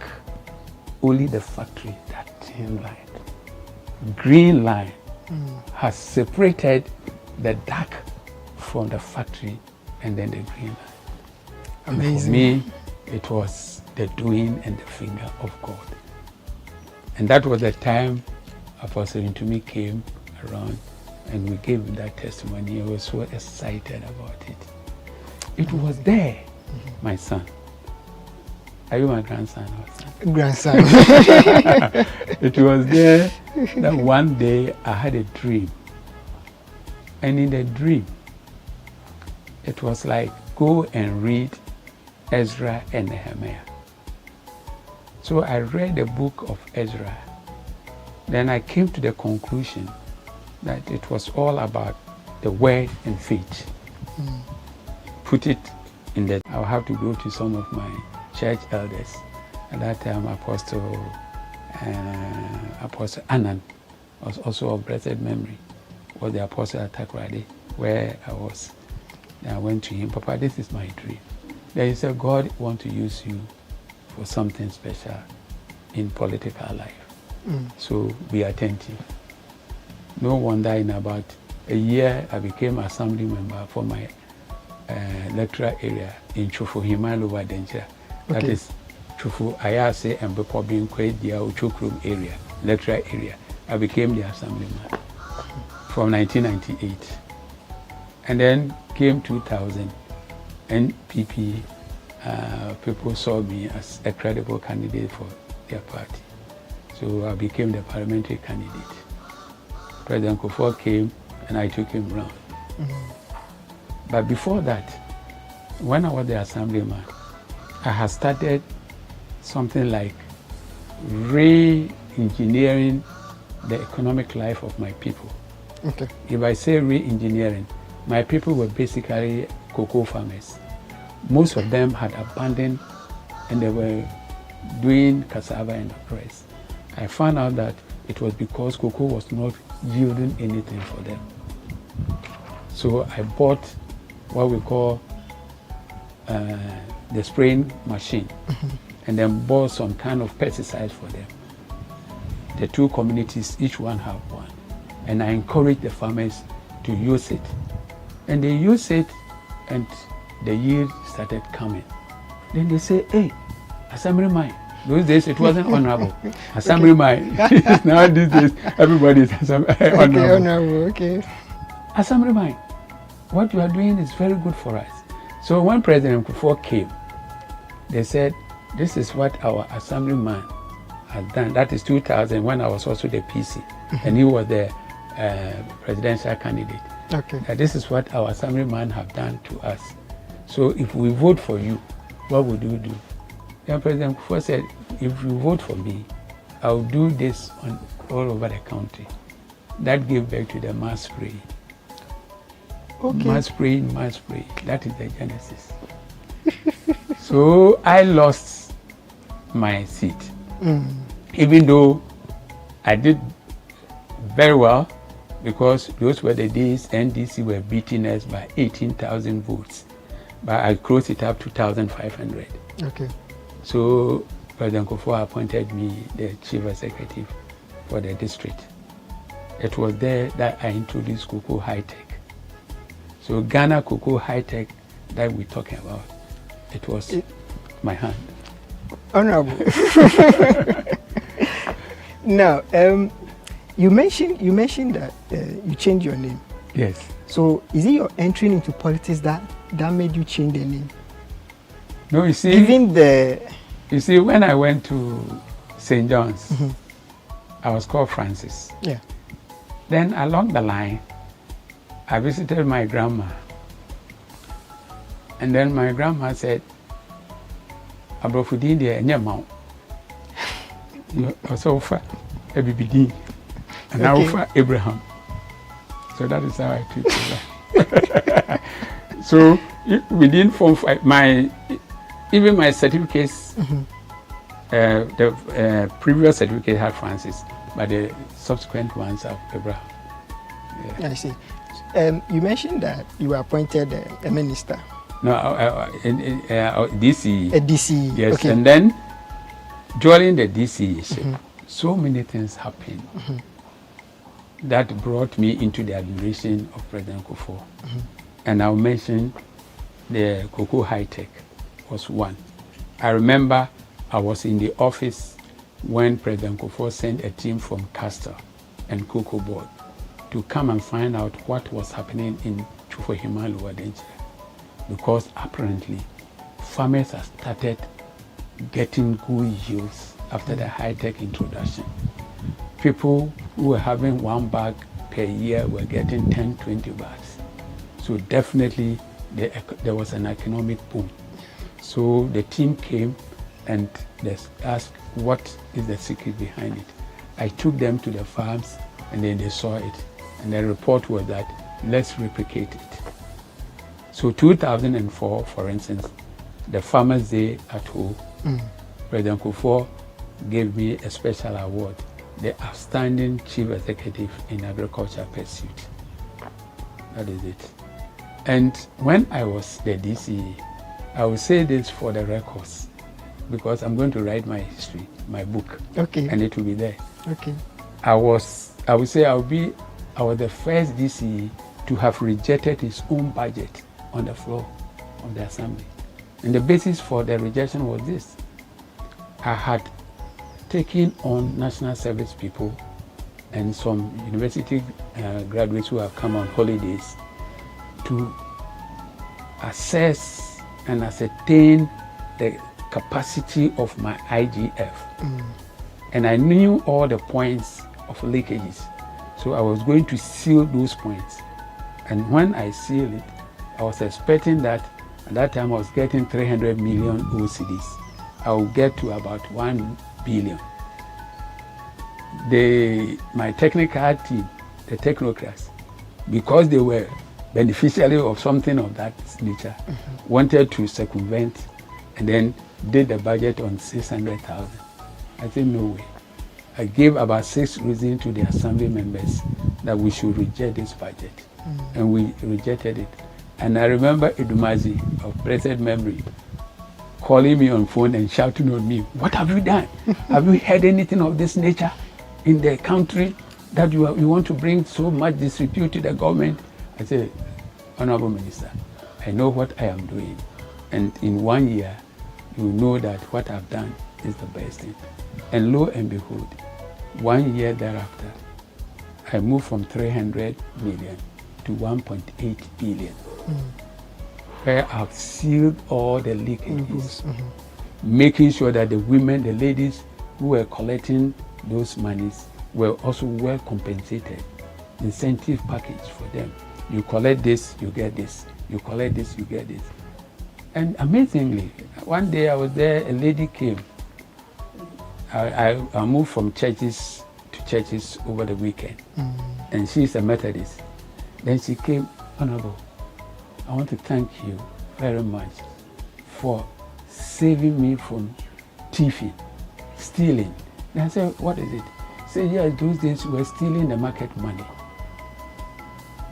Only the factory, that thin line, green line, has separated the dark from the factory, and then the green line. Amazing. And for me, it was the doing and the finger of God. And that was the time Apostle Intumi came around and we gave him that testimony. I was so excited about it. It was there, my son. Are you my grandson or son? Grandson. It was there that one day I had a dream. And in the dream, it was like, go and read Ezra and Nehemiah. So I read the book of Ezra. Then I came to the conclusion that it was all about the word and faith. Put it in that I'll have to go to some of my church elders. At that time, Apostle Annan was also of blessed memory, was the apostle at Takrady, where I was. Then I went to him, Papa, this is my dream. Then he said, God wants to use you for something special in political life. So be attentive. No wonder in about a year, I became assembly member for my lecturer area in Chufu Himaluwa Denja. That is Chufu Ayase and Bepobin Kwedia Uchukrum area, lecturer area. I became the assemblyman from 1998. And then came 2000, NPP, people saw me as a credible candidate for their party. So I became the parliamentary candidate. President Kufuor came and I took him round. But before that, when I was the assemblyman, I had started something like re-engineering the economic life of my people. Okay. If I say re-engineering, my people were basically cocoa farmers. Most of them had abandoned and they were doing cassava and the rest. I found out that it was because cocoa was not yielding anything for them. So I bought what we call the spraying machine and then bought some kind of pesticides for them. The two communities, each one have one. And I encourage the farmers to use it. And they use it and the yield started coming. Then they say, hey, Assemblyman. Those days it wasn't honorable. Assemblyman. Now these days everybody is honorable. Okay, honorable, okay. Assemblyman, what you are doing is very good for us. So when President Kufuor came, they said, this is what our Assemblyman has done. That is 2000 when I was also the PC and he was the presidential candidate. Okay. This is what our Assemblyman have done to us. So if we vote for you, what would you do? Then President Kufuor said, if you vote for me, I'll do this all over the country. That gave back to the mass spray. Okay. Mass spray. That is the genesis. So I lost my seat. Even though I did very well, because those were the days NDC were beating us by 18,000 votes. But I closed it up to 2,500. Okay. So President Kufuor appointed me the chief executive for the district. It was there that I introduced Cocoa High Tech. So Ghana Cocoa High Tech that we're talking about, it was my hand. Honorable. Now, you mentioned that you changed your name. Yes. So is it your entry into politics that made you change the name? No, you see. You see, when I went to St. John's, I was called Francis. Yeah. Then along the line, I visited my grandma. And then my grandma said, Abrofudin de Nyamau. You also offer a BBD. And I offer Abraham. So that is how I treat it. So within Form 5, even my certificates, the previous certificate had Francis, but the subsequent ones have Abraham. Yeah. I see. You mentioned that you were appointed a minister. No, DC. A DC. Yes, okay. And then during the DC, so many things happened that brought me into the admiration of President Kufuor. And I'll mention the Cocoa High Tech was one. I remember I was in the office when President Kufuor sent a team from Castor and Cocoa Board to come and find out what was happening in Chufohima Lower Denchire, because apparently farmers have started getting good yields after the high-tech introduction. People who were having 1 bag per year were getting 10, 20 bags. So definitely there was an economic boom. So the team came and they asked what is the secret behind it. I took them to the farms and then they saw it. And the report was that let's replicate it. So 2004, for instance, the Farmers' Day at home, President Kufuor gave me a special award, the Outstanding Chief Executive in Agriculture Pursuit. That is it. And when I was the DC, I will say this for the records, because I'm going to write my history, my book, and it will be there. Okay. I would say I was the first DC to have rejected his own budget on the floor of the assembly. And the basis for the rejection was this. I had taken on national service people and some university graduates who have come on holidays to assess and ascertain the capacity of my IGF. And I knew all the points of leakages. So I was going to seal those points. And when I sealed it, I was expecting that at that time I was getting 300 million OCDs. I will get to about 1 billion. My technical team, the technocrats, because they were beneficiary of something of that nature, wanted to circumvent and then did the budget on 600,000. I said, no way. I gave about 6 reasons to the assembly members that we should reject this budget. And we rejected it. And I remember Idumazi of blessed memory calling me on phone and shouting on me, what have you done? Have you heard anything of this nature in the country that you want to bring so much disrepute to the government? I said, Honorable Minister, I know what I am doing. And in 1 year, you know that what I've done is the best thing. And lo and behold, 1 year thereafter, I moved from 300 million to 1.8 billion. Where I've sealed all the leakages, making sure that the women, the ladies who were collecting those monies were also well compensated. Incentive package for them. You collect this, you get this. You collect this, you get this. And amazingly, one day I was there, a lady came. I moved from churches to churches over the weekend. And she's a Methodist. Then she came, Honorable, I want to thank you very much for saving me from thieving, stealing. And I said, what is it? She said, yes, those days we were stealing the market money.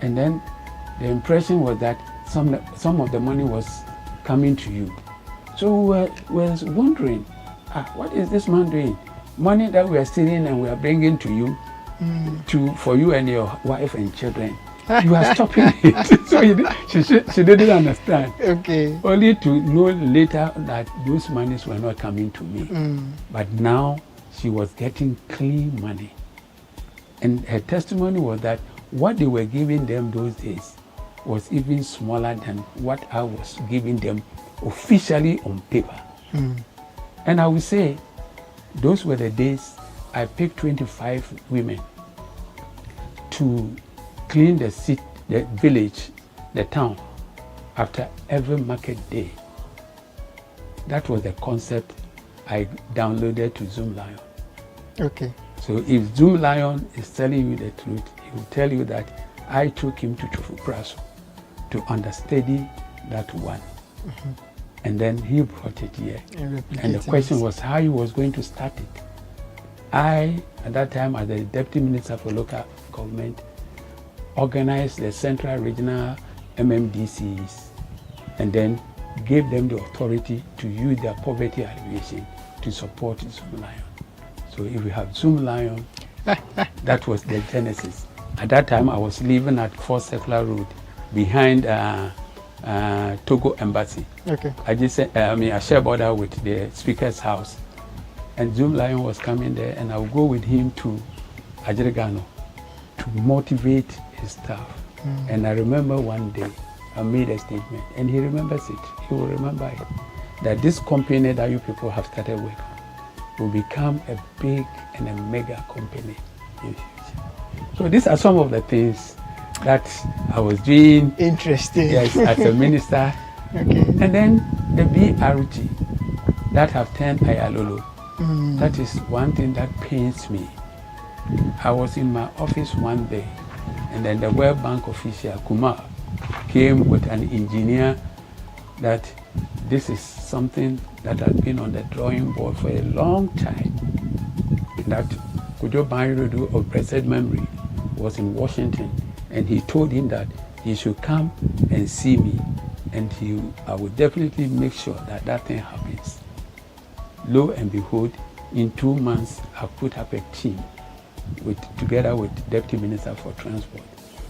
And then the impression was that some of the money was coming to you. So we were wondering, what is this man doing? Money that we are stealing and we are bringing to you, for you and your wife and children. You are stopping it. So she didn't understand. Okay. Only to know later that those monies were not coming to me. But now she was getting clean money. And her testimony was that what they were giving them those days was even smaller than what I was giving them officially on paper. And I would say, those were the days I picked 25 women to clean the village, the town, after every market day. That was the concept I downloaded to Zoom Lion. Okay. So if Zoom Lion is telling you the truth, he will tell you that I took him to Chofupraso to understudy that one. And then he brought it here. And the question was how he was going to start it. I, at that time, as the Deputy Minister for Local Government, organized the Central Regional MMDCs and then gave them the authority to use their poverty alleviation to support Zoom Lion. So if we have Zoom Lion, that was the genesis. At that time, I was living at 4 Circular Road behind Togo Embassy. Okay. I share border with the Speaker's house. And Zoom Lion was coming there, and I would go with him to Ayariga to motivate his staff. And I remember one day I made a statement, and he remembers it. He will remember it. That this company that you people have started working will become a big and a mega company in the future. So these are some of the things that I was doing. Interesting. Yes, as a minister. Okay. And then the BRT that have turned Ayalolo. That is one thing that pains me. I was in my office one day, and then the World Bank official, Kumar, came with an engineer that this is something that has been on the drawing board for a long time. That Kujo Banyodu of blessed memory was in Washington, and he told him that he should come and see me, and I would definitely make sure that that thing happens. Lo and behold, in 2 months, I put up a team together with Deputy Minister for Transport.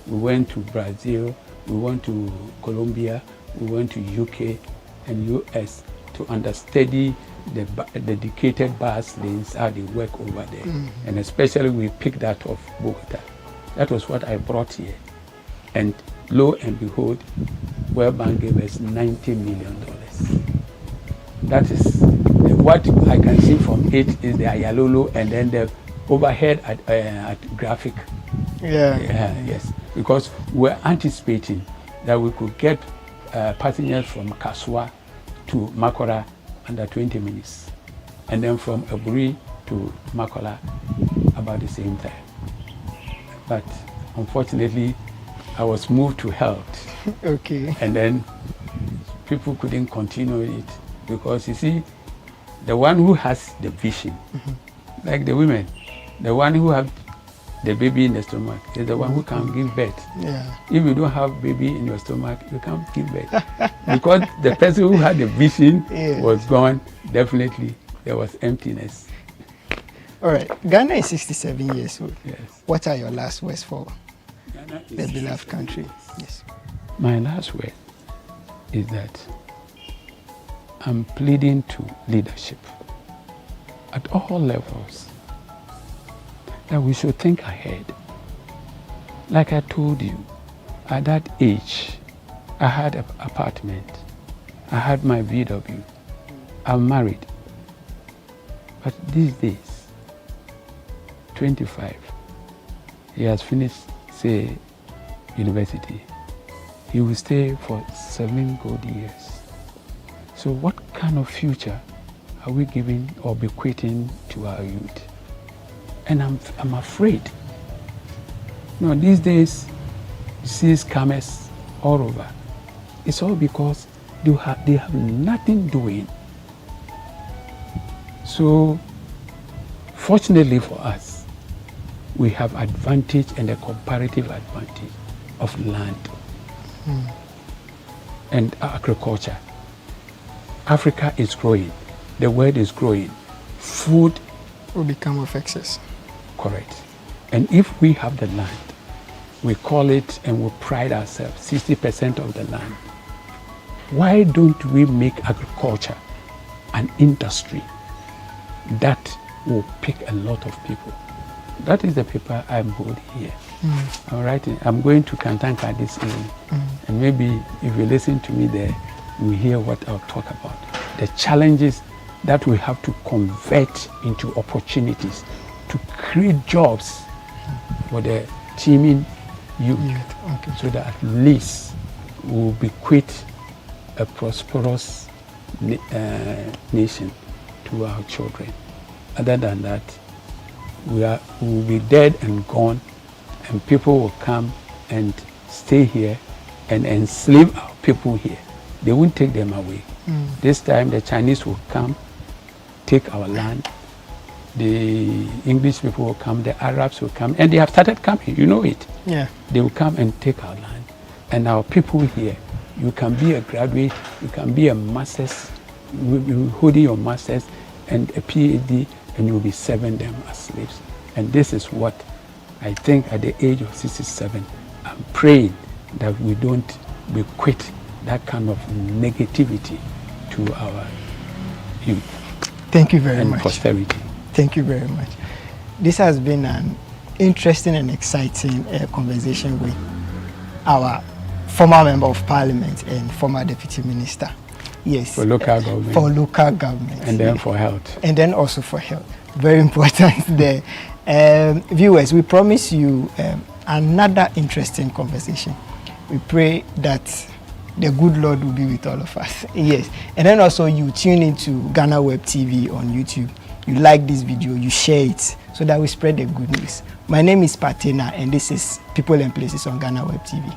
We went to Brazil, we went to Colombia, we went to UK and US to understudy the dedicated bus lanes, how they work over there. And especially we picked that of Bogota. That was what I brought here. And lo and behold, World Bank gave us $90 million. That is what I can see from it is the Ayalolo and then the overhead at graphic. Yes, because we're anticipating that we could get passengers from Kaswa to Makora under 20 minutes, and then from Aburi to Makola about the same time. But unfortunately, I was moved to health. Okay. And then people couldn't continue it because you see, the one who has the vision, like the women, the one who have the baby in the stomach is the one who can give birth. Yeah. If you don't have baby in your stomach, you can't give birth. Because the person who had the vision was gone, definitely there was emptiness. All right. Ghana is 67 years old. Yes. What are your last words for the beloved country? Yes. My last word is that I'm pleading to leadership at all levels that we should think ahead. Like I told you, at that age, I had an apartment, I had my VW, I'm married. But these days, 25, he has finished, say, university. He will stay for 7 good years. So what kind of future are we giving or bequeathing to our youth? And I'm afraid. No, these days, you see scammers all over. It's all because they have nothing doing. So, fortunately for us, we have advantage and a comparative advantage of land and agriculture. Africa is growing. The world is growing. Food will become of excess. Correct. And if we have the land, we call it and we pride ourselves 60% of the land. Why don't we make agriculture an industry that will pick a lot of people? That is the paper I'm holding here. I'm writing. I'm going to Kantanka this evening, and maybe if you listen to me there, you will hear what I'll talk about. The challenges that we have to convert into opportunities to create jobs for the teeming youth, so that at least we'll bequeath a prosperous nation to our children. Other than that, we will be dead and gone, and people will come and stay here and enslave our people here. They won't take them away. This time the Chinese will come, take our land. The English people will come, the Arabs will come, and they have started coming, you know it. Yeah. They will come and take our land. And our people here, you can be a graduate, you can be a master's, you holding your master's and a PhD, and you'll be serving them as slaves. And this is what I think at the age of 67, I'm praying that we don't bequeath that kind of negativity to our youth. Thank you very much. And posterity. Thank you very much. This has been an interesting and exciting conversation with our former Member of Parliament and former Deputy Minister. Yes. For local government. For local government. And then for health. And then also for health. Very important there. Viewers, we promise you another interesting conversation. We pray that the good Lord will be with all of us. Yes. And then also you tune into GhanaWeb TV on YouTube. You like this video, you share it so that we spread the good news. My name is Patena and this is People and Places on GhanaWeb TV.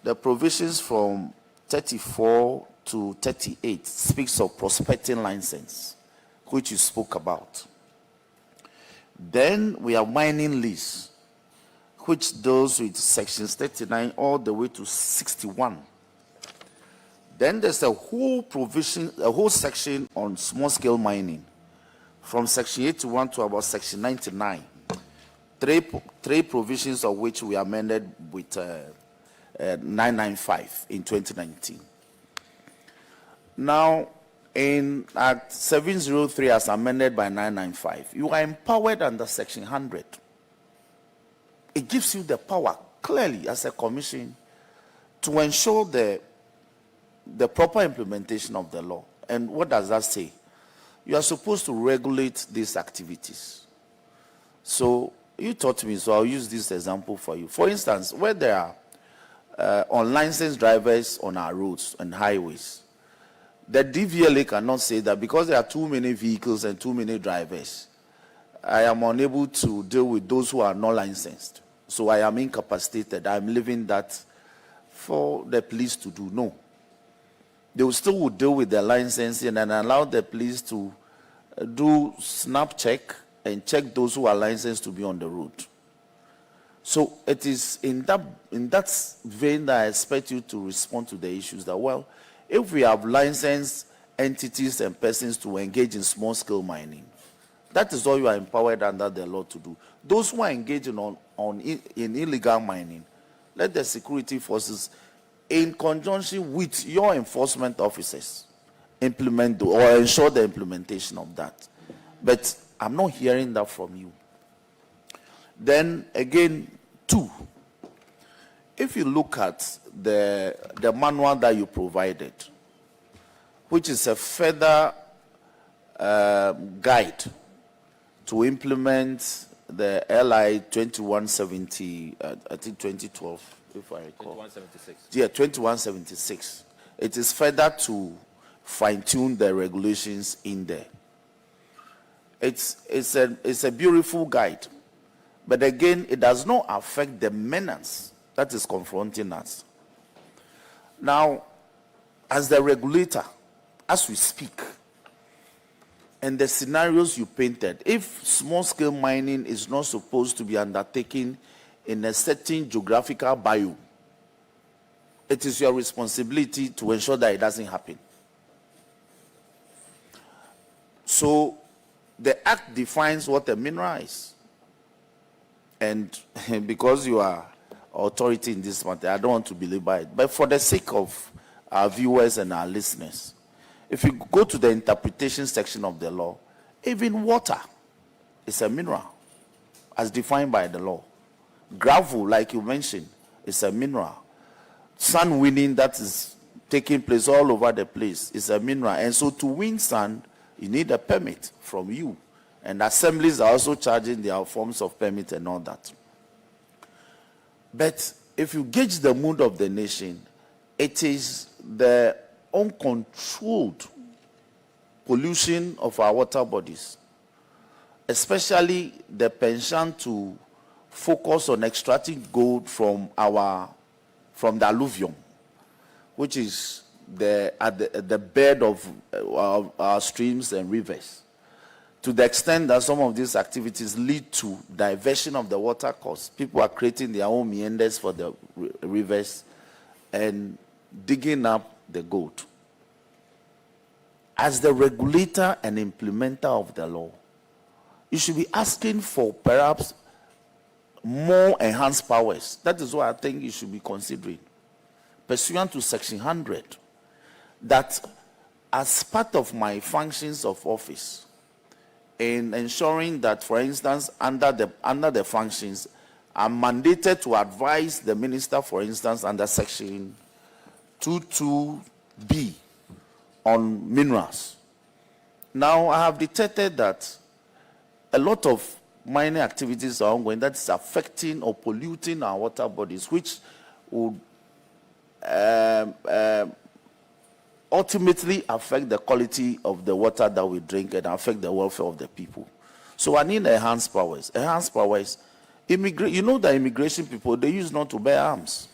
the provisions from 34 to 38 speaks of prospecting license, which you spoke about. Then we have mining lease, which deals with sections 39 all the way to 61. Then there's a whole provision, a whole section on small-scale mining, from section 81 to about section 99. Three provisions of which we amended with 995 in 2019. Now, in Act 703 as amended by 995, you are empowered under section 100. It gives you the power clearly as a commission to ensure the proper implementation of the law. And what does that say? You are supposed to regulate these activities. So you taught me, so I'll use this example for you. For instance, where there are unlicensed drivers on our roads and highways, the DVLA cannot say that because there are too many vehicles and too many drivers, I am unable to deal with those who are not licensed. So I am incapacitated. I'm leaving that for the police to do. No. They will still deal with their licensing and allow the police to do snap check and check those who are licensed to be on the road. So it is in that vein that I expect you to respond to the issues that, well, if we have licensed entities and persons to engage in small-scale mining, that is all you are empowered under the law to do. Those who are engaging in illegal mining, let the security forces, in conjunction with your enforcement officers, implement or ensure the implementation of that. But I'm not hearing that from you. Then again, 2, if you look at the manual that you provided, which is a further guide to implement the LI 2170, I think 2012, if I recall. 2176. Yeah, 2176. It is further to fine-tune the regulations in there. It's a beautiful guide. But again, it does not affect the menace that is confronting us. Now, as the regulator, as we speak, and the scenarios you painted, if small-scale mining is not supposed to be undertaken in a certain geographical biome, it is your responsibility to ensure that it doesn't happen. So, the Act defines what a mineral is. And because you are authority in this matter, I don't want to belabor it. But for the sake of our viewers and our listeners, if you go to the interpretation section of the law, even water is a mineral, as defined by the law. Gravel, like you mentioned, is a mineral. Sand winning that is taking place all over the place is a mineral. And so to win sand, you need a permit from you. And assemblies are also charging their forms of permit and all that. But if you gauge the mood of the nation, it is the uncontrolled pollution of our water bodies, especially the penchant to focus on extracting gold from the alluvium, which is the bed of our streams and rivers. To the extent that some of these activities lead to diversion of the water course. People are creating their own meanders for the rivers and digging up the gold. As the regulator and implementer of the law, you should be asking for perhaps more enhanced powers. That is what I think you should be considering. Pursuant to Section 100, that as part of my functions of office, in ensuring that, for instance, under the functions, I'm mandated to advise the minister, for instance, under Section 22B on minerals. Now, I have detected that a lot of mining activities are ongoing that is affecting or polluting our water bodies, which would ultimately affect the quality of the water that we drink and affect the welfare of the people. So I need enhanced powers. Enhanced powers. You know the immigration people, they used not to bear arms.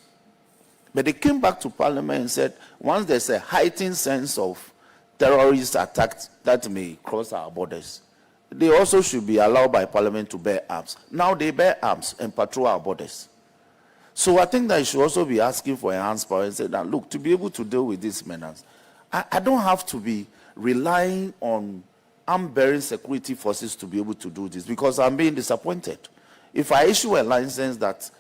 But they came back to Parliament and said, once there's a heightened sense of terrorist attacks that may cross our borders, they also should be allowed by Parliament to bear arms. Now they bear arms and patrol our borders. So I think that you should also be asking for enhanced power and say that, look, to be able to deal with these menace, I don't have to be relying on arm-bearing security forces to be able to do this, because I'm being disappointed. If I issue a license that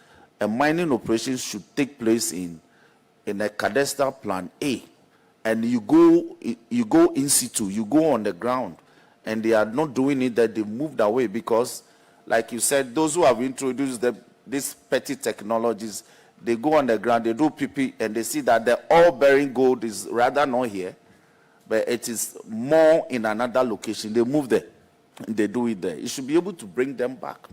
a mining operation should take place in a cadastral plan A, and you go in situ, you go on the ground, and they are not doing it, that they moved away because, like you said, those who have introduced these petty technologies, they go on the ground, they do PP, and they see that the oil-bearing gold is rather not here, but it is more in another location. They move there, and they do it there. You should be able to bring them back.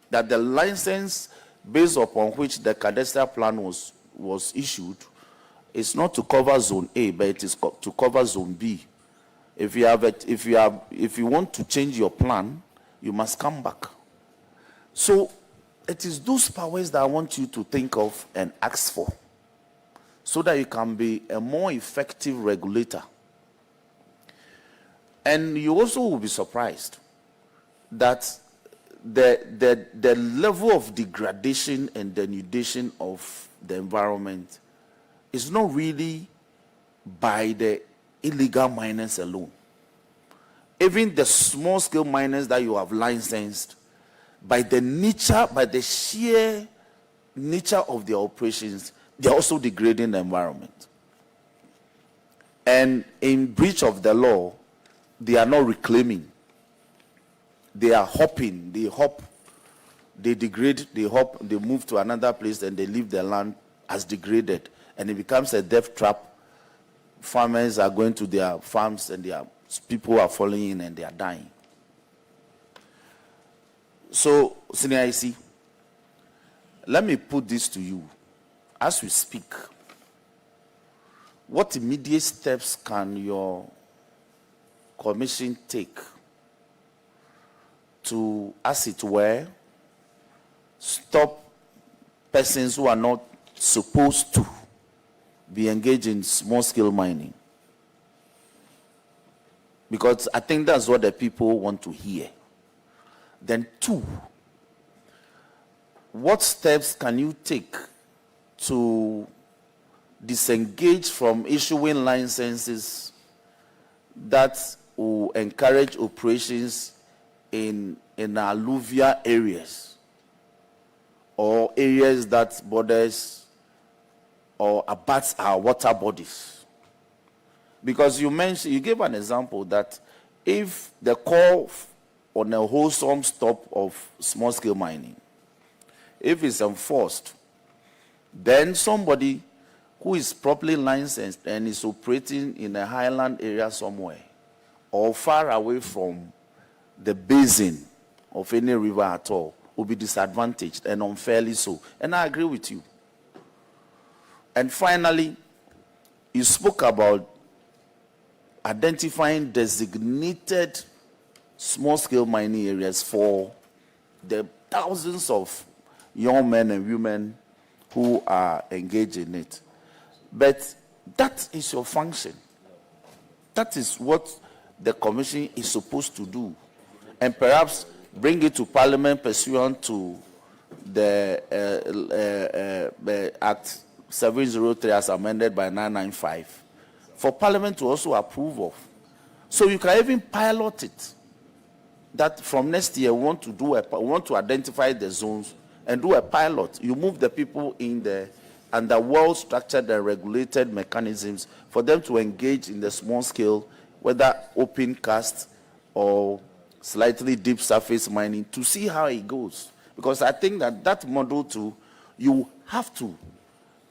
That the license based upon which the cadastral plan was issued is not to cover zone A, but it is to cover zone B. If you want to change your plan, you must come back. So it is those powers that I want you to think of and ask for, so that you can be a more effective regulator. And you also will be surprised that the level of degradation and denudation of the environment is not really by the illegal miners alone. Even the small-scale miners that you have licensed, by the sheer nature of their operations, they are also degrading the environment. And in breach of the law, they are not reclaiming. They are hopping. They hop, they degrade, they hop, they move to another place, and they leave the land as degraded. And it becomes a death trap. Farmers are going to their farms, and people are falling in and they are dying. So, Senior IC, let me put this to you. As we speak, what immediate steps can your commission take to, as it were, stop persons who are not supposed to be engaged in small-scale mining? Because I think that's what the people want to hear. Then 2, what steps can you take to disengage from issuing licenses that will encourage operations in alluvial areas or areas that borders or abuts our water bodies? Because you gave an example that if the call on a wholesome stop of small-scale mining, if it's enforced, then somebody who is properly licensed and is operating in a highland area somewhere or far away from the basin of any river at all will be disadvantaged, and unfairly so. And I agree with you. And finally, you spoke about identifying designated small-scale mining areas for the thousands of young men and women who are engaged in it. But that is your function. That is what the commission is supposed to do. And perhaps bring it to Parliament pursuant to the Act 703 as amended by 995 for Parliament to also approve of. So you can even pilot it. That from next year we want to identify the zones and do a pilot. You move the people in there under well-structured and regulated mechanisms for them to engage in the small scale, whether open cast or slightly deep surface mining, to see how it goes. Because I think that model too, you have to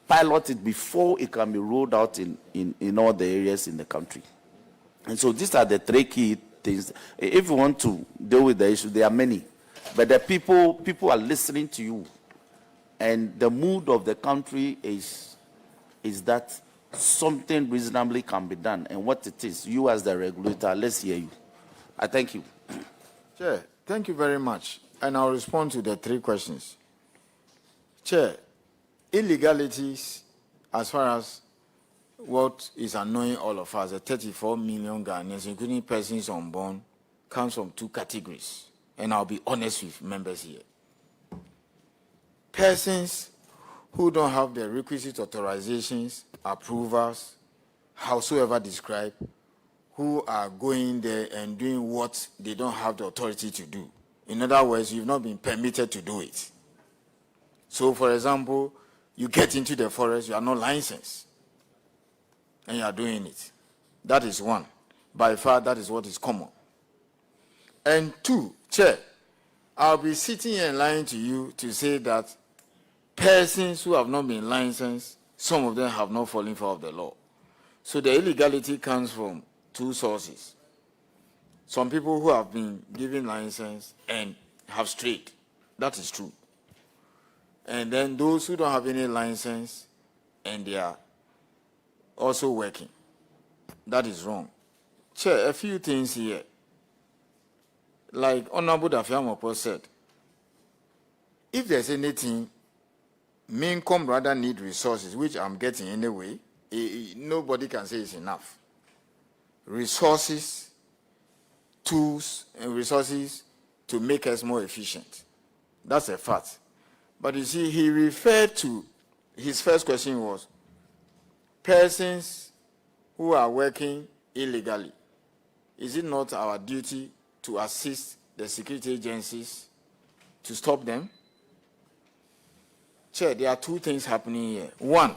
pilot it before it can be rolled out in all the areas in the country. And so these are the 3 key things. If you want to deal with the issue, there are many. But the people are listening to you. And the mood of the country is that something reasonably can be done. And what it is, you as the regulator, let's hear you. I thank you. Chair, thank you very much. And I'll respond to the 3 questions. Chair, illegalities as far as what is annoying all of us, the 34 million Ghanaians, including persons unborn, comes from two categories. And I'll be honest with members here. Persons who don't have the requisite authorizations, approvals, howsoever described, who are going there and doing what they don't have the authority to do. In other words, you've not been permitted to do it. So, for example, you get into the forest, you are not licensed, and you are doing it. That is one. By far, that is what is common. And two, Chair, I'll be sitting here and lying to you to say that persons who have not been licensed, some of them have not fallen foul of the law. So the illegality comes from two sources. Some people who have been given license and have strayed. That is true. And then those who don't have any license and they are also working. That is wrong. Chair, a few things here. Like Honorable Dafiamopo said, if there's anything, Mincom rather need resources, which I'm getting anyway, nobody can say it's enough. Resources, tools, and resources to make us more efficient. That's a fact. But you see, he referred to, his first question was, persons who are working illegally. Is it not our duty to assist the security agencies to stop them? Chair, there are two things happening here. One,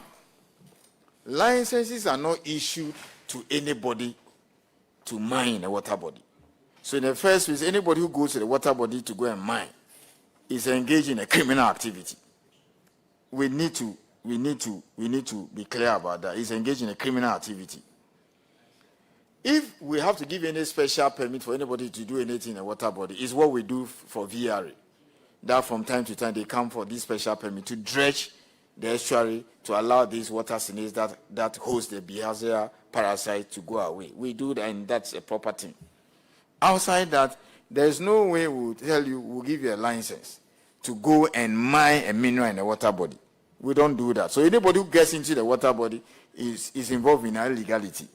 licenses are not issued to anybody to mine a water body. So in the first place, anybody who goes to the water body to go and mine is engaged in a criminal activity. We need to be clear about that. He's engaged in a criminal activity. If we have to give any special permit for anybody to do anything in a water body, it's what we do for VRA. That from time to time they come for this special permit to dredge the estuary to allow these water snails that host the behavior parasite to go away. We do that, and that's a proper thing. Outside that, there's no way we'll tell you, we'll give you a license to go and mine a mineral in a water body. We don't do that. So anybody who gets into the water body is involved in illegality.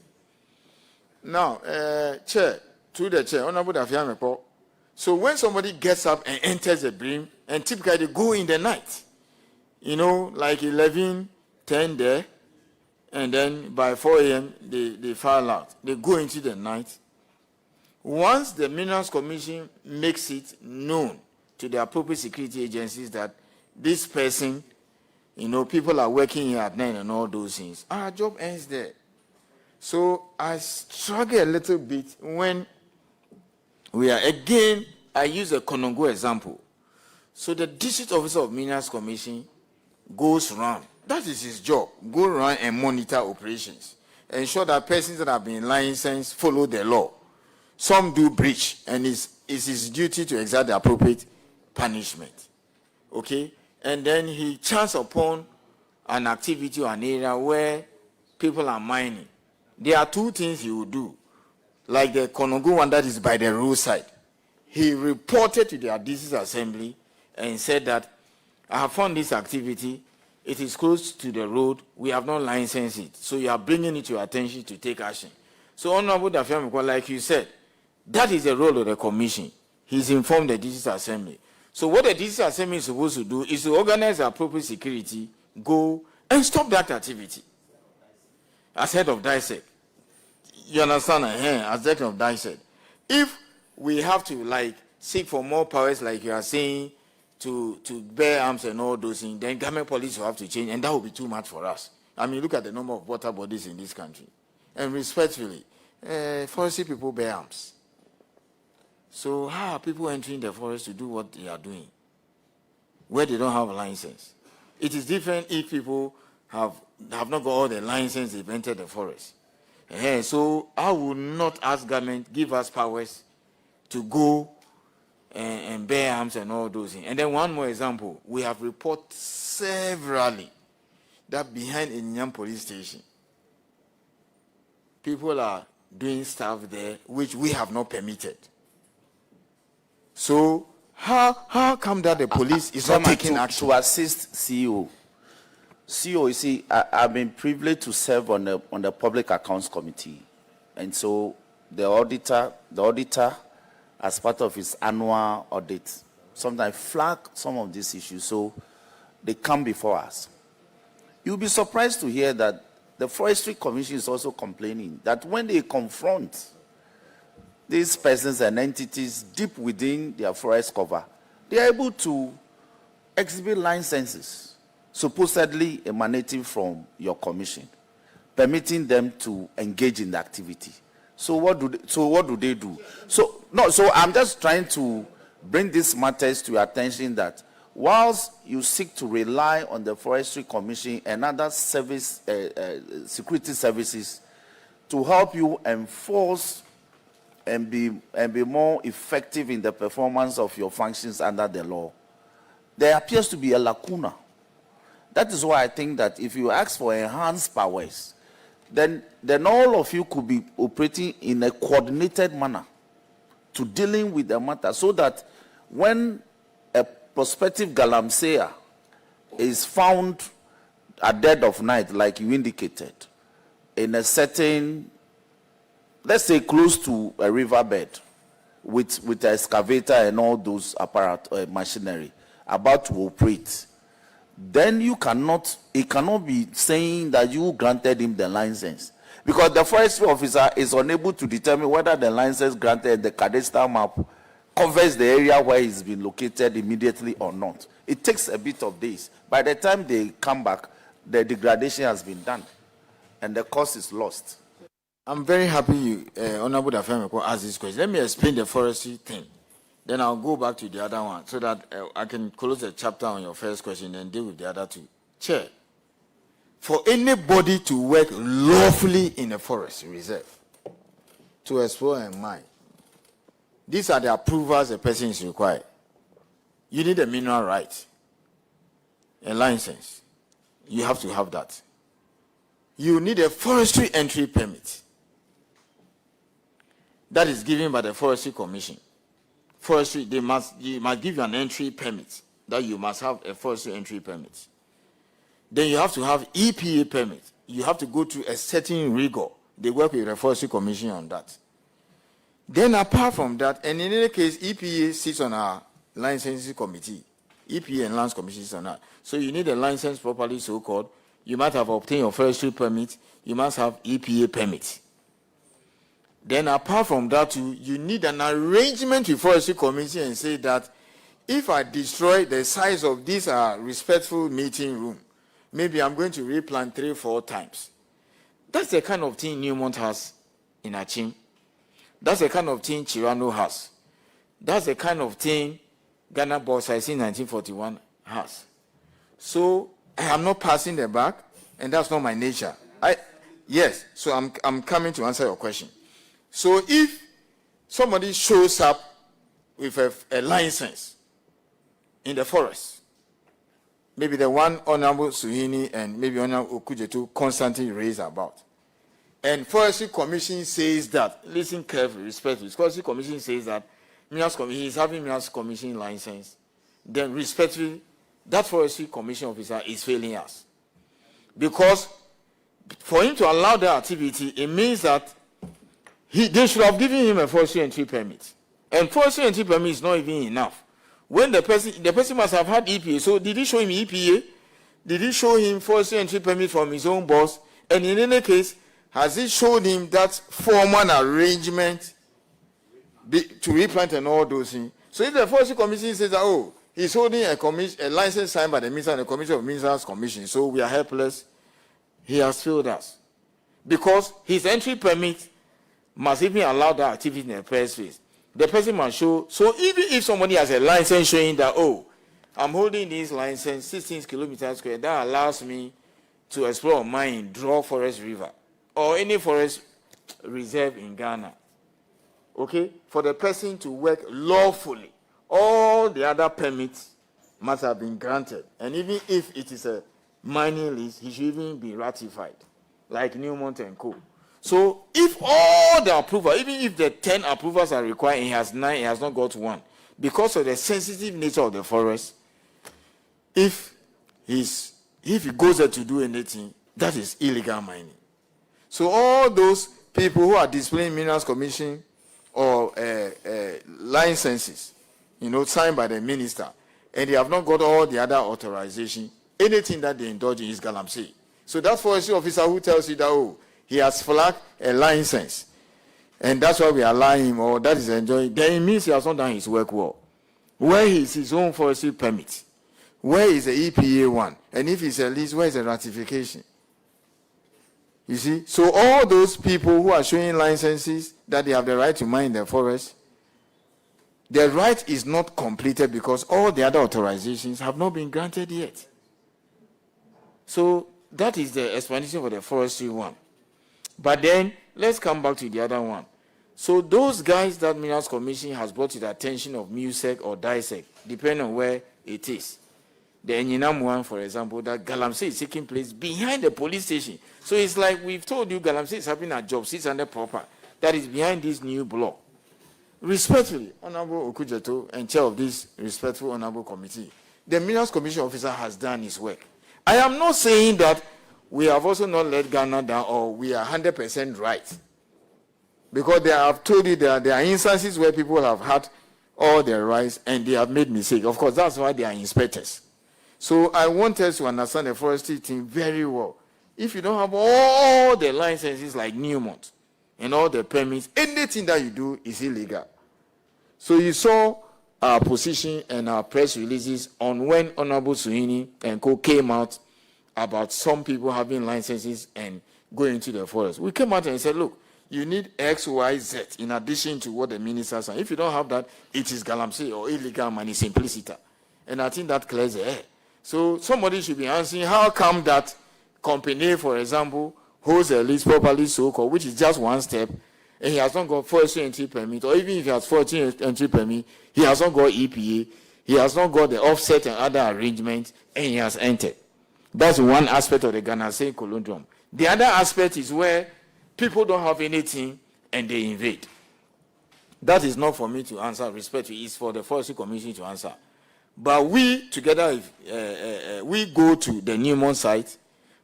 Now, Chair, through the Chair, Honorable Dafiamepo, so when somebody gets up and enters the brim, and typically they go in the night, you know, like 11, 10 there, and then by 4 a.m. they file out. They go into the night. Once the Minerals Commission makes it known to the appropriate security agencies that this person, you know, people are working here at night and all those things, our job ends there. So I struggle a little bit when we are, again, I use a Konongo example. So the district officer of Minerals Commission goes around. That is his job. Go around and monitor operations. Ensure that persons that have been licensed follow the law. Some do breach, and it's his duty to exert the appropriate punishment. Okay? And then he chance upon an activity or an area where people are mining. There are two things he will do. Like the Konongo one that is by the roadside. He reported to the district assembly and said that I have found this activity. It is close to the road. We have not licensed it. So you are bringing it to your attention to take action. So Honorable Dafiamikwa, like you said, that is the role of the commission. He's informed the district assembly. So what the district assembly is supposed to do is to organize appropriate security, go and stop that activity. As head of DISEC. You understand? As head of DISEC. If we have to like seek for more powers, like you are saying, to bear arms and all those things, then government police will have to change, and that will be too much for us. I mean, look at the number of water bodies in this country. And respectfully, forestry people bear arms. So how are people entering the forest to do what they are doing where they don't have a license? It is different if people have not got all the license, they've entered the forest. So I will not ask government, give us powers to go and bear arms and all those things. And then one more example, we have reported severally that behind Inyam police station, people are doing stuff there which we have not permitted. So how come that the police is not taking action? To assist CEO, CEO, you see, I've been privileged to serve on the Public Accounts Committee. And so the auditor, as part of his annual audit, sometimes flag some of these issues, so they come before us. You'll be surprised to hear that the Forestry Commission is also complaining that when they confront these persons and entities deep within their forest cover, they are able to exhibit licenses, supposedly emanating from your commission, permitting them to engage in the activity. So what do they do? So I'm just trying to bring these matters to your attention that whilst you seek to rely on the Forestry Commission and other service, security services to help you enforce and be more effective in the performance of your functions under the law, there appears to be a lacuna. That is why I think that if you ask for enhanced powers, then all of you could be operating in a coordinated manner to dealing with the matter, so that when a prospective Galamsey is found at dead of night, like you indicated, in a certain, let's say close to a riverbed, with an excavator and all those machinery about to operate, then it cannot be saying that you granted him the license, because the forestry officer is unable to determine whether the license granted the cadastral map covers the area where he's been located immediately or not. It takes a bit of days. By the time they come back, the degradation has been done and the cost is lost. I'm very happy you, Honorable Dafemeko, asked this question. Let me explain the forestry thing. Then I'll go back to the other one so that I can close the chapter on your first question and deal with the other two. Chair, for anybody to work lawfully in a forest reserve, to explore and mine, these are the approvals a person is required. You need a mineral right, a license. You have to have that. You need a forestry entry permit. That is given by the Forestry Commission. Forestry, you must give you an entry permit. That you must have a forestry entry permit. Then you have to have EPA permit. You have to go through a certain rigor. They work with the Forestry Commission on that. Then apart from that, and in any case, EPA sits on our licensing committee. EPA and Lands Commission sits on that. So you need a license properly so-called. You might have obtained your forestry permit. You must have EPA permit. Then apart from that, you need an arrangement with Forestry Commission and say that if I destroy the size of this respectful meeting room, maybe I'm going to replant 3-4 times. That's the kind of thing Newmont has in Achim. That's the kind of thing Chirano has. That's the kind of thing Ghana WASSCE in 1941 has. So I am not passing the buck, and that's not my nature. Yes, so I'm coming to answer your question. So if somebody shows up with a license in the forest, maybe the one Honorable Suhini and maybe Honorable Okujetu constantly raise about, and Forestry Commission says that, listen carefully, respectfully, Forestry Commission says that he is having Minas Commission license, then respectfully, that Forestry Commission officer is failing us. Because for him to allow that activity, it means that they should have given him a forestry entry permit. And forestry entry permit is not even enough. When the person must have had EPA. So did he show him EPA? Did he show him forestry entry permit from his own boss? And in any case, has he showed him that formal arrangement to replant and all those things? So if the Forestry Commission says that, oh, he's holding a license signed by the Minister and the Commission of Ministers Commission, so we are helpless, he has failed us. Because his entry permit must even allow that activity in the first phase. The person must show, so even if somebody has a license showing that, oh, I'm holding this license 16 kilometers square, that allows me to explore mine, draw forest river, or any forest reserve in Ghana. Okay? For the person to work lawfully, all the other permits must have been granted. And even if it is a mining lease, he should even be ratified, like Newmont and Co. So if all the approval, even if the 10 approvals are required, he has 9, he has not got 1. Because of the sensitive nature of the forest, if his if he goes there to do anything, that is illegal mining. So all those people who are displaying Minerals Commission or licenses, signed by the minister, and they have not got all the other authorization, anything that they indulge in is Galamsey. So that forestry officer who tells you that, he has flagged a license, and that's why we allow him, or that is enjoying, then it means he has not done his work well. Where is his own forestry permit? Where is the EPA one? And if it's a lease, where is the ratification? You see? So all those people who are showing licenses that they have the right to mine the forest, their right is not completed because all the other authorizations have not been granted yet. So that is the explanation for the forestry one. But then, let's come back to the other one. So those guys that Minerals Commission has brought to the attention of MUSEC or DISEC, depending on where it is. The Enyinam one, for example, that Galamsey is taking place behind the police station. So it's like we've told you Galamsey is happening at Job 600 proper. That is behind this new block. Respectfully, Honorable Okujeto and chair of this respectful honorable committee, the Minerals Commission officer has done his work. I am not saying that we have also not let Ghana down or we are 100% right. Because they have told you that there are instances where people have had all their rights and they have made mistakes. Of course, that's why they are inspectors. So I want us to understand the forestry thing very well. If you don't have all the licenses like Newmont and all the permits, anything that you do is illegal. So you saw our position and our press releases on when Honorable Suhini and co came out about some people having licenses and going into the forest. We came out and said, look, you need X, Y, Z in addition to what the ministers are. If you don't have that, it is Galamsey or illegal money simpliciter. And I think that clears the air. So somebody should be answering, how come that company, for example, holds a lease properly so-called, which is just one step, and he has not got forestry entry permit, or even if he has forestry entry permit, he has not got EPA, he has not got the offset and other arrangements, and he has entered. That's one aspect of the GhanaWeb conundrum. The other aspect is where people don't have anything and they invade. That is not for me to answer, respectfully, it's for the Forestry Commission to answer. But we, together, we go to the Newmont site,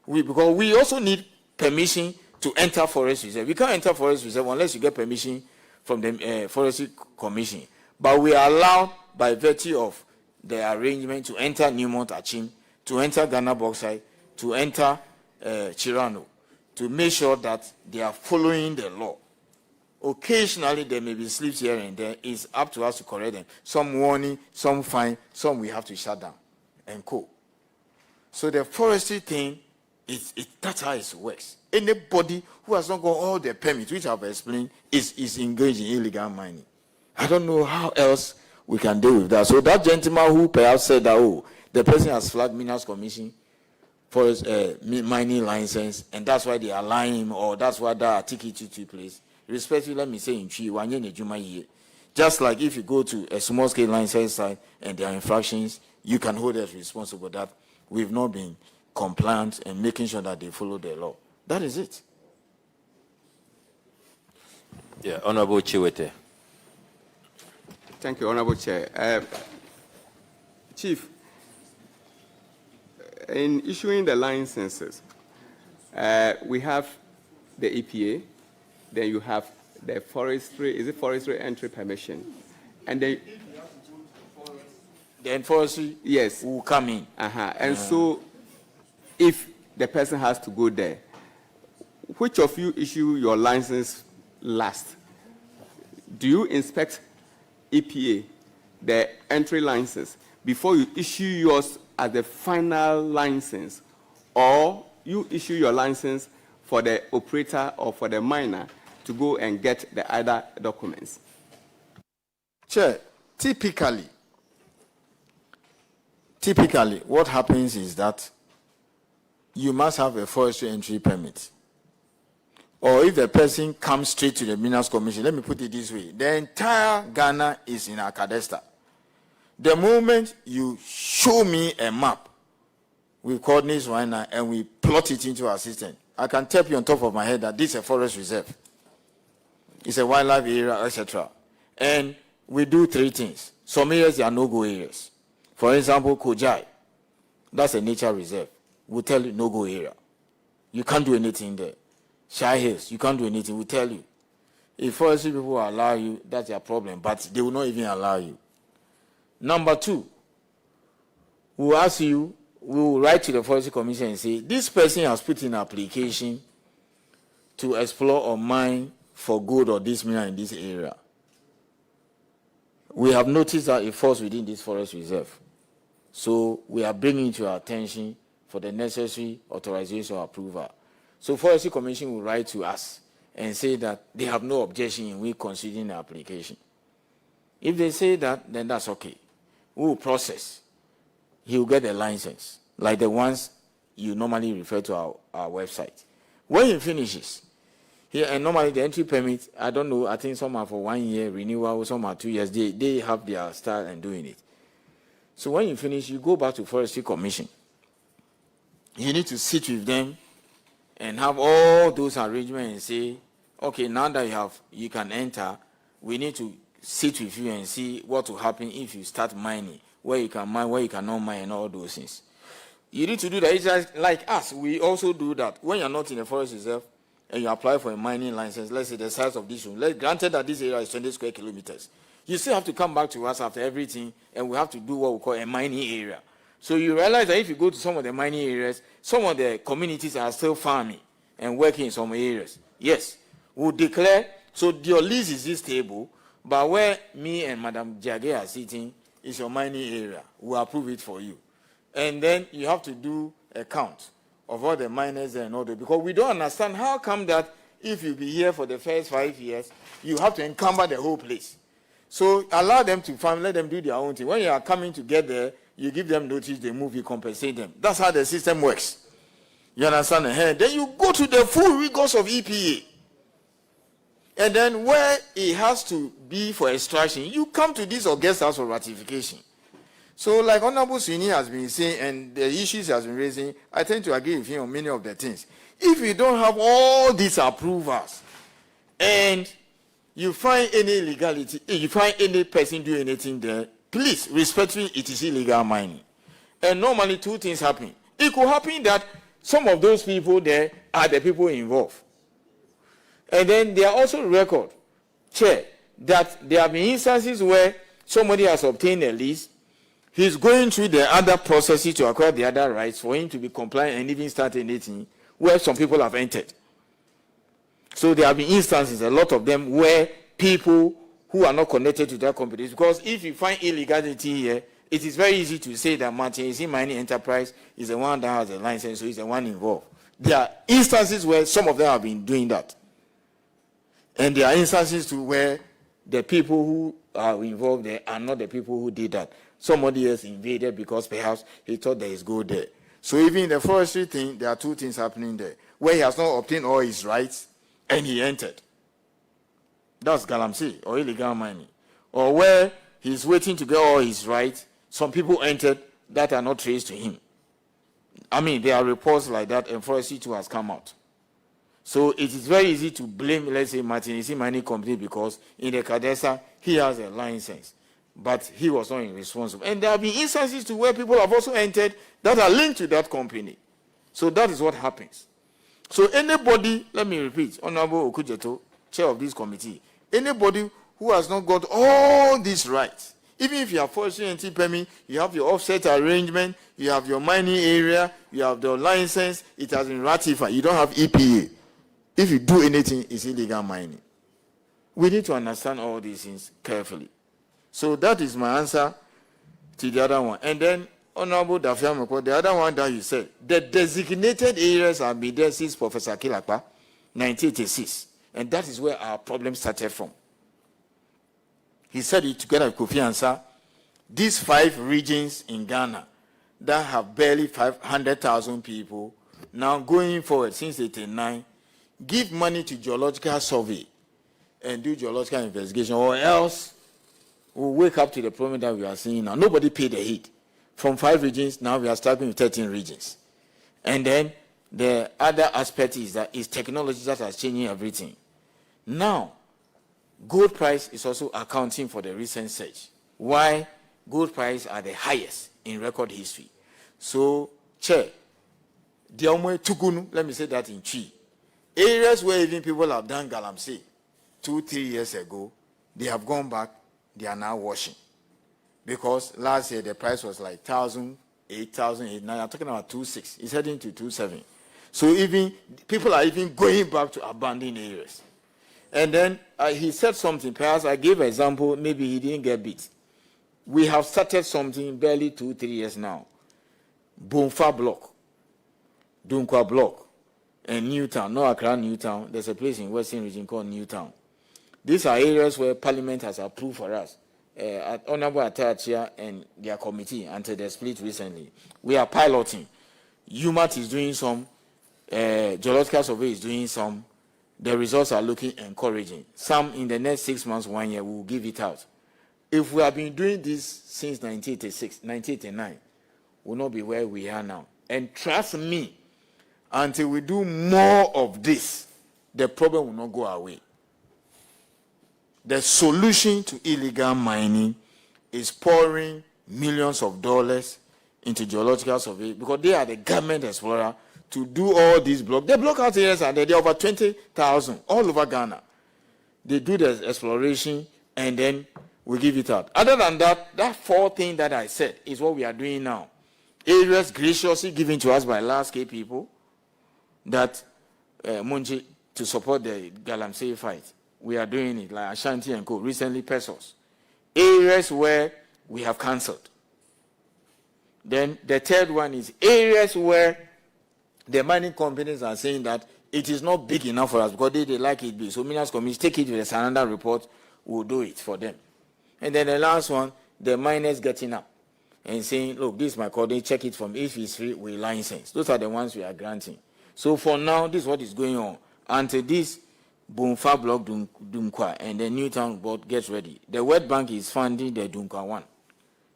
because we also need permission to enter Forest Reserve. We can't enter Forest Reserve unless you get permission from the Forestry Commission. But we are allowed, by virtue of the arrangement, to enter Newmont Achim, to enter Ghana Bauxite, to enter Chirano, to make sure that they are following the law. Occasionally, there may be slips here and there. It's up to us to correct them. Some warning, some fine, some we have to shut down and co. So the forestry thing, that's how it works. Anybody who has not got all the permits, which I've explained, is engaged in illegal mining. I don't know how else we can deal with that. So that gentleman who perhaps said that, the person has flagged Minerals Commission for his mining license, and that's why they are lying, or that's why that ticket took place. Respectfully, let me say in Chi, just like if you go to a small-scale license site and there are infractions, you can hold us responsible that we've not been compliant and making sure that they follow the law. That is it. Yeah, Honorable Chiwete. Thank you, Honorable Chair. Chief, in issuing the licenses, we have the EPA, then you have the forestry entry permission, and then the forestry will come in. And so, if the person has to go there, which of you issue your license last? Do you inspect EPA, the entry license, before you issue yours as the final license, or you issue your license for the operator or for the miner to go and get the other documents? Chair, typically, what happens is that you must have a forestry entry permit. Or if the person comes straight to the Minerals Commission, let me put it this way, the entire Ghana is in our cadastre. The moment you show me a map with coordinates right now and we plot it into our system, I can tell you on top of my head that this is a forest reserve. It's a wildlife area, etc. And we do three things. Some areas are no-go areas. For example, Kojai, that's a nature reserve. we'll tell you no-go area. You can't do anything there. Shy Hills, you can't do anything, we'll tell you. If forestry people will allow you, that's their problem, but they will not even allow you. Number 2, we'll ask you, we will write to the Forestry Commission and say, this person has put in an application to explore or mine for gold or this mineral in this area. We have noticed that it falls within this forest reserve. So we are bringing it to our attention for the necessary authorization or approval. So Forestry Commission will write to us and say that they have no objection in we considering the application. If they say that, then that's okay. We will process. He will get a license, like the ones you normally refer to our website. When he finishes, and normally the entry permit, I don't know, I think some are for 1 year renewal, some are 2 years. They have their style and doing it. So when you finish, you go back to Forestry Commission. You need to sit with them and have all those arrangements and say, okay, now that you can enter, we need to sit with you and see what will happen if you start mining, where you can mine, where you cannot mine, and all those things. You need to do that. It's just like us. We also do that. When you're not in a forest reserve and you apply for a mining license, let's say the size of this room, granted that this area is 20 square kilometers, you still have to come back to us after everything, and we have to do what we call a mining area. So you realize that if you go to some of the mining areas, some of the communities are still farming and working in some areas. Yes, we'll declare, so your lease is this table, but where me and Madam Jage are sitting is your mining area. We'll approve it for you. And then you have to do a count of all the miners and all that, because we don't understand how come that if you be here for the first 5 years, you have to encumber the whole place. So allow them to farm, let them do their own thing. When you are coming to get there, you give them notice, they move, you compensate them. That's how the system works. You understand? Then you go to the full rigors of EPA. And then where it has to be for extraction, you come to this August House for ratification. So like Honorable Sweeney has been saying, and the issues he has been raising, I tend to agree with him on many of the things. If you don't have all these approvals, and you find any illegality, if you find any person doing anything there, please, respectfully, it is illegal mining. And normally 2 things happen. It could happen that some of those people there are the people involved. And then there are also record, Chair, that there have been instances where somebody has obtained a lease, he's going through the other processes to acquire the other rights for him to be compliant and even start anything, where some people have entered. So there have been instances, a lot of them, where people who are not connected to that company, because if you find illegality here, it is very easy to say that Martin Mining Enterprise is the one that has a license, so he's the one involved. There are instances where some of them have been doing that. And there are instances too where the people who are involved there are not the people who did that. Somebody else invaded because perhaps he thought there is gold there. So even in the forestry thing, there are 2 things happening there. Where he has not obtained all his rights and he entered. That's Galamsey or illegal mining. Or where he's waiting to get all his rights, some people entered that are not traced to him. I mean, there are reports like that, and forestry too has come out. So it is very easy to blame, let's say, Martinez Mining Company because in the Cadesa, he has a license, but he was not responsible. And there have been instances to where people have also entered that are linked to that company. So that is what happens. So anybody, let me repeat, Honorable Okujeto, Chair of this committee, anybody who has not got all these rights, even if you have forestry entry permit, you have your offset arrangement, you have your mining area, you have the license, it has been ratified, you don't have EPA. If you do anything, it's illegal mining. We need to understand all these things carefully. So that is my answer to the other one. And then, Honorable Dafiamoko, the other one that you said, the designated areas have been there since Professor Kilakpa, 1986. And that is where our problem started from. He said it together with Kofi Ansah. These 5 regions in Ghana that have barely 500,000 people, now going forward since 1989, give money to geological survey and do geological investigation, or else we'll wake up to the problem that we are seeing now. Nobody paid the heat. From 5 regions, now we are starting with 13 regions. And then the other aspect is that it's technology that has changing everything. Now, gold price is also accounting for the recent surge. Why gold price are the highest in record history. So, Chair, Diomwe Tugunu, let me say that in Chi. Areas where even people have done Galamsey 2-3 years ago, they have gone back, they are now washing. Because last year the price was like 1,000, 8,000, now I'm talking about 2.6. It's heading to 2.7. So even people are even going back to abandoned areas. And then he said something, perhaps I gave an example, maybe he didn't get beat. We have started something barely 2-3 years now. Bonfa block, Dunkwa block, and Newtown, no Accra, Newtown. There's a place in Western region called Newtown. These are areas where Parliament has approved for us. Honorable Atachia and their committee until they split recently. We are piloting. UMAT is doing some, Geological Survey is doing some. The results are looking encouraging. Some in the next 6 months, 1 year, we will give it out. If we have been doing this since 1986, 1989, we'll not be where we are now. And trust me, until we do more of this, the problem will not go away. The solution to illegal mining is pouring millions of dollars into Geological Survey because they are the government explorer to do all these blocks. They block out areas and they're over 20,000 all over Ghana. They do the exploration and then we give it out. Other than that, that 4 thing that I said is what we are doing now. Areas graciously given to us by LASSCE people that Munji to support the Galamsey fight. We are doing it like Ashanti and Co. Recently, Pesos. Areas where we have cancelled. Then the third one is areas where the mining companies are saying that it is not big enough for us because they like it big. So Minas Commission take it to the Sananda report, we'll do it for them. And then the last one, the miners getting up and saying, look, this is my coordinate, check it from if it's free, we license. Those are the ones we are granting. So for now, this is what is going on. Until this Bonfa block Dunkwa and the Newtown board gets ready. The World Bank is funding the Dunkwa one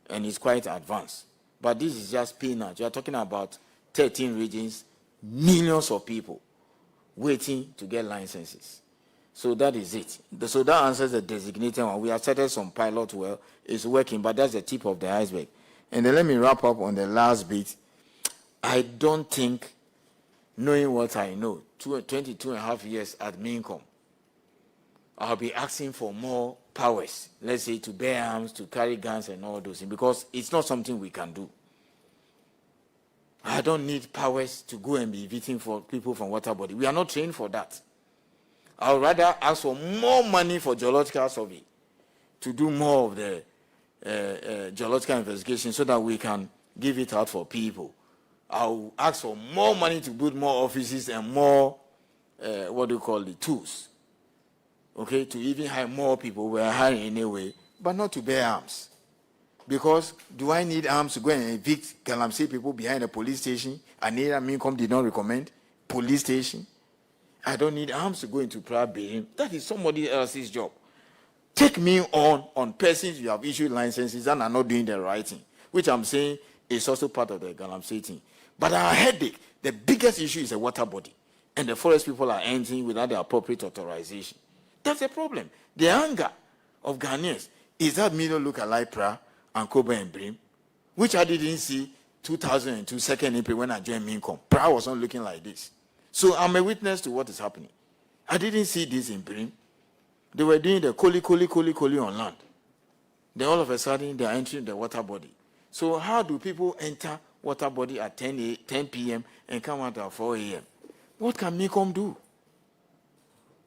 and it's quite advanced. But this is just peanuts. You are talking about 13 regions, millions of people waiting to get licenses. So that is it. So that answers the designated one. We have started some pilot well. It's working, but that's the tip of the iceberg. And then let me wrap up on the last bit. I don't think, knowing what I know, 22.5 years at Mincom, I'll be asking for more powers, let's say to bear arms, to carry guns and all those things, because it's not something we can do. I don't need powers to go and be evicting for people from water body. We are not trained for that. I would rather ask for more money for Geological Survey to do more of the geological investigation so that we can give it out for people. I'll ask for more money to build more offices and more, tools. Okay, to even hire more people. We're hiring anyway, but not to bear arms. Because do I need arms to go and evict Galamsey people behind a police station? An area Mincom did not recommend. Police station. I don't need arms to go into private building. That is somebody else's job. Take me on persons you have issued licenses and are not doing the right thing, which I'm saying is also part of the Galamsey thing. But our headache, the biggest issue is the water body. And the forest people are entering without the appropriate authorization. That's a problem. The anger of Ghanaians is that middle look alike Pra and Koba and Brim, which I didn't see 2002, 2nd April when I joined Mincom. Pra was not looking like this. So I'm a witness to what is happening. I didn't see this in Brim. They were doing the koli on land. Then all of a sudden they are entering the water body. So how do people enter water body at 10 p.m. and come out at 4 a.m.? What can Mincom do?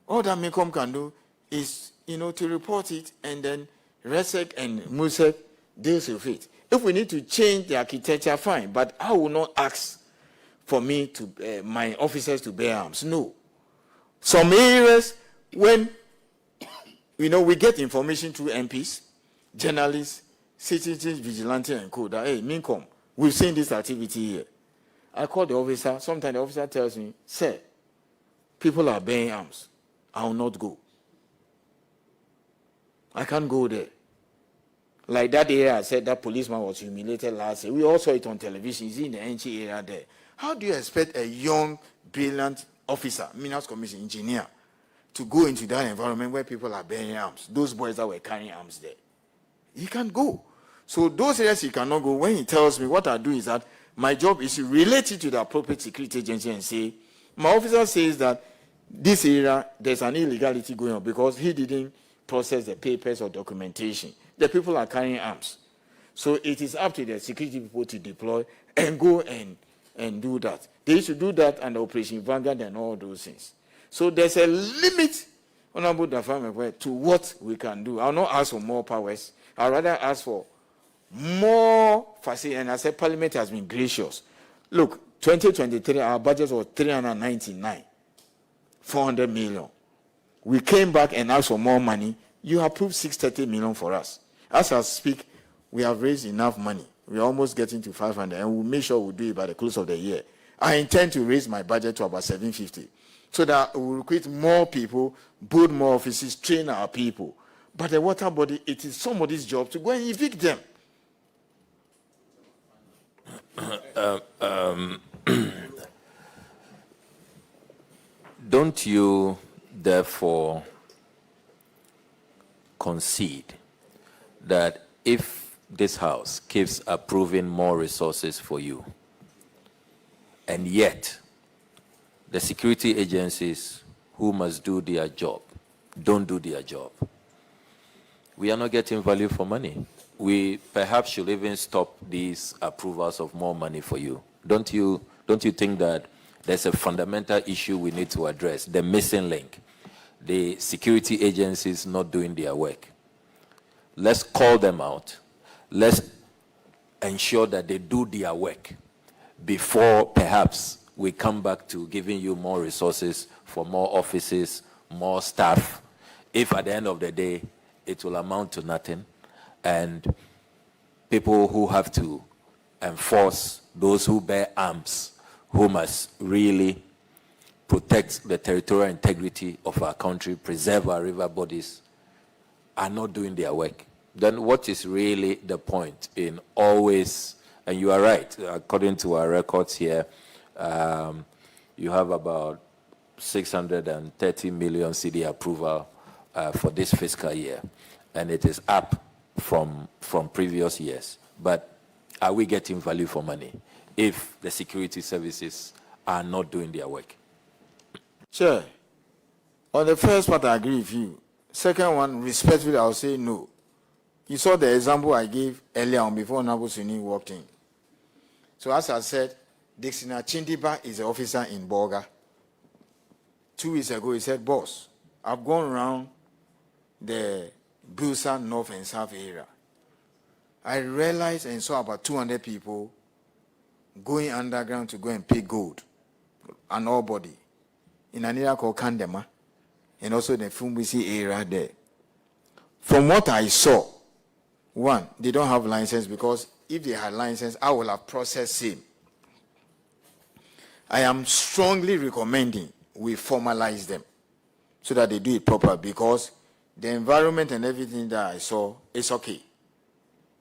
All that Mincom can do is, to report it, and then RESEC and MUSEC deals with it. If we need to change the architecture, fine, but I will not ask for me to my officers to bear arms. No. Some areas when we get information through MPs, journalists, citizens, vigilantes, and co. That, hey, Mincom, we've seen this activity here. I call the officer. Sometimes the officer tells me, sir, people are bearing arms. I will not go. I can't go there. Like that area I said that policeman was humiliated last year. We all saw it on television. He's in the NG area there. How do you expect a young, brilliant officer, Minas Commission engineer, to go into that environment where people are bearing arms? Those boys that were carrying arms there. He can't go. So those areas he cannot go. When he tells me, what I do is that My job is to relate it to the appropriate security agency and say, my officer says that this area, there's an illegality going on because he didn't process the papers or documentation. The people are carrying arms. So it is up to the security people to deploy and go and do that. They used to do that under Operation Vanguard and all those things. So there's a limit, Honorable Dafame, to what we can do. I'll not ask for more powers. I'll rather ask for more facility. And I said Parliament has been gracious. Look, 2023, our budget was 399, 400 million. We came back and asked for more money. You approved 630 million for us. As I speak, we have raised enough money. We're almost getting to 500, and we'll make sure we'll do it by the close of the year. I intend to raise my budget to about 750, so that we'll recruit more people, build more offices, train our people. But the water body, it is somebody's job to go and evict them. Don't you therefore concede that if this House keeps approving more resources for you, and yet the security agencies who must do their job don't do their job, we are not getting value for money? We perhaps should even stop these approvals of more money for you. Don't you think that there's a fundamental issue we need to address, the missing link, the security agencies not doing their work? Let's call them out. Let's ensure that they do their work before perhaps we come back to giving you more resources for more offices, more staff, if at the end of the day it will amount to nothing, and people who have to enforce, those who bear arms, who must really protect the territorial integrity of our country, preserve our river bodies, are not doing their work. Then what is really the point in always, and you are right, according to our records here, you have about 630 million CD approval for this fiscal year, and it is up from previous years. But are we getting value for money if the security services are not doing their work? Sure. On the first part, I agree with you. Second one, respectfully, I'll say no. You saw the example I gave earlier on before Honorable Suni walked in. So as I said, Dixina Chindiba is an officer in Boga. 2 weeks ago, he said, boss, I've gone around the Busa North and South area. I realized and saw about 200 people going underground to go and pick gold, an ore body, in an area called Kandema, and also the Fumbisi area there. From what I saw, one, they don't have license, because if they had license, I will have processed him. I am strongly recommending we formalize them so that they do it proper, because the environment and everything that I saw is okay.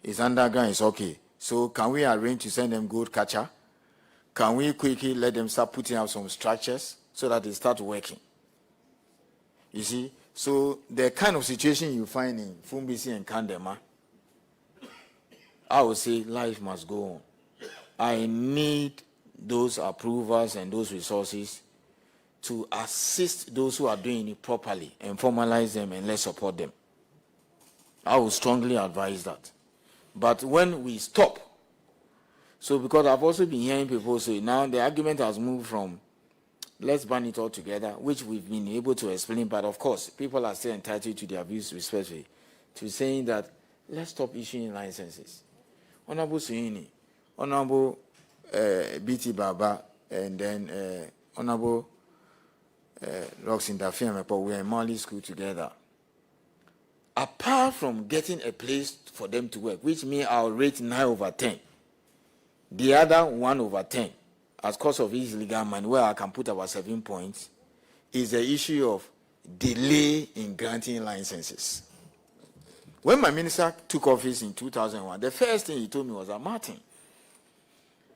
It's underground, it's okay. So can we arrange to send them gold catcher? Can we quickly let them start putting out some structures so that they start working? You see? So the kind of situation you find in Fumbisi and Kandema, I would say life must go on. I need those approvals and those resources to assist those who are doing it properly and formalize them, and let's support them. I would strongly advise that. But when we stop, so because I've also been hearing people say, now the argument has moved from let's ban it all together, which we've been able to explain, but of course, people are still entitled to their views respectively, to saying that let's stop issuing licenses. Honorable Suini, Honorable BT Baba, and then Honorable Roxin Dafiamepo, we are in Mali school together. Apart from getting a place for them to work, which means I'll rate 9/10, the other 1/10, as cost of his legal money, where I can put about 7 points, is the issue of delay in granting licenses. When my minister took office in 2001, the first thing he told me was that, Martin,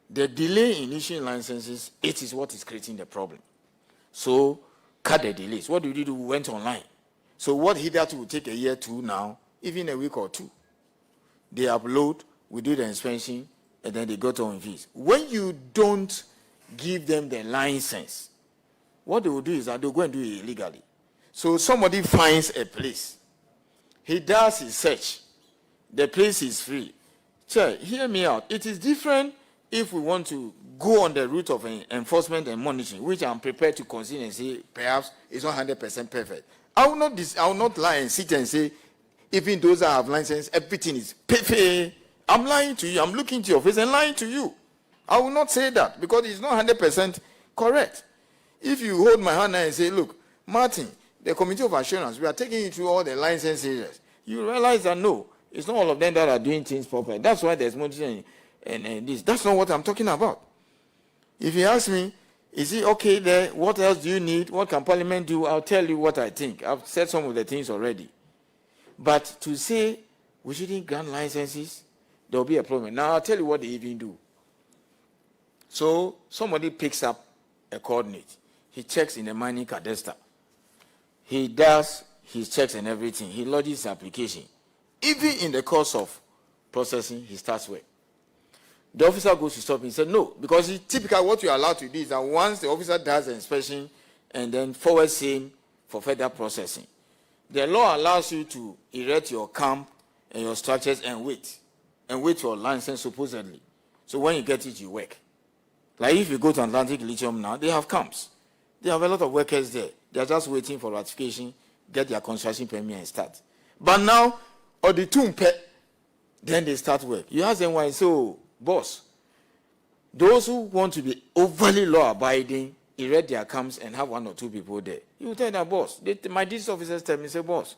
the delay in issuing licenses, it is what is creating the problem. So, cut the delays. What did we do? We went online. So what hitherto will take a year to now, even a week or two. They upload, we do the inspection, and then they got on fees. When you don't give them the license, what they will do is that they'll go and do it illegally. So somebody finds a place. He does his search. The place is free. Sir, hear me out. It is different if we want to go on the route of enforcement and monitoring, which I'm prepared to consider and say perhaps it's not 100% perfect. I will not lie and sit and say, even those that have license, everything is perfect. I'm lying to you. I'm looking to your face and lying to you. I will not say that because it's not 100% correct. If you hold my hand and say, look, Martin, the Committee of Assurance, we are taking you through all the license areas, you realize that no, it's not all of them that are doing things properly. That's why there's monitoring and this. That's not what I'm talking about. If you ask me, is it okay there? What else do you need? What can Parliament do? I'll tell you what I think. I've said some of the things already. But to say we shouldn't grant licenses, there will be a problem. Now, I'll tell you what they even do. So, somebody picks up a coordinate. He checks in the mining cadastre. He does his checks and everything. He lodges his application. Even in the course of processing, he starts work. The officer goes to stop him and said, no, because typically what you're allowed to do is that once the officer does the inspection and then forwards him for further processing, the law allows you to erect your camp and your structures and wait for license supposedly. So when you get it, you work. Like if you go to Atlantic Lithium now, they have camps. They have a lot of workers there. They are just waiting for ratification, get their construction permit and start. But now, or the tumpe, then they start work. You ask them why, so boss, those who want to be overly law-abiding, erect their camps and have 1 or 2 people there. You tell that boss. My district officers tell me, say, boss,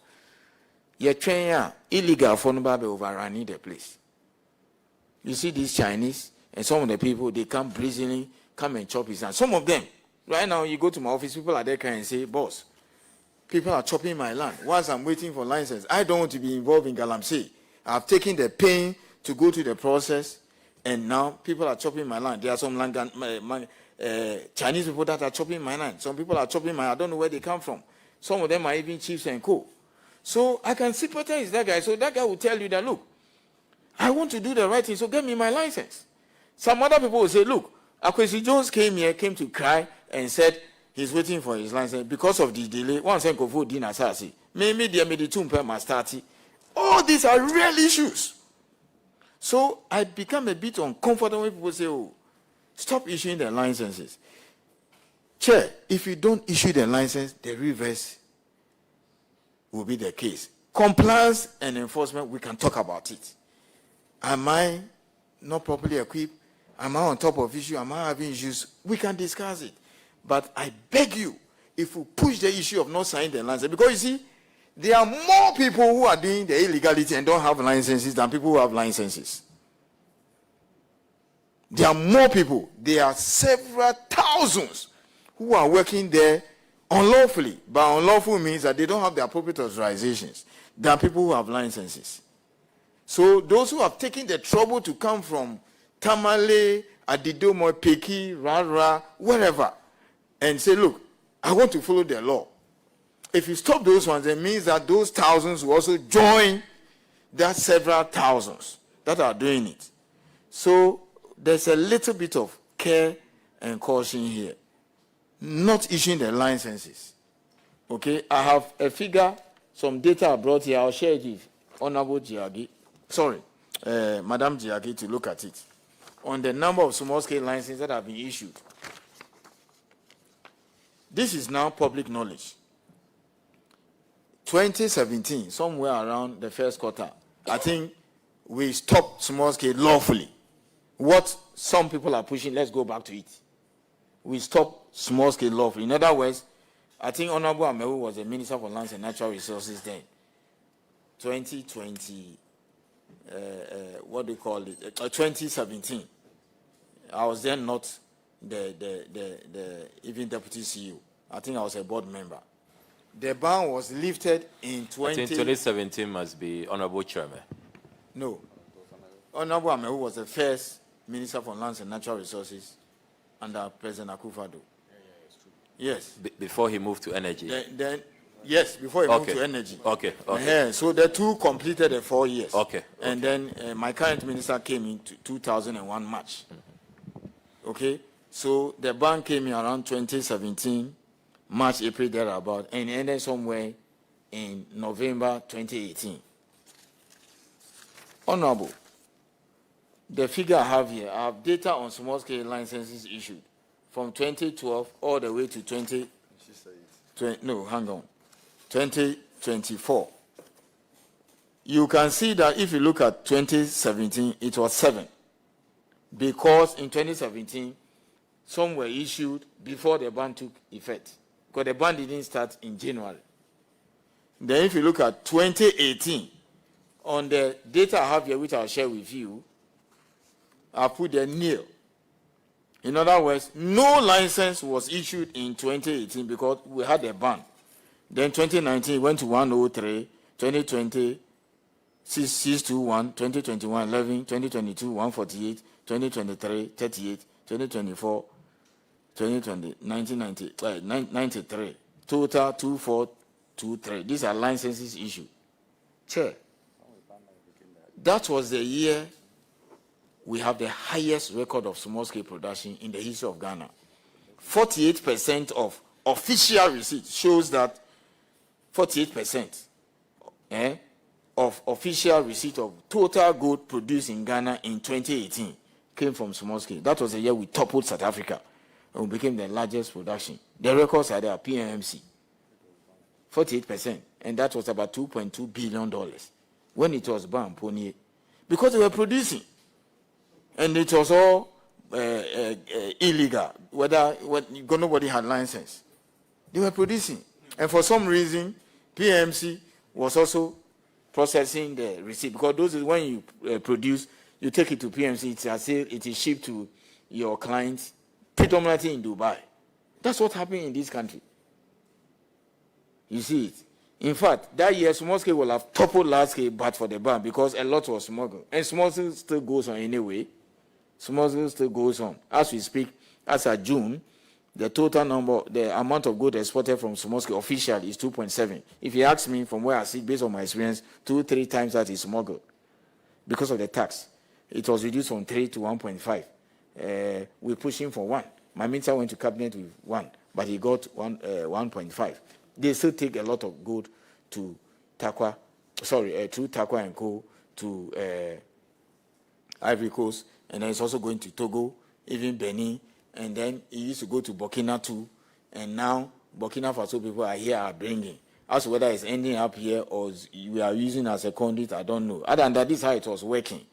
you're training illegal for nobody overrunning the place. You see these Chinese and some of the people, they come brazenly, come and chop his hand. Some of them, right now, you go to my office, people are there and say, boss, people are chopping my land. Whilst I'm waiting for license, I don't want to be involved in Galamsey. I've taken the pain to go through the process, and now people are chopping my land. There are some Chinese people that are chopping my land. Some people are chopping I don't know where they come from. Some of them are even chiefs and co. So I can sympathize that guy. So that guy will tell you that, look, I want to do the right thing, so get me my license. Some other people will say, look, Akwesi Jones came to cry and said he's waiting for his license because of the delay. Once I go for dinner, Sasi, maybe they made the tumpe mastati. All these are real issues. So I become a bit uncomfortable when people say, oh, stop issuing the licenses. Chair, if you don't issue the license, the reverse will be the case. Compliance and enforcement, we can talk about it. Am I not properly equipped? Am I on top of issue? Am I having issues? We can discuss it. But I beg you, if we push the issue of not signing the license, because you see, there are more people who are doing the illegality and don't have licenses than people who have licenses. There are more people. There are several thousands who are working there unlawfully. But unlawful means that they don't have the appropriate authorizations than people who have licenses. So those who have taken the trouble to come from Tamale, Adidomo, Peki, Rara, wherever, and say, look, I want to follow the law. If you stop those ones, it means that those thousands will also join that several thousands that are doing it. So there's a little bit of care and caution here. Not issuing the licenses. Okay, I have a figure, some data I brought here. I'll share it with Honorable Giagi. Sorry, Madam Giagi, to look at it. On the number of small-scale licenses that have been issued. This is now public knowledge. 2017, somewhere around the first quarter, I think we stopped small-scale lawfully. What some people are pushing, let's go back to it. We stopped small-scale lawfully. In other words, I think Honorable Amewu was the Minister for Lands and Natural Resources then. 2020, what do you call it? 2017. I was then not the even deputy CEO. I think I was a board member. The ban was lifted in 2017 must be Honorable Chairman. No. Honorable Amewu was the first Minister for Lands and Natural Resources under President Akufo-Addo. Yes. Before he moved to energy. Then Yes, before he moved to energy. So the two completed the 4 years. And then my current minister came in 2001 March. So the ban came in around 2017, March, April, thereabout, and ended somewhere in November 2018. Honorable, the figure I have here, I have data on small-scale licenses issued from 2012 all the way to 2024. You can see that if you look at 2017, it was 7. Because in 2017, some were issued before the ban took effect. Because the ban didn't start in January. Then if you look at 2018, on the data I have here, which I'll share with you, I put the nil. In other words, no license was issued in 2018 because we had a ban. Then 2019 went to 103, 2020 621, 2021 11, 2022 148, 2023 38, 2024 93. Total 2423. These are licenses issued. Chair. That was the year we have the highest record of small-scale production in the history of Ghana. 48% of official receipts shows that 48% of official receipt of total gold produced in Ghana in 2018 came from small-scale. That was the year we toppled South Africa and we became the largest production. The records are there, PMMC. 48%, and that was about $2.2 billion when it was banned, Pony, because they were producing. And it was all illegal, nobody had license. They were producing. And for some reason, PMC was also processing the receipt, because those is when you produce, you take it to PMC, it is shipped to your clients, predominantly in Dubai. That's what happened in this country. You see it. In fact, that year, small scale will have toppled large scale, but for the ban, because a lot was smuggled. And small scale still goes on anyway. Small scale still goes on. As we speak, as of June, the total number, the amount of gold exported from small scale officially is 2.7. If you ask me from where I sit, based on my experience, 2-3 times that is smuggled because of the tax. It was reduced from 3 to 1.5. We're pushing for 1. My minister went to cabinet with 1, but he got 1.5. They still take a lot of gold to through Takwa and Co. to Ivory Coast, and then it's also going to Togo, even Benin, and then it used to go to Burkina too, and now Burkina Faso people are bringing. As to whether it's ending up here or we are using as a conduit, I don't know. Other than that, this is how it was working.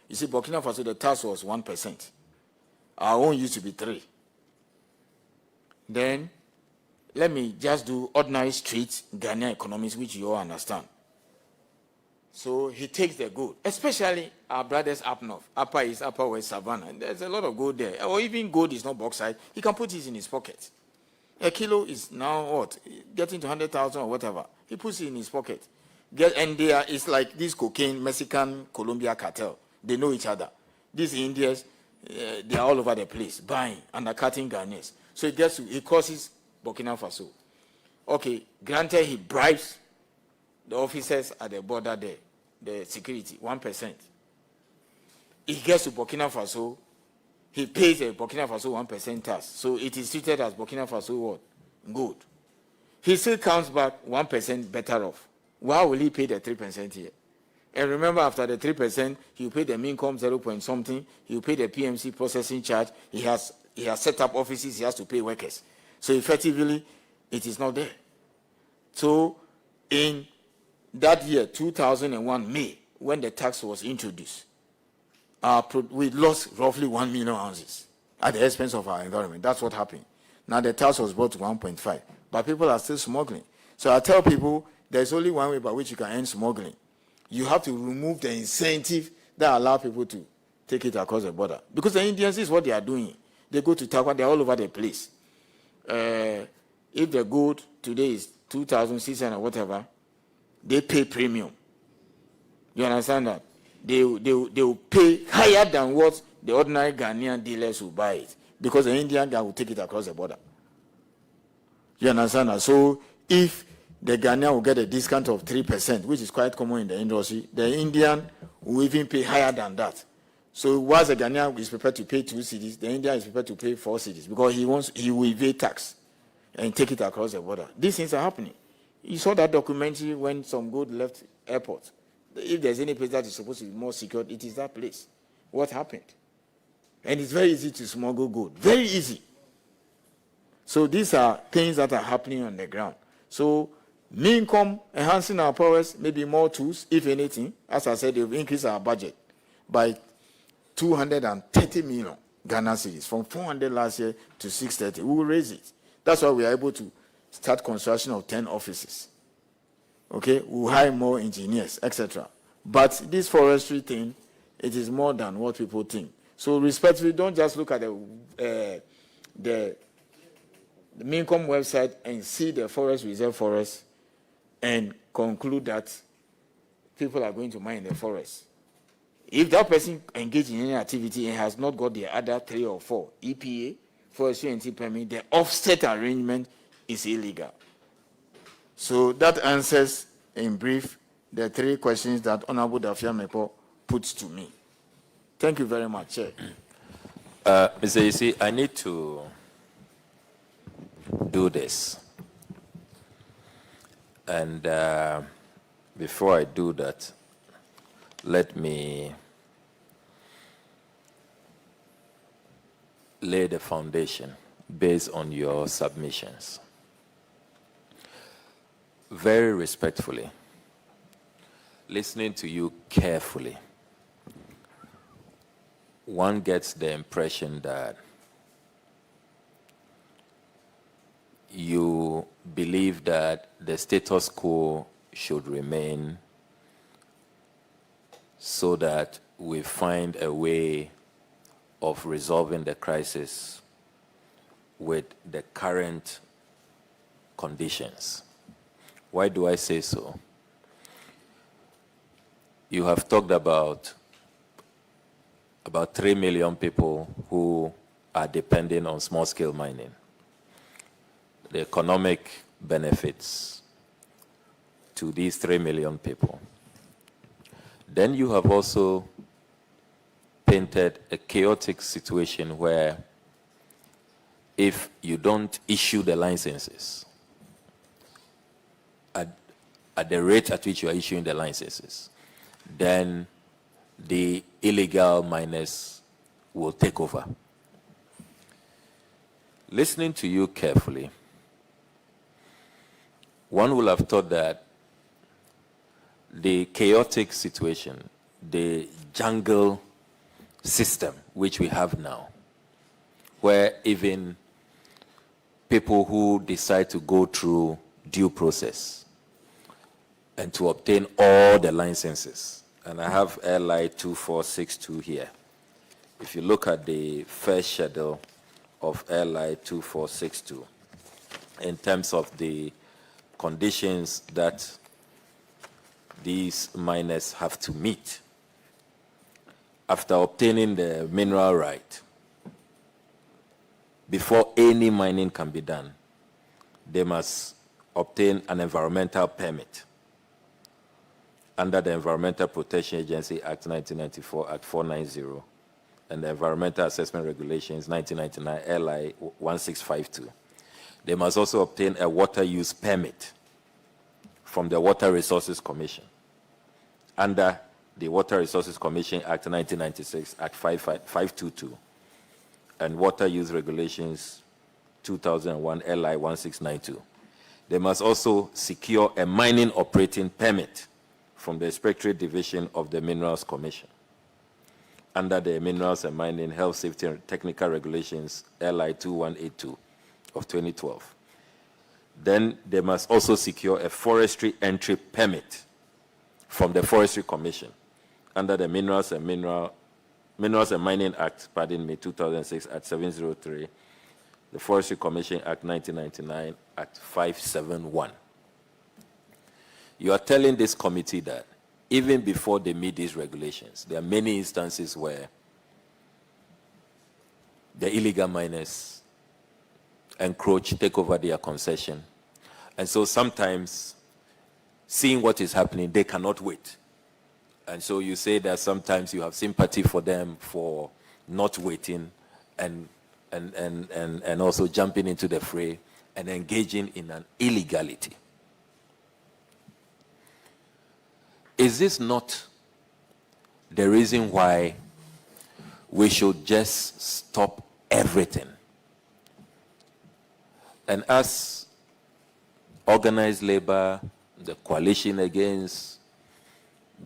You see, Burkina Faso, the tax was 1%. Our own used to be 3%. Then, let me just do ordinary street Ghanaian economics, which you all understand. So he takes the gold, especially our brothers up north, Upper East, Upper West, Savannah. And there's a lot of gold there. Or even gold is not bauxite. He can put it in his pocket. A kilo is now what? Getting to 100,000 or whatever. He puts it in his pocket. It's like this cocaine, Mexican, Colombia cartel. They know each other. These Indians, they are all over the place, buying, undercutting Ghanaians. So it crosses Burkina Faso. Okay, granted he bribes the officers at the border there, the security, 1%. He gets to Burkina Faso, he pays the Burkina Faso 1% tax. So it is treated as Burkina Faso what? Good. He still comes back 1% better off. Why will he pay the 3% here? And remember, after the 3%, he'll pay the income 0 point something, he'll pay the PMC processing charge, he has set up offices, he has to pay workers. So effectively, it is not there. So in that year, 2001 May, when the tax was introduced, we lost roughly 1 million ounces at the expense of our environment. That's what happened. Now the tax was brought to 1.5, but people are still smuggling. So I tell people, there's only one way by which you can end smuggling. You have to remove the incentive that allow people to take it across the border. Because the Indians is what they are doing. They go to Takwa, they're all over the place. If the gold today is 2,600 or whatever, they pay premium. You understand that? They will pay higher than what the ordinary Ghanaian dealers will buy it, because the Indian guy will take it across the border. You understand that? So if the Ghanaian will get a discount of 3%, which is quite common in the industry. The Indian will even pay higher than that. So whilst the Ghanaian is prepared to pay 2 cedis, the Indian is prepared to pay 4 cedis because he will evade tax and take it across the border. These things are happening. You saw that documentary when some gold left airport. If there's any place that is supposed to be more secure, it is that place. What happened? And it's very easy to smuggle gold. Very easy. So these are things that are happening on the ground. So income, enhancing our powers, maybe more tools, if anything. As I said, they've increased our budget by 230 million Ghana cedis, from 400 last year to 630. We will raise it. That's why we are able to start construction of 10 offices. Okay, we'll hire more engineers, etc. But this forestry thing, it is more than what people think. So respectfully, don't just look at the Mincom website and see the forest reserve forest and conclude that people are going to mine the forest. If that person engaged in any activity and has not got the other 3 or 4 EPA, forestry and permit, the offset arrangement is illegal. So that answers in brief the 3 questions that Honorable Dafia Mepo puts to me. Thank you very much, Chair. Mr. Isi, I need to do this. And before I do that, let me lay the foundation based on your submissions. Very respectfully, listening to you carefully, one gets the impression that you believe that the status quo should remain so that we find a way of resolving the crisis with the current conditions. Why do I say so? You have talked about 3 million people who are depending on small-scale mining. The economic benefits to these 3 million people. Then you have also painted a chaotic situation where if you don't issue the licenses at the rate at which you are issuing the licenses, then the illegal miners will take over. Listening to you carefully, one will have thought that the chaotic situation, the jungle system which we have now, where even people who decide to go through due process and to obtain all the licenses, and I have LI 2462 here. If you look at the first schedule of LI 2462, in terms of the conditions that these miners have to meet after obtaining the mineral right, before any mining can be done, they must obtain an environmental permit under the Environmental Protection Agency Act 1994, Act 490, and the Environmental Assessment Regulations 1999, LI 1652. They must also obtain a water use permit from the Water Resources Commission under the Water Resources Commission Act 1996, Act 522, and Water Use Regulations 2001, LI 1692. They must also secure a mining operating permit from the Inspectorate Division of the Minerals Commission under the Minerals and Mining Health, Safety and Technical Regulations LI 2182 of 2012. Then they must also secure a forestry entry permit from the Forestry Commission under the Minerals and Mining Act, 2006, Act 703, the Forestry Commission Act 1999, Act 571. You are telling this committee that even before they meet these regulations, there are many instances where the illegal miners encroach, take over their concession, And so sometimes, seeing what is happening, they cannot wait. And so you say that sometimes you have sympathy for them for not waiting and also jumping into the fray and engaging in an illegality. Is this not the reason why we should just stop everything? And as organized labor, the coalition against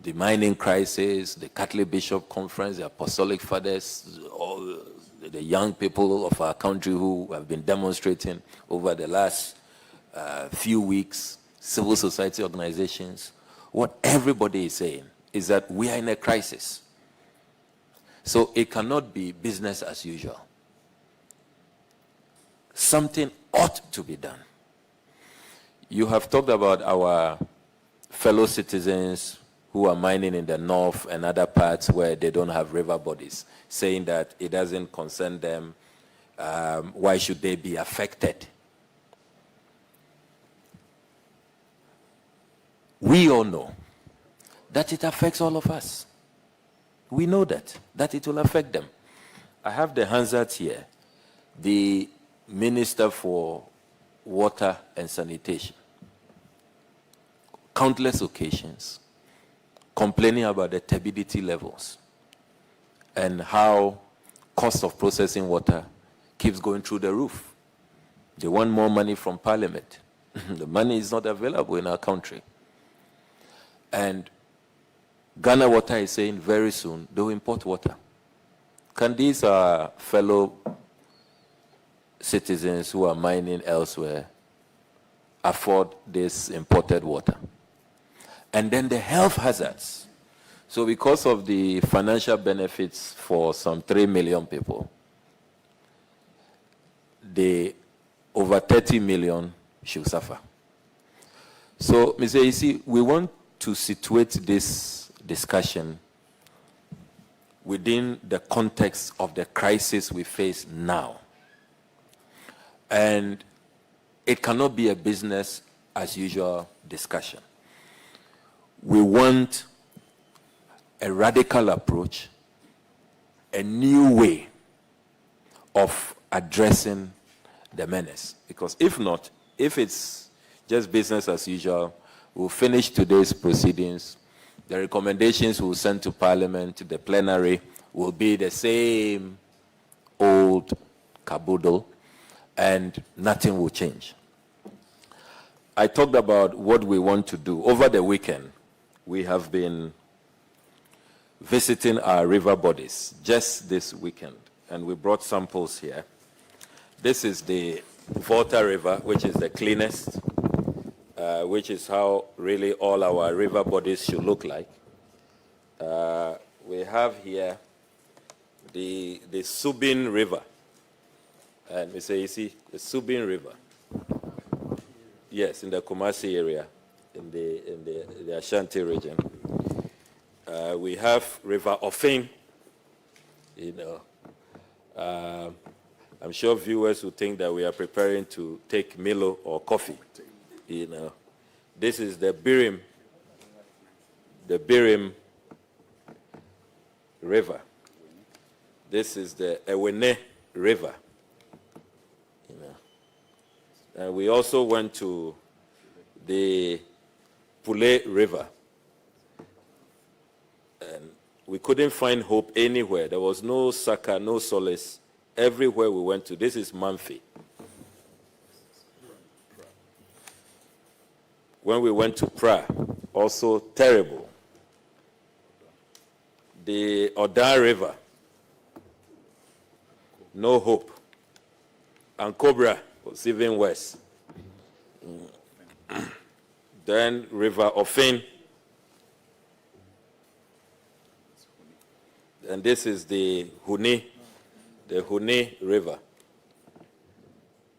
the mining crisis, the Catholic Bishop Conference, the Apostolic Fathers, all the young people of our country who have been demonstrating over the last few weeks, civil society organizations, what everybody is saying is that we are in a crisis. So it cannot be business as usual. Something ought to be done. You have talked about our fellow citizens who are mining in the north and other parts where they don't have river bodies, saying that it doesn't concern them. Why should they be affected? We all know that it affects all of us. We know that it will affect them. I have the Hansard here, the Minister for Water and Sanitation. Countless occasions complaining about the turbidity levels and how cost of processing water keeps going through the roof. They want more money from Parliament. The money is not available in our country. And Ghana Water is saying very soon they'll import water. Can these fellow citizens who are mining elsewhere afford this imported water? And then the health hazards. So because of the financial benefits for some 3 million people, the over 30 million should suffer. So, Mr. Isi, we want to situate this discussion within the context of the crisis we face now. And it cannot be a business as usual discussion. We want a radical approach, a new way of addressing the menace. Because if not, if it's just business as usual, we'll finish today's proceedings. The recommendations we'll send to Parliament, to the plenary, will be the same old caboodle, and nothing will change. I talked about what we want to do. Over the weekend, we have been visiting our river bodies just this weekend, and we brought samples here. This is the Volta River, which is the cleanest, which is how really all our river bodies should look like. We have here the Subin River. And we say, you see, the Subin River. Yes, in the Kumasi area, in the Ashanti region. We have River Ofin. I'm sure viewers will think that we are preparing to take Milo or coffee. This is the Birim River. This is the Ewene River. And we also went to the Pule River. And we couldn't find hope anywhere. There was no succor, no solace. Everywhere we went to, this is Manfi. When we went to Pra, also terrible. The Oda River, no hope. And Cobra was even worse. Then River Ofin. And this is the Huni River.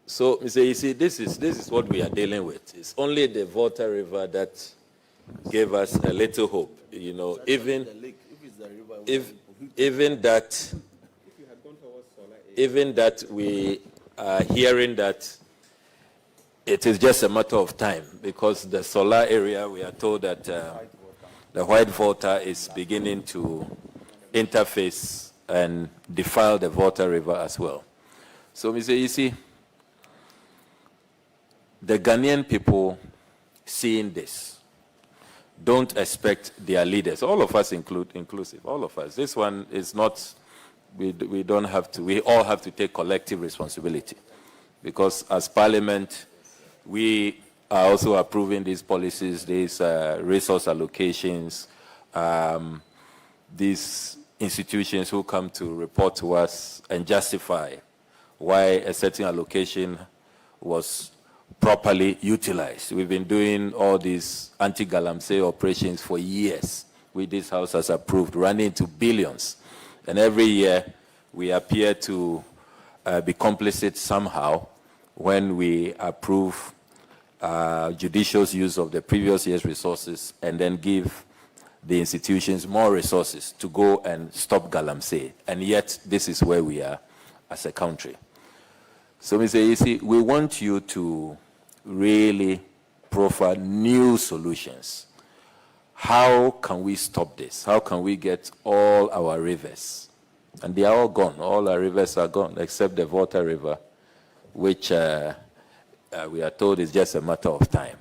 So, Mr. You see, this is what we are dealing with. It's only the Volta River that gave us a little hope. Even that we are hearing that it is just a matter of time, because the solar area, we are told that the white water is beginning to interface and defile the Volta River as well. So, Mr. Isi, the Ghanaian people seeing this don't expect their leaders, all of us inclusive, all of us. This one is not, we don't have to, we all have to take collective responsibility, because as Parliament, we are also approving these policies, these resource allocations, these institutions who come to report to us and justify why a certain allocation was properly utilized. We've been doing all these anti-Galamsey operations for years, which this House has approved, running into billions. And every year, we appear to be complicit somehow when we approve judicious use of the previous year's resources and then give the institutions more resources to go and stop Galamsey. And yet, this is where we are as a country. So, Mr. Isi, we want you to really proffer new solutions. How can we stop this? How can we get all our rivers? And they are all gone. All our rivers are gone, except the Volta River, which we are told is just a matter of time.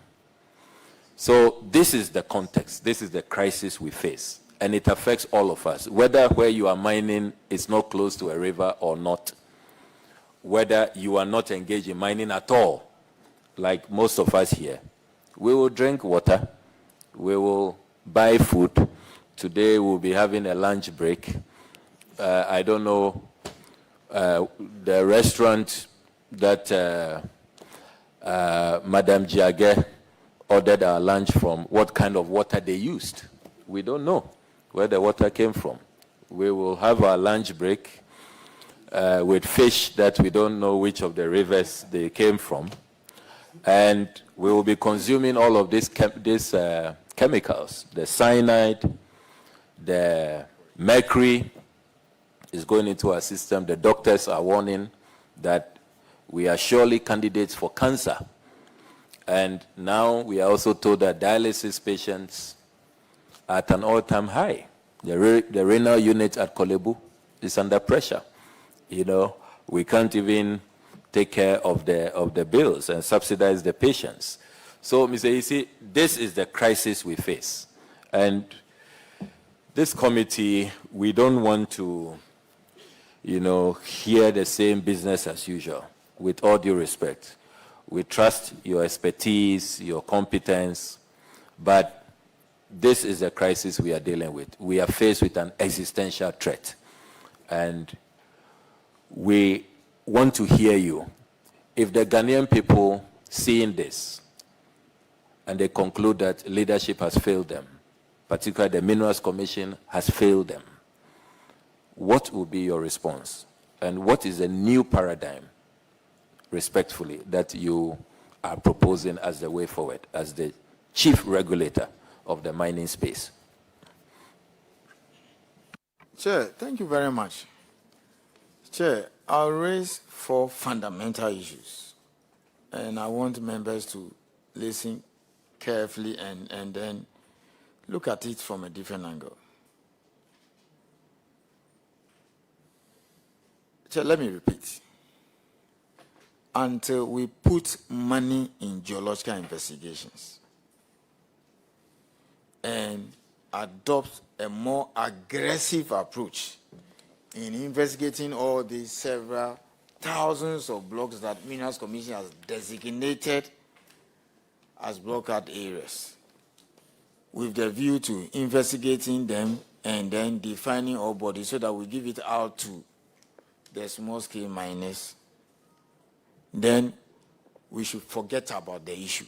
So this is the context. This is the crisis we face. And it affects all of us, whether where you are mining is not close to a river or not, whether you are not engaged in mining at all, like most of us here. We will drink water. We will buy food. Today we'll be having a lunch break. I don't know the restaurant that Madame Jiage ordered our lunch from, what kind of water they used. We don't know where the water came from. We will have our lunch break with fish that we don't know which of the rivers they came from. And we will be consuming all of these chemicals. The cyanide, the mercury is going into our system. The doctors are warning that we are surely candidates for cancer. And now we are also told that dialysis patients are at an all-time high. The renal unit at Kolebu is under pressure. You know, we can't even take care of the bills and subsidize the patients. So, Mr. Isi, this is the crisis we face. And this committee, we don't want to, you know, hear the same business as usual, with all due respect. We trust your expertise, your competence, but this is the crisis we are dealing with. We are faced with an existential threat, and we want to hear you. If the Ghanaian people seeing this, and they conclude that leadership has failed them, particularly the Minerals Commission has failed them, what will be your response? And what is the new paradigm, respectfully, that you are proposing as the way forward, as the chief regulator of the mining space? Chair, thank you very much. Chair, I'll raise 4 fundamental issues, and I want members to listen carefully and then look at it from a different angle. Chair, let me repeat. Until we put money in geological investigations and adopt a more aggressive approach in investigating all these several thousands of blocks that Minerals Commission has designated as blockade areas, with the view to investigating them and then defining all bodies so that we give it out to the small-scale miners, then we should forget about the issue,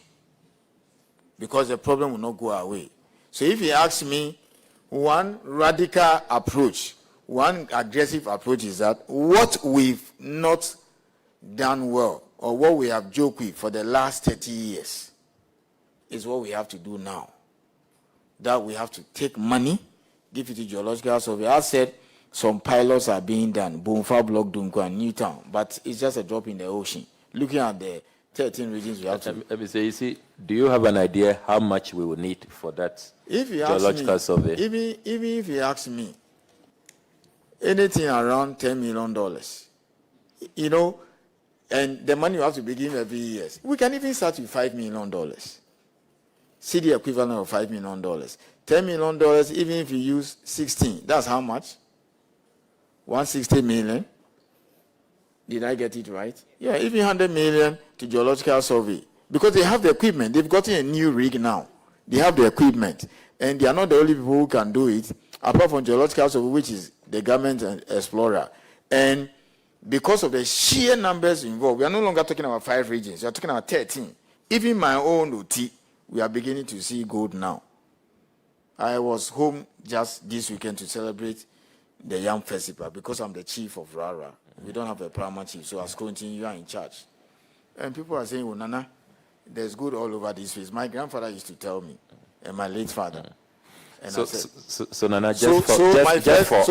because the problem will not go away. So if you ask me, one radical approach, one aggressive approach is that what we've not done well, or what we have joked with for the last 30 years, is what we have to do now. That we have to take money, give it to geological survey. I said some pilots are being done, Bonfa Block, Dunko, and Newtown, but it's just a drop in the ocean. Looking at the 13 regions we have to. Let me say, you see, do you have an idea how much we will need for that geological survey? Even if you ask me, anything around $10 million, you know, and the money you have to be given every year. We can even start with $5 million. See the equivalent of $5 million. $10 million, even if you use 16, that's how much? 160 million. Did I get it right? Yeah, even 100 million to geological survey. Because they have the equipment. They've gotten a new rig now. They have the equipment. And they are not the only people who can do it, apart from geological survey, which is the government and explorer. And because of the sheer numbers involved, we are no longer talking about 5 regions. We are talking about 13. Even my own OT, we are beginning to see gold now. I was home just this weekend to celebrate the Yam Festival because I'm the chief of Rara. We don't have a primary chief, so as continue, you are in charge. And people are saying, well, Nana, there's gold all over this place. My grandfather used to tell me, and my late father. And So Nana,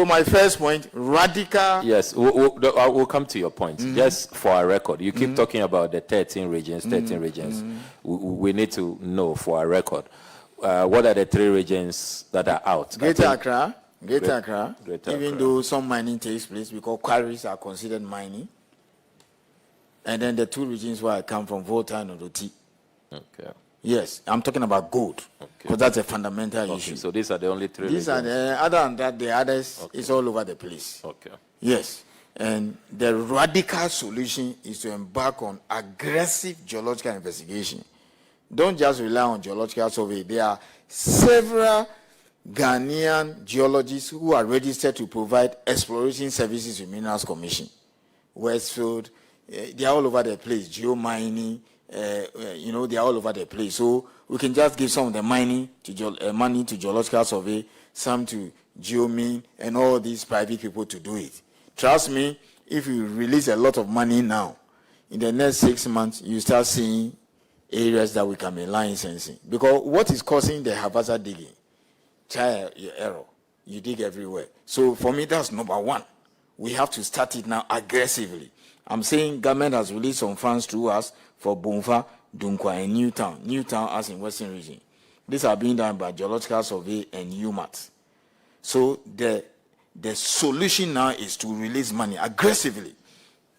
my first point, radical. Yes, we'll come to your point. Just for our record, you keep talking about the 13 regions. We need to know for our record, what are the 3 regions that are out? Greater Accra. Even though some mining takes place, because quarries are considered mining. And then the 2 regions where I come from, Volta and Odoti. Okay. Yes, I'm talking about gold, because that's a fundamental issue. So these are the only 3 regions. Other than that, the others is all over the place. Okay. Yes, and the radical solution is to embark on aggressive geological investigation. Don't just rely on geological survey. There are several Ghanaian geologists who are registered to provide exploration services with Minerals Commission. Westfield, they are all over the place. Geomining, you know, they are all over the place. So we can just give some of the money to geological survey, some to geomine, and all these private people to do it. Trust me, if you release a lot of money now, in the next 6 months, you start seeing areas that we can be licensing. Because what is causing the haphazard digging? Trial your error. You dig everywhere. So for me, that's number 1. We have to start it now aggressively. I'm saying government has released some funds through us for Bonfa, Dunkwa, and Newtown. Newtown as in Western region. These are being done by Geological Survey and UMAT. So the solution now is to release money aggressively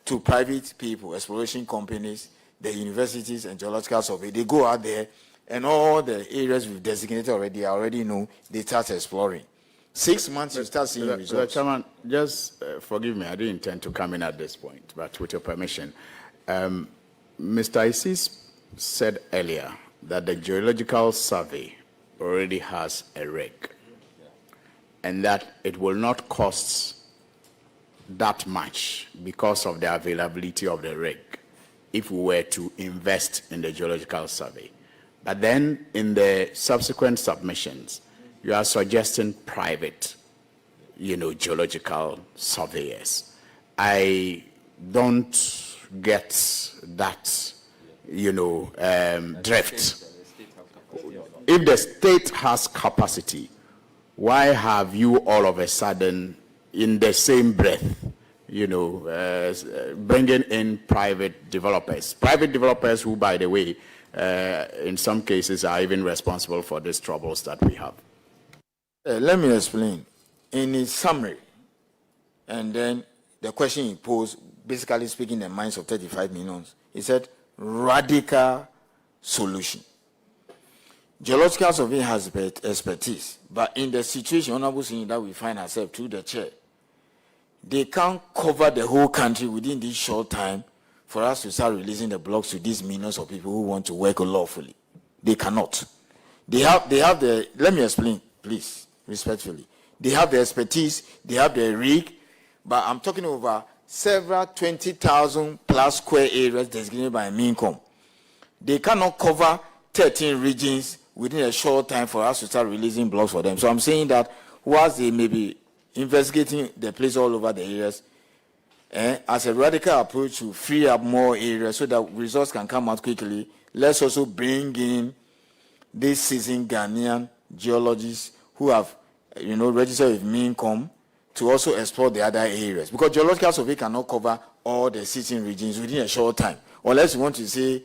to private people, exploration companies, the universities, and Geological Survey. They go out there, and all the areas we've designated already, I already know, they start exploring. 6 months, you start seeing results. Chairman, just forgive me, I didn't intend to come in at this point, but with your permission. Mr. Isis said earlier that the Geological Survey already has a rig, and that it will not cost that much because of the availability of the rig if we were to invest in the Geological Survey. But then in the subsequent submissions, you are suggesting private, geological surveyors. I don't get that, drift. If the state has capacity, why have you all of a sudden, in the same breath, bringing in private developers who, by the way, in some cases are even responsible for these troubles that we have? Let me explain. In his summary, and then the question he posed, basically speaking the minds of 35 million, he said, radical solution. Geological survey has expertise, but in the situation, Honorable Senior, that we find ourselves through the chair, they can't cover the whole country within this short time for us to start releasing the blocks to these millions of people who want to work lawfully. They cannot. They have the, let me explain, please, respectfully. They have the expertise, they have the rig, but I'm talking over several 20,000 plus square areas designated by Mincom. They cannot cover 13 regions within a short time for us to start releasing blocks for them. So I'm saying that whilst they may be investigating the place all over the areas, as a radical approach to free up more areas so that results can come out quickly, let's also bring in these seasoned Ghanaian geologists who have, registered with Mincom to also explore the other areas. Because geological survey cannot cover all the 16 regions within a short time. Unless you want to say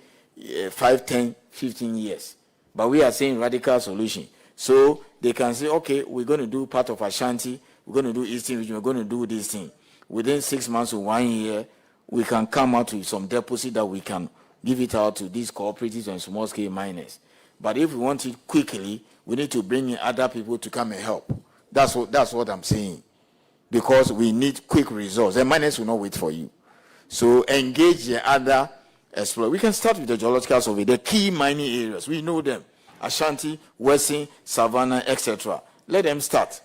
5, 10, 15 years. But we are saying radical solution. So they can say, okay, we're going to do part of Ashanti, we're going to do Eastern region, we're going to do this thing. Within 6 months to 1 year, we can come out with some deposit that we can give it out to these cooperatives and small-scale miners. But if we want it quickly, we need to bring in other people to come and help. That's what I'm saying. Because we need quick results. The miners will not wait for you. So engage the other explorers. We can start with the geological survey, the key mining areas. We know them. Ashanti, WASSCE, Savannah, etc. Let them start.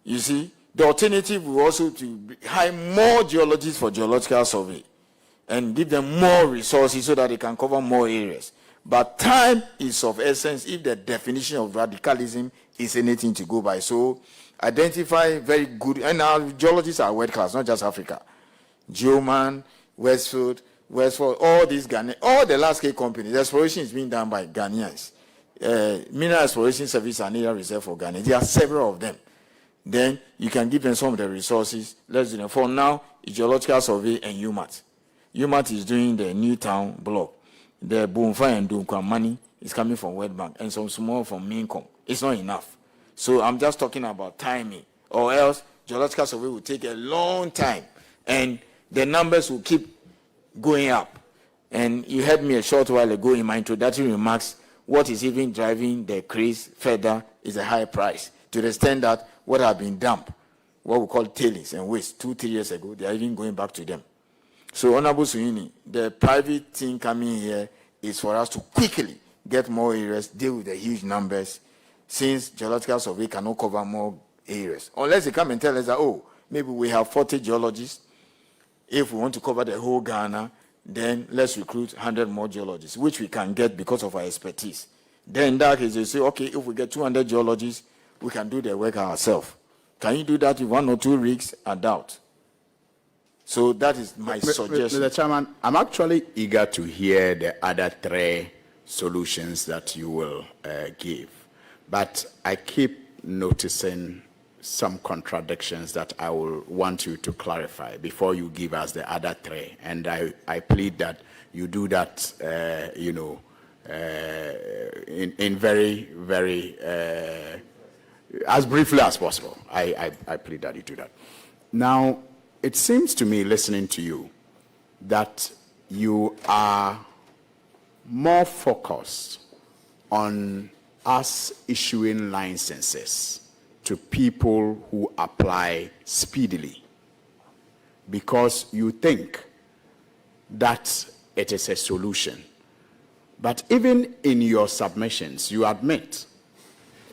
You see, the alternative will also to hire more geologists for geological survey and give them more resources so that they can cover more areas. But time is of essence if the definition of radicalism is anything to go by. So identify very good, and our geologists are world class, not just Africa. Geoman, Westfield, all these Ghanaians, all the large-scale companies, the exploration is being done by Ghanaians. Mineral Exploration Service and Area Reserve for Ghana. There are several of them. Then you can give them some of the resources. Let's do them. For now, geological survey and UMAT. UMAT is doing the Newtown block. The Boomfire and Dunkwa money is coming from World Bank and some small from Minkom. It's not enough. So I'm just talking about timing. Or else geological survey will take a long time and the numbers will keep going up. And you heard me a short while ago in my introductory remarks, what is even driving the craze further is a high price. To the extent that what have been dumped, what we call tailings and waste 2-3 years ago, they are even going back to them. So, Honorable Suini, the private thing coming here is for us to quickly get more areas, deal with the huge numbers, since geological survey cannot cover more areas. Unless they come and tell us that, oh, maybe we have 40 geologists. If we want to cover the whole Ghana, then let's recruit 100 more geologists, which we can get because of our expertise. Then in that case, they say, okay, if we get 200 geologists, we can do the work ourselves. Can you do that with 1 or 2 rigs? I doubt. So that is my suggestion. Mr. Chairman, I'm actually eager to hear the other 3 solutions that you will give. But I keep noticing some contradictions that I will want you to clarify before you give us the other 3. And I plead that you do that, in very, very, as briefly as possible. I plead that you do that. Now, it seems to me, listening to you, that you are more focused on us issuing licenses to people who apply speedily because you think that it is a solution. But even in your submissions, you admit,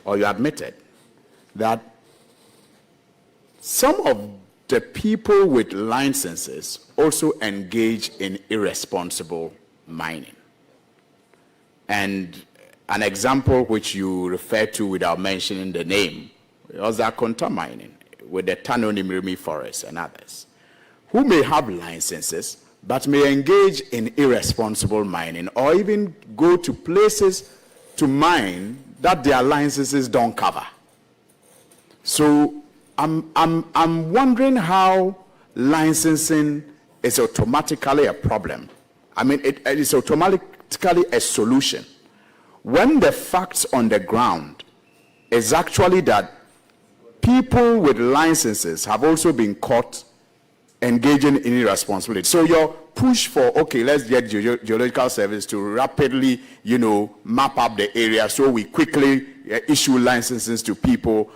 or you admitted, that some of the people with licenses also engage in irresponsible mining. And an example which you refer to without mentioning the name was Akonta mining with the Tano Nimrimi forest and others, who may have licenses but may engage in irresponsible mining or even go to places to mine that their licenses don't cover. So I'm wondering how licensing is automatically a problem. I mean, it is automatically a solution when the facts on the ground is actually that people with licenses have also been caught engaging in irresponsibility. So your push for, okay, let's get geological service to rapidly, map up the area so we quickly issue licenses to people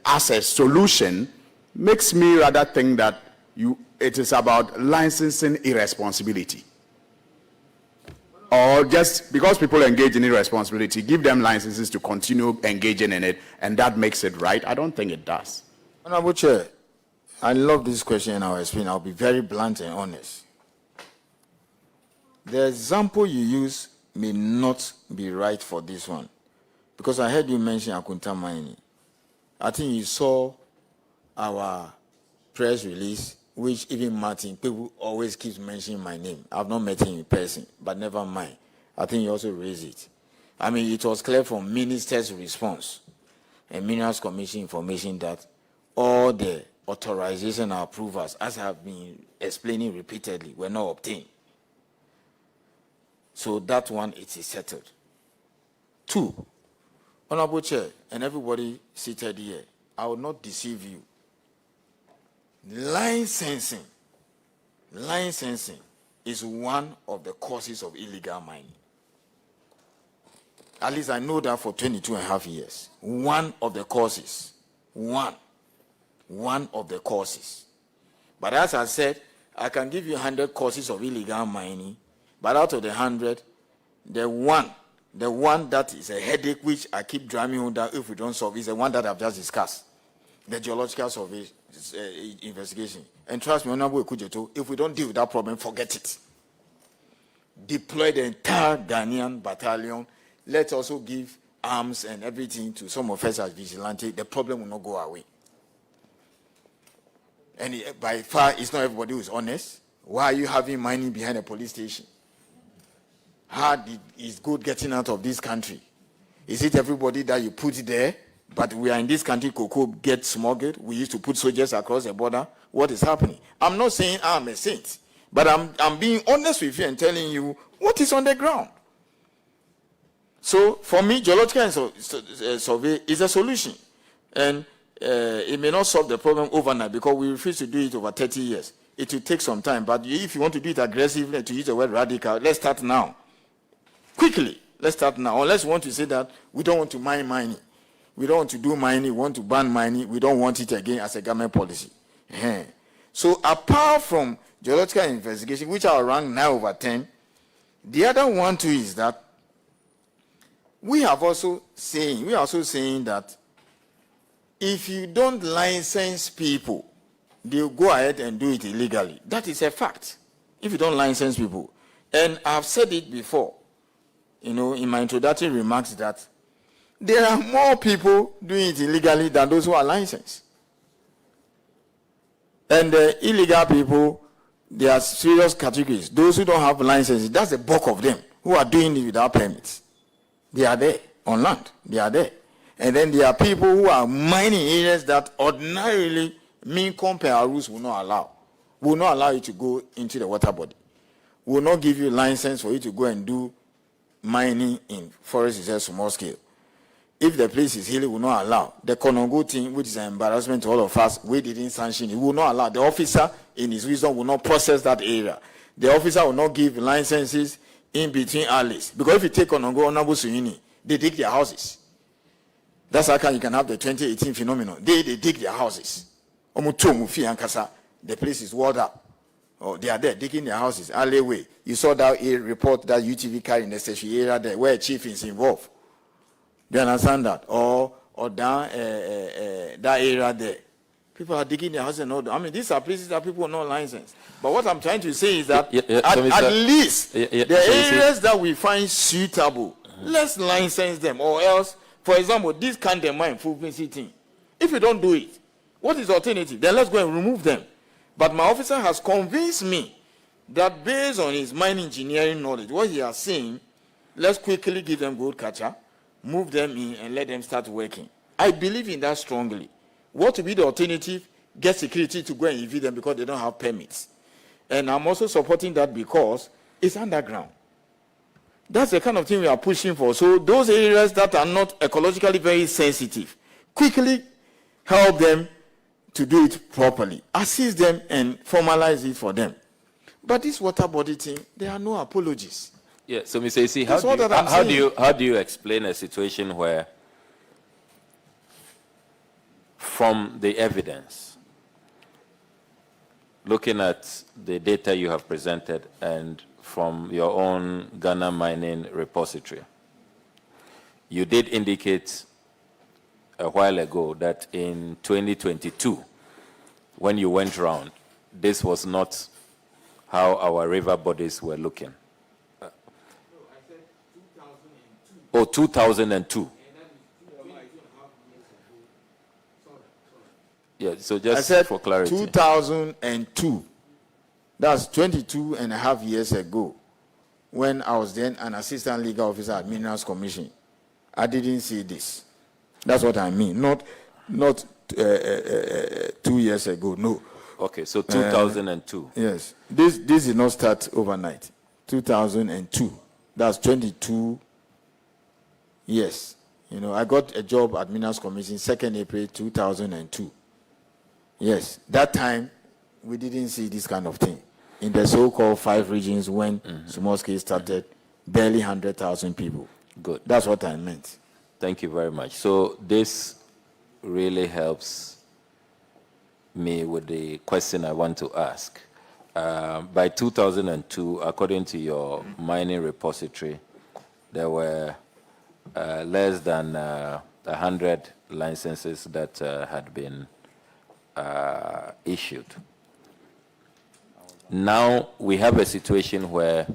as a solution makes me rather think that it is about licensing irresponsibility. Or just because people engage in irresponsibility, give them licenses to continue engaging in it, and that makes it right. I don't think it does. Honorable Chair, I love this question and I'll explain. I'll be very blunt and honest. The example you use may not be right for this one. Because I heard you mention Akonta mining. I think you saw our press release, which even Martin, people always keep mentioning my name. I've not met him in person, but never mind. I think you also raised it. I mean, it was clear from minister's response and Minerals Commission information that all the authorization and approvals, as I have been explaining repeatedly, were not obtained. So that one, it is settled. 2, Honorable Chair, and everybody seated here, I will not deceive you. Licensing is one of the causes of illegal mining. At least I know that for 22 and a half years. One of the causes. One of the causes. But as I said, I can give you 100 causes of illegal mining, but out of the 100, the one that is a headache which I keep driving on that if we don't solve is the one that I've just discussed. The geological survey investigation. And trust me, Honorable Kujeto, if we don't deal with that problem, forget it. Deploy the entire Ghanaian battalion. Let's also give arms and everything to some of us as vigilante. The problem will not go away. And by far, it's not everybody who is honest. Why are you having mining behind a police station? How is good getting out of this country? Is it everybody that you put there? But we are in this country, cocoa gets smuggled. We used to put soldiers across the border. What is happening? I'm not saying I'm a saint, but I'm being honest with you and telling you what is on the ground. So for me, geological survey is a solution. And it may not solve the problem overnight because we refuse to do it over 30 years. It will take some time. But if you want to do it aggressively, to use the word radical, let's start now. Quickly, let's start now. Unless you want to say that we don't want to mine mining. We don't want to do mining. We want to ban mining. We don't want it again as a government policy. So apart from geological investigation, which are ranked 9 over 10, the other one too is that we are also saying that if you don't license people, they'll go ahead and do it illegally. That is a fact. If you don't license people. And I've said it before, in my introductory remarks that there are more people doing it illegally than those who are licensed. And the illegal people, there are serious categories. Those who don't have licenses, that's the bulk of them who are doing it without permits. They are there on land. They are there. And then there are people who are mining areas that ordinarily compare rules will not allow. Will not allow you to go into the water body. Will not give you license for you to go and do mining in forest reserve small scale. If the place is hilly, will not allow. The Konongo thing, which is an embarrassment to all of us, we didn't sanction it, will not allow. The officer, in his wisdom, will not process that area. The officer will not give licenses in between alleys. Because if you take Konongo, Honorable Suyini, they dig their houses. That's how you can have the 2018 phenomenon. They dig their houses. The place is walled up. Oh, they are there digging their houses. Alleyway. You saw that report that UTV carried in the Seshi area there where a chief is involved. Do you understand that? Or down that area there. People are digging their houses and all that. I mean, these are places that people are not licensed. But what I'm trying to say is that at least the areas that we find suitable, let's license them. Or else, for example, this kind of mine, frequency thing. If you don't do it, what is the alternative? Then let's go and remove them. But my officer has convinced me that based on his mine engineering knowledge, what he has seen, let's quickly give them gold catcher, move them in, and let them start working. I believe in that strongly. What will be the alternative? Get security to go and evict them because they don't have permits. And I'm also supporting that because it's underground. That's the kind of thing we are pushing for. So those areas that are not ecologically very sensitive, quickly help them to do it properly. Assist them and formalize it for them. But this water body thing, there are no apologies. Yeah, so Mr. Isi, how do you explain a situation where from the evidence, looking at the data you have presented and from your own Ghana mining repository, you did indicate a while ago that in 2022, when you went round, this was not how our river bodies were looking. Oh, 2002. Yeah, so just for clarity. 2002. That's 22 and a half years ago when I was then an assistant legal officer at Minerals Commission. I didn't see this. That's what I mean. Not 2 years ago, no. Okay, so 2002. Yes. This did not start overnight. 2002. That's 22 years. You know, I got a job at Minas Commission 2nd April 2002. Yes, that time we didn't see this kind of thing. In the so-called 5 regions when small scale started, barely 100,000 people. Good. That's what I meant. Thank you very much. So this really helps me with the question I want to ask. By 2002, according to your mining repository, there were less than 100 licenses that had been issued. Now we have a situation where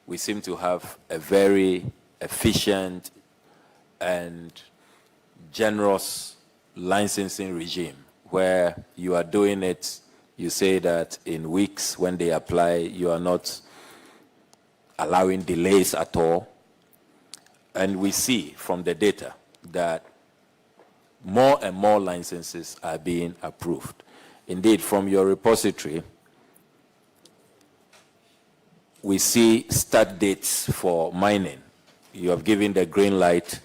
we seem to have a very efficient and generous licensing regime where you are doing it, you say that in weeks when they apply, you are not allowing delays at all. And we see from the data that more and more licenses are being approved. Indeed, from your repository, we see start dates for mining. You have given the green light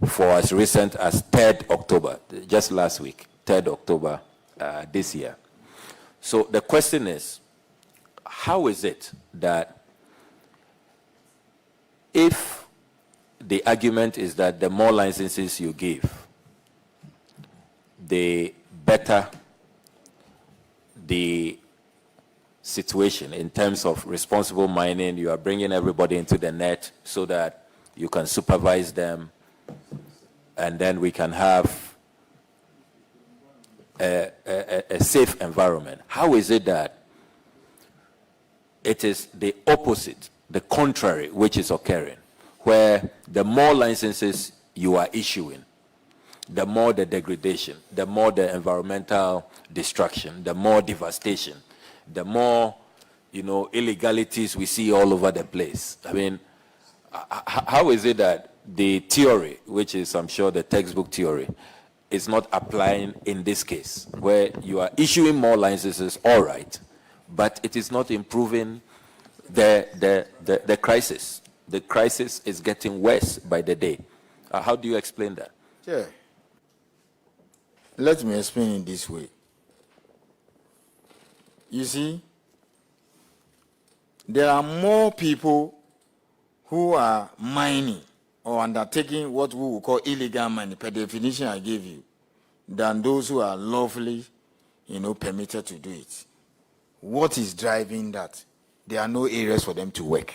for as recent as 3rd October, just last week, 3rd October this year. So the question is, how is it that if the argument is that the more licenses you give, the better the situation in terms of responsible mining, you are bringing everybody into the net so that you can supervise them, and then we can have a safe environment. How is it that it is the opposite, the contrary, which is occurring, where the more licenses you are issuing, the more the degradation, the more the environmental destruction, the more devastation, the more, illegalities we see all over the place? I mean, how is it that the theory, which is, I'm sure, the textbook theory, is not applying in this case, where you are issuing more licenses, all right, but it is not improving the crisis. The crisis is getting worse by the day. How do you explain that? Yeah. Let me explain it this way. You see, there are more people who are mining or undertaking what we will call illegal mining, per definition I gave you, than those who are lawfully, permitted to do it. What is driving that? There are no areas for them to work.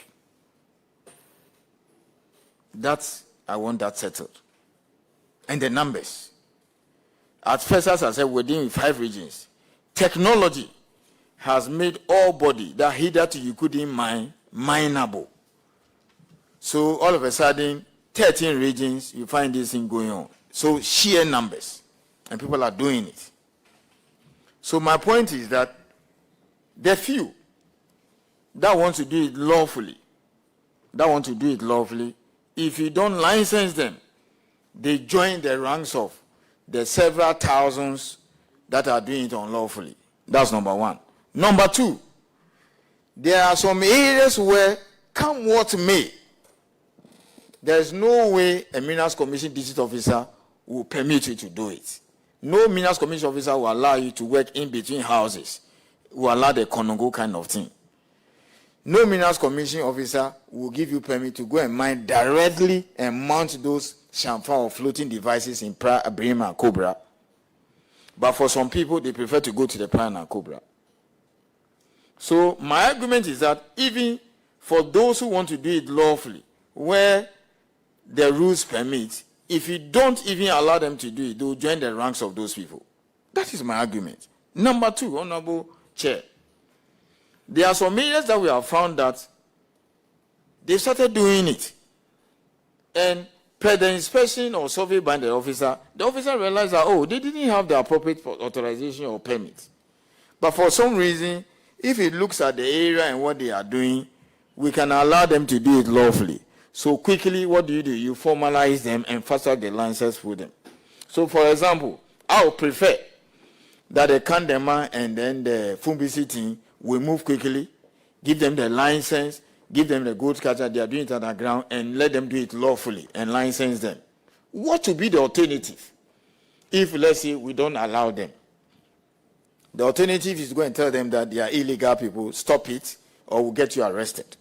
I want that settled. And the numbers. At first, as I said, within 5 regions, technology has made all body that hitherto you couldn't mine, mineable. So all of a sudden, 13 regions, you find this thing going on. So sheer numbers, and people are doing it. So my point is that the few that want to do it lawfully, if you don't license them, they join the ranks of the several thousands that are doing it unlawfully. That's number one. Number two, there are some areas where, come what may, there's no way a Minas Commission district officer will permit you to do it. No Minas Commission officer will allow you to work in between houses, will allow the Konongo kind of thing. No Minas Commission officer will give you permit to go and mine directly and mount those chamfer or floating devices in Brima and Cobra. But for some people, they prefer to go to the Prime and Cobra. So my argument is that even for those who want to do it lawfully, where the rules permit, if you don't even allow them to do it, they will join the ranks of those people. That is my argument. Number two, Honorable Chair, there are some areas that we have found that they started doing it. And per the inspection or survey by the officer realized that, they didn't have the appropriate authorization or permit. But for some reason, if it looks at the area and what they are doing, we can allow them to do it lawfully. So quickly, what do? You formalize them and fast track the license for them. So for example, I would prefer that the Kandema and then the Fumbisi team will move quickly, give them the license, give them the gold catcher, they are doing it underground, and let them do it lawfully and license them. What would be the alternative if, let's say, we don't allow them? The alternative is to go and tell them that they are illegal people, stop it, or we'll get you arrested.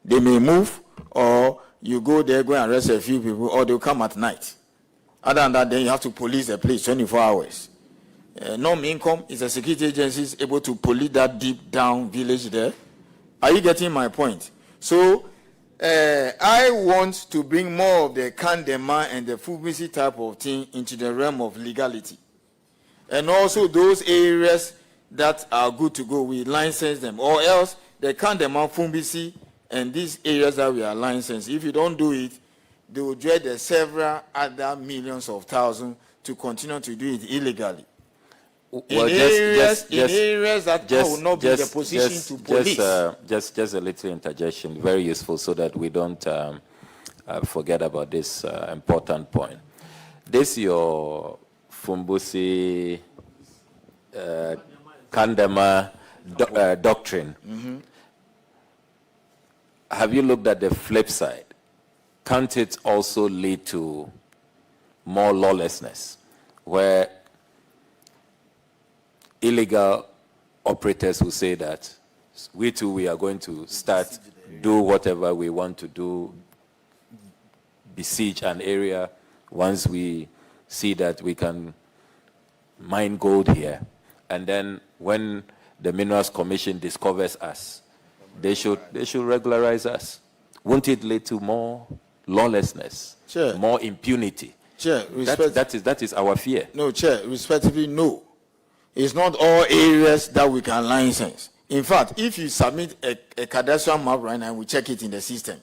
They may move, or you go there, go and arrest a few people, or they'll come at night. Other than that, then you have to police the place 24 hours. Non-income is a security agency able to police that deep down village there. Are you getting my point? So, I want to bring more of the Kandema and the Fubisi type of thing into the realm of legality. And also those areas that are good to go, we license them. Or else, the Kandema, Fubisi, and these areas that we are licensed, if you don't do it, they will dread the several other millions of thousands to continue to do it illegally. Well, in areas that will not be in the position to police. Just a little interjection, very useful, so that we don't forget about this important point. This your Fumbusi Kandema doctrine. Mm-hmm. Have you looked at the flip side? Can't it also lead to more lawlessness, where illegal operators will say that we too, we are going to start, do whatever we want to do, besiege an area once we see that we can mine gold here. And then when the Minerals Commission discovers us, they should regularize us. Won't it lead to more lawlessness, Chair, more impunity? Chair, that is our fear. No, Chair, respectively, no. It's not all areas that we can license. In fact, if you submit a cadastral map right now, we check it in the system,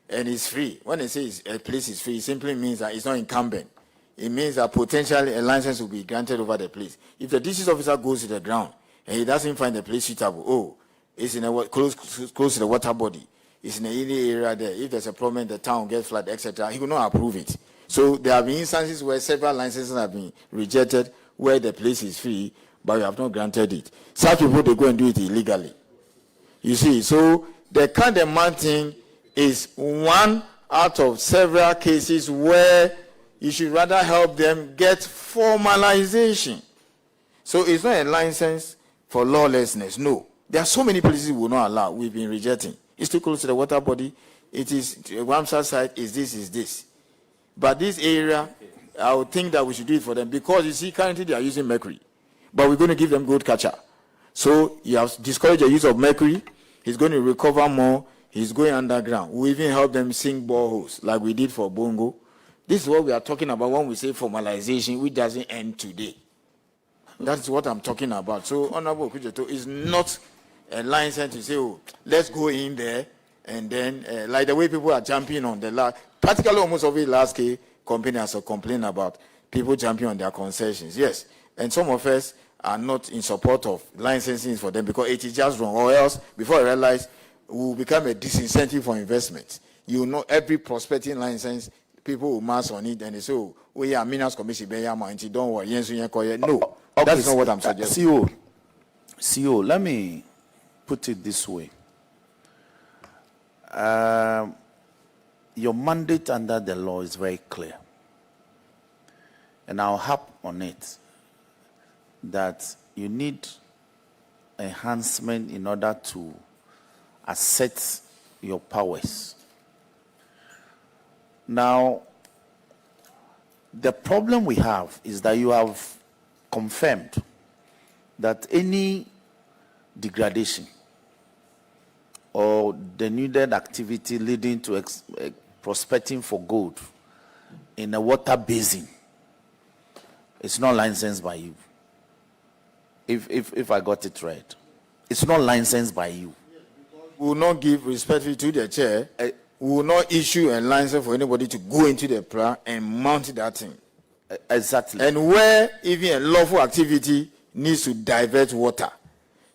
and it's free. When it says a place is free, it simply means that it's not incumbent. It means that potentially a license will be granted over the place. If the district officer goes to the ground and he doesn't find the place suitable, it's in a close to the water body, it's in a hilly area there. If there's a problem, the town gets flooded, etc., he will not approve it. So there have been instances where several licenses have been rejected, where the place is free, but we have not granted it. Such people, they go and do it illegally. You see, so the Kandema thing is one out of several cases where you should rather help them get formalization. So it's not a license for lawlessness, no. There are so many places we will not allow, we've been rejecting. It's too close to the water body, it is, Ramsar side is this. But this area, I would think that we should do it for them, because you see, currently they are using mercury, but we're going to give them gold catcher. So you have discouraged the use of mercury. He's going to recover more. He's going underground. We even help them sink boreholes like we did for Bongo. This is what we are talking about when we say formalization, which doesn't end today. That's what I'm talking about. So Honorable Okujeto is not a license to say, let's go in there, and then like the way people are jumping on the last, practically almost every last case company has a complaint about people jumping on their concessions. Yes, and some of us are not in support of licensing for them because it is just wrong, or else before I realize we will become a disincentive for investment. You know, every prospecting license, people will mass on it and they say, we are Minerals Commission, don't worry. No, that's not what I'm suggesting. CEO, let me put it this way. Your mandate under the law is very clear. And I'll harp on it that you need enhancement in order to assert your powers. Now, the problem we have is that you have confirmed that any degradation or denuded activity leading to prospecting for gold in a water basin is not licensed by you. If I got it right, it's not licensed by you. We will not give respect to the chair. We will not issue a license for anybody to go into the plan and mount that thing. Exactly. And where even a lawful activity needs to divert water,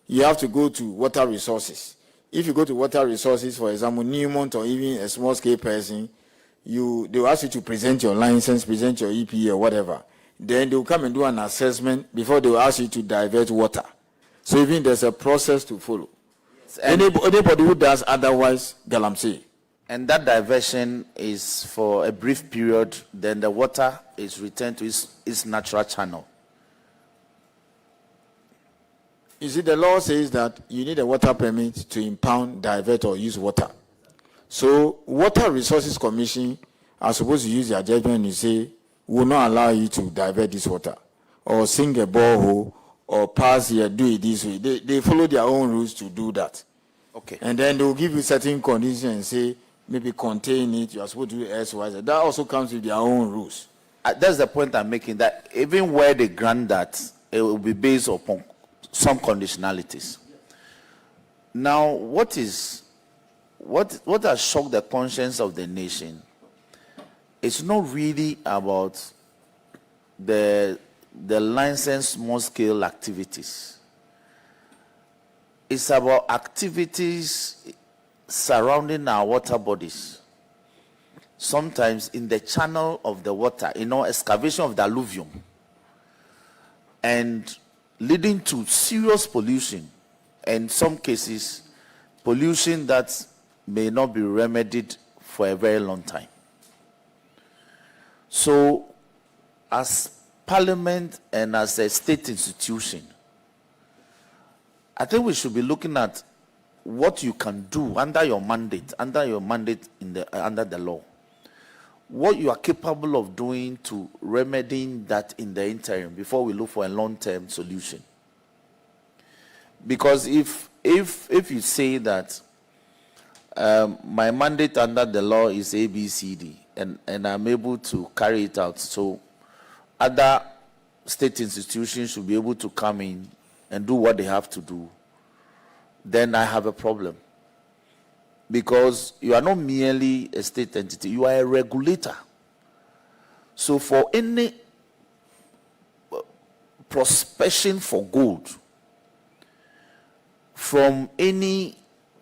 you have to go to water resources. If you go to water resources, for example, Newmont or even a small scale person, they will ask you to present your license, present your EPA or whatever. Then they will come and do an assessment before they will ask you to divert water. So even there's a process to follow. Correct. And Anybody who does otherwise, Galamsey. And that diversion is for a brief period, then the water is returned to its natural channel. You see, the law says that you need a water permit to impound, divert, or use water. So, Water Resources Commission are supposed to use their judgment and say, will not allow you to divert this water, or sink a borehole, or pass here, do it this way. They follow their own rules to do that. Okay. And then they will give you certain conditions and say, maybe contain it, you are supposed to do S, Y, Z. That also comes with their own rules. That's the point I'm making, that even where they grant that, it will be based upon some conditionalities. Now, what has shocked the conscience of the nation? It's not really about the licensed small-scale activities. It's about activities surrounding our water bodies. Sometimes in the channel of the water, excavation of the alluvium, and leading to serious pollution, and in some cases, pollution that may not be remedied for a very long time. So, as Parliament and as a state institution, I think we should be looking at what you can do under your mandate under the law. What you are capable of doing to remedying that in the interim before we look for a long-term solution. Because if you say that my mandate under the law is ABCD and I'm able to carry it out, so other state institutions should be able to come in and do what they have to do, then I have a problem. Because you are not merely a state entity, you are a regulator. So for any prospection for gold from any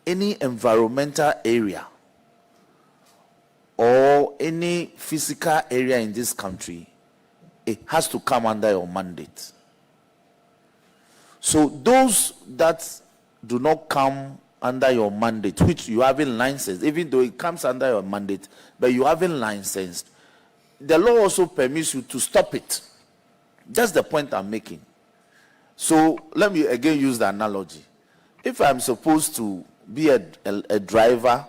environmental area or any physical area in this country, it has to come under your mandate. So those that do not come under your mandate, which you haven't licensed, even though it comes under your mandate, but you haven't licensed, the law also permits you to stop it. That's the point I'm making. So let me again use the analogy. If I'm supposed to be a driver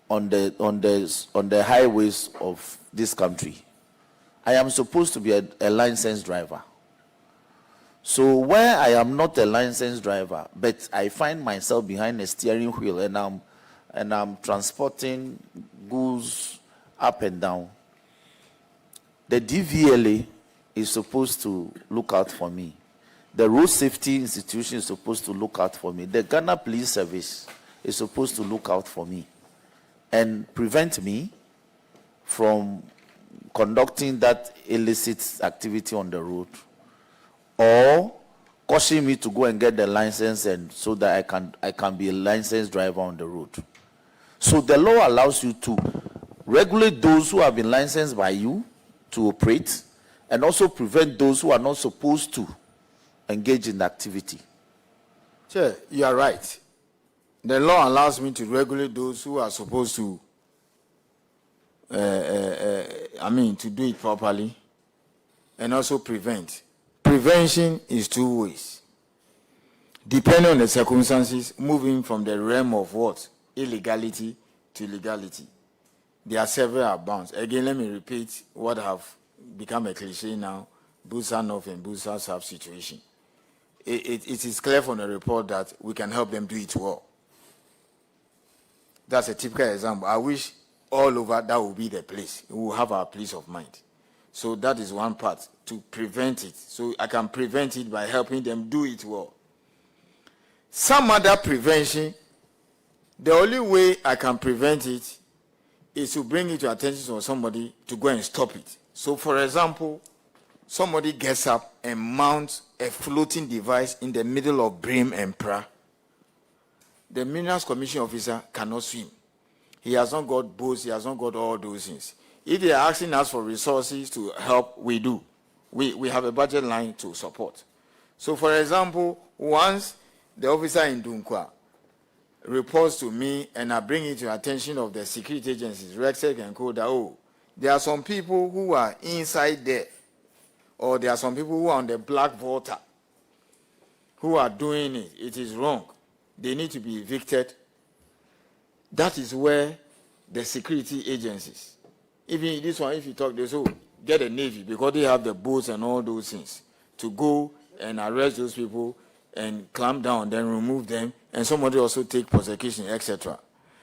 on the highways of this country, I am supposed to be a licensed driver. So where I am not a licensed driver, but I find myself behind a steering wheel and I'm transporting goods up and down, the DVLA is supposed to look out for me. The road safety institution is supposed to look out for me. The Ghana Police Service is supposed to look out for me and prevent me from conducting that illicit activity on the road, or caution me to go and get the license and so that I can be a licensed driver on the road. So the law allows you to regulate those who have been licensed by you to operate, and also prevent those who are not supposed to engage in the activity. Sure, you are right. The law allows me to regulate those who are supposed to to do it properly, and also prevent. Prevention is two ways. Depending on the circumstances, moving from the realm of what? Illegality to legality. There are several bounds. Again, let me repeat what have become a cliche now, Busa North and Busa South situation. It is clear from the report that we can help them do it well. That's a typical example. I wish all over that will be the place. We will have our peace of mind. So that is one part, to prevent it. So I can prevent it by helping them do it well. Some other prevention, the only way I can prevent it is to bring it to attention of somebody to go and stop it. So for example, somebody gets up and mounts a floating device in the middle of Brim and Pra. The Minerals Commission officer cannot swim. He has not got boats, he has not got all those things. If they are asking us for resources to help, we do. We have a budget line to support. So for example, once the officer in Dunkwa reports to me and I bring it to the attention of the security agencies, RECSEC and CODA, oh, there are some people who are inside there, or there are some people who are on the black water who are doing it. It is wrong. They need to be evicted. That is where the security agencies, even this one, if you talk, they say, oh, get a Navy, because they have the boats and all those things, to go and arrest those people and clamp down, then remove them, and somebody also take prosecution, etc.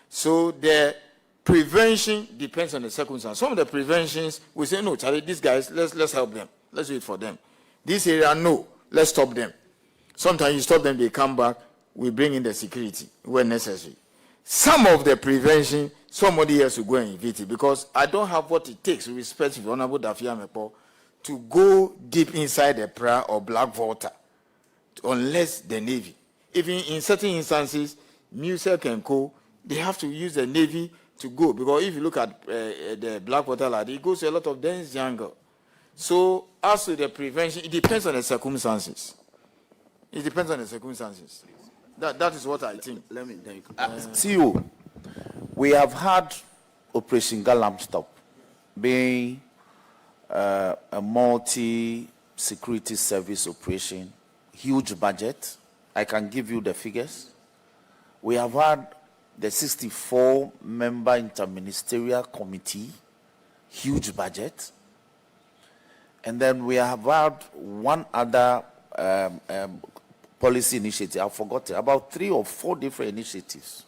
So the prevention depends on the circumstance. Some of the preventions, we say, no, Charlie, these guys, let's help them. Let's do it for them. This area, no, let's stop them. Sometimes you stop them, they come back, we bring in the security when necessary. Some of the prevention, somebody else will go and evict it, because I don't have what it takes, with respect to Honorable Dafia Mepo, to go deep inside the Pra or black water, unless the Navy. Even in certain instances, Musec and Co., they have to use the Navy to go, because if you look at the black water, it goes to a lot of dense jungle. So as to the prevention, it depends on the circumstances. It depends on the circumstances. That is what I think. Let me thank you. CEO, we have had Operation Galamsey being a multi-security service operation, huge budget. I can give you the figures. We have had the 64-member interministerial committee, huge budget. And then we have had one other policy initiative, I forgot it, about 3 or 4 different initiatives.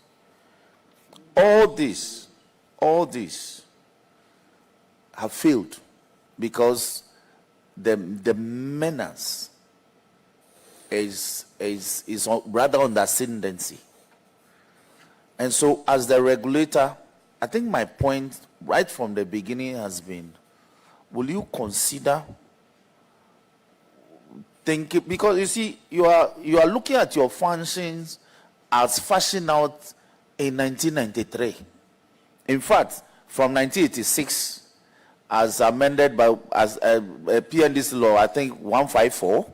All these have failed because the menace is rather on the ascendancy. And so as the regulator, I think my point right from the beginning has been, will you consider thinking, because you see, you are looking at your functions as fashioned out in 1993. In fact, from 1986, as amended by PNDC law, I think 154,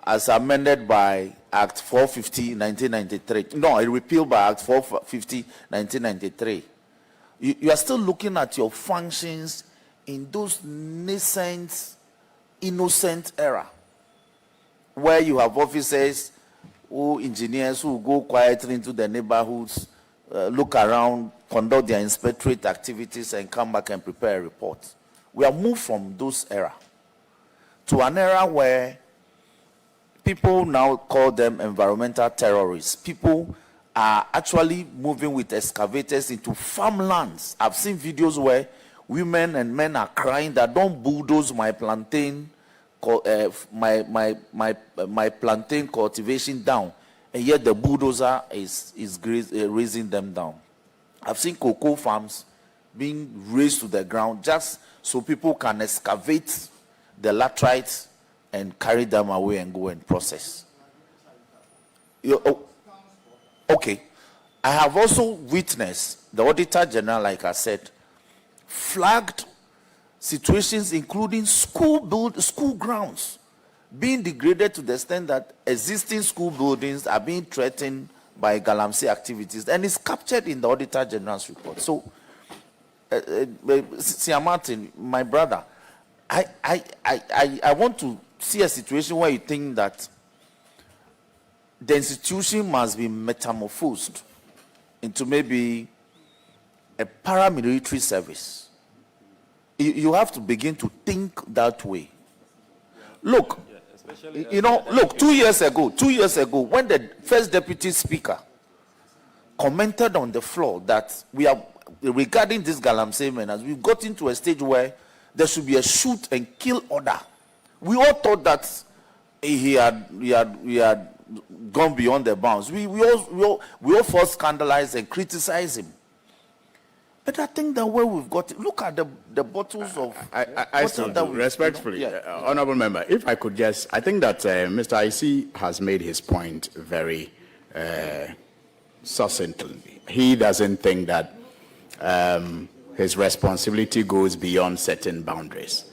as amended by Act 450, 1993. No, it repealed by Act 450, 1993. You are still looking at your functions in those nascent, innocent era, where you have officers, engineers who go quietly into the neighborhoods, look around, conduct their inspectorate activities, and come back and prepare a report. We have moved from those era to an era where people now call them environmental terrorists. People are actually moving with excavators into farmlands. I've seen videos where women and men are crying that don't bulldoze my plantain, my plantain cultivation down, and yet the bulldozer is raising them down. I've seen cocoa farms being raised to the ground just so people can excavate the laterites and carry them away and go and process. Okay. I have also witnessed the Auditor General, like I said, flagged situations including school grounds being degraded to the extent that existing school buildings are being threatened by Galamsey activities, and it's captured in the Auditor General's report. So, Sir Martin, my brother, I want to see a situation where you think that the institution must be metamorphosed into maybe a paramilitary service. You have to begin to think that way. Look, look, 2 years ago, when the first deputy speaker commented on the floor that we are, regarding this Galamsey menace, we've got into a stage where there should be a shoot and kill order. We all thought that he had gone beyond the bounds. We all first scandalized and criticized him. But I think that where we've got it, look at the bottles of... I still do, respectfully, Honourable Member, if I could just... I think that Mr. IC has made his point very succinctly. He doesn't think that his responsibility goes beyond certain boundaries.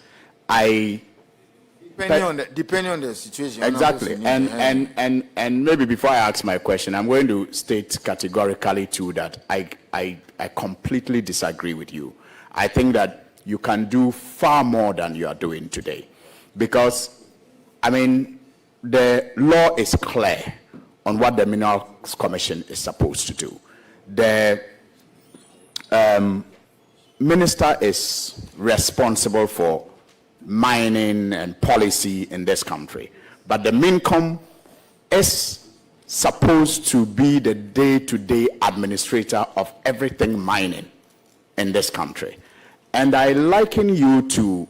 I Depending on the situation. Exactly. And maybe before I ask my question, I'm going to state categorically too that I completely disagree with you. I think that you can do far more than you are doing today. Because, I mean, the law is clear on what the Minerals Commission is supposed to do. The minister is responsible for mining and policy in this country. But the MINCOM is supposed to be the day-to-day administrator of everything mining in this country. And I liken you to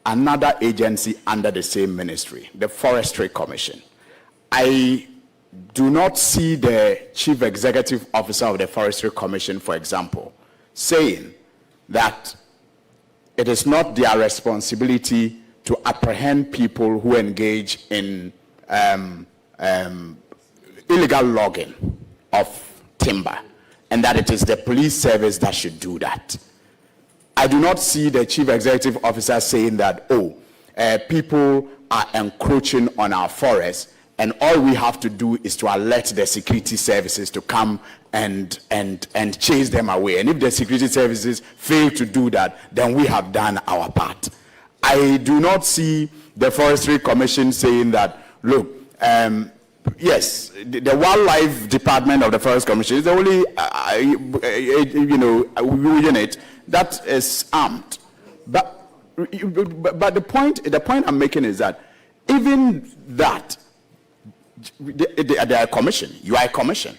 another agency under the same ministry, the Forestry Commission. I do not see the Chief Executive Officer of the Forestry Commission, for example, saying that it is not their responsibility to apprehend people who engage in illegal logging of timber, and that it is the police service that should do that. I do not see the Chief Executive Officer saying that, people are encroaching on our forests, and all we have to do is to alert the security services to come and chase them away. And if the security services fail to do that, then we have done our part. I do not see the Forestry Commission saying that, look, yes, the Wildlife Department of the Forest Commission is the only, unit that is armed. But the point I'm making is that even that, they are a commission. You are a commission.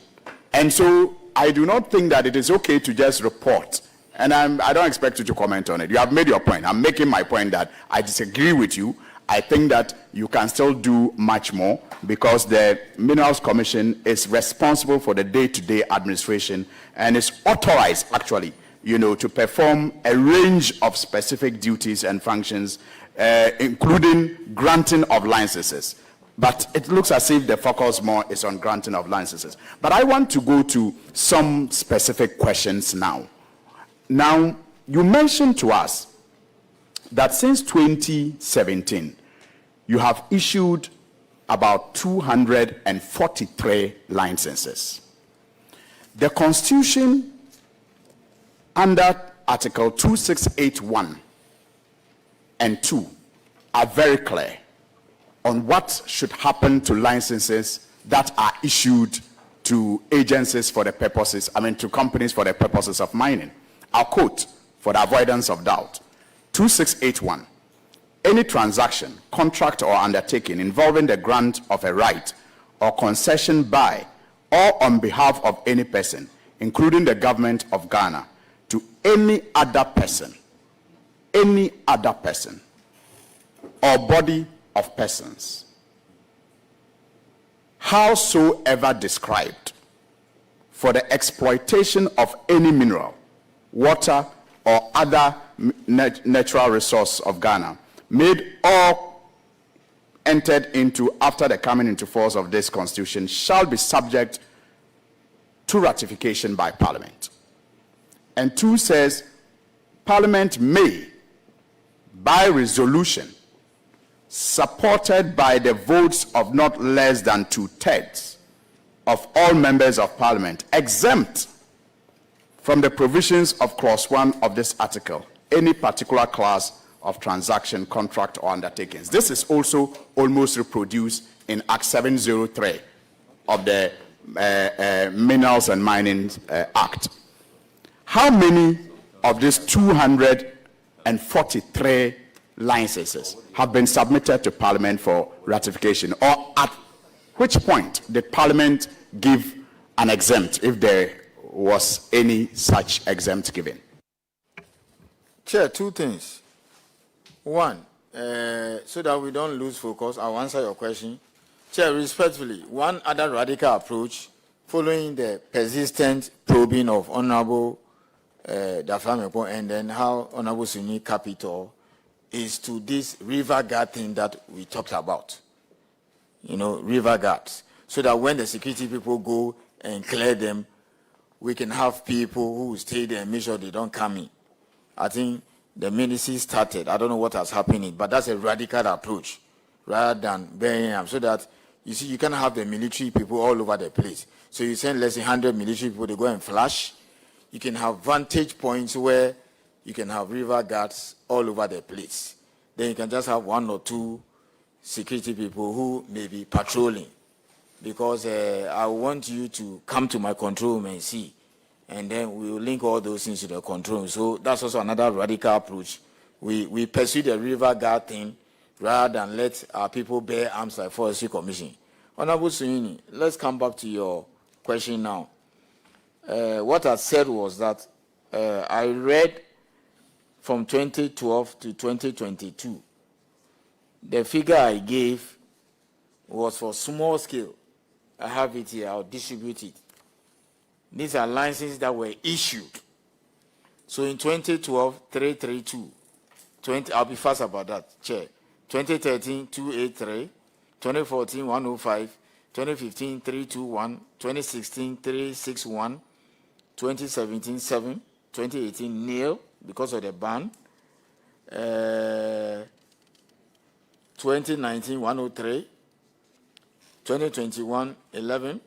And so I do not think that it is okay to just report. And I don't expect you to comment on it. You have made your point. I'm making my point that I disagree with you. I think that you can still do much more because the Minerals Commission is responsible for the day-to-day administration and is authorized, actually, to perform a range of specific duties and functions, including granting of licenses. But it looks as if the focus more is on granting of licenses. But I want to go to some specific questions now. Now, you mentioned to us that since 2017, you have issued about 243 licenses. The Constitution, under Article 2681 and 2, are very clear on what should happen to licenses that are issued to agencies for the purposes, to companies for the purposes of mining. I'll quote for the avoidance of doubt. 2681, any transaction, contract, or undertaking involving the grant of a right or concession by or on behalf of any person, including the government of Ghana, to any other person, or body of persons, howsoever described, for the exploitation of any mineral, water, or other natural resource of Ghana, made or entered into after the coming into force of this Constitution, shall be subject to ratification by Parliament. And 2 says, Parliament may, by resolution, supported by the votes of not less than 2/3 of all members of Parliament, exempt from the provisions of clause 1 of this article any particular class of transaction, contract, or undertakings. This is also almost reproduced in Act 703 of the Minerals and Mining Act. How many of these 243 licenses have been submitted to Parliament for ratification? Or at which point did Parliament give an exempt, if there was any such exempt given? Chair, 2 things. 1, so that we don't lose focus, I'll answer your question. Chair, respectfully, one other radical approach following the persistent probing of Honorable Dafamepo and then how Honorable Suni Capital is to this river guard thing that we talked about. River guards. So that when the security people go and clear them, we can have people who stay there and make sure they don't come in. I think the ministry started. I don't know what has happened, but that's a radical approach rather than Birmingham, so that you see you can have the military people all over the place. So you send less than 100 military people to go and flash. You can have vantage points where you can have river guards all over the place. Then you can just have 1 or 2 security people who may be patrolling. Because I want you to come to my control room and see. And then we will link all those things to the control room. So that's also another radical approach. We pursue the river guard thing rather than let our people bear arms like Forestry Commission. Honorable Suini, let's come back to your question now. What I said was that I read from 2012 to 2022. The figure I gave was for small scale. I have it here, I'll distribute it. These are licenses that were issued. So in 2012, 332. I'll be fast about that, Chair. 2013, 283. 2014, 105. 2015, 321. 2016, 361. 2017, 7. 2018, nil, because of the ban. 2019, 103. 2021, 11.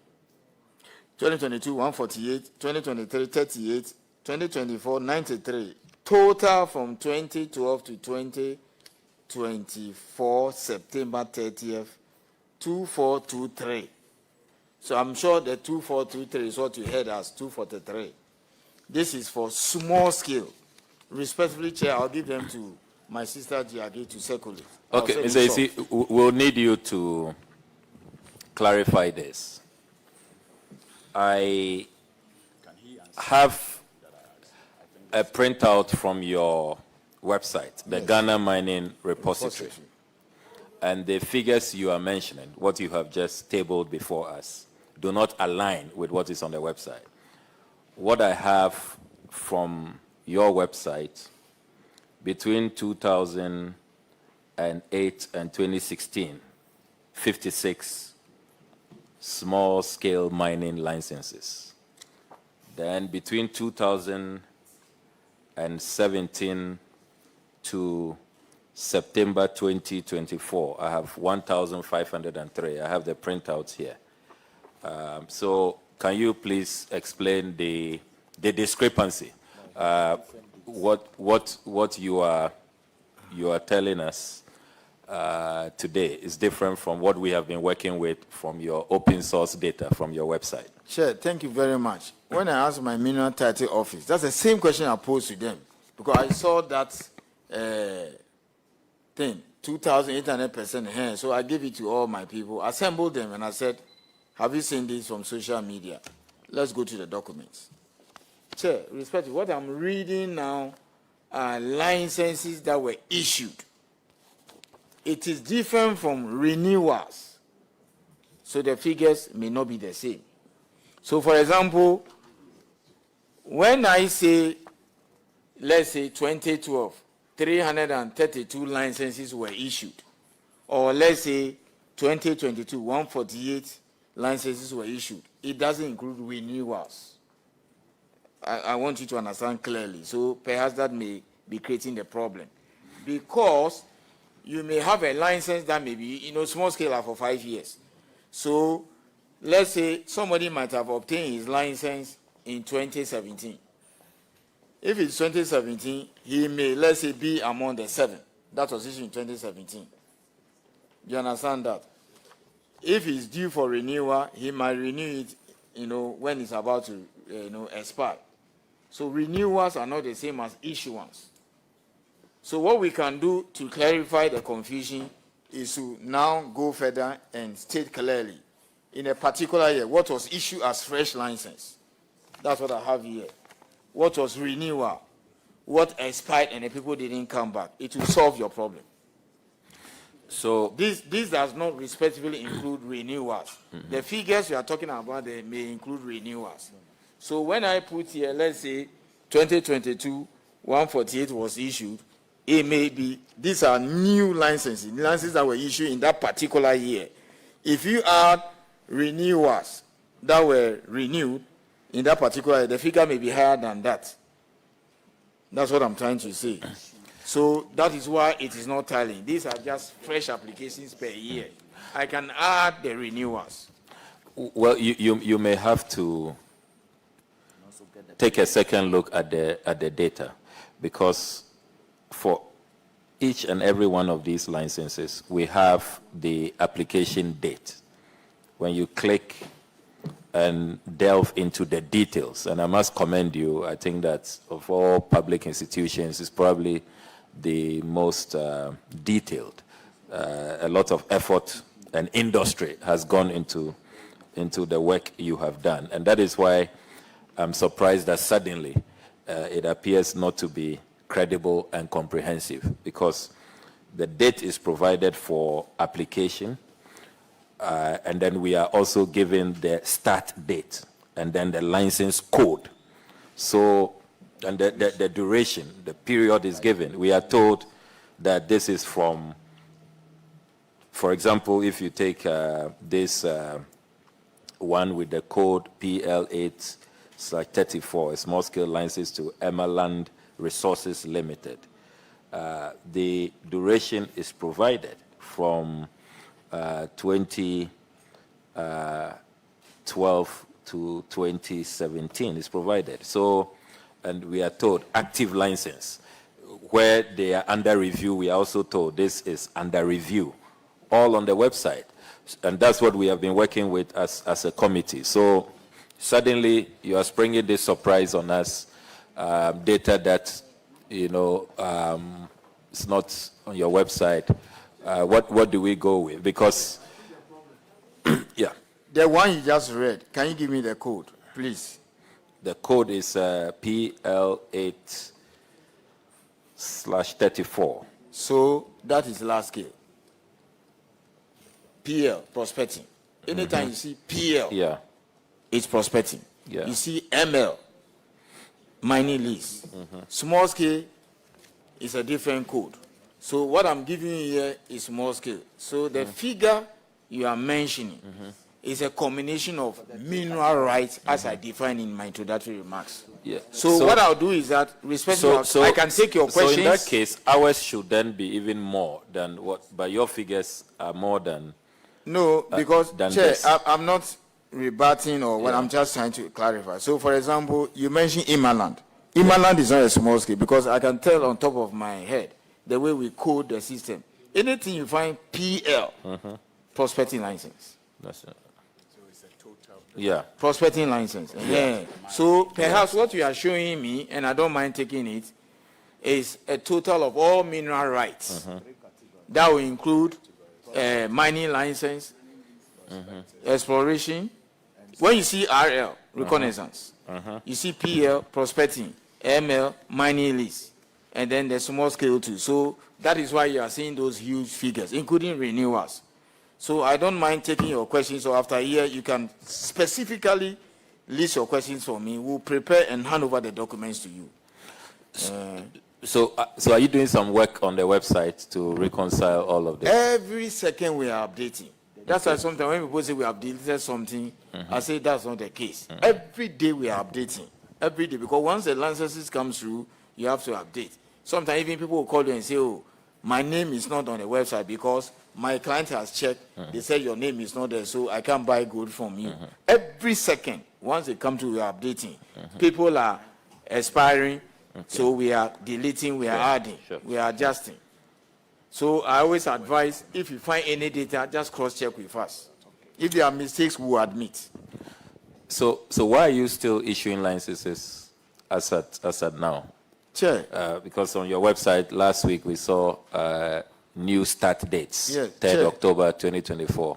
2022, 148. 2023, 38. 2024, 93. Total from 2012 to 2024, September 30th, 2423. So I'm sure the 2423 is what you heard as 243. This is for small scale. Respectfully, Chair, I'll give them to my sister Giagi to circulate. Okay, Mr. Isi, we'll need you to clarify this. I have a printout from your website, the Ghana Mining Repository, and the figures you are mentioning, what you have just tabled before us, do not align with what is on the website. What I have from your website between 2008 and 2016, 56 small-scale mining licenses. Then between 2017 to September 2024, I have 1,503. I have the printouts here. So can you please explain the discrepancy? What you are telling us today is different from what we have been working with from your open source data from your website. Sure, thank you very much. When I asked my mineral title office, that's the same question I posed to them, because I saw that thing, 2,800% here. So I gave it to all my people, assembled them, and I said, have you seen this from social media? Let's go to the documents. Chair, respectfully, what I'm reading now are licenses that were issued. It is different from renewals, so the figures may not be the same. So, for example, when I say, let's say 2012, 332 licenses were issued, or let's say 2022, 148 licenses were issued, it doesn't include renewals. I want you to understand clearly, so perhaps that may be creating the problem. Because you may have a license that may be, small scale for 5 years. So let's say somebody might have obtained his license in 2017. If it's 2017, he may, let's say, be among the 7 that was issued in 2017. Do you understand that? If it's due for renewal, he might renew it, when it's about to, expire. So renewals are not the same as issuance. So what we can do to clarify the confusion is to now go further and state clearly, in a particular year, what was issued as fresh license. That's what I have here. What was renewal, what expired and the people didn't come back. It will solve your problem. So this does not respectively include renewals. The figures you are talking about, they may include renewals. So when I put here, let's say 2022, 148 was issued, it may be, these are new licenses that were issued in that particular year. If you add renewals that were renewed in that particular year, the figure may be higher than that. That's what I'm trying to say. So that is why it is not tallying. These are just fresh applications per year. I can add the renewals. Well, you may have to take a second look at the data, because for each and every one of these licenses, we have the application date. When you click and delve into the details, and I must commend you, I think that of all public institutions, it's probably the most detailed. A lot of effort and industry has gone into the work you have done. And that is why I'm surprised that suddenly it appears not to be credible and comprehensive, because the date is provided for application, and then we are also given the start date and then the license code. So, and the duration, the period is given. We are told that this is from, for example, if you take this one with the code PL8/34, a small-scale license to Emmaland Resources Limited. The duration is provided from 2012 to 2017 is provided. So, and we are told active license. Where they are under review, we are also told this is under review, all on the website. And that's what we have been working with as a committee. So suddenly you are springing this surprise on us, data that, you know, it's not on your website. What do we go with? Because, yeah. The one you just read, can you give me the code, please? The code is PL8/34. So that is last scale. PL, prospecting. Anytime you see PL, yeah, it's prospecting. Yeah. You see ML, mining lease. Small scale is a different code. So what I'm giving you here is small scale. So the figure you are mentioning is a combination of mineral rights as I defined in my introductory remarks. Yeah. So what I'll do is that, I can take your questions. So in that case, ours should then be even more than what, but your figures are more than. No, because, Chair, this. I'm not rebutting or what, I'm just trying to clarify. So, for example, you mentioned Immaland. Immaland is not a small scale, because I can tell on top of my head the way we code the system. Anything you find PL, prospecting license. That's it. Yeah. Prospecting license. Yeah. So perhaps what you are showing me, and I don't mind taking it, is a total of all mineral rights. That will include mining license, exploration. When you see RL, reconnaissance, you see PL, prospecting, ML, mining lease, and then the small scale too. So that is why you are seeing those huge figures, including renewals. So I don't mind taking your questions. So after a year, you can specifically list your questions for me. We'll prepare and hand over the documents to you. So are you doing some work on the website to reconcile all of this? Every second we are updating. That's why sometimes when people say we have deleted something, I say that's not the case. Every day we are updating. Every day. Because once the licenses come through, you have to update. Sometimes even people will call you and say, oh, my name is not on the website because my client has checked. They said your name is not there, so I can't buy gold from you. Every second, once they come to, we are updating. People are expiring, so we are deleting, we are adding, we are adjusting. So I always advise, if you find any data, just cross-check with us. If there are mistakes, we will admit. So why are you still issuing licenses as at now? Chair. Because on your website last week we saw new start dates, 3rd October 2024.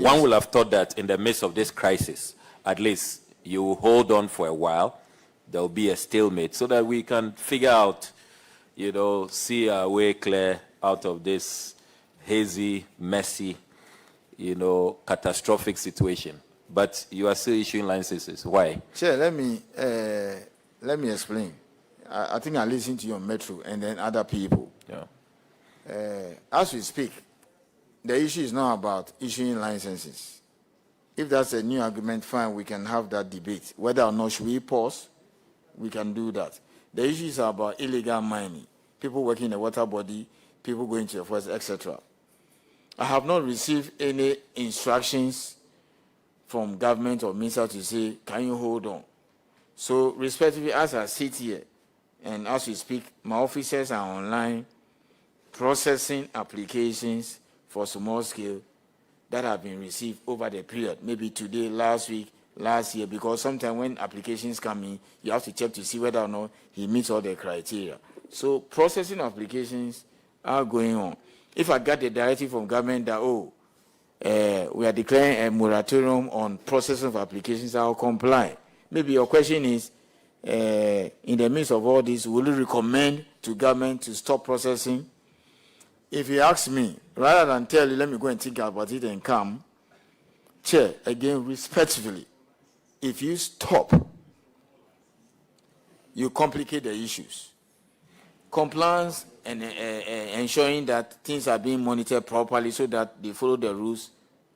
One will have thought that in the midst of this crisis, at least you will hold on for a while. There will be a stalemate so that we can figure out, you know, see our way clear out of this hazy, messy, you know, catastrophic situation. But you are still issuing licenses. Why? Chair, let me explain. I think I listened to your Metro and then other people. Yeah. As we speak, the issue is not about issuing licenses. If that's a new argument, fine, we can have that debate. Whether or not should we pause, we can do that. The issue is about illegal mining. people working in the water body, people going to the forest, etc. I have not received any instructions from government or minister to say, can you hold on? So respectively, as I sit here, and as we speak, my officers are online processing applications for small scale that have been received over the period, maybe today, last week, last year, because sometimes when applications come in, you have to check to see whether or not he meets all the criteria. So processing applications are going on. If I got the directive from government that, we are declaring a moratorium on processing of applications, I'll comply. Maybe your question is, in the midst of all this, will you recommend to government to stop processing? If you ask me, rather than tell you, let me go and think about it and come, Chair, again, respectfully, if you stop, you complicate the issues. Compliance and ensuring that things are being monitored properly so that they follow the rules,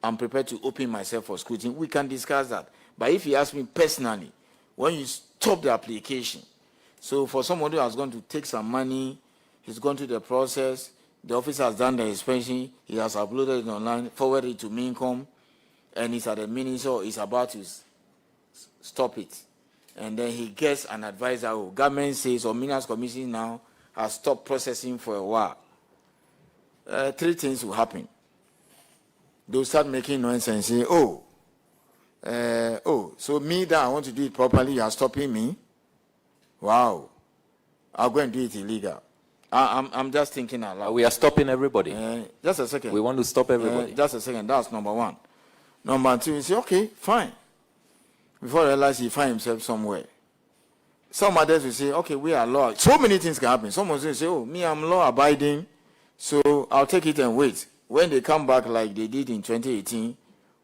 I'm prepared to open myself for scrutiny. We can discuss that. But if you ask me personally, when you stop the application, so for somebody who has gone to take some money, he's gone through the process, the officer has done the inspection, he has uploaded it online, forwarded it to Mincom, and he's at the minister, or he's about to stop it. And then he gets an advisor, government says, or Minas Commission now has stopped processing for a while. 3 things will happen. They'll start making noise and say, so me that I want to do it properly, you are stopping me? Wow. I'll go and do it illegal. I'm just thinking out loud. We are stopping everybody. Just a second. We want to stop everybody. Just a second. That's number 1. Number 2, you say, okay, fine. Before I realize he finds himself somewhere. Some others will say, okay, we are law. So many things can happen. Someone will say, me, I'm law abiding, so I'll take it and wait. When they come back like they did in 2018,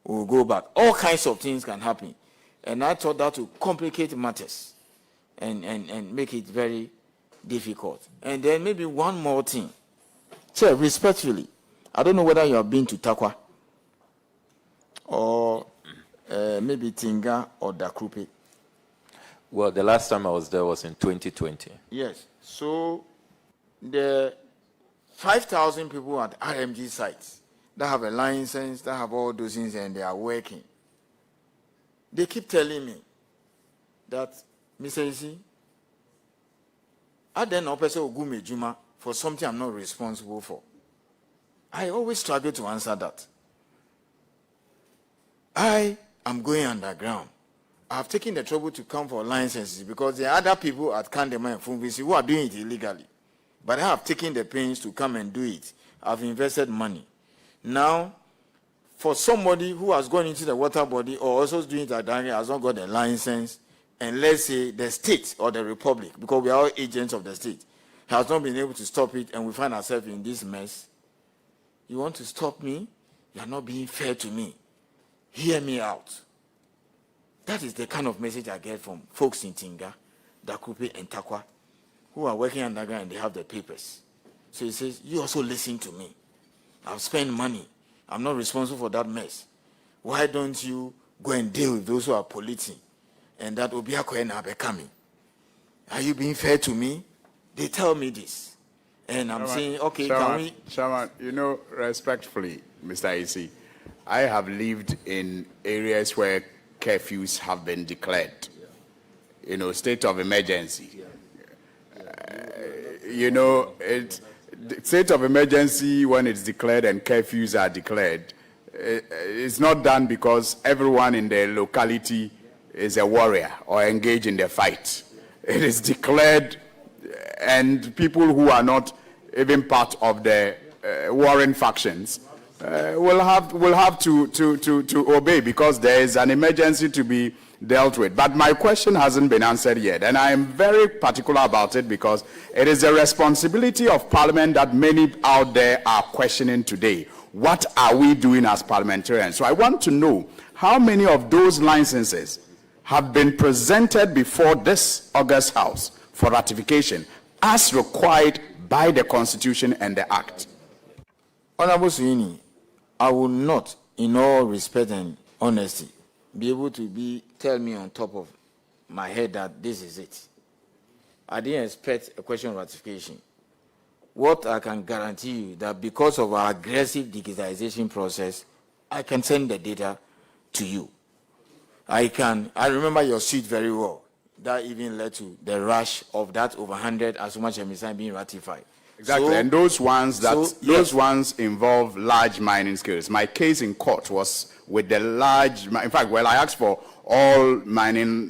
we'll go back. All kinds of things can happen. And I thought that would complicate matters and make it very difficult. And then maybe one more thing. Chair, respectfully, I don't know whether you have been to Takwa or maybe Tinga or Dakrupe. Well, the last time I was there was in 2020. Yes. So the 5,000 people at RMG sites that have a license, that have all those things, and they are working. They keep telling me that, Mr. Isi, I then person will go me Juma for something I'm not responsible for. I always struggle to answer that. I am going underground. I have taken the trouble to come for licenses because there are other people at Kandema and Fumbisi who are doing it illegally. But I have taken the pains to come and do it. I've invested money. Now, for somebody who has gone into the water body or also doing it at Adanyo has not got a license, and let's say the state or the republic, because we are all agents of the state, has not been able to stop it, and we find ourselves in this mess. You want to stop me? You are not being fair to me. Hear me out. That is the kind of message I get from folks in Tinga, Dakupe, and Takwa, who are working underground and they have the papers. So he says, you also listen to me. I've spent money. I'm not responsible for that mess. Why don't you go and deal with those who are polluting? And that Obiako and Abekami. Are you being fair to me? They tell me this. And I'm saying, okay, can we... Shaman, respectfully, Mr. Isi, I have lived in areas where curfews have been declared. State of emergency. State of emergency, when it's declared and curfews are declared, it's not done because everyone in the locality is a warrior or engaged in the fight. It is declared, and people who are not even part of the warring factions will have to obey because there is an emergency to be dealt with. But my question hasn't been answered yet, and I am very particular about it because it is a responsibility of Parliament that many out there are questioning today. What are we doing as parliamentarians? So I want to know how many of those licenses have been presented before this August House for ratification as required by the Constitution and the Act. Honorable Suini, I will not, in all respect and honesty, be able to tell me on top of my head that this is it. I didn't expect a question of ratification. what I can guarantee you that because of our aggressive digitization process, I can send the data to you. I remember your sheet very well. That even led to the rush of that over 100 as much as being ratified. Exactly, So, and those ones involve large mining skills. My case in court was with the large, in fact, I asked for all mining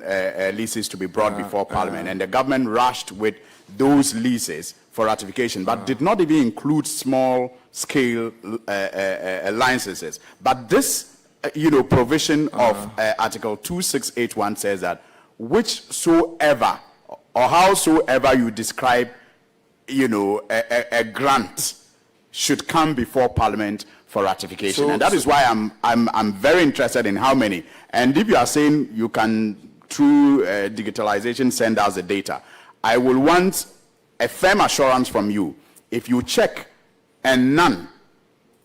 leases to be brought before Parliament, and the government rushed with those leases for ratification, but did not even include small-scale licenses. But this, provision of Article 2681 says that whichsoever or howsoever you describe, a grant should come before Parliament for ratification, and that is why I'm very interested in how many. And if you are saying you can, through digitalization, send us the data, I will want a firm assurance from you. If you check and none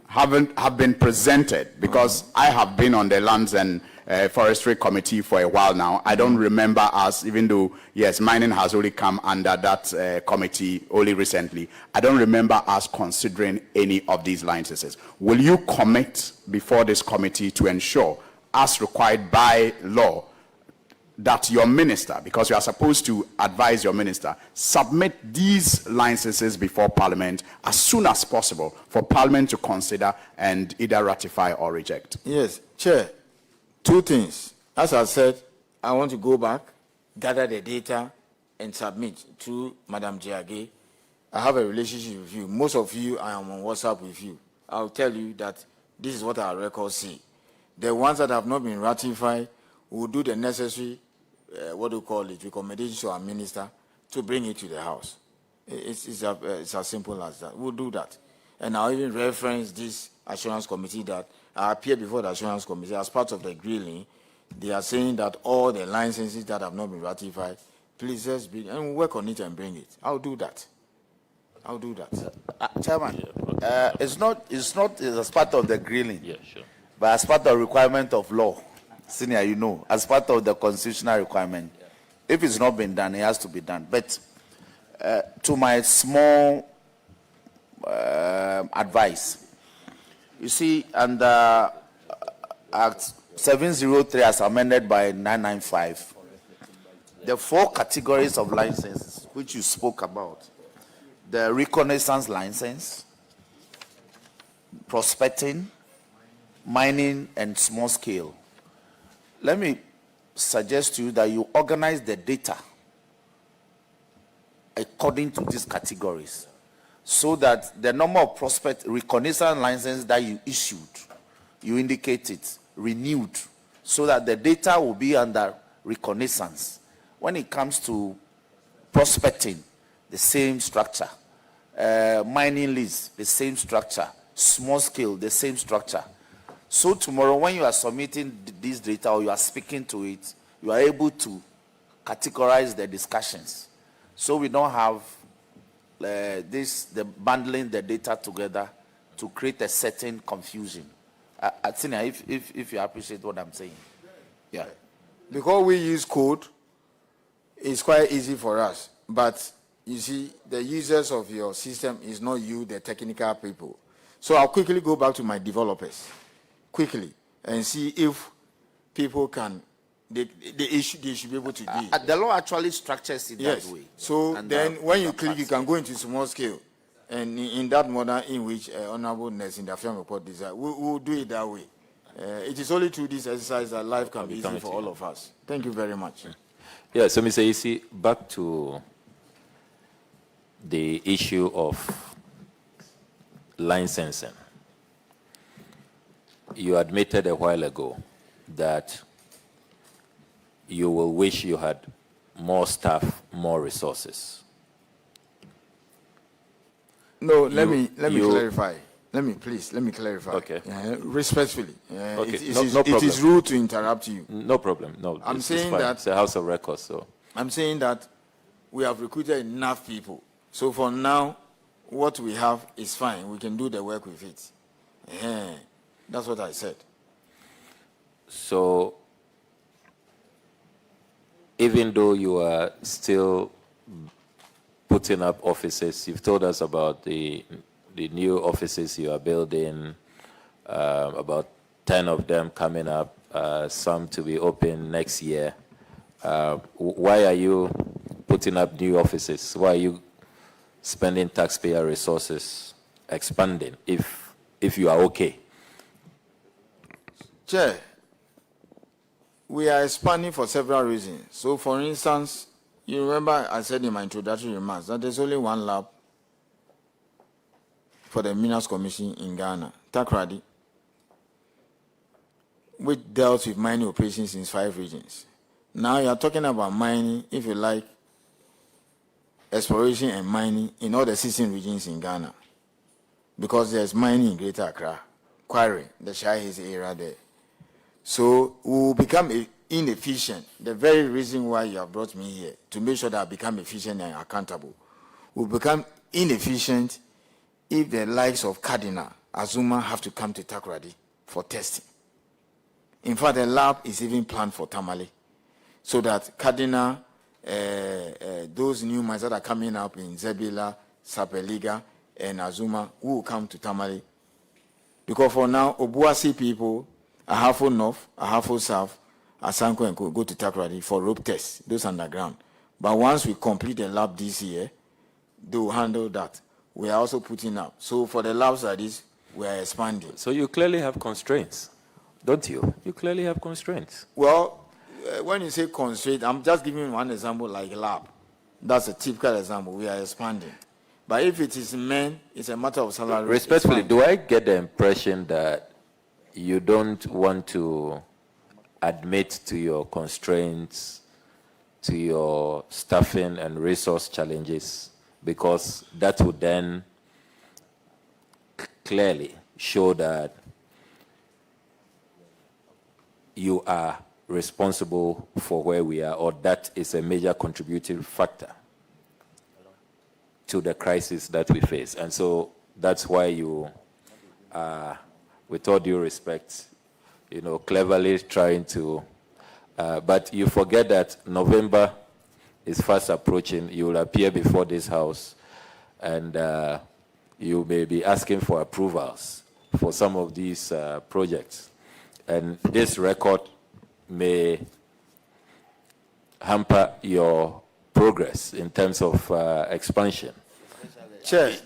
have been presented, because I have been on the Lands and Forestry Committee for a while now. I don't remember us, even though, yes, mining has only come under that committee only recently. I don't remember us considering any of these licenses. Will you commit before this committee to ensure, as required by law, that your minister, because you are supposed to advise your minister, submit these licenses before Parliament as soon as possible for Parliament to consider and either ratify or reject? Yes, Chair. Two things. As I said, I want to go back, gather the data, and submit to Madam Jiage. I have a relationship with you. Most of you, I am on WhatsApp with you. I'll tell you that this is what our records say. The ones that have not been ratified will do the necessary, recommendations to our minister to bring it to the House. It's as simple as that. We'll do that. And I'll even reference this assurance committee that I appear before the assurance committee as part of the grilling. They are saying that all the licenses that have not been ratified, please let's bring, and we'll work on it and bring it. I'll do that. Chairman, it's not as part of the grilling, but as part of the requirement of law. Senior, as part of the constitutional requirement. If it's not been done, it has to be done. But to my small advice, you see, under Act 703 as amended by 995, the 4 categories of licenses which you spoke about, the reconnaissance license, prospecting, mining, and small scale. Let me suggest to you that you organize the data according to these categories, so that the number of reconnaissance licenses that you issued, you indicate it, renewed, so that the data will be under reconnaissance. When it comes to prospecting, the same structure. Mining lease, the same structure. Small scale, the same structure. So tomorrow, when you are submitting this data or you are speaking to it, you are able to categorize the discussions. So we don't have the bundling the data together to create a certain confusion. Atina, if you appreciate what I'm saying. Yeah. Because we use code, it's quite easy for us. But you see, the users of your system is not you, the technical people. So I'll quickly go back to my developers, quickly, and see if people can, they should be able to do it. The law actually structures it that way. So and then when you click, you can go into small scale. And in that manner in which Honorable Ness in the film report desire, we'll do it that way. It is only through this exercise that life can be easy for all of us. Thank you very much. Yeah, so Mr. Isi, back to the issue of licensing. You admitted a while ago that you will wish you had more staff, more resources. No, let me clarify. Let me clarify. Okay. Respectfully. Okay. It No problem. is rude to interrupt you. No problem. No, I'm it's saying fine. that It's a house of records, so. I'm saying that we have recruited enough people. So for now, what we have is fine. We can do the work with it. That's what I said. So, even though you are still putting up offices. You've told us about the new offices you are building, about 10 of them coming up, some to be open next year. Why are you putting up new offices? Why are you spending taxpayer resources expanding if you are okay? Chair, we are expanding for several reasons. So, for instance, you remember I said in my introductory remarks that there's only one lab for the Minerals Commission in Ghana, Takrady, which dealt with mining operations in 5 regions. Now you are talking about mining, if you like, exploration and mining in all the 16 regions in Ghana. Because there's mining in Greater Accra, Quarry, the Shire Hills area there. So we will become inefficient. The very reason why you have brought me here, to make sure that I become efficient and accountable, will become inefficient if the likes of Cardinal, Azuma have to come to Takoradi for testing. In fact, the lab is even planned for Tamale, so that Cardinal, those new mines that are coming up in Zebila, Sapeliga, and Azuma will come to Tamale. Because for now, Obuasi people, Ahafo North, Ahafo South, Asanko and go to Takoradi for rope tests, those underground. But once we complete the lab this year, they will handle that. We are also putting up. So for the labs like this, we are expanding. So you clearly have constraints, don't you? You clearly have constraints. Well, when you say constraint, I'm just giving one example like lab. That's a typical example. We are expanding. But if it is men, it's a matter of salary. Respectfully, do I get the impression that you don't want to admit to your constraints, to your staffing and resource challenges, because that would then clearly show that you are responsible for where we are, or that is a major contributing factor to the crisis that we face. And so that's why you are, with all due respect, cleverly trying to, but you forget that November is fast approaching. You will appear before this house, and you may be asking for approvals for some of these projects. And this record may hamper your progress in terms of expansion. Chair,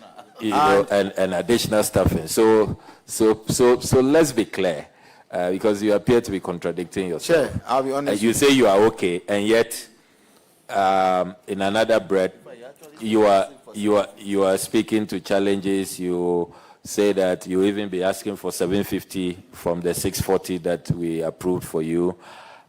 and additional staffing. So let's be clear, because you appear to be contradicting yourself. Chair, I'll be honest. You say you are okay, and yet in another breath, you are speaking to challenges. You say that you even be asking for 750 from the 640 that we approved for you,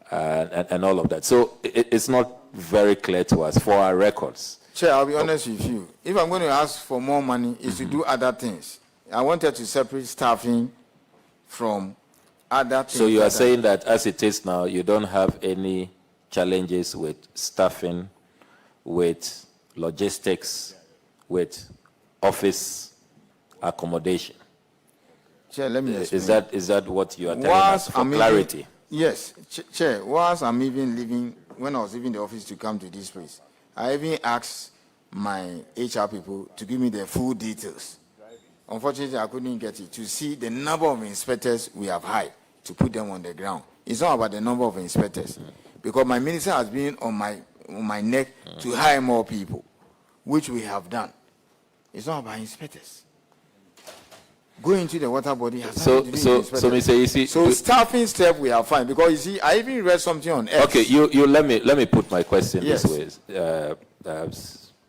and all of that. So it's not very clear to us for our records. Chair, I'll be honest with you. If I'm going to ask for more money, it's to do other things. I wanted to separate staffing from other things. So you are saying that as it is now, you don't have any challenges with staffing, with logistics, with office accommodation. Chair, let me explain. Is that what you are telling us for clarity? Yes, Chair. Whilst I'm even leaving, when I was leaving the office to come to this place, I even asked my HR people to give me the full details. Unfortunately, I couldn't get it, to see the number of inspectors we have hired to put them on the ground. It's not about the number of inspectors, because my minister has been on my neck to hire more people, which we have done. It's not about inspectors. Going into the water body has nothing to do with inspectors. So staffing step we are fine, because you see, I even read something on X. Okay, you let me put my question this way.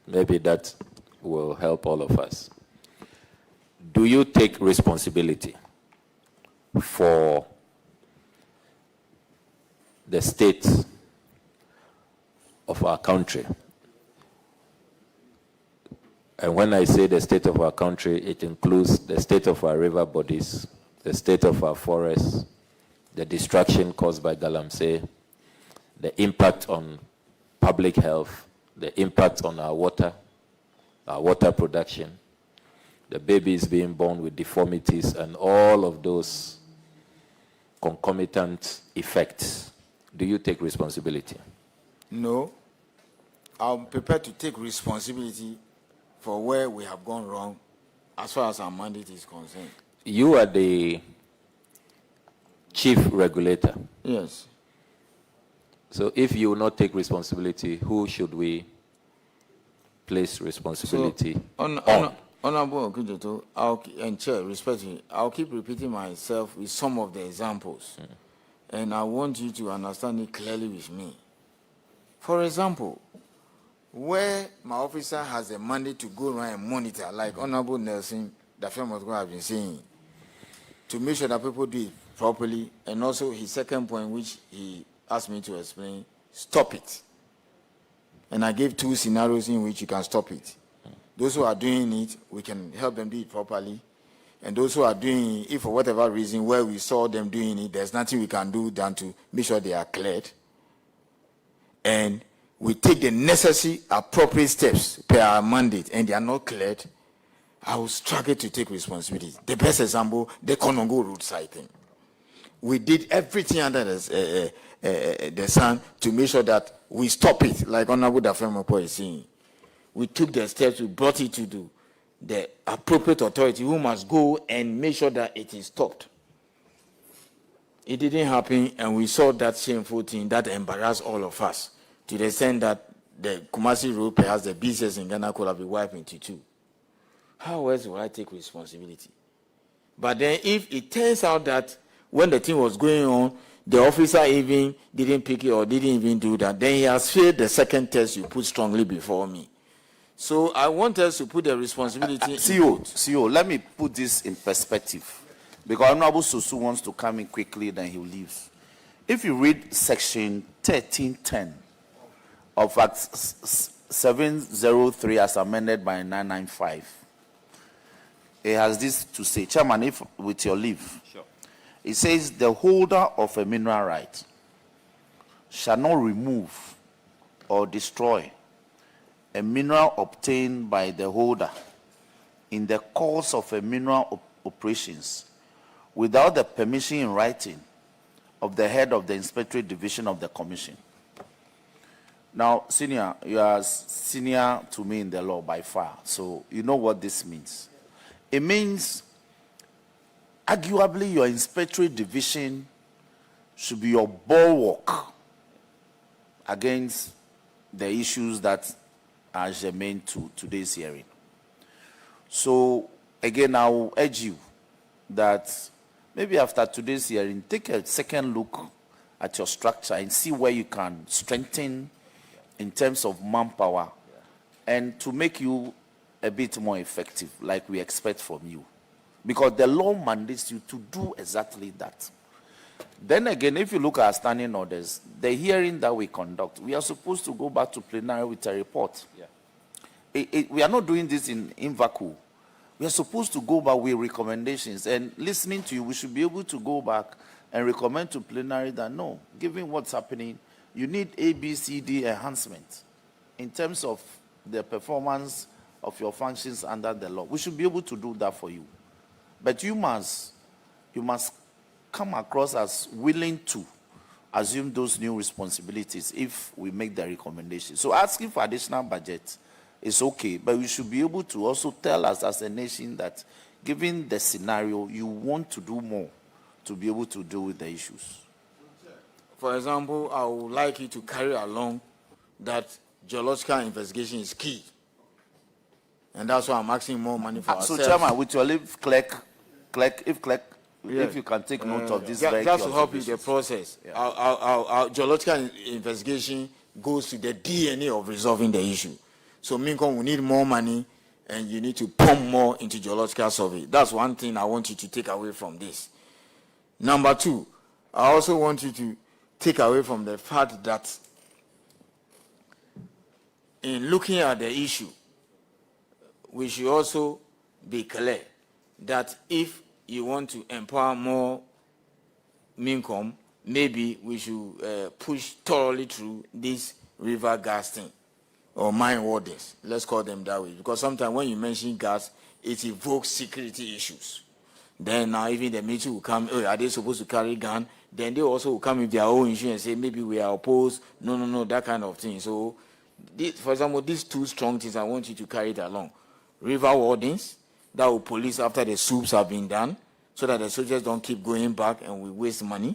Maybe that will help all of us. Do you take responsibility for the state of our country? And when I say the state of our country, it includes the state of our river bodies, the state of our forests, the destruction caused by Galamsey, the impact on public health, the impact on our water production, the babies being born with deformities, and all of those concomitant effects. Do you take responsibility? No. I'm prepared to take responsibility for where we have gone wrong as far as our mandate is concerned. You are the chief regulator. Yes. So if you will not take responsibility, who should we place responsibility on? Honorable Okujoto, and Chair, respectfully, I'll keep repeating myself with some of the examples. And I want you to understand it clearly with me. For example, where my officer has a mandate to go around and monitor, like Honorable Nelson, the firm of God have been saying, to make sure that people do it properly, and also his second point, which he asked me to explain, stop it. And I gave 2 scenarios in which you can stop it. Those who are doing it, we can help them do it properly. And those who are doing it, if for whatever reason, where we saw them doing it, there's nothing we can do than to make sure they are cleared. And we take the necessary, appropriate steps per our mandate, and they are not cleared, I will struggle to take responsibility. The best example, the Konongo roadside thing. We did everything under the sun to make sure that we stop it, like Honorable Dafemopo is saying. We took the steps, we brought it to the appropriate authority who must go and make sure that it is stopped. It didn't happen, and we saw that shameful thing that embarrassed all of us to the extent that the Kumasi Road, perhaps the business in Ghana, could have been wiped into 2. How else will I take responsibility? But then if it turns out that when the thing was going on, the officer even didn't pick it or didn't even do that, then he has failed the second test you put strongly before me. So I want us to put the responsibility. CEO, let me put this in perspective. Because Honorable Susu wants to come in quickly, then he leaves. If you read section 1310 of Act 703 as amended by 995, it has this to say, Chairman, if with your leave, sure. It says the holder of a mineral right shall not remove or destroy a mineral obtained by the holder in the course of a mineral operations without the permission in writing of the head of the inspectorate division of the commission. Now, senior, you are senior to me in the law by far, so you know what this means. It means, arguably, your inspectorate division should be your bulwark against the issues that are germane to today's hearing. So, again, I will urge you that maybe after today's hearing, take a second look at your structure and see where you can strengthen in terms of manpower and to make you a bit more effective, like we expect from you. Because the law mandates you to do exactly that. Then again, if you look at our standing orders, the hearing that we conduct, we are supposed to go back to plenary with a report. Yeah. We are not doing this in vacuum. We are supposed to go back with recommendations. And listening to you, we should be able to go back and recommend to plenary that no, given what's happening, you need A, B, C, D enhancement in terms of the performance of your functions under the law. We should be able to do that for you. But you must come across as willing to assume those new responsibilities if we make the recommendation. So asking for additional budget is okay, but we should be able to also tell us as a nation that given the scenario, you want to do more to be able to deal with the issues. For example, I would like you to carry along that geological investigation is key. And that's why I'm asking more money for ourselves. So, Chairman, with your leave, if you can take note of this, just to help you the process. Yeah. Our geological investigation goes to the DNA of resolving the issue. So, Minko, we need more money, and you need to pump more into geological survey. That's one thing I want you to take away from this. Number 2, I also want you to take away from the fact that in looking at the issue, we should also be clear that if you want to empower more Minkom, maybe we should push thoroughly through this river gas thing or mine wardens. Let's call them that way. Because sometimes when you mention gas, it evokes security issues. Then now even the military will come, oh, are they supposed to carry gun? Then they also will come with their own issue and say maybe we are opposed. No, that kind of thing. So for example, these two strong things, I want you to carry it along. River wardens that will police after the soups have been done, so that the soldiers don't keep going back and we waste money.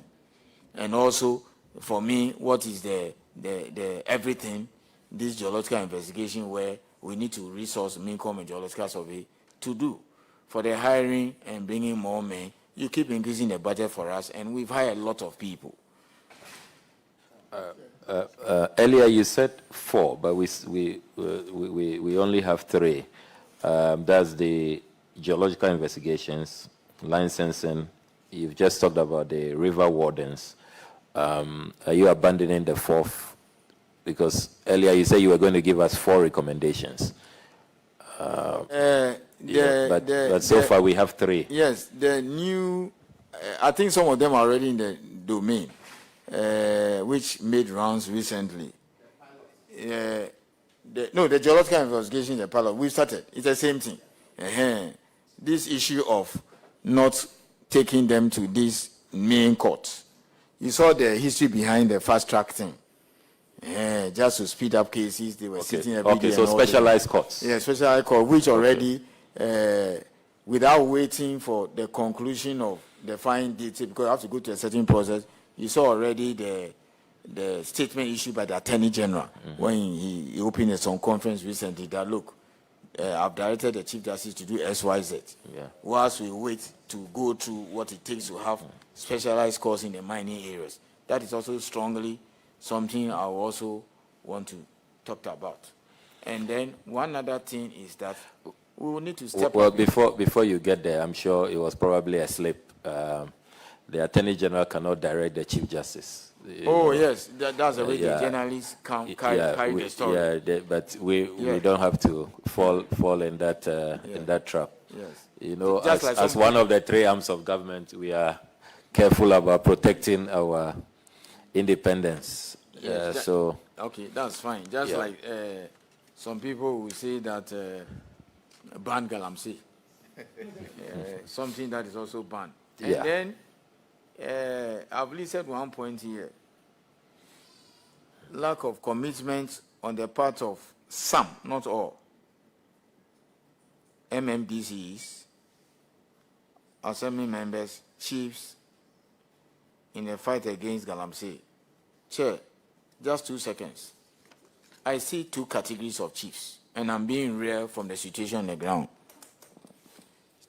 And also, for me, what is the everything, this geological investigation where we need to resource Mincom and Geological Survey to do. For the hiring and bringing more men, you keep increasing the budget for us, and we've hired a lot of people. Earlier you said 4, but we only have 3. That's the geological investigations, licensing. You've just talked about the river wardens. Are you abandoning the 4th? Because earlier you said you were going to give us 4 recommendations. But so far we have 3. Yes, the new, I think some of them are already in the domain, which made rounds recently. The geological investigation in the pilot, we started. It's the same thing. This issue of not taking them to this main court. You saw the history behind the fast track thing. Just to speed up cases, they were sitting every day. Okay, so specialized courts. Yeah, specialized court, which already, without waiting for the conclusion of the fine detail, because I have to go to a certain process, you saw already the statement issued by the Attorney General when he opened some conference recently that, look, I've directed the Chief Justice to do XYZ. Whilst we wait to go through what it takes to have specialized courts in the mining areas. That is also strongly something I also want to talk about. And then one other thing is that we will need to step well, up. before you get there, I'm sure it was probably a slip. The Attorney General cannot direct the Chief Justice. Yes, that's the way the journalists carry the story. But we don't have to fall in that trap. Yes. You know, Just as one of the 3 arms of government, we are careful about protecting our independence. Okay, that's fine. Just like some people will say that ban Galamsey, something that is also banned. And then I've listed one point here: lack of commitment on the part of some, not all, MMDCs, assembly members, chiefs in the fight against Galamsey. Chair, just 2 seconds. I see 2 categories of chiefs, and I'm being real from the situation on the ground.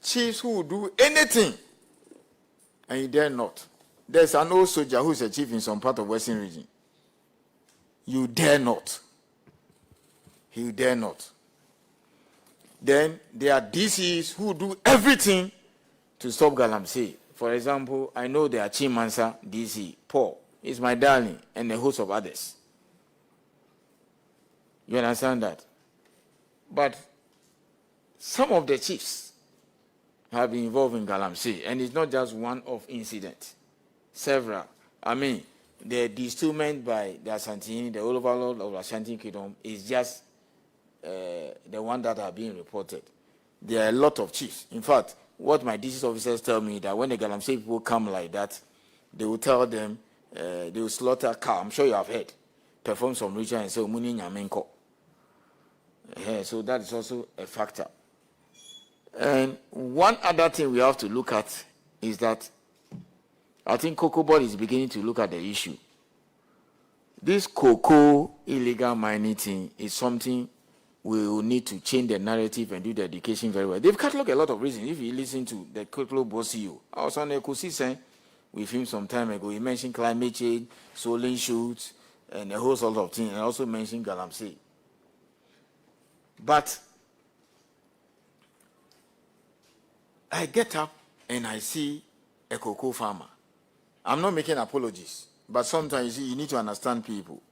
Chiefs who will do anything, and you dare not. There's an old soldier who's a chief in some part of Western region. You dare not. You dare not. Then there are DCs who do everything to stop Galamsey. For example, I know there are Chimansa DC, Paul is my darling, and a host of others. You understand that? But some of the chiefs have been involved in Galamsey, and it's not just one-off incident. Several. I mean, the destillment by the Asantini, the overlord of Ashanti Kingdom, is just the one that are being reported. There are a lot of chiefs. In fact, what my district officers tell me that when the Galamsey people come like that, they will tell them they will slaughter cow. I'm sure you have heard. Perform some ritual and say Muni Nyamenko. So that is also a factor. And one other thing we have to look at is that I think Cocoa Board is beginning to look at the issue. This cocoa illegal mining thing is something we will need to change the narrative and do the education very well. They've cataloged a lot of reasons. If you listen to the Cocoa Board CEO, I was on Ecosystem with him some time ago. He mentioned climate change, solar shoots, and a whole sort of thing, and also mentioned Galamsey. But I get up and I see a cocoa farmer. I'm not making apologies, but sometimes you need to understand people.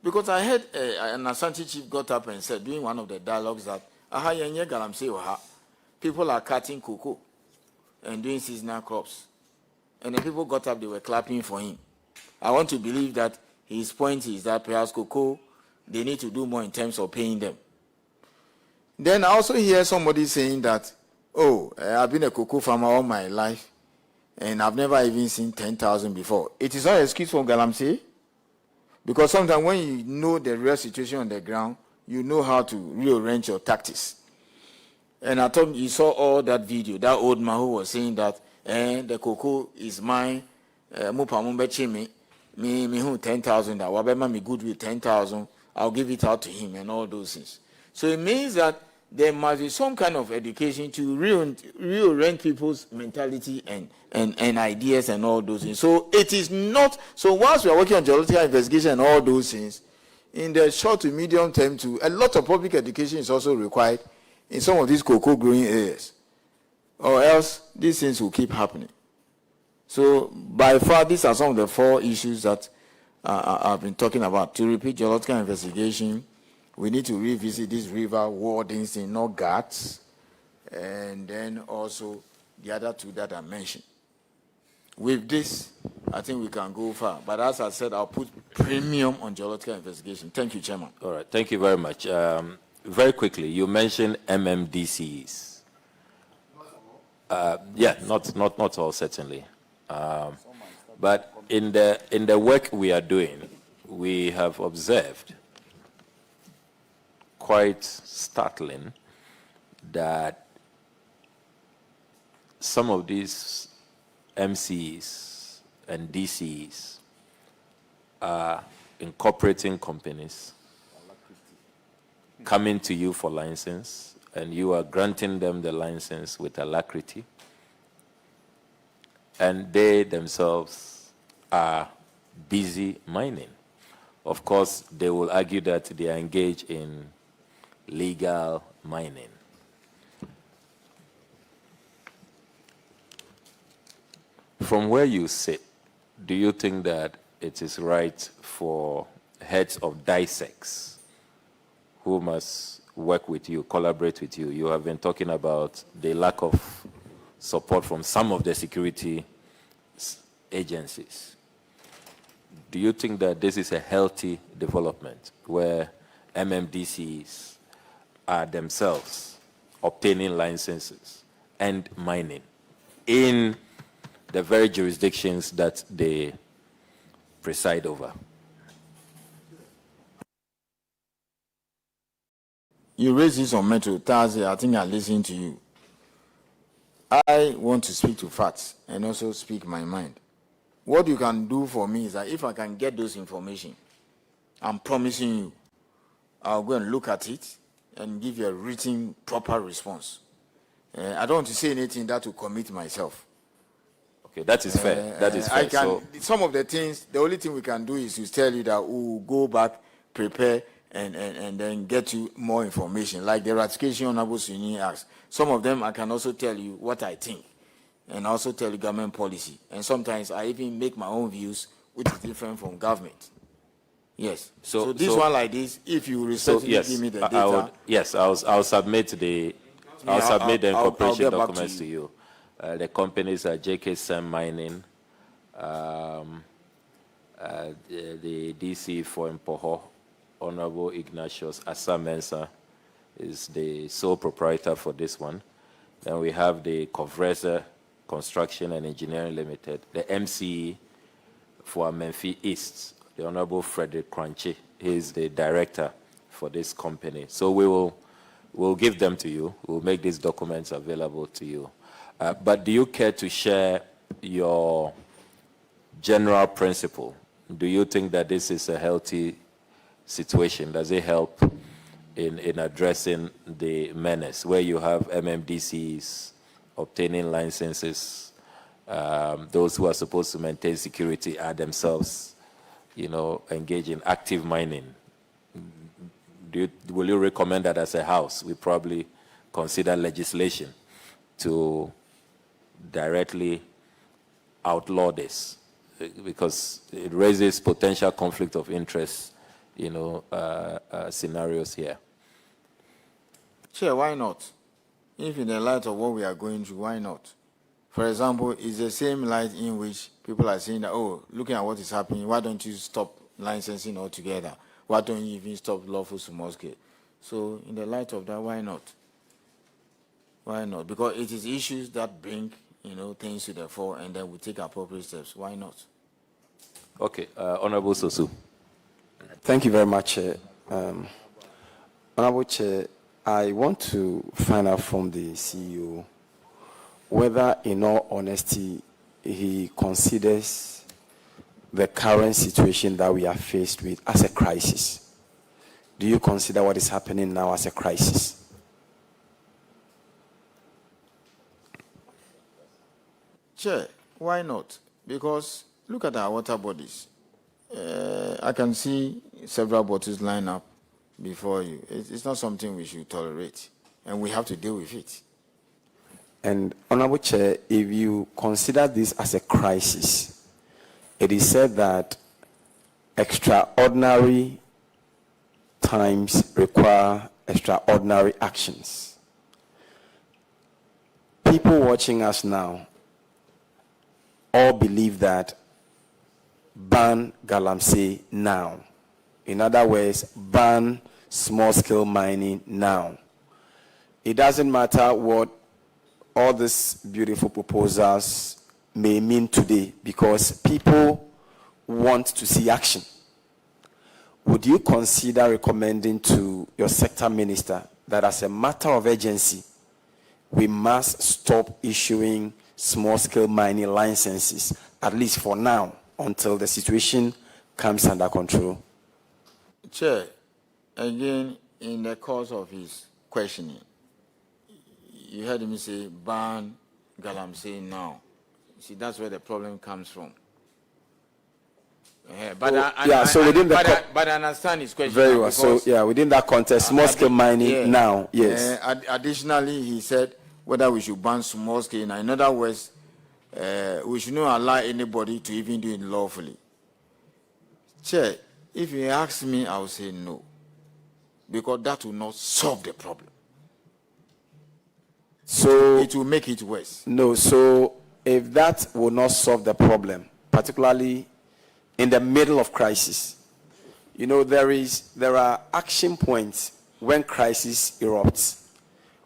Because I heard an Asante chief got up and said, during one of the dialogues, that people are cutting cocoa and doing seasonal crops. And the people got up, they were clapping for him. I want to believe that his point is that perhaps cocoa, they need to do more in terms of paying them. Then I also hear somebody saying that, I've been a cocoa farmer all my life, and I've never even seen 10,000 before. It is not an excuse for Galamsey, Because sometimes when you know the real situation on the ground, you know how to rearrange your tactics. And I thought you saw all that video, that old man who was saying that the cocoa is mine, me who 10,000, whatever me good with 10,000, I'll give it out to him and all those things. So it means that there must be some kind of education to reorient people's mentality and ideas and all those things. So it is not, so once we are working on geological investigation and all those things, in the short to medium term too, a lot of public education is also required in some of these cocoa growing areas. Or else these things will keep happening. So by far, these are some of the 4 issues that I've been talking about. To repeat geological investigation, we need to revisit this river wardens in no guards, and then also the other 2 that I mentioned. With this, I think we can go far. But as I said, I'll put premium on geological investigation. Thank you, Chairman. All right, thank you very much. Very quickly, you mentioned MMDCs. Yeah, not all, certainly. But in the work we are doing, we have observed, quite startling, that some of these MCs and DCs are incorporating companies, coming to you for license, and you are granting them the license with alacrity, and they themselves are busy mining. Of course, they will argue that they are engaged in legal mining. From where you sit, do you think that it is right for heads of DISECs who must work with you, collaborate with you? You have been talking about the lack of support from some of the security agencies. Do you think that this is a healthy development where MMDCs are themselves obtaining licenses and mining in the very jurisdictions that they preside over? You raised this on Metro Thursday. I think I listened to you. I want to speak to facts and also speak my mind. What you can do for me is that if I can get those information, I'm promising you, I'll go and look at it and give you a written, proper response. I don't want to say anything that will commit myself. Okay, that is fair. That is fair. Some of the things, the only thing we can do is to tell you that we'll go back, prepare, and then get you more information. Like the ratification Honorable Suni asked. Some of them I can also tell you what I think, and also tell you government policy. And sometimes I even make my own views, which is different from government. Yes. So this one like this, if you respectfully give me the data. I'll submit the incorporation documents to you. The companies are JK Sam Mining, the DC for Mpoho, Honorable Ignatius Asa is the sole proprietor for this one. Then we have the Covreza Construction and Engineering Limited, the MCE for Memphis East, the Honorable Frederick Crunchy. He is the director for this company. So we'll give them to you. We'll make these documents available to you. But do you care to share your general principle? Do you think that this is a healthy situation? Does it help in addressing the menace where you have MMDCs obtaining licenses? Those who are supposed to maintain security are themselves, engaged in active mining. Will you recommend that as a house we probably consider legislation to directly outlaw this, because it raises potential conflict of interest, scenarios here? Sure, why not? If in the light of what we are going through, why not? For example, it's the same light in which people are saying that, looking at what is happening, why don't you stop licensing altogether? Why don't you even stop lawful small scale? So in the light of that, why not? Why not? Because it is issues that bring, things to the fore, and then we take appropriate steps. Why not? Okay, Honorable Sosu. Thank you very much, Honorable Chair. I want to find out from the CEO whether, in all honesty, he considers the current situation that we are faced with as a crisis. Do you consider what is happening now as a crisis? Chair, why not? Because look at our water bodies. I can see several bottles line up before you. It's not something we should tolerate, and we have to deal with it. And Honorable Chair, if you consider this as a crisis, it is said that extraordinary times require extraordinary actions. People watching us now all believe that ban Galamsey now. In other words, ban small-scale mining now. It doesn't matter what all these beautiful proposals may mean today, because people want to see action. Would you consider recommending to your sector minister that as a matter of urgency, we must stop issuing small-scale mining licenses, at least for now, until the situation comes under control? Chair, again, in the course of his questioning, you heard him say, ban Galamsey now. See, that's where the problem comes from. But I understand his question. Very well. So, within that context, small-scale mining now, yes. Additionally, he said whether we should ban small-scale. In other words, we should not allow anybody to even do it lawfully. Chair, if you ask me, I will say no, because that will not solve the problem. So it will make it worse. No, so if that will not solve the problem, particularly in the middle of crisis, you know, there are action points when crisis erupts.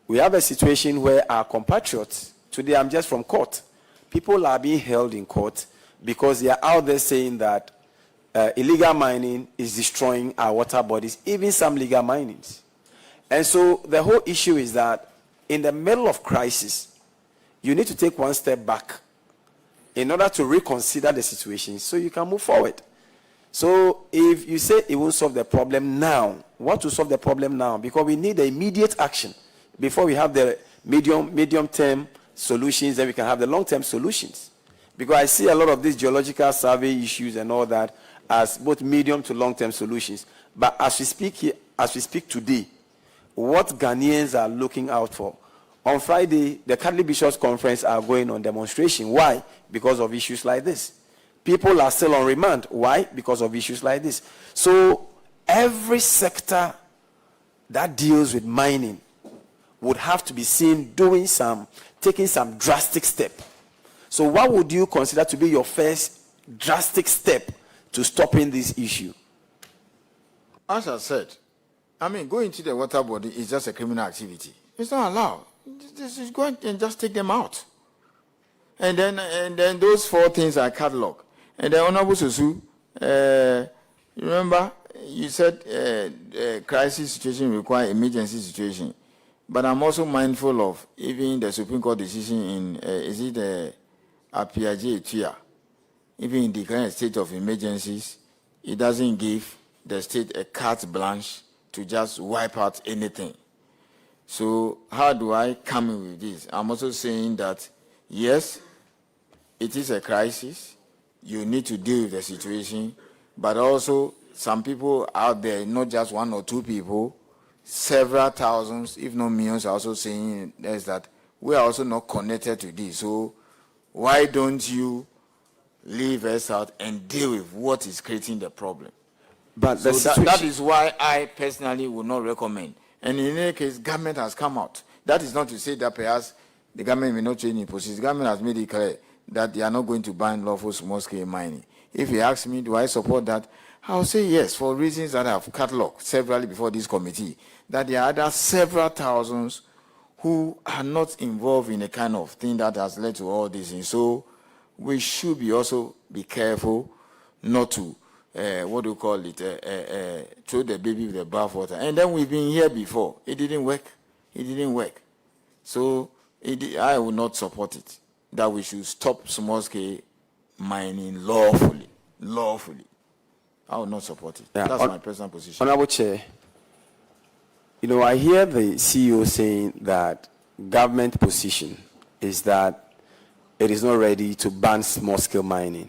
We have a situation where our compatriots, today I'm just from court, people are being held in court because they are out there saying that illegal mining is destroying our water bodies, even some legal minings. And so the whole issue is that in the middle of crisis, you need to take one step back in order to reconsider the situation so you can move forward. So if you say it won't solve the problem now, what will solve the problem now? Because we need the immediate action before we have the medium-term solutions, then we can have the long-term solutions. Because I see a lot of these geological survey issues and all that as both medium to long-term solutions. But as we speak today, what Ghanaians are looking out for. On Friday, the Catholic Bishops' Conference are going on demonstration. Why? Because of issues like this. People are still on remand. Why? Because of issues like this. So every sector that deals with mining would have to be seen taking some drastic step. So what would you consider to be your first drastic step to stopping this issue? As I said, going to the water body is just a criminal activity. It's not allowed. This is go and just take them out. And then those 4 things are cataloged. And then Honorable Susu, remember you said crisis situation require emergency situation. But I'm also mindful of even the Supreme Court decision in Apiaje Etia. Even in the current state of emergencies, it doesn't give the state a carte blanche to just wipe out anything. So how do I come in with this? I'm also saying that, yes, it is a crisis. You need to deal with the situation. But also, some people out there, not just 1 or 2 people, several thousands, if not millions, are also saying that we are also not connected to this. So why don't you leave us out and deal with what is creating the problem? But so that is why I personally would not recommend. And in any case, government has come out. That is not to say that perhaps the government may not change in position. The government has made it clear that they are not going to ban lawful small-scale mining. If you ask me, do I support that? I'll say yes, for reasons that I have catalogued severally before this committee, that there are other several thousands who are not involved in the kind of thing that has led to all this. And so we should also be careful not to what do you call it, throw the baby with the bathwater. And then we've been here before. It didn't work. It didn't work. So I will not support it, that we should stop small-scale mining lawfully. Lawfully. I will not support it. Yeah, that's my personal position. Honorable Chair, I hear the CEO saying that government position is that it is not ready to ban small-scale mining.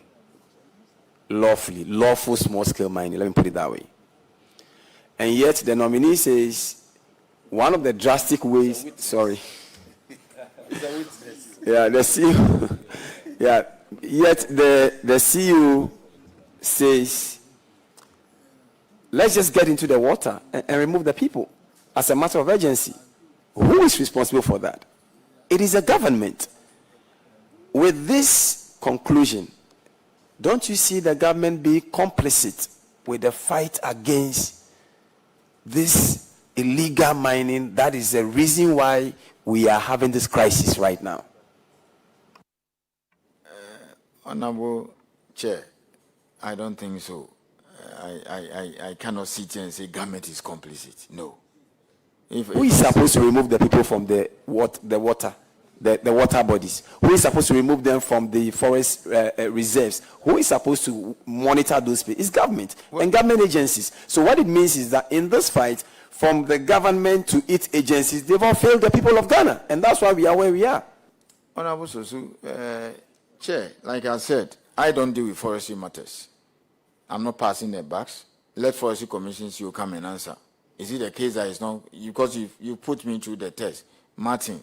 Lawful small-scale mining, let me put it that way. And yet the nominee says one of the drastic ways, yeah, the CEO, yeah, yet the CEO says, let's just get into the water and remove the people as a matter of urgency. Who is responsible for that? It is a government. With this conclusion, don't you see the government be complicit with the fight against this illegal mining? That is the reason why we are having this crisis right now. Honorable Chair, I don't think so. I cannot sit here and say government is complicit. No. Who is supposed to remove the people from the water bodies? Who is supposed to remove them from the forest reserves? Who is supposed to monitor those people? It's government and government agencies. So what it means is that in this fight, from the government to its agencies, they've all failed the people of Ghana. And that's why we are where we are. Honorable Sosu, Chair, like I said, I don't deal with forestry matters. I'm not passing the bucks. Let forestry commissions you come and answer. Is it a case that is not, because you put me through the test? Martin,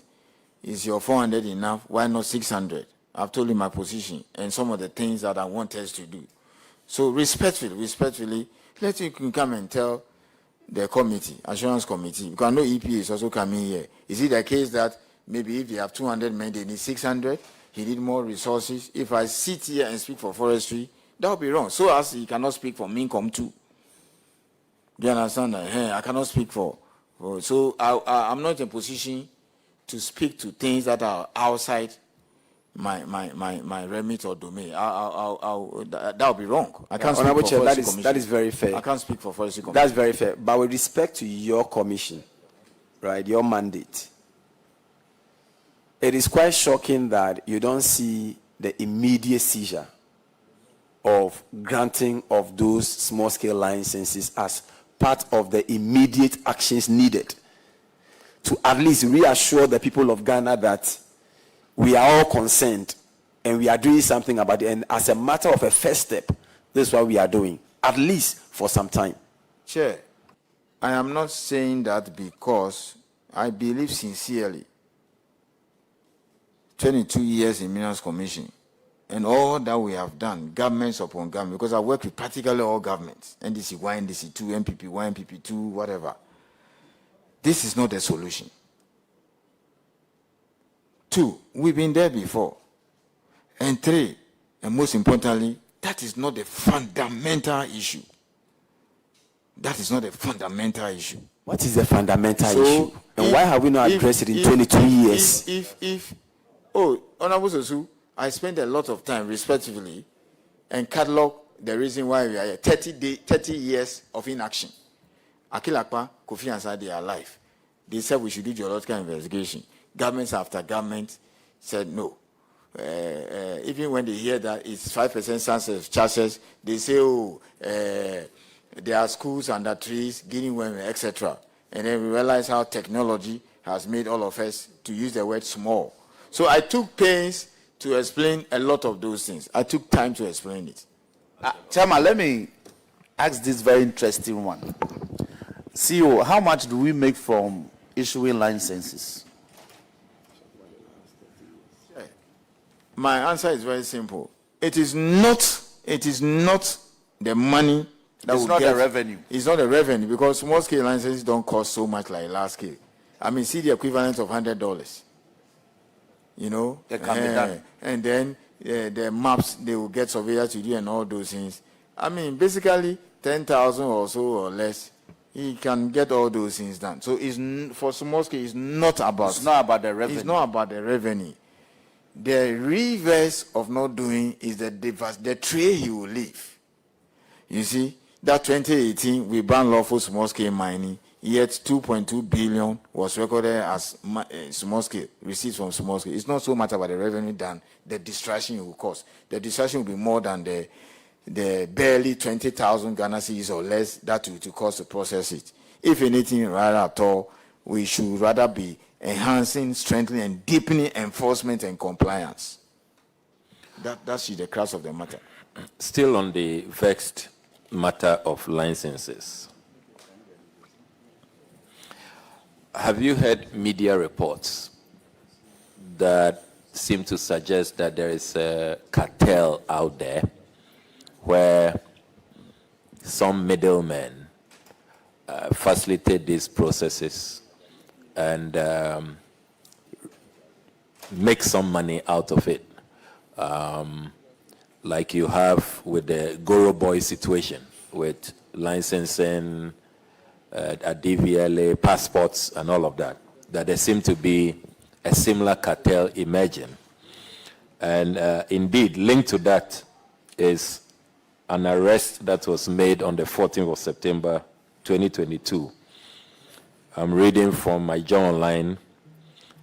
is your 400 enough? Why not 600? I've told you my position and some of the things that I want us to do. So respectfully, let you can come and tell the committee, assurance committee, because I know EPA is also coming here. Is it a case that maybe if they have 200 men, they need 600? He need more resources. If I sit here and speak for forestry, that would be wrong. So as he cannot speak for Mincom too. Do you understand that? I cannot speak for. So I'm not in a position to speak to things that are outside my remit or domain. That would be wrong. I can't speak for forestry commission. That is very fair. I can't speak for forestry commission. That's very fair. But with respect to your commission, right, your mandate, it is quite shocking that you don't see the immediate seizure of granting of those small-scale licenses as part of the immediate actions needed to at least reassure the people of Ghana that we are all concerned and we are doing something about it. And as a matter of a first step, this is what we are doing, at least for some time. Chair, I am not saying that because I believe sincerely 22 years in Minerals Commission and all that we have done, governments upon government, because I work with practically all governments, NDC 1, NDC 2, MPP 1, MPP 2, whatever. This is not the solution. 2, we've been there before. And 3, and most importantly, that is not the fundamental issue. That is not a fundamental issue. What is the fundamental issue? And why have we not addressed it in 22 years? Honorable Sosu, I spent a lot of time, respectively, and catalog the reason why we are here. 30 years of inaction. Akilakpa, Kofi Ansah, they are alive. They said we should do geological investigation. Governments after government said no. Even when they hear that it's 5% sunset charges, they say, there are schools under trees, getting women, etc. And then we realize how technology has made all of us to use the word small. So I took pains to explain a lot of those things. I took time to explain it. Chairman, let me ask this very interesting one. CEO, how much do we make from issuing licenses? My answer is very simple. It is not the money that it's not the revenue. It's not the revenue because small scale licenses don't cost so much like large scale. I mean, see the equivalent of $100. You know, that can be done. And then the maps they will get surveyors to do and all those things. I mean, basically 10,000 or so or less, he can get all those things done. So it's for small scale, it's not about the revenue. It's not about the revenue. The reverse of not doing is the tray he will leave. You see, that 2018, we banned lawful small-scale mining, yet 2.2 billion was recorded as small-scale, receipts from small-scale. It's not so much about the revenue than the distraction it will cause. The distraction will be more than the barely 20,000 Ghana cedis or less that will cost to process it. If anything, rather at all, we should rather be enhancing, strengthening, and deepening enforcement and compliance. That's the crux of the matter. Still on the vexed matter of licenses, have you heard media reports that seem to suggest that there is a cartel out there where some middlemen facilitate these processes and make some money out of it? Like you have with the Goro Boy situation with licensing, DVLA, passports, and all of that, that there seemed to be a similar cartel emerging. And indeed, linked to that is an arrest that was made on the 14th of September, 2022. I'm reading from my John Online.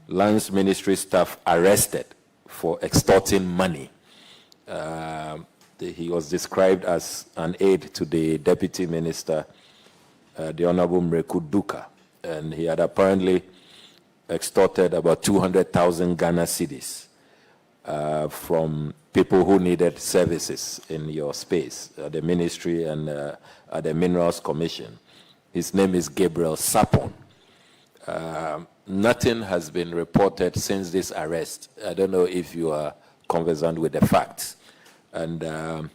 Lands Ministry staff arrested for extorting money. He was described as an aide to the Deputy Minister, the Honorable Mreku Duka, and he had apparently extorted about 200,000 Ghana cedis from people who needed services in your space, the ministry and at the Minerals Commission. His name is Gabriel Sapon. Nothing has been reported since this arrest. I don't know if you are conversant with the facts. And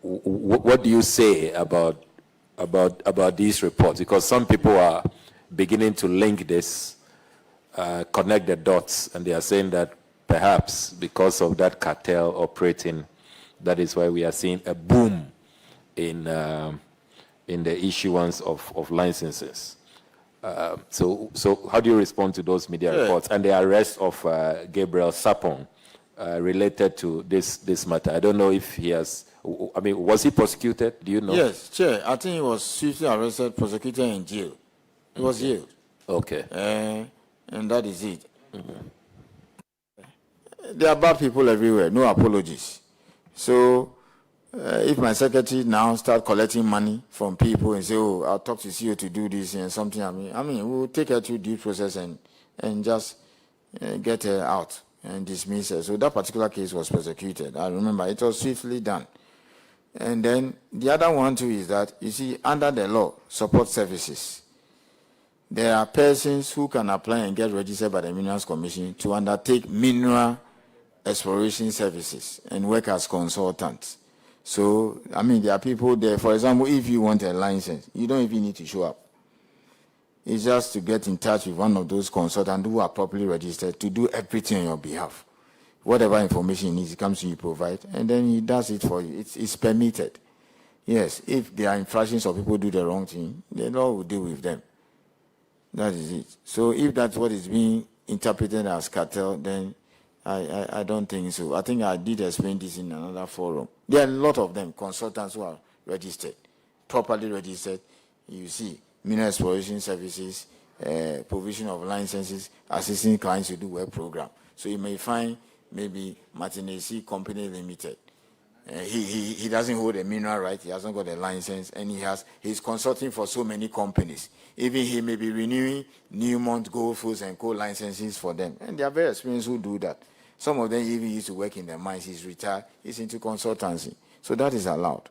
what do you say about these reports? Because some people are beginning to link this, connect the dots, and they are saying that perhaps because of that cartel operating, that is why we are seeing a boom in the issuance of licenses. So how do you respond to those media reports and the arrest of Gabriel Sapon related to this matter? I don't know if he has, I mean, was he prosecuted? Do you know? Yes, Chair. I think he was swiftly arrested, prosecuted, and jailed. He was jailed. Okay. And that is it. Mm-hmm. There are bad people everywhere, no apologies. So if my secretary now start collecting money from people and say, oh, I'll talk to CEO to do this and something, I mean, we'll take her through due process and just get her out and dismiss her. So that particular case was prosecuted. I remember it was swiftly done. And then the other one too is that, you see, under the law, support services, there are persons who can apply and get registered by the Minerals Commission to undertake mineral exploration services and work as consultants. So, I mean, there are people there. For example, if you want a license, you don't even need to show up. It's just to get in touch with one of those consultants who are properly registered to do everything on your behalf. Whatever information he needs, he comes to you, provide, and then he does it for you. It's permitted. Yes, if there are infractions or people do the wrong thing, the law will deal with them. That is it. So if that's what is being interpreted as cartel, then I don't think so. I think I did explain this in another forum. There are a lot of them, consultants who are registered, properly registered. You see, mineral exploration services, provision of licenses, assisting clients to do web program. So you may find maybe Martinez Company Limited. He doesn't hold a mineral right, he hasn't got a license, and he's consulting for so many companies. Even he may be renewing Newmont, Goldfields, and Co licenses for them. And they are very experienced who do that. Some of them even used to work in the mines. He's retired, he's into consultancy. So that is allowed.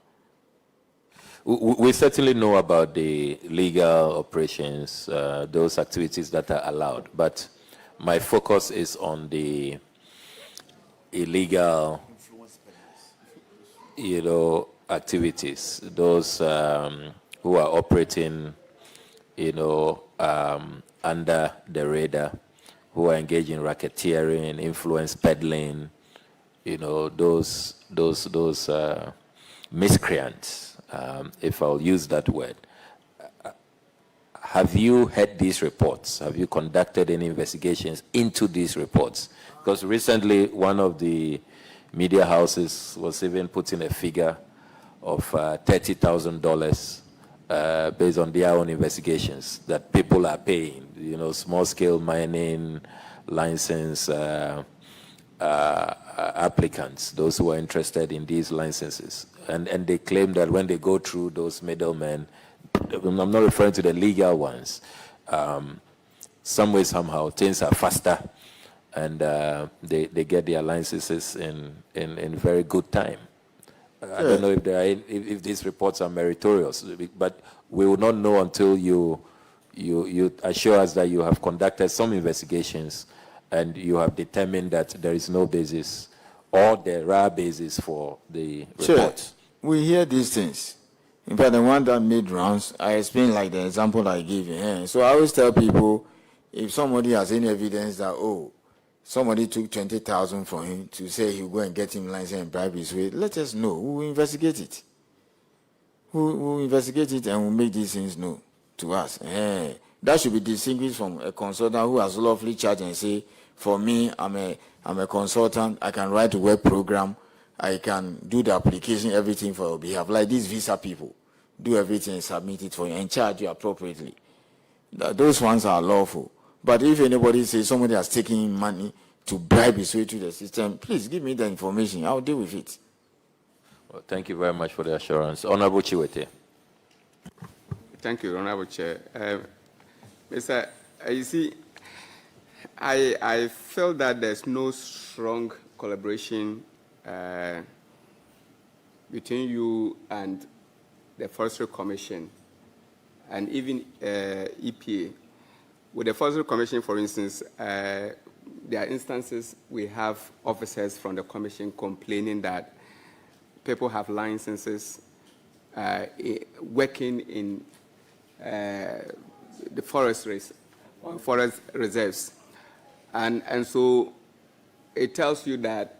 We certainly know about the legal operations, those activities that are allowed, but my focus is on the illegal, activities, those who are operating, under the radar, who are engaged in racketeering, influence peddling, those miscreants, if I'll use that word. Have you heard these reports? Have you conducted any investigations into these reports? Because recently, one of the media houses was even putting a figure of $30,000 based on their own investigations that people are paying. Small-scale mining license applicants, those who are interested in these licenses. And they claim that when they go through those middlemen, I'm not referring to the legal ones, some way, somehow, things are faster, and they get their licenses in very good time. I don't know if these reports are meritorious, but we will not know until you assure us that you have conducted some investigations and you have determined that there is no basis or there are basis for the reports. We hear these things. In fact, the one that made rounds, I explained like the example I gave you. So I always tell people, if somebody has any evidence that, somebody took 20,000 from him to say he'll go and get him license and bribe his way, let us know. We will investigate it. We'll investigate it and we'll make these things known to us. That should be distinguished from a consultant who has lawfully charged and say, for me, I'm a consultant, I can write a web program, I can do the application, everything for your behalf. Like these visa people, do everything and submit it for you and charge you appropriately. Those ones are lawful. But if anybody says somebody has taken money to bribe his way through the system, please give me the information. I'll deal with it. Well, thank you very much for the assurance. Honorable Chiwete. Thank you, Honorable Chair. Mr. You see, I feel that there's no strong collaboration between you and the Forestry Commission and even EPA. With the Forestry Commission, for instance, there are instances we have officers from the Commission complaining that people have licenses working in the forest reserves. And so it tells you that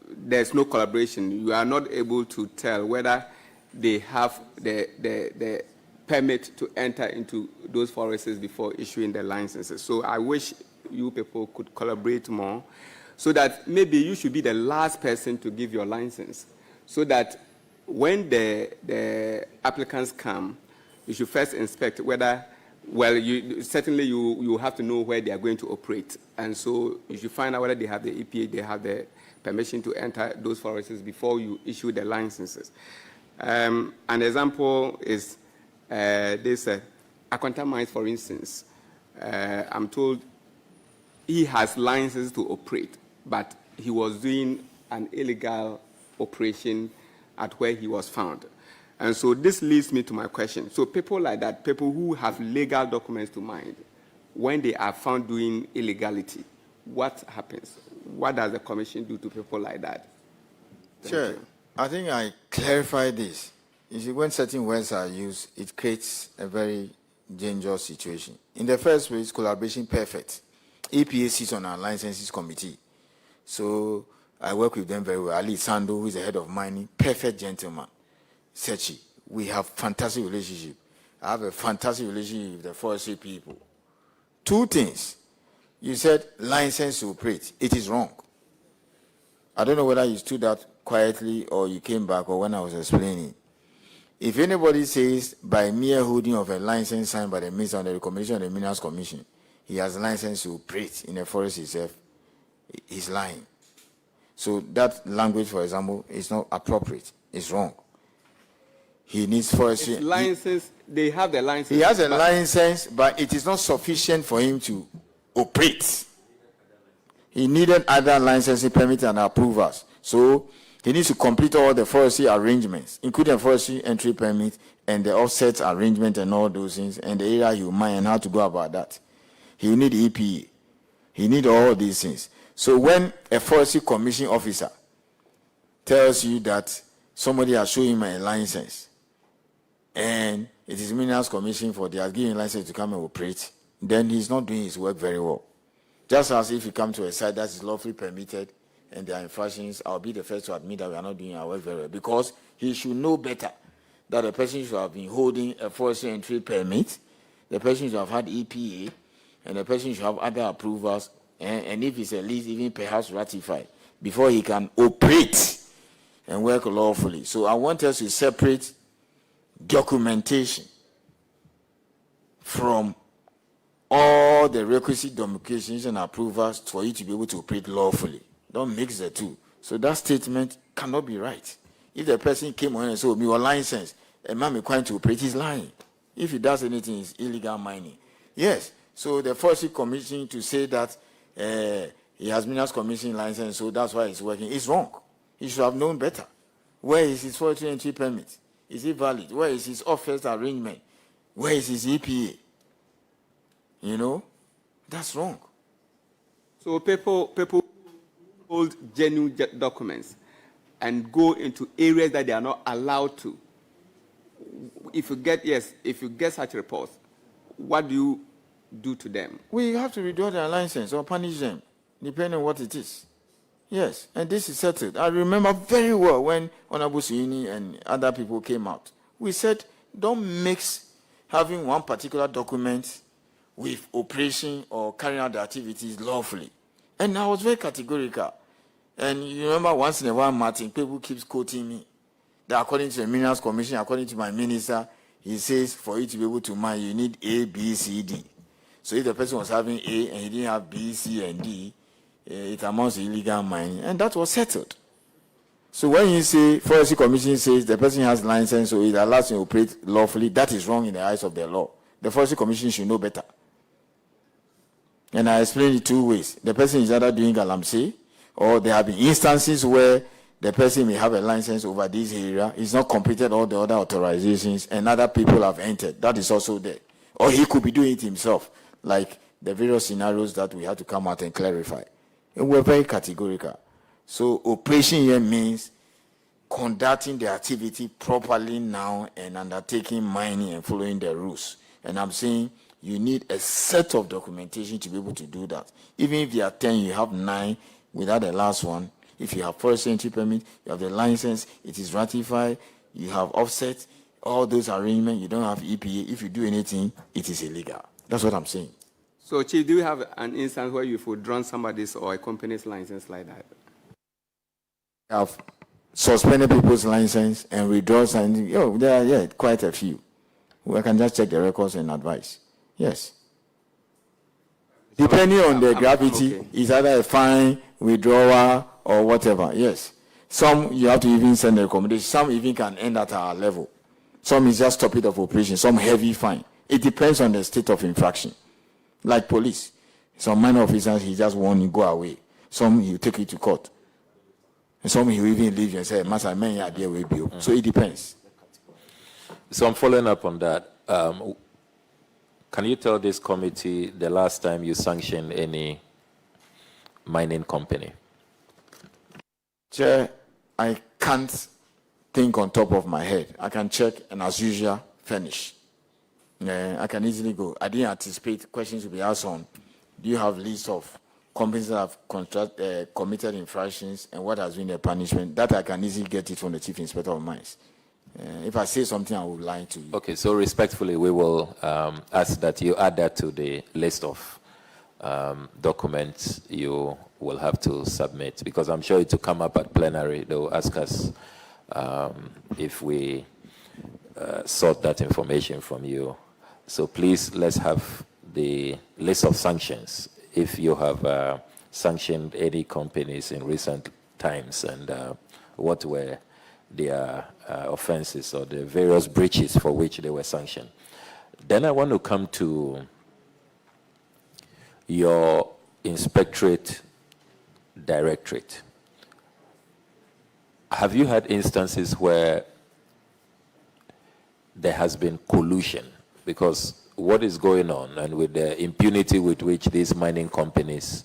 there's no collaboration. You are not able to tell whether they have the permit to enter into those forests before issuing the licenses. So I wish you people could collaborate more so that maybe you should be the last person to give your license so that when the applicants come, you should first inspect whether, well, you have to know where they are going to operate. And so you should find out whether they have the EPA, they have the permission to enter those forests before you issue the licenses. An example is this Akwanta Mines, for instance. I'm told he has licenses to operate, but he was doing an illegal operation at where he was found. And so this leads me to my question. So people like that, people who have legal documents to mine, when they are found doing illegality, what happens? What does the Commission do to people like that? Sure. I think I clarified this. You see, when certain words are used, it creates a very dangerous situation. In the first place, collaboration perfect. EPA sits on our licenses committee. So I work with them very well. Ali Sando, who is the head of mining, perfect gentleman. Sechi, we have fantastic relationship. I have a fantastic relationship with the forestry people. Two things. You said license to operate. It is wrong. I don't know whether you stood out quietly or you came back or when I was explaining. If anybody says by mere holding of a license signed by the minister on the recommendation of the Minerals Commission, he has a license to operate in a forest itself, he's lying. So that language, for example, is not appropriate. It's wrong. He needs forestry. License, they have the license. He has a license, but it is not sufficient for him to operate. He needed other licensing permits and approvals. So he needs to complete all the forestry arrangements, including forestry entry permit and the offset arrangement and all those things, and the area he will mine and how to go about that. He will need EPA. He need all these things. So when a forestry commission officer tells you that somebody has shown him a license, and it is Minerals Commission for they are giving license to come and operate, then he's not doing his work very well. Just as if you come to a site that is lawfully permitted and there are infractions, I'll be the first to admit that we are not doing our work very well, because he should know better that the person should have been holding a forestry entry permit, the person should have had EPA, and the person should have other approvals, and if it's a lease, even perhaps ratified, before he can operate. and work lawfully. So I want us to separate documentation from all the requisite documentations and approvals for you to be able to operate lawfully. Don't mix the two. So that statement cannot be right. If the person came on and said, "Me, your license, a man required to operate," he's lying. If he does anything, it's illegal mining. Yes. So the Forestry Commission to say that he has Minerals Commission license, so that's why he's working, is wrong. He should have known better. Where is his forestry entry permit? Is it valid? Where is his office arrangement? Where is his EPA? You know, that's wrong. So people hold genuine documents and go into areas that they are not allowed to. If you get such reports, what do you do to them? We have to withdraw their license or punish them, depending on what it is. Yes, and this is settled. I remember very well when Honorable Suyini and other people came out. We said, don't mix having one particular document with operation or carrying out the activities lawfully. And I was very categorical. And you remember once in a while, Martin, people keeps quoting me that according to the Minerals Commission, according to my minister, he says for you to be able to mine, you need A, B, C, D. So if the person was having A and he didn't have B, C, and D, it amounts to illegal mining. And that was settled. So when you say, Forestry Commission says the person has license, so it allows him to operate lawfully, that is wrong in the eyes of the law. The Forestry Commission should know better. And I explained it two ways. The person is either doing Galamsey, or there have been instances where the person may have a license over this area, he's not completed all the other authorizations, and other people have entered. That is also there. Or he could be doing it himself, like the various scenarios that we had to come out and clarify. And we're very categorical. So operation here means conducting the activity properly now and undertaking mining and following the rules. And I'm saying you need a set of documentation to be able to do that. Even if you are 10, you have 9 without the last one. If you have forest entry permit, you have the license, it is ratified, you have offset, all those arrangements, you don't have EPA. If you do anything, it is illegal. That's what I'm saying. So, Chief, do you have an instance where you've withdrawn somebody's or a company's license like that? I have suspended people's license and withdrawn something. There are quite a few. We can just check the records and advise. Yes. Depending on the gravity, it's either a fine, withdrawal, or whatever. Yes. Some you have to even send a recommendation. Some even can end at our level. Some is just stop it of operation. Some heavy fine. It depends on the state of infraction. Like police. Some minor officers, he just want you go away. Some he'll take you to court. And some he'll even leave you and say, Master, man, yeah, there will be. So it depends. So I'm following up on that. Can you tell this committee the last time you sanctioned any mining company? Chair, I can't think on top of my head. I can check and as usual, finish. I can easily go. I didn't anticipate questions to be asked on. Do you have lists of companies that have committed infractions and what has been their punishment? That I can easily get it from the Chief Inspector of Mines. If I say something, I will lie to you. Okay, so respectfully, we will ask that you add that to the list of documents you will have to submit, because I'm sure it will come up at plenary. They will ask us if we sought that information from you. So please, let's have the list of sanctions. If you have sanctioned any companies in recent times and what were their offenses or the various breaches for which they were sanctioned. Then I want to come to your inspectorate directorate. Have you had instances where there has been collusion? Because what is going on, and with the impunity with which these mining companies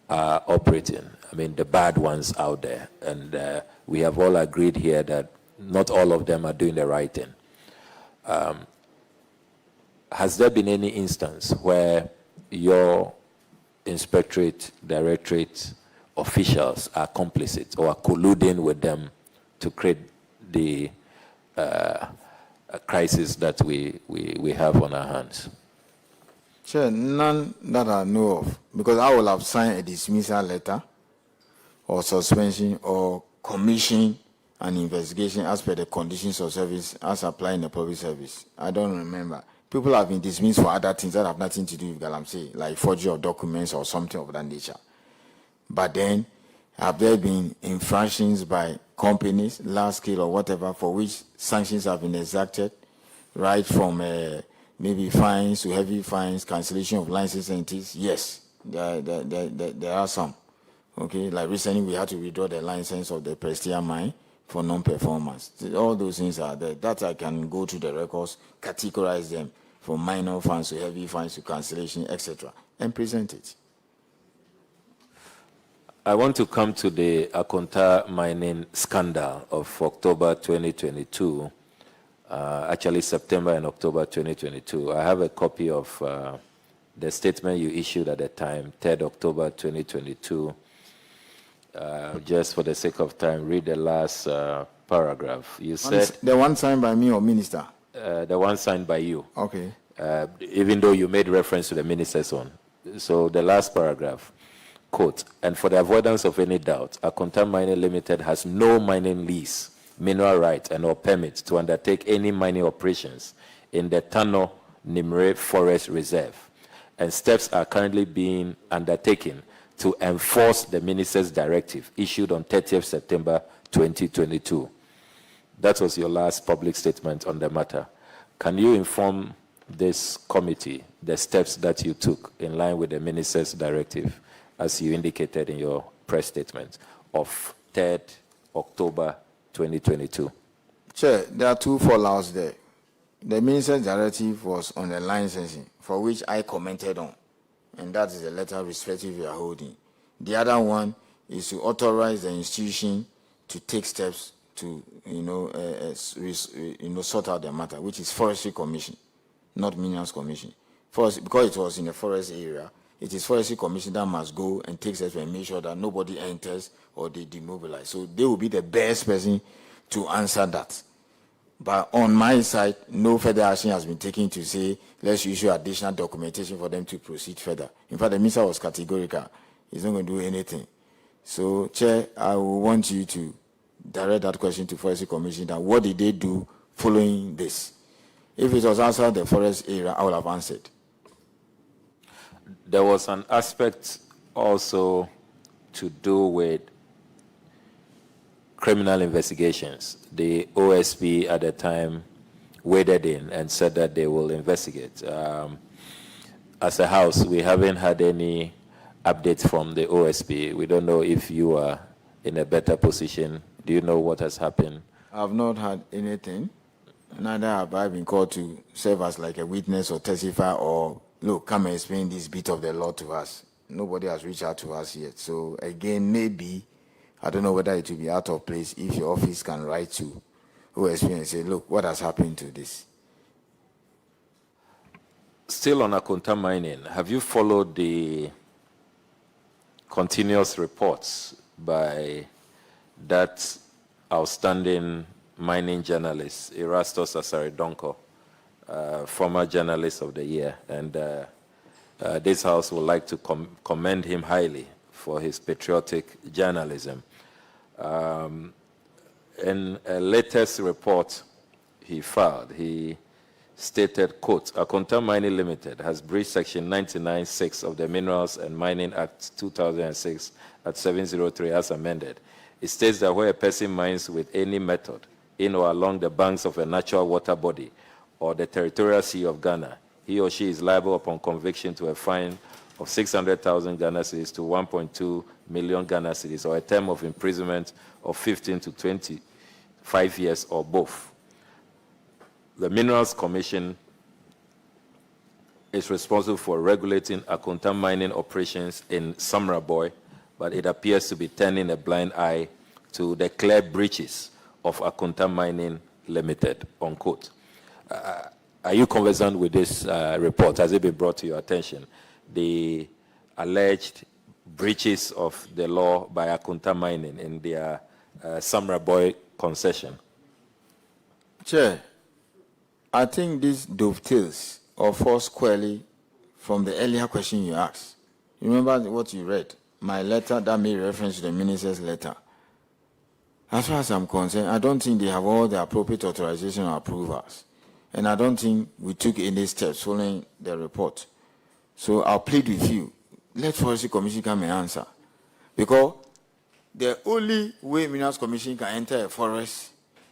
are operating, I mean, the bad ones out there, and we have all agreed here that not all of them are doing the right thing. Has there been any instance where your inspectorate, directorate officials are complicit or are colluding with them to create the crisis that we have on our hands? Sure, none that I know of, because I will have signed a dismissal letter or suspension or commission an investigation as per the conditions of service as applied in the public service. I don't remember. People have been dismissed for other things that have nothing to do with Galamsey, like forgery of documents or something of that nature. But then, have there been infractions by companies, large scale or whatever, for which sanctions have been exacted, right from maybe fines to heavy fines, cancellation of license entities? Yes, there are some. Okay, like recently we had to withdraw the license of the Prestia mine for non-performance. All those things are there. That I can go to the records, categorize them from minor fines to heavy fines to cancellation, etc., and present it. I want to come to the Akonta mining scandal of October 2022, actually September and October 2022. I have a copy of the statement you issued at the time, 3rd October 2022. Just for the sake of time, read the last paragraph. You said... The one signed by me or minister? The one signed by you. Okay. Even though you made reference to the minister's one. So the last paragraph, quote, "And for the avoidance of any doubt, Akonta Mining Limited has no mining lease, mineral right, and or permit to undertake any mining operations in the Tano Nimre Forest Reserve, and steps are currently being undertaken to enforce the minister's directive issued on 30th September 2022. That was your last public statement on the matter. Can you inform this committee the steps that you took in line with the minister's directive, as you indicated in your press statement of 3rd October 2022? Chair, there are two fallouts there. The minister's directive was on the licensing, for which I commented on, and that is the letter respective we are holding. The other one is to authorize the institution to take steps to, sort out the matter, which is Forestry Commission, not Minerals Commission. First, because it was in the forest area, it is Forestry Commission that must go and take steps and make sure that nobody enters or they demobilize. So they will be the best person to answer that. But on my side, no further action has been taken to say, let's issue additional documentation for them to proceed further. In fact, the minister was categorical. He's not going to do anything. So, Chair, I will want you to direct that question to Forestry Commission, that what did they do following this? If it was outside the forest area, I would have answered. There was an aspect also to do with criminal investigations. The OSP at the time waded in and said that they will investigate. As a house, we haven't had any updates from the OSP. We don't know if you are in a better position. Do you know what has happened? I have not had anything. Neither have I been called to serve as like a witness or testify or, look, come and explain this bit of the law to us. Nobody has reached out to us yet. So again, maybe, I don't know whether it will be out of place if your office can write to OSP and say, look, what has happened to this? Still on Akonta Mining, have you followed the continuous reports by that outstanding mining journalist, Erastus Asaridonko, former journalist of the year? And this house would like to commend him highly for his patriotic journalism. In a latest report he filed, he stated, quote, "Akonta Mining Limited has breached Section 99(6) of the Minerals and Mining Act 2006 at 703 as amended. It states that where a person mines with any method in or along the banks of a natural water body or the territorial sea of Ghana, he or she is liable upon conviction to a fine of 600,000 Ghana cedis to 1.2 million Ghana cedis, or a term of imprisonment of 15 to 25 years or both. The Minerals Commission is responsible for regulating Akonta mining operations in Samraboy, but it appears to be turning a blind eye to the clear breaches of Akonta Mining Limited," unquote. Are you conversant with this report? Has it been brought to your attention? The alleged breaches of the law by Akonta Mining in their Samraboy concession. Chair, I think this dovetails or falls squarely from the earlier question you asked. You remember what you read? My letter that made reference to the minister's letter. As far as I'm concerned, I don't think they have all the appropriate authorization or approvals. And I don't think we took any steps following the report. So I'll plead with you. Let Forestry Commission come and answer. Because the only way Minerals Commission can enter a forest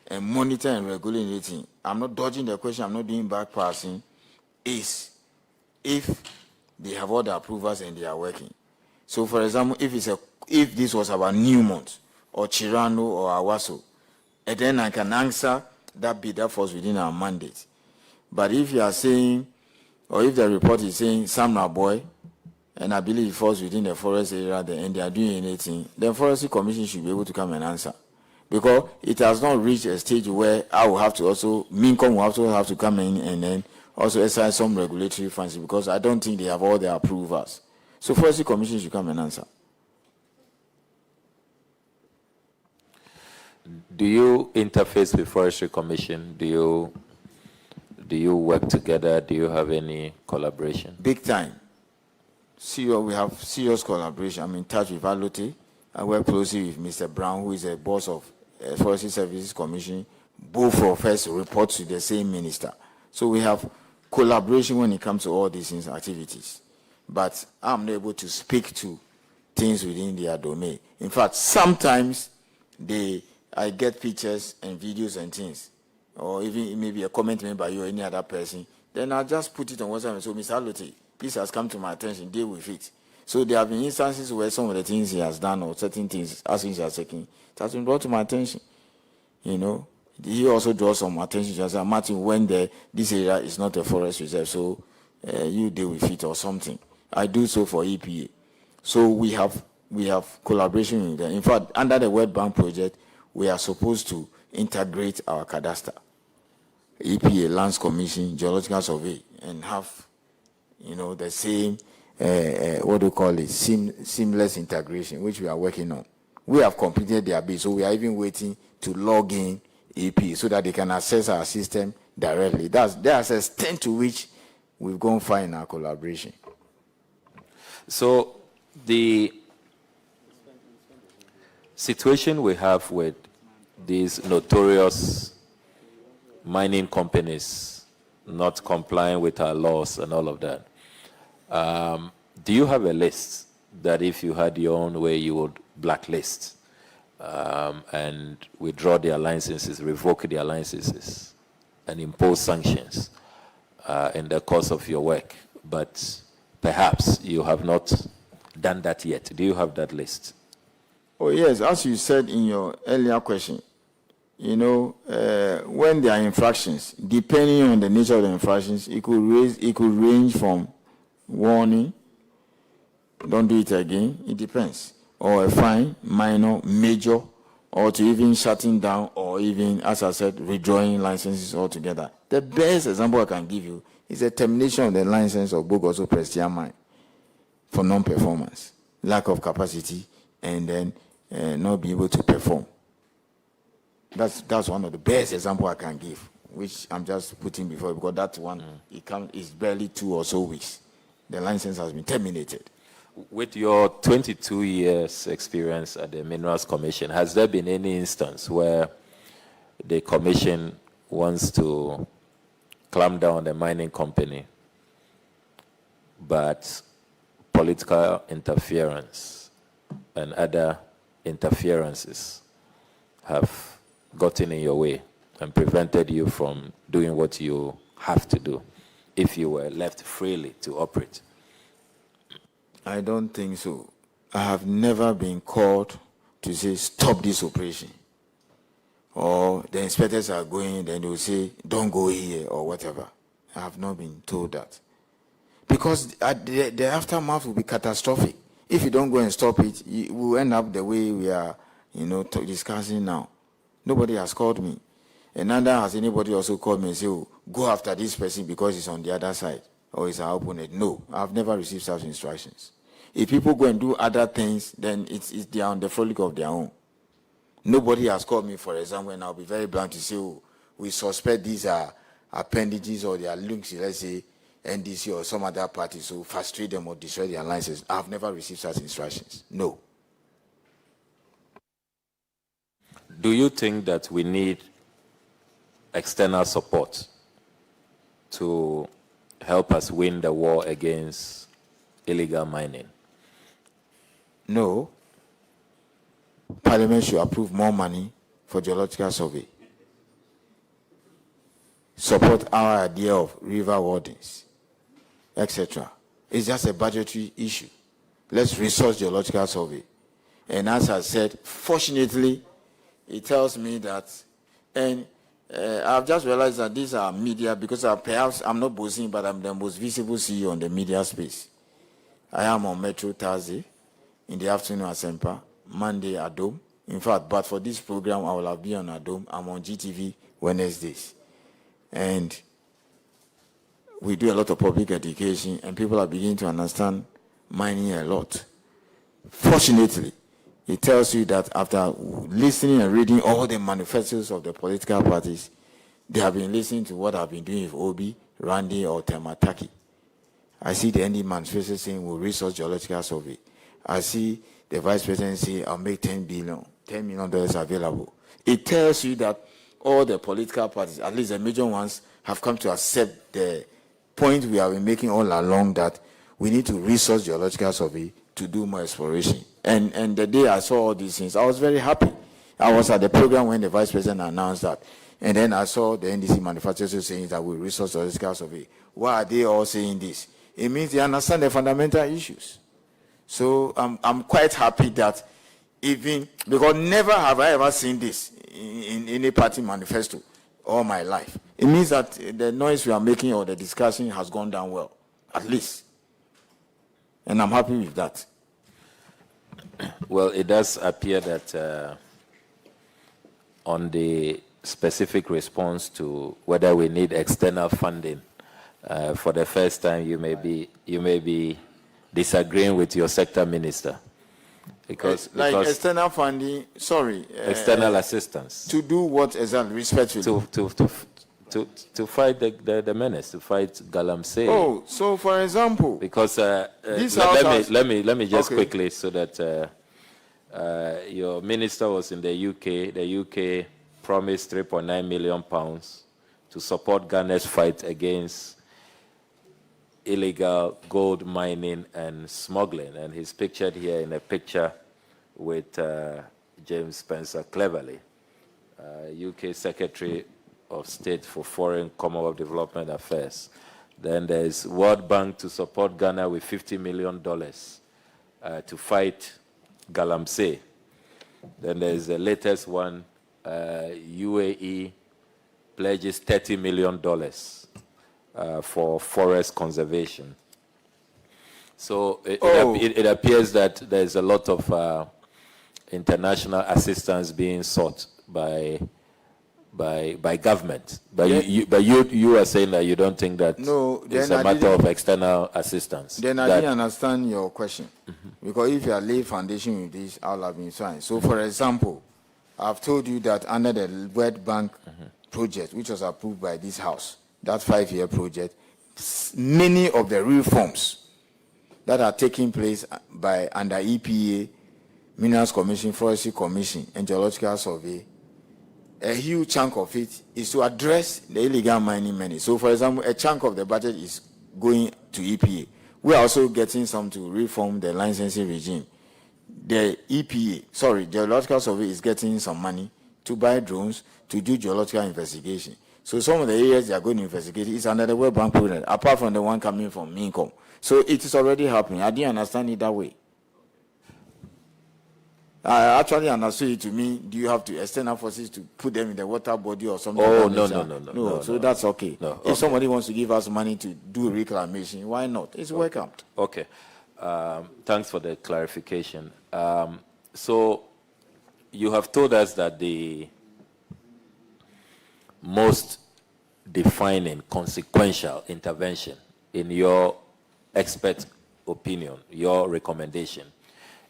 and monitor and regulate anything, I'm not dodging the question, I'm not doing backpassing, is if they have all the approvals and they are working. So for example, if this was about Newmont or Chirano or Awaso, and then I can answer that bid that falls within our mandate. But if you are saying, or if the report is saying Samra Boy, and I believe it falls within the forest area and they are doing anything, the Forestry Commission should be able to come and answer. Because it has not reached a stage where I will have to also, Mincom will also have to come in and then also exercise some regulatory function, because I don't think they have all the approvals. So Forestry Commission should come and answer. Do you interface with Forestry Commission? Do you work together? Do you have any collaboration? Big time. We have serious collaboration. I'm in touch with Alote. I work closely with Mr. Brown, who is a boss of Forestry Services Commission. Both of us report to the same minister. So we have collaboration when it comes to all these activities. But I'm not able to speak to things within their domain. In fact, sometimes I get pictures and videos and things, or even maybe a comment made by you or any other person, then I'll just put it on WhatsApp and say, Mr. Alote, this has come to my attention, deal with it. So there have been instances where some of the things he has done or certain things, actions he has taken, it has been brought to my attention. You know, he also draws some attention to us. Martin, when this area is not a forest reserve, so you deal with it or something. I do so for EPA. So we have collaboration with them. In fact, under the World Bank project, we are supposed to integrate our cadastre, EPA, Lands Commission, Geological Survey, and have, the same, seamless integration, which we are working on. We have completed their bid, so we are even waiting to log in EP so that they can access our system directly. There's an extent to which we've gone far in our collaboration. So the situation we have with these notorious mining companies not complying with our laws and all of that, do you have a list that if you had your own way you would blacklist and withdraw their licenses, revoke their licenses, and impose sanctions in the course of your work? But perhaps you have not done that yet. Do you have that list? Oh yes, as you said in your earlier question, when there are infractions, depending on the nature of the infractions, it could range from warning, don't do it again, it depends, or a fine, minor, major, or to even shutting down, or even, as I said, withdrawing licenses altogether. The best example I can give you is a termination of the license of Bogoso Prestia Mine for non-performance, lack of capacity, and then not be able to perform. That's one of the best examples I can give, which I'm just putting before, because that one, it's barely 2 or so weeks. The license has been terminated. With your 22 years experience at the Minerals Commission, has there been any instance where the commission wants to clamp down on the mining company, but political interference and other interferences have gotten in your way and prevented you from doing what you have to do if you were left freely to operate? I don't think so. I have never been called to say, stop this operation. Or the inspectors are going, then they will say, don't go here, or whatever. I have not been told that. Because the aftermath will be catastrophic. If you don't go and stop it, we will end up the way we are, discussing now. Nobody has called me. And neither has anybody also called me and say, oh, go after this person because he's on the other side, or he's our opponent. No, I've never received such instructions. If people go and do other things, then they are on the frolic of their own. Nobody has called me, for example, and I'll be very blunt to say, oh, we suspect these are appendages or their links, let's say, NDC or some other party, so frustrate them or destroy their licenses. I've never received such instructions. No. do you think that we need external support to help us win the war against illegal mining? No. Parliament should approve more money for geological survey. Support our idea of river wardens, etc. It's just a budgetary issue. Let's resource geological survey. And as I said, fortunately, it tells me that, and I've just realized that these are media, because perhaps I'm not boasting, but I'm the most visible CEO on the media space. I am on Metro Thursday, in the afternoon at Sempa, Monday at Dome. In fact, but for this program, I will have been on Adome. I'm on GTV Wednesdays. And we do a lot of public education, and people are beginning to understand mining a lot. Fortunately, it tells you that after listening and reading all the manifestos of the political parties, they have been listening to what I've been doing with Obi, Randy, or Temataki. I see the ND manifesto saying we'll resource geological survey. I see the vice president say I'll make $10 million available. It tells you that all the political parties, at least the major ones, have come to accept the point we have been making all along, that we need to resource geological survey to do more exploration. And the day I saw all these things, I was very happy. I was at the program when the vice president announced that. And then I saw the NDC manufacturers saying that we resource geological survey. Why are they all saying this? It means they understand the fundamental issues. So I'm quite happy that even, because never have I ever seen this in any party manifesto all my life. It means that the noise we are making or the discussion has gone down well, at least. And I'm happy with that. Well, it does appear that on the specific response to whether we need external funding, for the first time you may be disagreeing with your sector minister. Because external funding, external assistance. To do what exactly, respectfully? To fight the menace, to fight Galamsey. Oh, so for example, because let me just quickly, so that your minister was in the UK. The UK promised £3.9 million to support Ghana's fight against illegal gold mining and smuggling, and he's pictured here in a picture with James Spencer Cleverly, UK Secretary of State for Foreign Commonwealth Development Affairs. Then there's World Bank to support Ghana with $50 million to fight Galamsey. Then there's the latest one, UAE pledges $30 million for forest conservation. So it appears that there's a lot of international assistance being sought by government. But you are saying that you don't think that it's a matter of external assistance. Then I didn't understand your question. Because if you are laying foundation with this, I'll have been fine. So for example, I've told you that under the World Bank project, which was approved by this House, that 5-year project, many of the reforms that are taking place under EPA, Minerals Commission, Forestry Commission, and Geological Survey, a huge chunk of it is to address the illegal mining money. So, for example, a chunk of the budget is going to EPA. We're also getting some to reform the licensing regime. The Geological Survey is getting some money to buy drones to do geological investigation. So some of the areas they are going to investigate is under the World Bank project, apart from the one coming from Minkom. So it is already happening. I didn't understand it that way. I actually understood it to me. Do you have to external forces to put them in the water body or something? Oh, no. So that's okay. No, if somebody wants to give us money to do reclamation, why not? It's welcomed. Okay. Thanks for the clarification. So you have told us that the most defining, consequential intervention, in your expert opinion, your recommendation,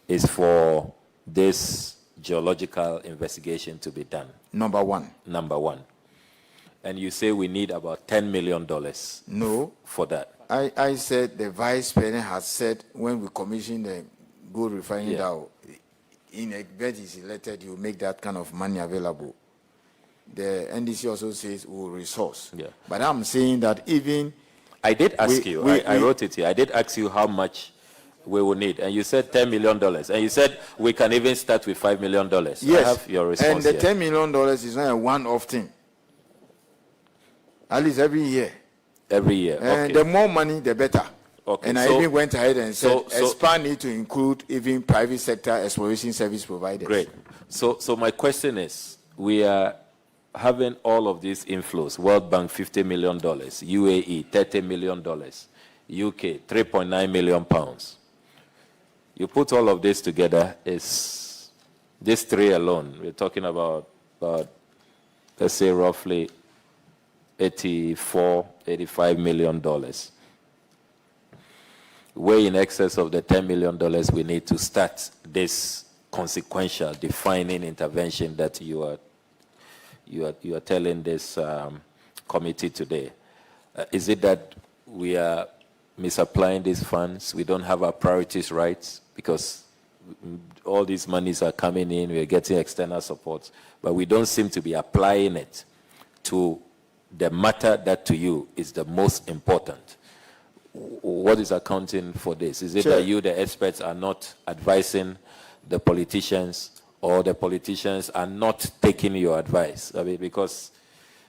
is for this geological investigation to be done. Number one. And you say we need about $10 million. No. For that. I said the vice president has said when we commissioned the gold refining, in a Betty is elected, you make that kind of money available. The NDC also says we will resource. Yeah. But I'm saying that even... I did ask you, I wrote it here, I did ask you how much we will need, and you said $10 million, and you said we can even start with $5 million. Yes, I have your response and the here. $10 million is not a one-off thing. At least every year. Every year, And okay. the more money, the better. Okay, And I so- even went ahead and said, so- expand it to include even private sector exploration service providers. Great. So my question is, we are having all of these inflows, World Bank $50 million, UAE $30 million, UK 3.9 million pounds. You put all of this together, is these three alone, we're talking about let's say roughly $85 million. Way in excess of the $10 million we need to start this consequential defining intervention that you are telling this committee today. Is it that we are misapplying these funds? We don't have our priorities right because all these monies are coming in, we're getting external support, but we don't seem to be applying it to the matter that to you is the most important. What is accounting for this? Is it Sure. that you, the experts, are not advising the politicians, or the politicians are not taking your advice? I mean, because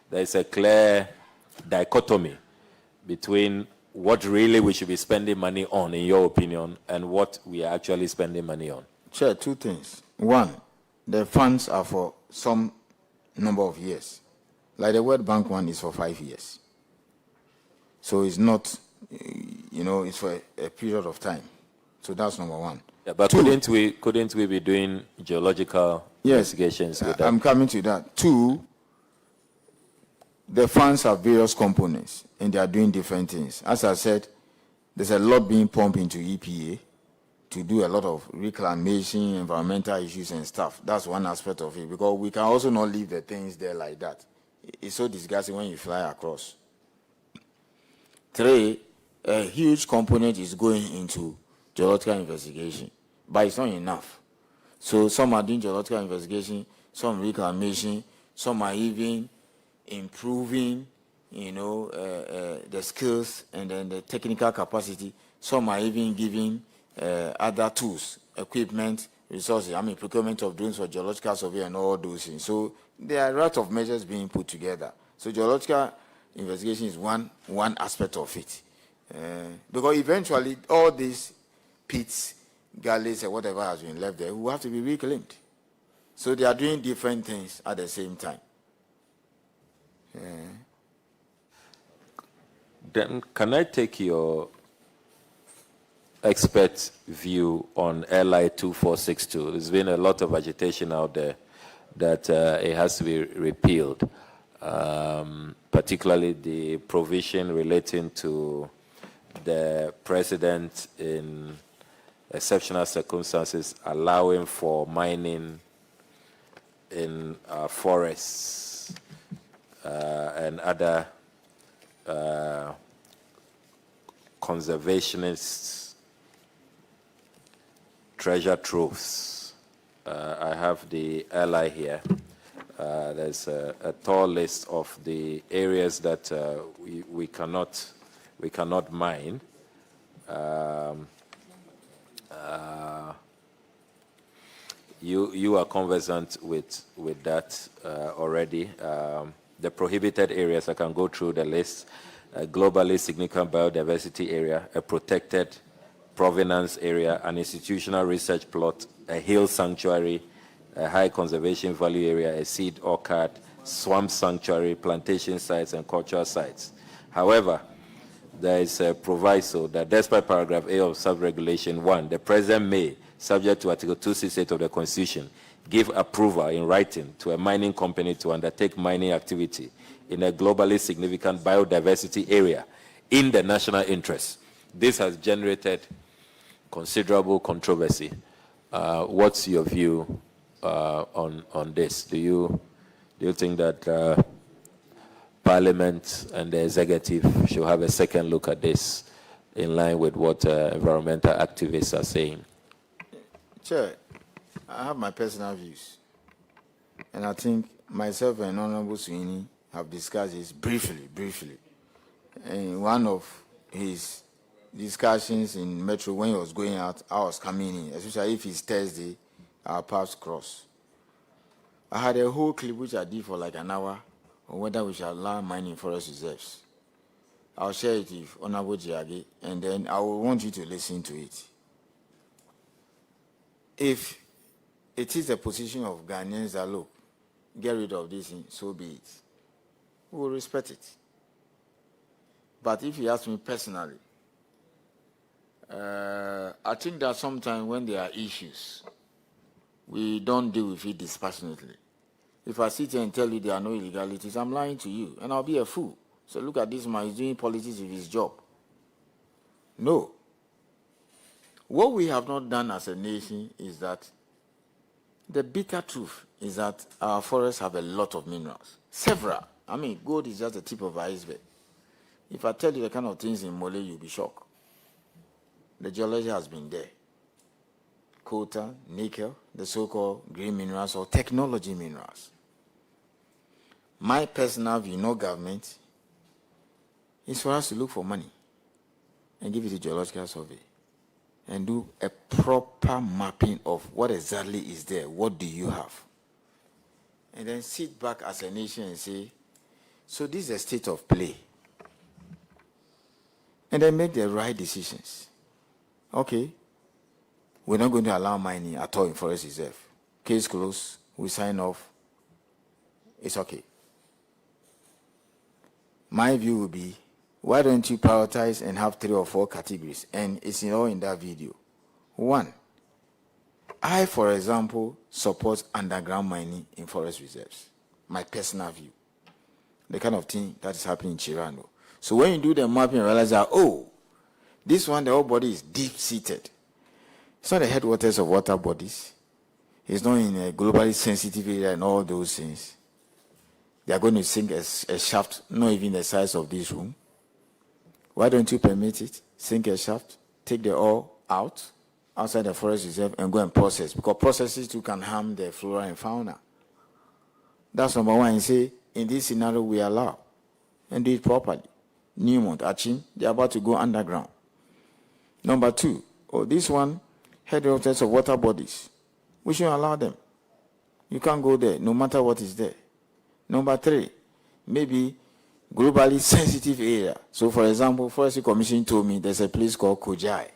there is a clear dichotomy between what really we should be spending money on, in your opinion, and what we are actually spending money on. Sure, two things. One, the funds are for some number of years. Like the World Bank one is for 5 years. So it's not, it's for a period of time. So that's number one. Yeah, but Two, couldn't we be doing geological investigations with that? I'm coming to that. Two, the funds have various components, and they are doing different things. As I said, there's a lot being pumped into EPA to do a lot of reclamation, environmental issues and stuff. That's one aspect of it, because we can also not leave the things there like that. It's so disgusting when you fly across. Three, a huge component is going into geological investigation, but it's not enough. So some are doing geological investigation, some reclamation, some are even improving, the skills and then the technical capacity. Some are even giving other tools, equipment, resources. Procurement of drones for geological survey and all those things. So there are a lot of measures being put together. So geological investigation is one aspect of it. Because eventually all these pits, gullies, or whatever has been left there will have to be reclaimed. So they are doing different things at the same time. Then can I take your expert view on LI 2462? There's been a lot of agitation out there that it has to be repealed, particularly the provision relating to the president in exceptional circumstances allowing for mining in forests and other conservationists' treasure troves. I have the LI here. There's a tall list of the areas that we cannot mine. You are conversant with that already. The prohibited areas, I can go through the list. A globally significant biodiversity area, a protected provenance area, an institutional research plot, a hill sanctuary, a high conservation value area, a seed orchard, swamp sanctuary, plantation sites, and cultural sites. However, there is a proviso that despite paragraph A of sub-regulation 1, the president may, subject to article 268 of the Constitution, give approval in writing to a mining company to undertake mining activity in a globally significant biodiversity area in the national interest. This has generated considerable controversy. What's your view on this? Do you think that Parliament and the executive should have a second look at this in line with what environmental activists are saying? Sure. I have my personal views. And I think myself and Honorable Sweeney have discussed this briefly. And one of his discussions in Metro, when he was going out, I was coming in, especially if it's Thursday, our paths cross. I had a whole clip which I did for like an hour on whether we shall allow mining forest reserves. I'll share it with Honorable Jiage, and then I will want you to listen to it. If it is the position of Ghanaians that, look, get rid of this thing, so be it. We will respect it. But if you ask me personally, I think that sometimes when there are issues, we don't deal with it dispassionately. If I sit here and tell you there are no illegalities, I'm lying to you, and I'll be a fool. So look at this man, he's doing politics with his job. No. What we have not done as a nation is that the bitter truth is that our forests have a lot of minerals. Several. I mean, gold is just the tip of the iceberg. If I tell you the kind of things in Mole, you'll be shocked. The geology has been there. Coltan, nickel, the so-called green minerals or technology minerals. My personal view, no government, is for us to look for money and give it a geological survey and do a proper mapping of what exactly is there, what do you have? And then sit back as a nation and say, so this is a state of play. And then make the right decisions. Okay, we're not going to allow mining at all in forest reserve. Case closed, we sign off, it's okay. My view would be, why don't you prioritize and have 3 or 4 categories? And it's all in that video. 1, I, for example, support underground mining in forest reserves. My personal view. The kind of thing that is happening in Chirano. So when you do the mapping, you realize that, oh, this one, the whole body is deep-seated. It's not the headwaters of water bodies. It's not in a globally sensitive area and all those things. They are going to sink a shaft, not even the size of this room. Why don't you permit it? Sink a shaft, take the ore outside the forest reserve, and go and process. Because processes too can harm the flora and fauna. That's number 1. You say, in this scenario, we allow. And do it properly. Newmont, Achim, they're about to go underground. Number 2, this one, headwaters of water bodies. We should allow them. You can't go there, no matter what is there. Number 3, maybe globally sensitive area. So, for example, Forestry Commission told me there's a place called Kojai.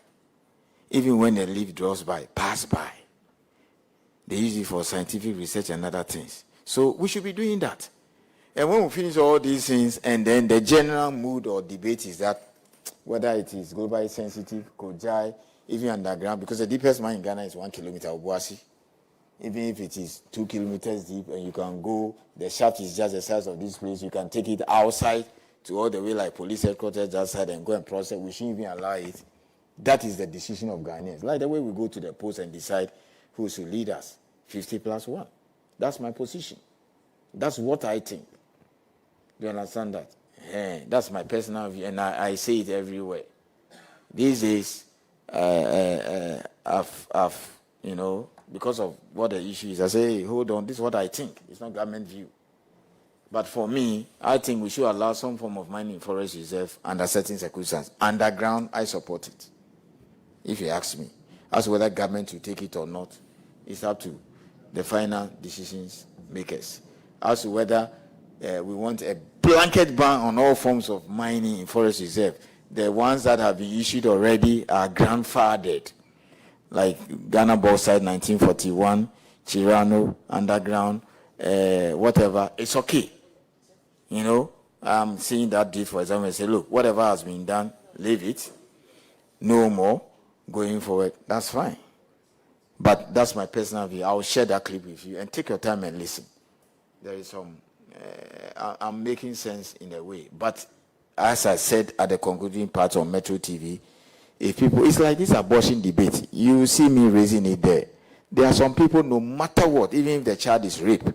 Even when the leaf draws by, pass by. They use it for scientific research and other things. So, we should be doing that. And when we finish all these things, and then the general mood or debate is that whether it is globally sensitive, Kojai, even underground, because the deepest mine in Ghana is 1 kilometer of WASSCE. Even if it is 2 kilometers deep and you can go, the shaft is just the size of this place, you can take it outside to all the way like police headquarters outside and go and process. We shouldn't even allow it. That is the decision of Ghanaians. Like the way we go to the post and decide who should lead us. 50+1. That's my position. That's what I think. Do you understand that? Yeah, that's my personal view, and I say it everywhere. These days, I've because of what the issue is, I say, hey, hold on, this is what I think. It's not government view. But for me, I think we should allow some form of mining in forest reserve under certain circumstances. Underground, I support it. If you ask me, as to whether government will take it or not, it's up to the final decisions makers. As to whether we want a blanket ban on all forms of mining in forest reserve, the ones that have been issued already are grandfathered. Like Ghana Oversight 1941, Chirano, underground, whatever, it's okay. I'm seeing that deal, for example, and say, look, whatever has been done, leave it. No more going forward. That's fine. But that's my personal view. I'll share that clip with you and take your time and listen. There is some, I'm making sense in a way. But as I said at the concluding part on Metro TV, if people, it's like this abortion debate. You see me raising it there. There are some people, no matter what, even if the child is raped,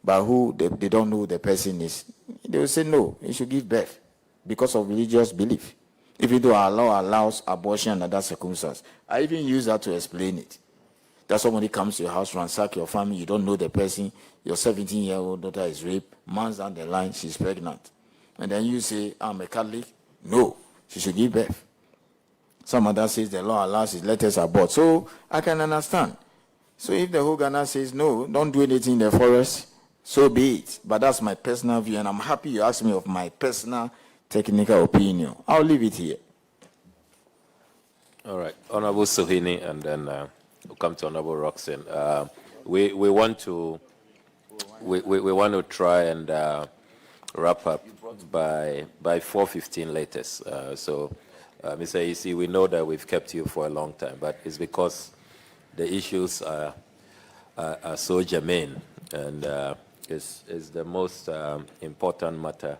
but who they don't know who the person is, they will say no, he should give birth because of religious belief. Even though our law allows abortion under circumstances, I even use that to explain it. that somebody comes to your house, ransack your family, you don't know the person, your 17-year-old daughter is raped, months down the line, she's pregnant. And then you say, I'm a Catholic. No, she should give birth. Some other says the law allows it, let us abort. So I can understand. So if the whole Ghana says, no, don't do anything in the forest, so be it. But that's my personal view, and I'm happy you asked me of my personal technical opinion. I'll leave it here. All right, Honorable Sohini, and then we'll come to Honorable Roxanne. We want to try and wrap up by 4:15 latest. So, Mr. Isi, we know that we've kept you for a long time, but it's because the issues are so germane, and it's the most important matter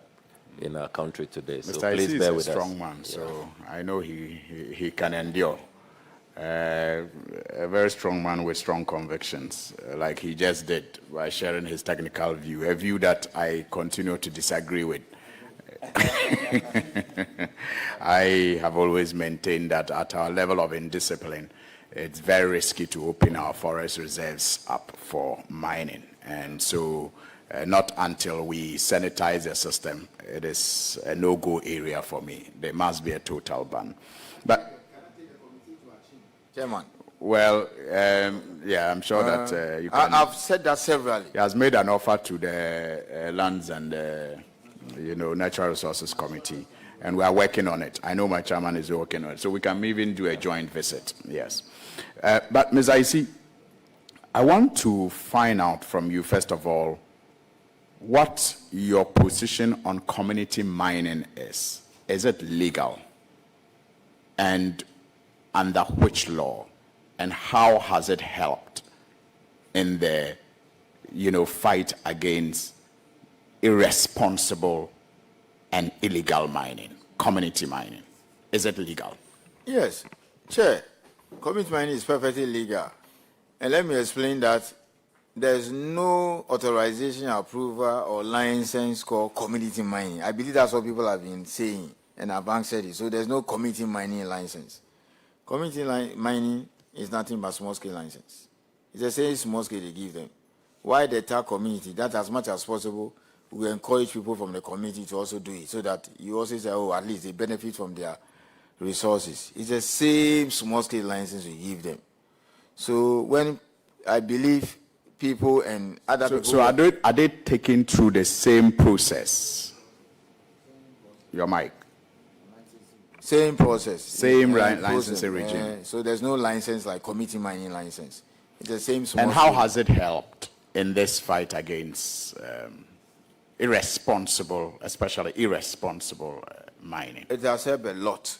in our country today. So Mr. please Isi bear is with a strong us. man, so I know he can endure. A very strong man with strong convictions, like he just did by sharing his technical view, a view that I continue to disagree with. I have always maintained that at our level of indiscipline, it's very risky to open our forest reserves up for mining. And so not until we sanitize the system, it is a no-go area for me. There must be a total ban. But Chairman. well, yeah, I'm sure that you can. I've said that severally. He has made an offer to the Lands and Natural Resources Committee, and we are working on it. I know my chairman is working on it, so we can even do a joint visit. Yes, but Ms. Isi, I want to find out from you first of all what your position on community mining is. Is it legal? And under which law? And how has it helped in the, fight against irresponsible and illegal mining, community mining? Is it legal? Yes, Chair. Community mining is perfectly legal. And let me explain that there's no authorization, approval, or license called community mining. I believe that's what people have been saying, and our bank said it. So there's no community mining license. Community mining is nothing but small-scale license. It's the same small scale they give them. Why the entire community, that as much as possible, we encourage people from the community to also do it, so that you also say, oh, at least they benefit from their resources. It's the same small-scale license we give them. So when I believe people and other people... So are they taken through the same process? Your mic. Same process. Same licensing regime. So there's no license like community mining license. It's the same small And how scale. has it helped in this fight against especially irresponsible mining? It has helped a lot.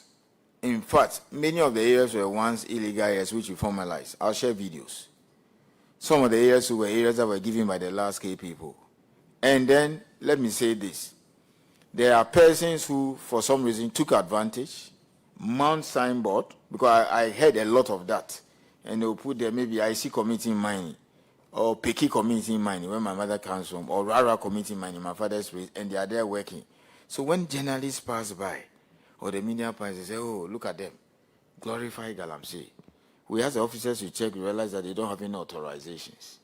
In fact, many of the areas were once illegal areas which we formalized. I'll share videos. Some of the areas were areas that were given by the large-scale people. And then, let me say this. There are persons who, for some reason, took advantage, mount signboard, because I heard a lot of that. And they'll put there maybe IC community mining, or Peki community mining, where my mother comes from, or Rara community mining, my father's place, and they are there working. So when journalists pass by, or the media pass, they say, oh, look at them. Glorify Galamsey. We ask the officers to check, we realize that they don't have any authorizations.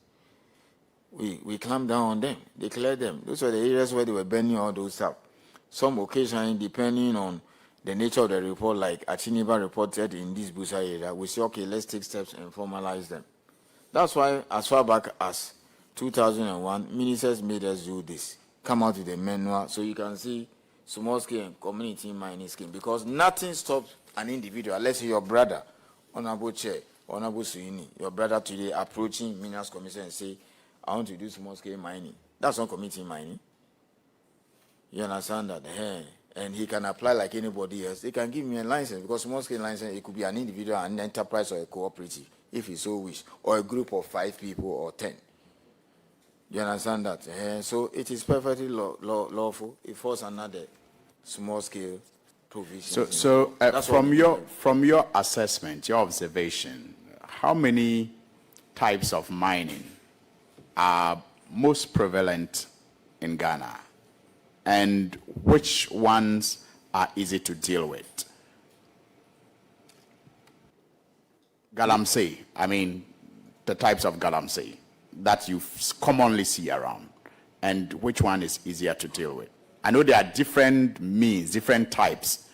We clamp down on them. They clear them. Those were the areas where they were burning all those stuff. Some occasionally, depending on the nature of the report, like Achiniba reported in this Busa area, we say, okay, let's take steps and formalize them. That's why, as far back as 2001, ministers made us do this. Come out with a manual so you can see small scale and community mining scheme, because nothing stops an individual. Let's say your brother, Honorable Chair, Honorable Suini, your brother today approaching Minerals Commission and say, I want to do small scale mining. That's not community mining. You understand that? And he can apply like anybody else. They can give me a license, because small scale license, it could be an individual, an enterprise, or a cooperative, if he so wish, or a group of 5 people or 10. You understand that? So it is perfectly lawful. It falls under the small scale provision. So from your assessment, your observation, how many types of mining are most prevalent in Ghana, and which ones are easy to deal with? Galamsey, I mean, the types of Galamsey that you commonly see around, and which one is easier to deal with? I know there are different means, different types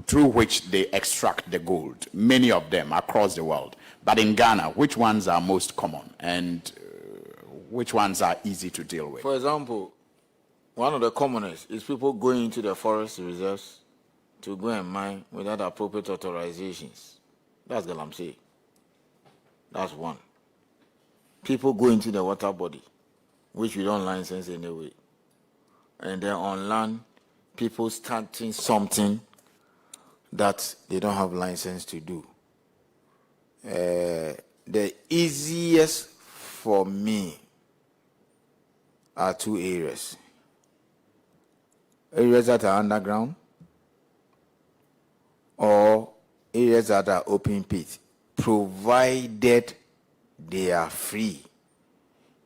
through which they extract the gold, many of them across the world. But in Ghana, which ones are most common, and which ones are easy to deal with? For example, one of the commonest is people going into the forest reserves to go and mine without appropriate authorizations. That's Galamsey. That's one. People go into the water body, which we don't license anyway. And then on land, people starting something that they don't have license to do. The easiest for me are two areas. Areas that are underground or areas that are open pit, provided they are free.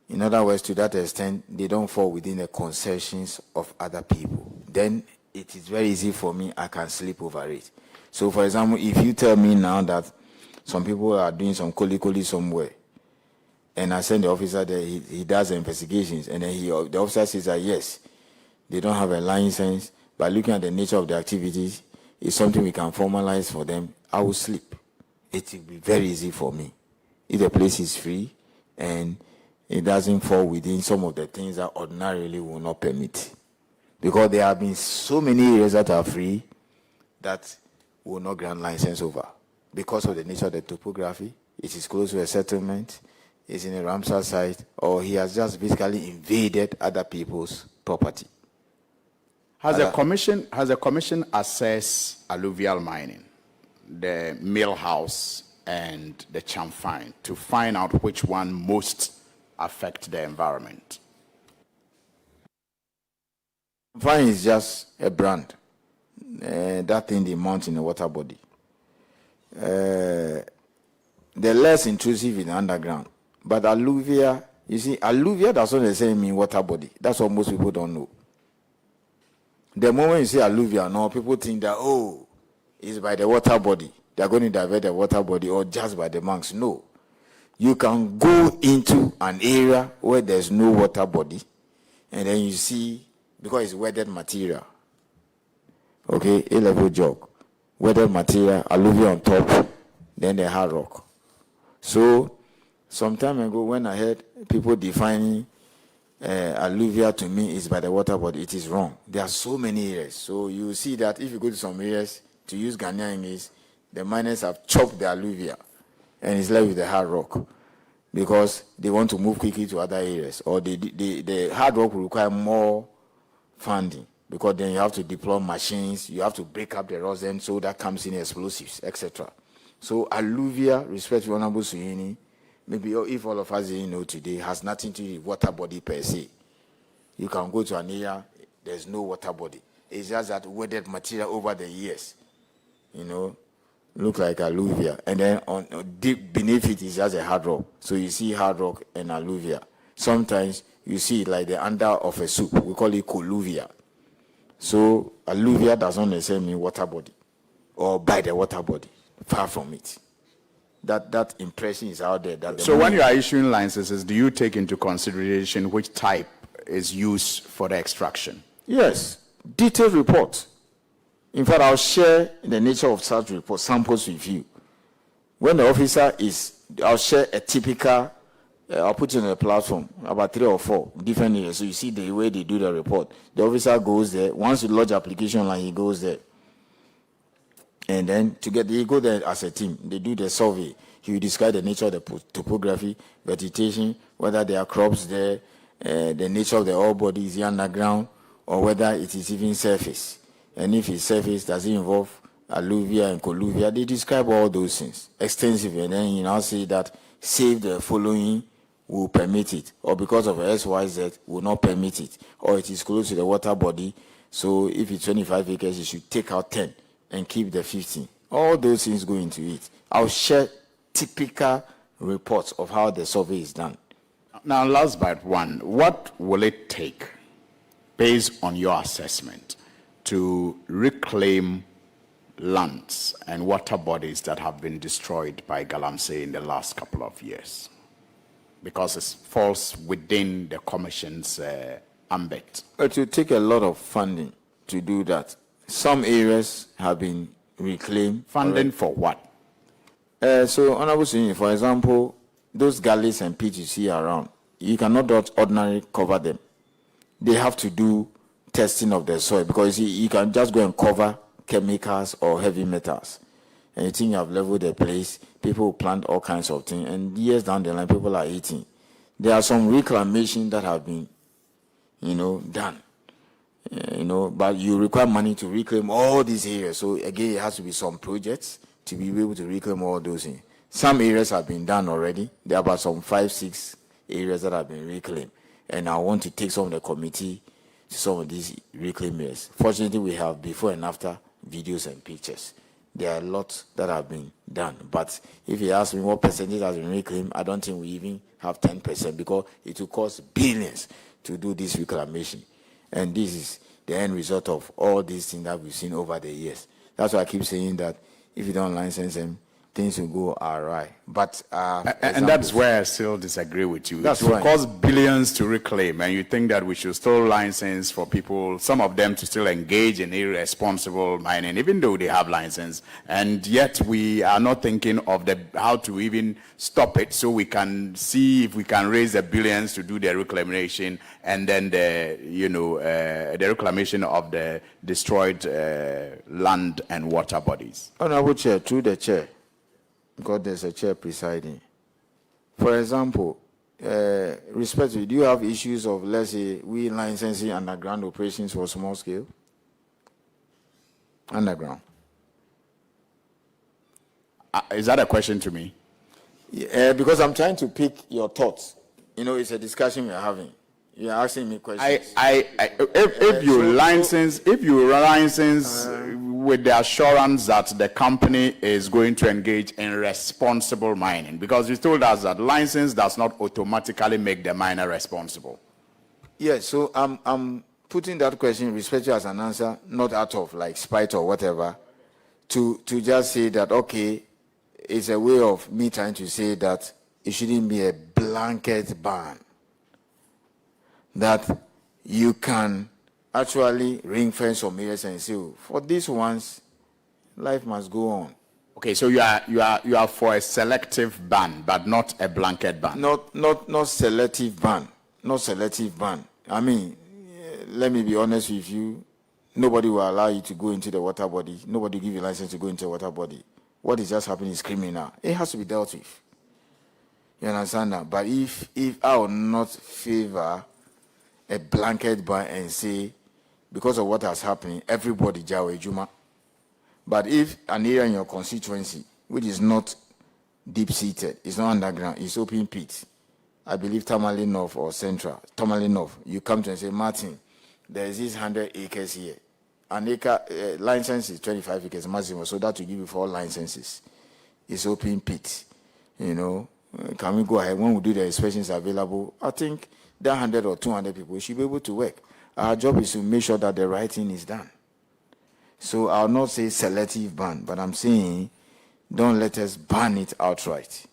In other words, to that extent, they don't fall within the concessions of other people. Then it is very easy for me, I can sleep over it. So for example, if you tell me now that some people are doing some koli somewhere, and I send the officer there, he does the investigations, and then the officer says that yes, they don't have a license, but looking at the nature of the activities, it's something we can formalize for them, I will sleep. It will be very easy for me. If the place is free and it doesn't fall within some of the things that ordinarily will not permit. Because there have been so many areas that are free that will not grant license over. Because of the nature of the topography, it is close to a settlement, it's in a Ramsar site, or he has just basically invaded other people's property. Has the commission assessed alluvial mining, the mill house and the chamfine, to find out which one most affect the environment? Fine is just a brand. That thing they mount in the water body. The less intrusive in the underground. But alluvia, you see, alluvia does not necessarily mean water body. That's what most people don't know. The moment you say alluvia, no, people think that, oh, it's by the water body. They're going to divert the water body, or just by the monks. No. You can go into an area where there's no water body, and then you see, because it's weathered material, okay, A-level jog, weathered material, alluvial on top, then the hard rock. So, some time ago, when I heard people defining alluvia to me is by the water body, it is wrong. There are so many areas. So you see that if you go to some areas, to use Ghanaian English, the miners have chopped the alluvia and it's left with the hard rock because they want to move quickly to other areas, or the hard rock will require more funding because then you have to deploy machines, you have to break up the rosin, so that comes in explosives, etc. So alluvia, respect to Honorable Suyini, maybe if all of us didn't know today, has nothing to do with water body per se. You can go to an area, there's no water body. It's just that weathered material over the years, look like alluvia. And then deep beneath it is just a hard rock. So you see hard rock and alluvia. Sometimes you see it like the under of a soup. We call it colluvia. So alluvia does not necessarily mean water body or by the water body. Far from it. That impression is out there. So when you are issuing licenses, do you take into consideration which type is used for the extraction? Yes, detailed report. In fact, I'll share the nature of such report samples with you. When the officer I'll share a typical, I'll put it on a platform, about 3 or 4 different areas. So you see the way they do the report. The officer goes there. Once you lodge application line, he goes there. And then they go there as a team. They do the survey. He will describe the nature of the topography, vegetation, whether there are crops there, the nature of the ore body, is it underground, or whether it is even surface. And if it's surface, does it involve alluvia and colluvia? They describe all those things extensively. And then you now say that, save the following will permit it, or because of XYZ will not permit it, or it is close to the water body. So if it's 25 acres, you should take out 10. And keep the 15. All those things go into it. I'll share typical reports of how the survey is done. Now, last but one, what will it take, based on your assessment, to reclaim lands and water bodies that have been destroyed by Galamsey in the last couple of years? Because it falls within the Commission's ambit. It will take a lot of funding to do that. Some areas have been reclaimed. Funding for what? So, Honorable Senior, for example, those gullies and pits you see around, you cannot just ordinarily cover them. They have to do testing of the soil, because you can just go and cover chemicals or heavy metals. And you think you have leveled the place, people will plant all kinds of things, and years down the line, people are eating. There are some reclamation that have been, done. But you require money to reclaim all these areas. So again, it has to be some projects to be able to reclaim all those things. Some areas have been done already. There are about some 5-6 areas that have been reclaimed. And I want to take some of the committee to some of these reclaimed areas. Fortunately, we have before and after videos and pictures. There are a lot that have been done. But if you ask me what percentage has been reclaimed, I don't think we even have 10%, because it will cost billions to do this reclamation. And this is the end result of all these things that we've seen over the years. That's why I keep saying that if you don't license them, things will go awry. But and that's where I still disagree with you. That's it will right. cost billions to reclaim, and you think that we should still license for people, some of them, to still engage in irresponsible mining, even though they have license, and yet we are not thinking of how to even stop it, so we can see if we can raise the billions to do the reclamation, and then the reclamation of the destroyed land and water bodies. Honorable Chair, through the chair, because there's a chair presiding. For example, respectively, do you have issues of, let's say, we licensing underground operations for small scale? Underground. Is that a question to me? Yeah, because I'm trying to pick your thoughts. It's a discussion we're having. You're asking me questions. If you license with the assurance that the company is going to engage in responsible mining, because you told us that license does not automatically make the miner responsible. Yes, so I'm putting that question respectfully as an answer, not out of like spite or whatever, to just say that, okay, it's a way of me trying to say that it shouldn't be a blanket ban, that you can actually ring fence some areas and say, for these ones, life must go on. Okay, so you are for a selective ban, but not a blanket ban. Not selective ban. Not selective ban. I mean, let me be honest with you. Nobody will allow you to go into the water body. Nobody will give you a license to go into the water body. What is just happening is criminal. It has to be dealt with. You understand that? But if I will not favor a blanket ban and say, because of what has happened, everybody jawe juma. But if an area in your constituency, which is not deep-seated, it's not underground, it's open pit, I believe Tamale North or Central, Tamale North, you come to and say, Martin, there is this 100 acres here. An acre license is 25 acres maximum, so that will give you 4 licenses. It's open pit. Can we go ahead? When we do the inspections available, I think that 100 or 200 people should be able to work. Our job is to make sure that the right thing is done. So I'll not say selective ban, but I'm saying don't let us ban it outright.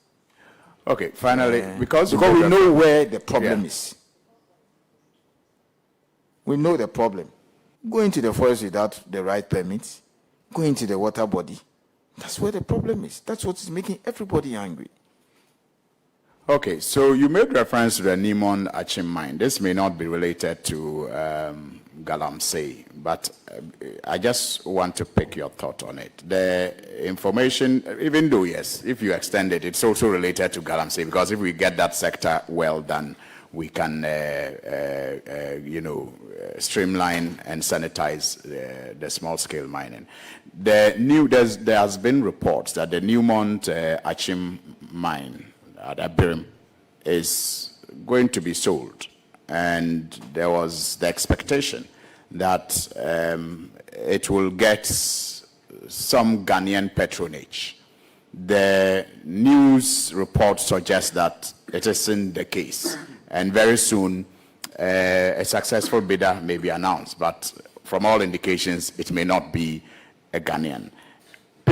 Okay, finally, because we know where the problem is. We know the problem. Go into the forest without the right permits. Go into the water body. That's where the problem is. That's what is making everybody angry. Okay, so you made reference to the Nimon Achim mine. This may not be related to Galamsey, but I just want to pick your thought on it. The information, even though, yes, if you extend it, it's also related to Galamsey, because if we get that sector well done, we can, streamline and sanitize the small-scale mining. There has been reports that the Newmont Achim mine at Abirim is going to be sold, and there was the expectation that it will get some Ghanaian patronage. The news report suggests that it isn't the case, and very soon a successful bidder may be announced, but from all indications it may not be a Ghanaian.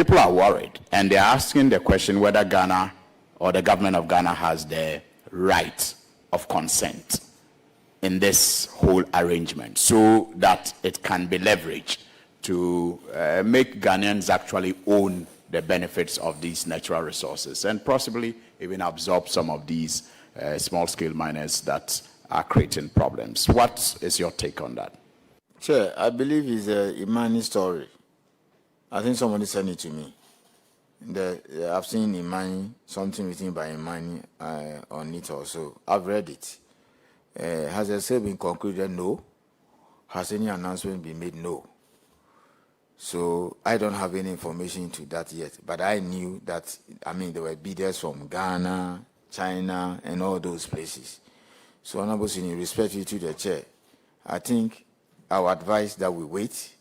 people are worried, and they're asking the question whether Ghana or the government of Ghana has the right of consent in this whole arrangement, so that it can be leveraged to make Ghanaians actually own the benefits of these natural resources and possibly even absorb some of these small-scale miners that are creating problems. What is your take on that? Sure, I believe it's a Imani story. I think somebody sent it to me. I've seen Imani, something written by Imani on it also. I've read it. Has a sale been concluded? No. Has any announcement been made? No. So I don't have any information to that yet. But I knew that, there were bidders from Ghana, China, and all those places. So, Honorable Senior, respect to the chair, I think I would advise that we wait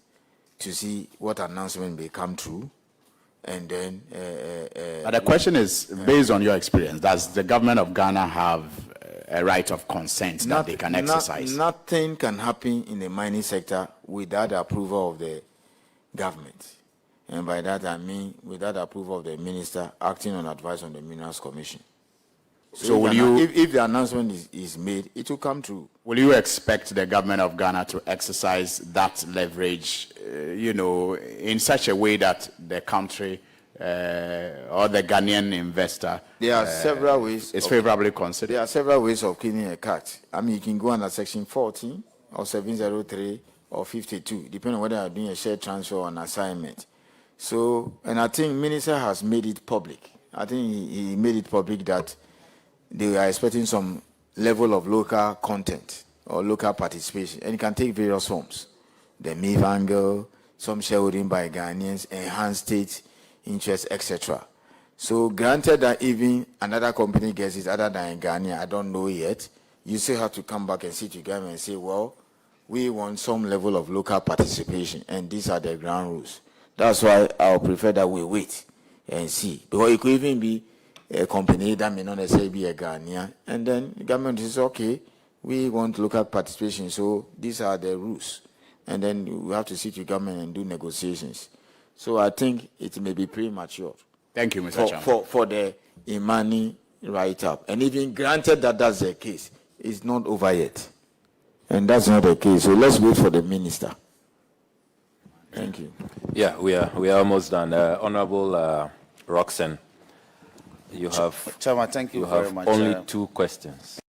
to see what announcement may come through. And then... but the question is, based on your experience, does the government of Ghana have a right of consent that they can exercise? Nothing can happen in the mining sector without the approval of the government. And by that I mean without the approval of the minister acting on advice on the Minerals Commission. So if the announcement is made, it will come true. Will you expect the government of Ghana to exercise that leverage, in such a way that the country or the Ghanaian investor there are several ways is favorably considered? There are several ways of cleaning a cat. You can go under Section 14 or 703 or 52, depending on whether you're doing a share transfer or an assignment. So, and I think Minister has made it public. I think he made it public that they are expecting some level of local content or local participation, and it can take various forms. The MIV angle, some shareholding by Ghanaians, enhanced state interest, etc. So granted that even another company gets it other than Ghana, I don't know yet, you still have to come back and sit together and say, well, we want some level of local participation, and these are the ground rules. That's why I would prefer that we wait and see. Because it could even be a company that may not necessarily be a Ghanaian, and then the government says, okay, we want local participation, so these are the rules. And then we have to sit with government and do negotiations. So I think it may be premature. Thank you, Mr. Chairman. For the Imani write-up. And even granted that that's the case, it's not over yet. And that's not the case. So let's wait for the minister. Thank you. Yeah, we are almost done. Honorable Roxanne, you have, Chairman, thank you very much. Only 2 questions.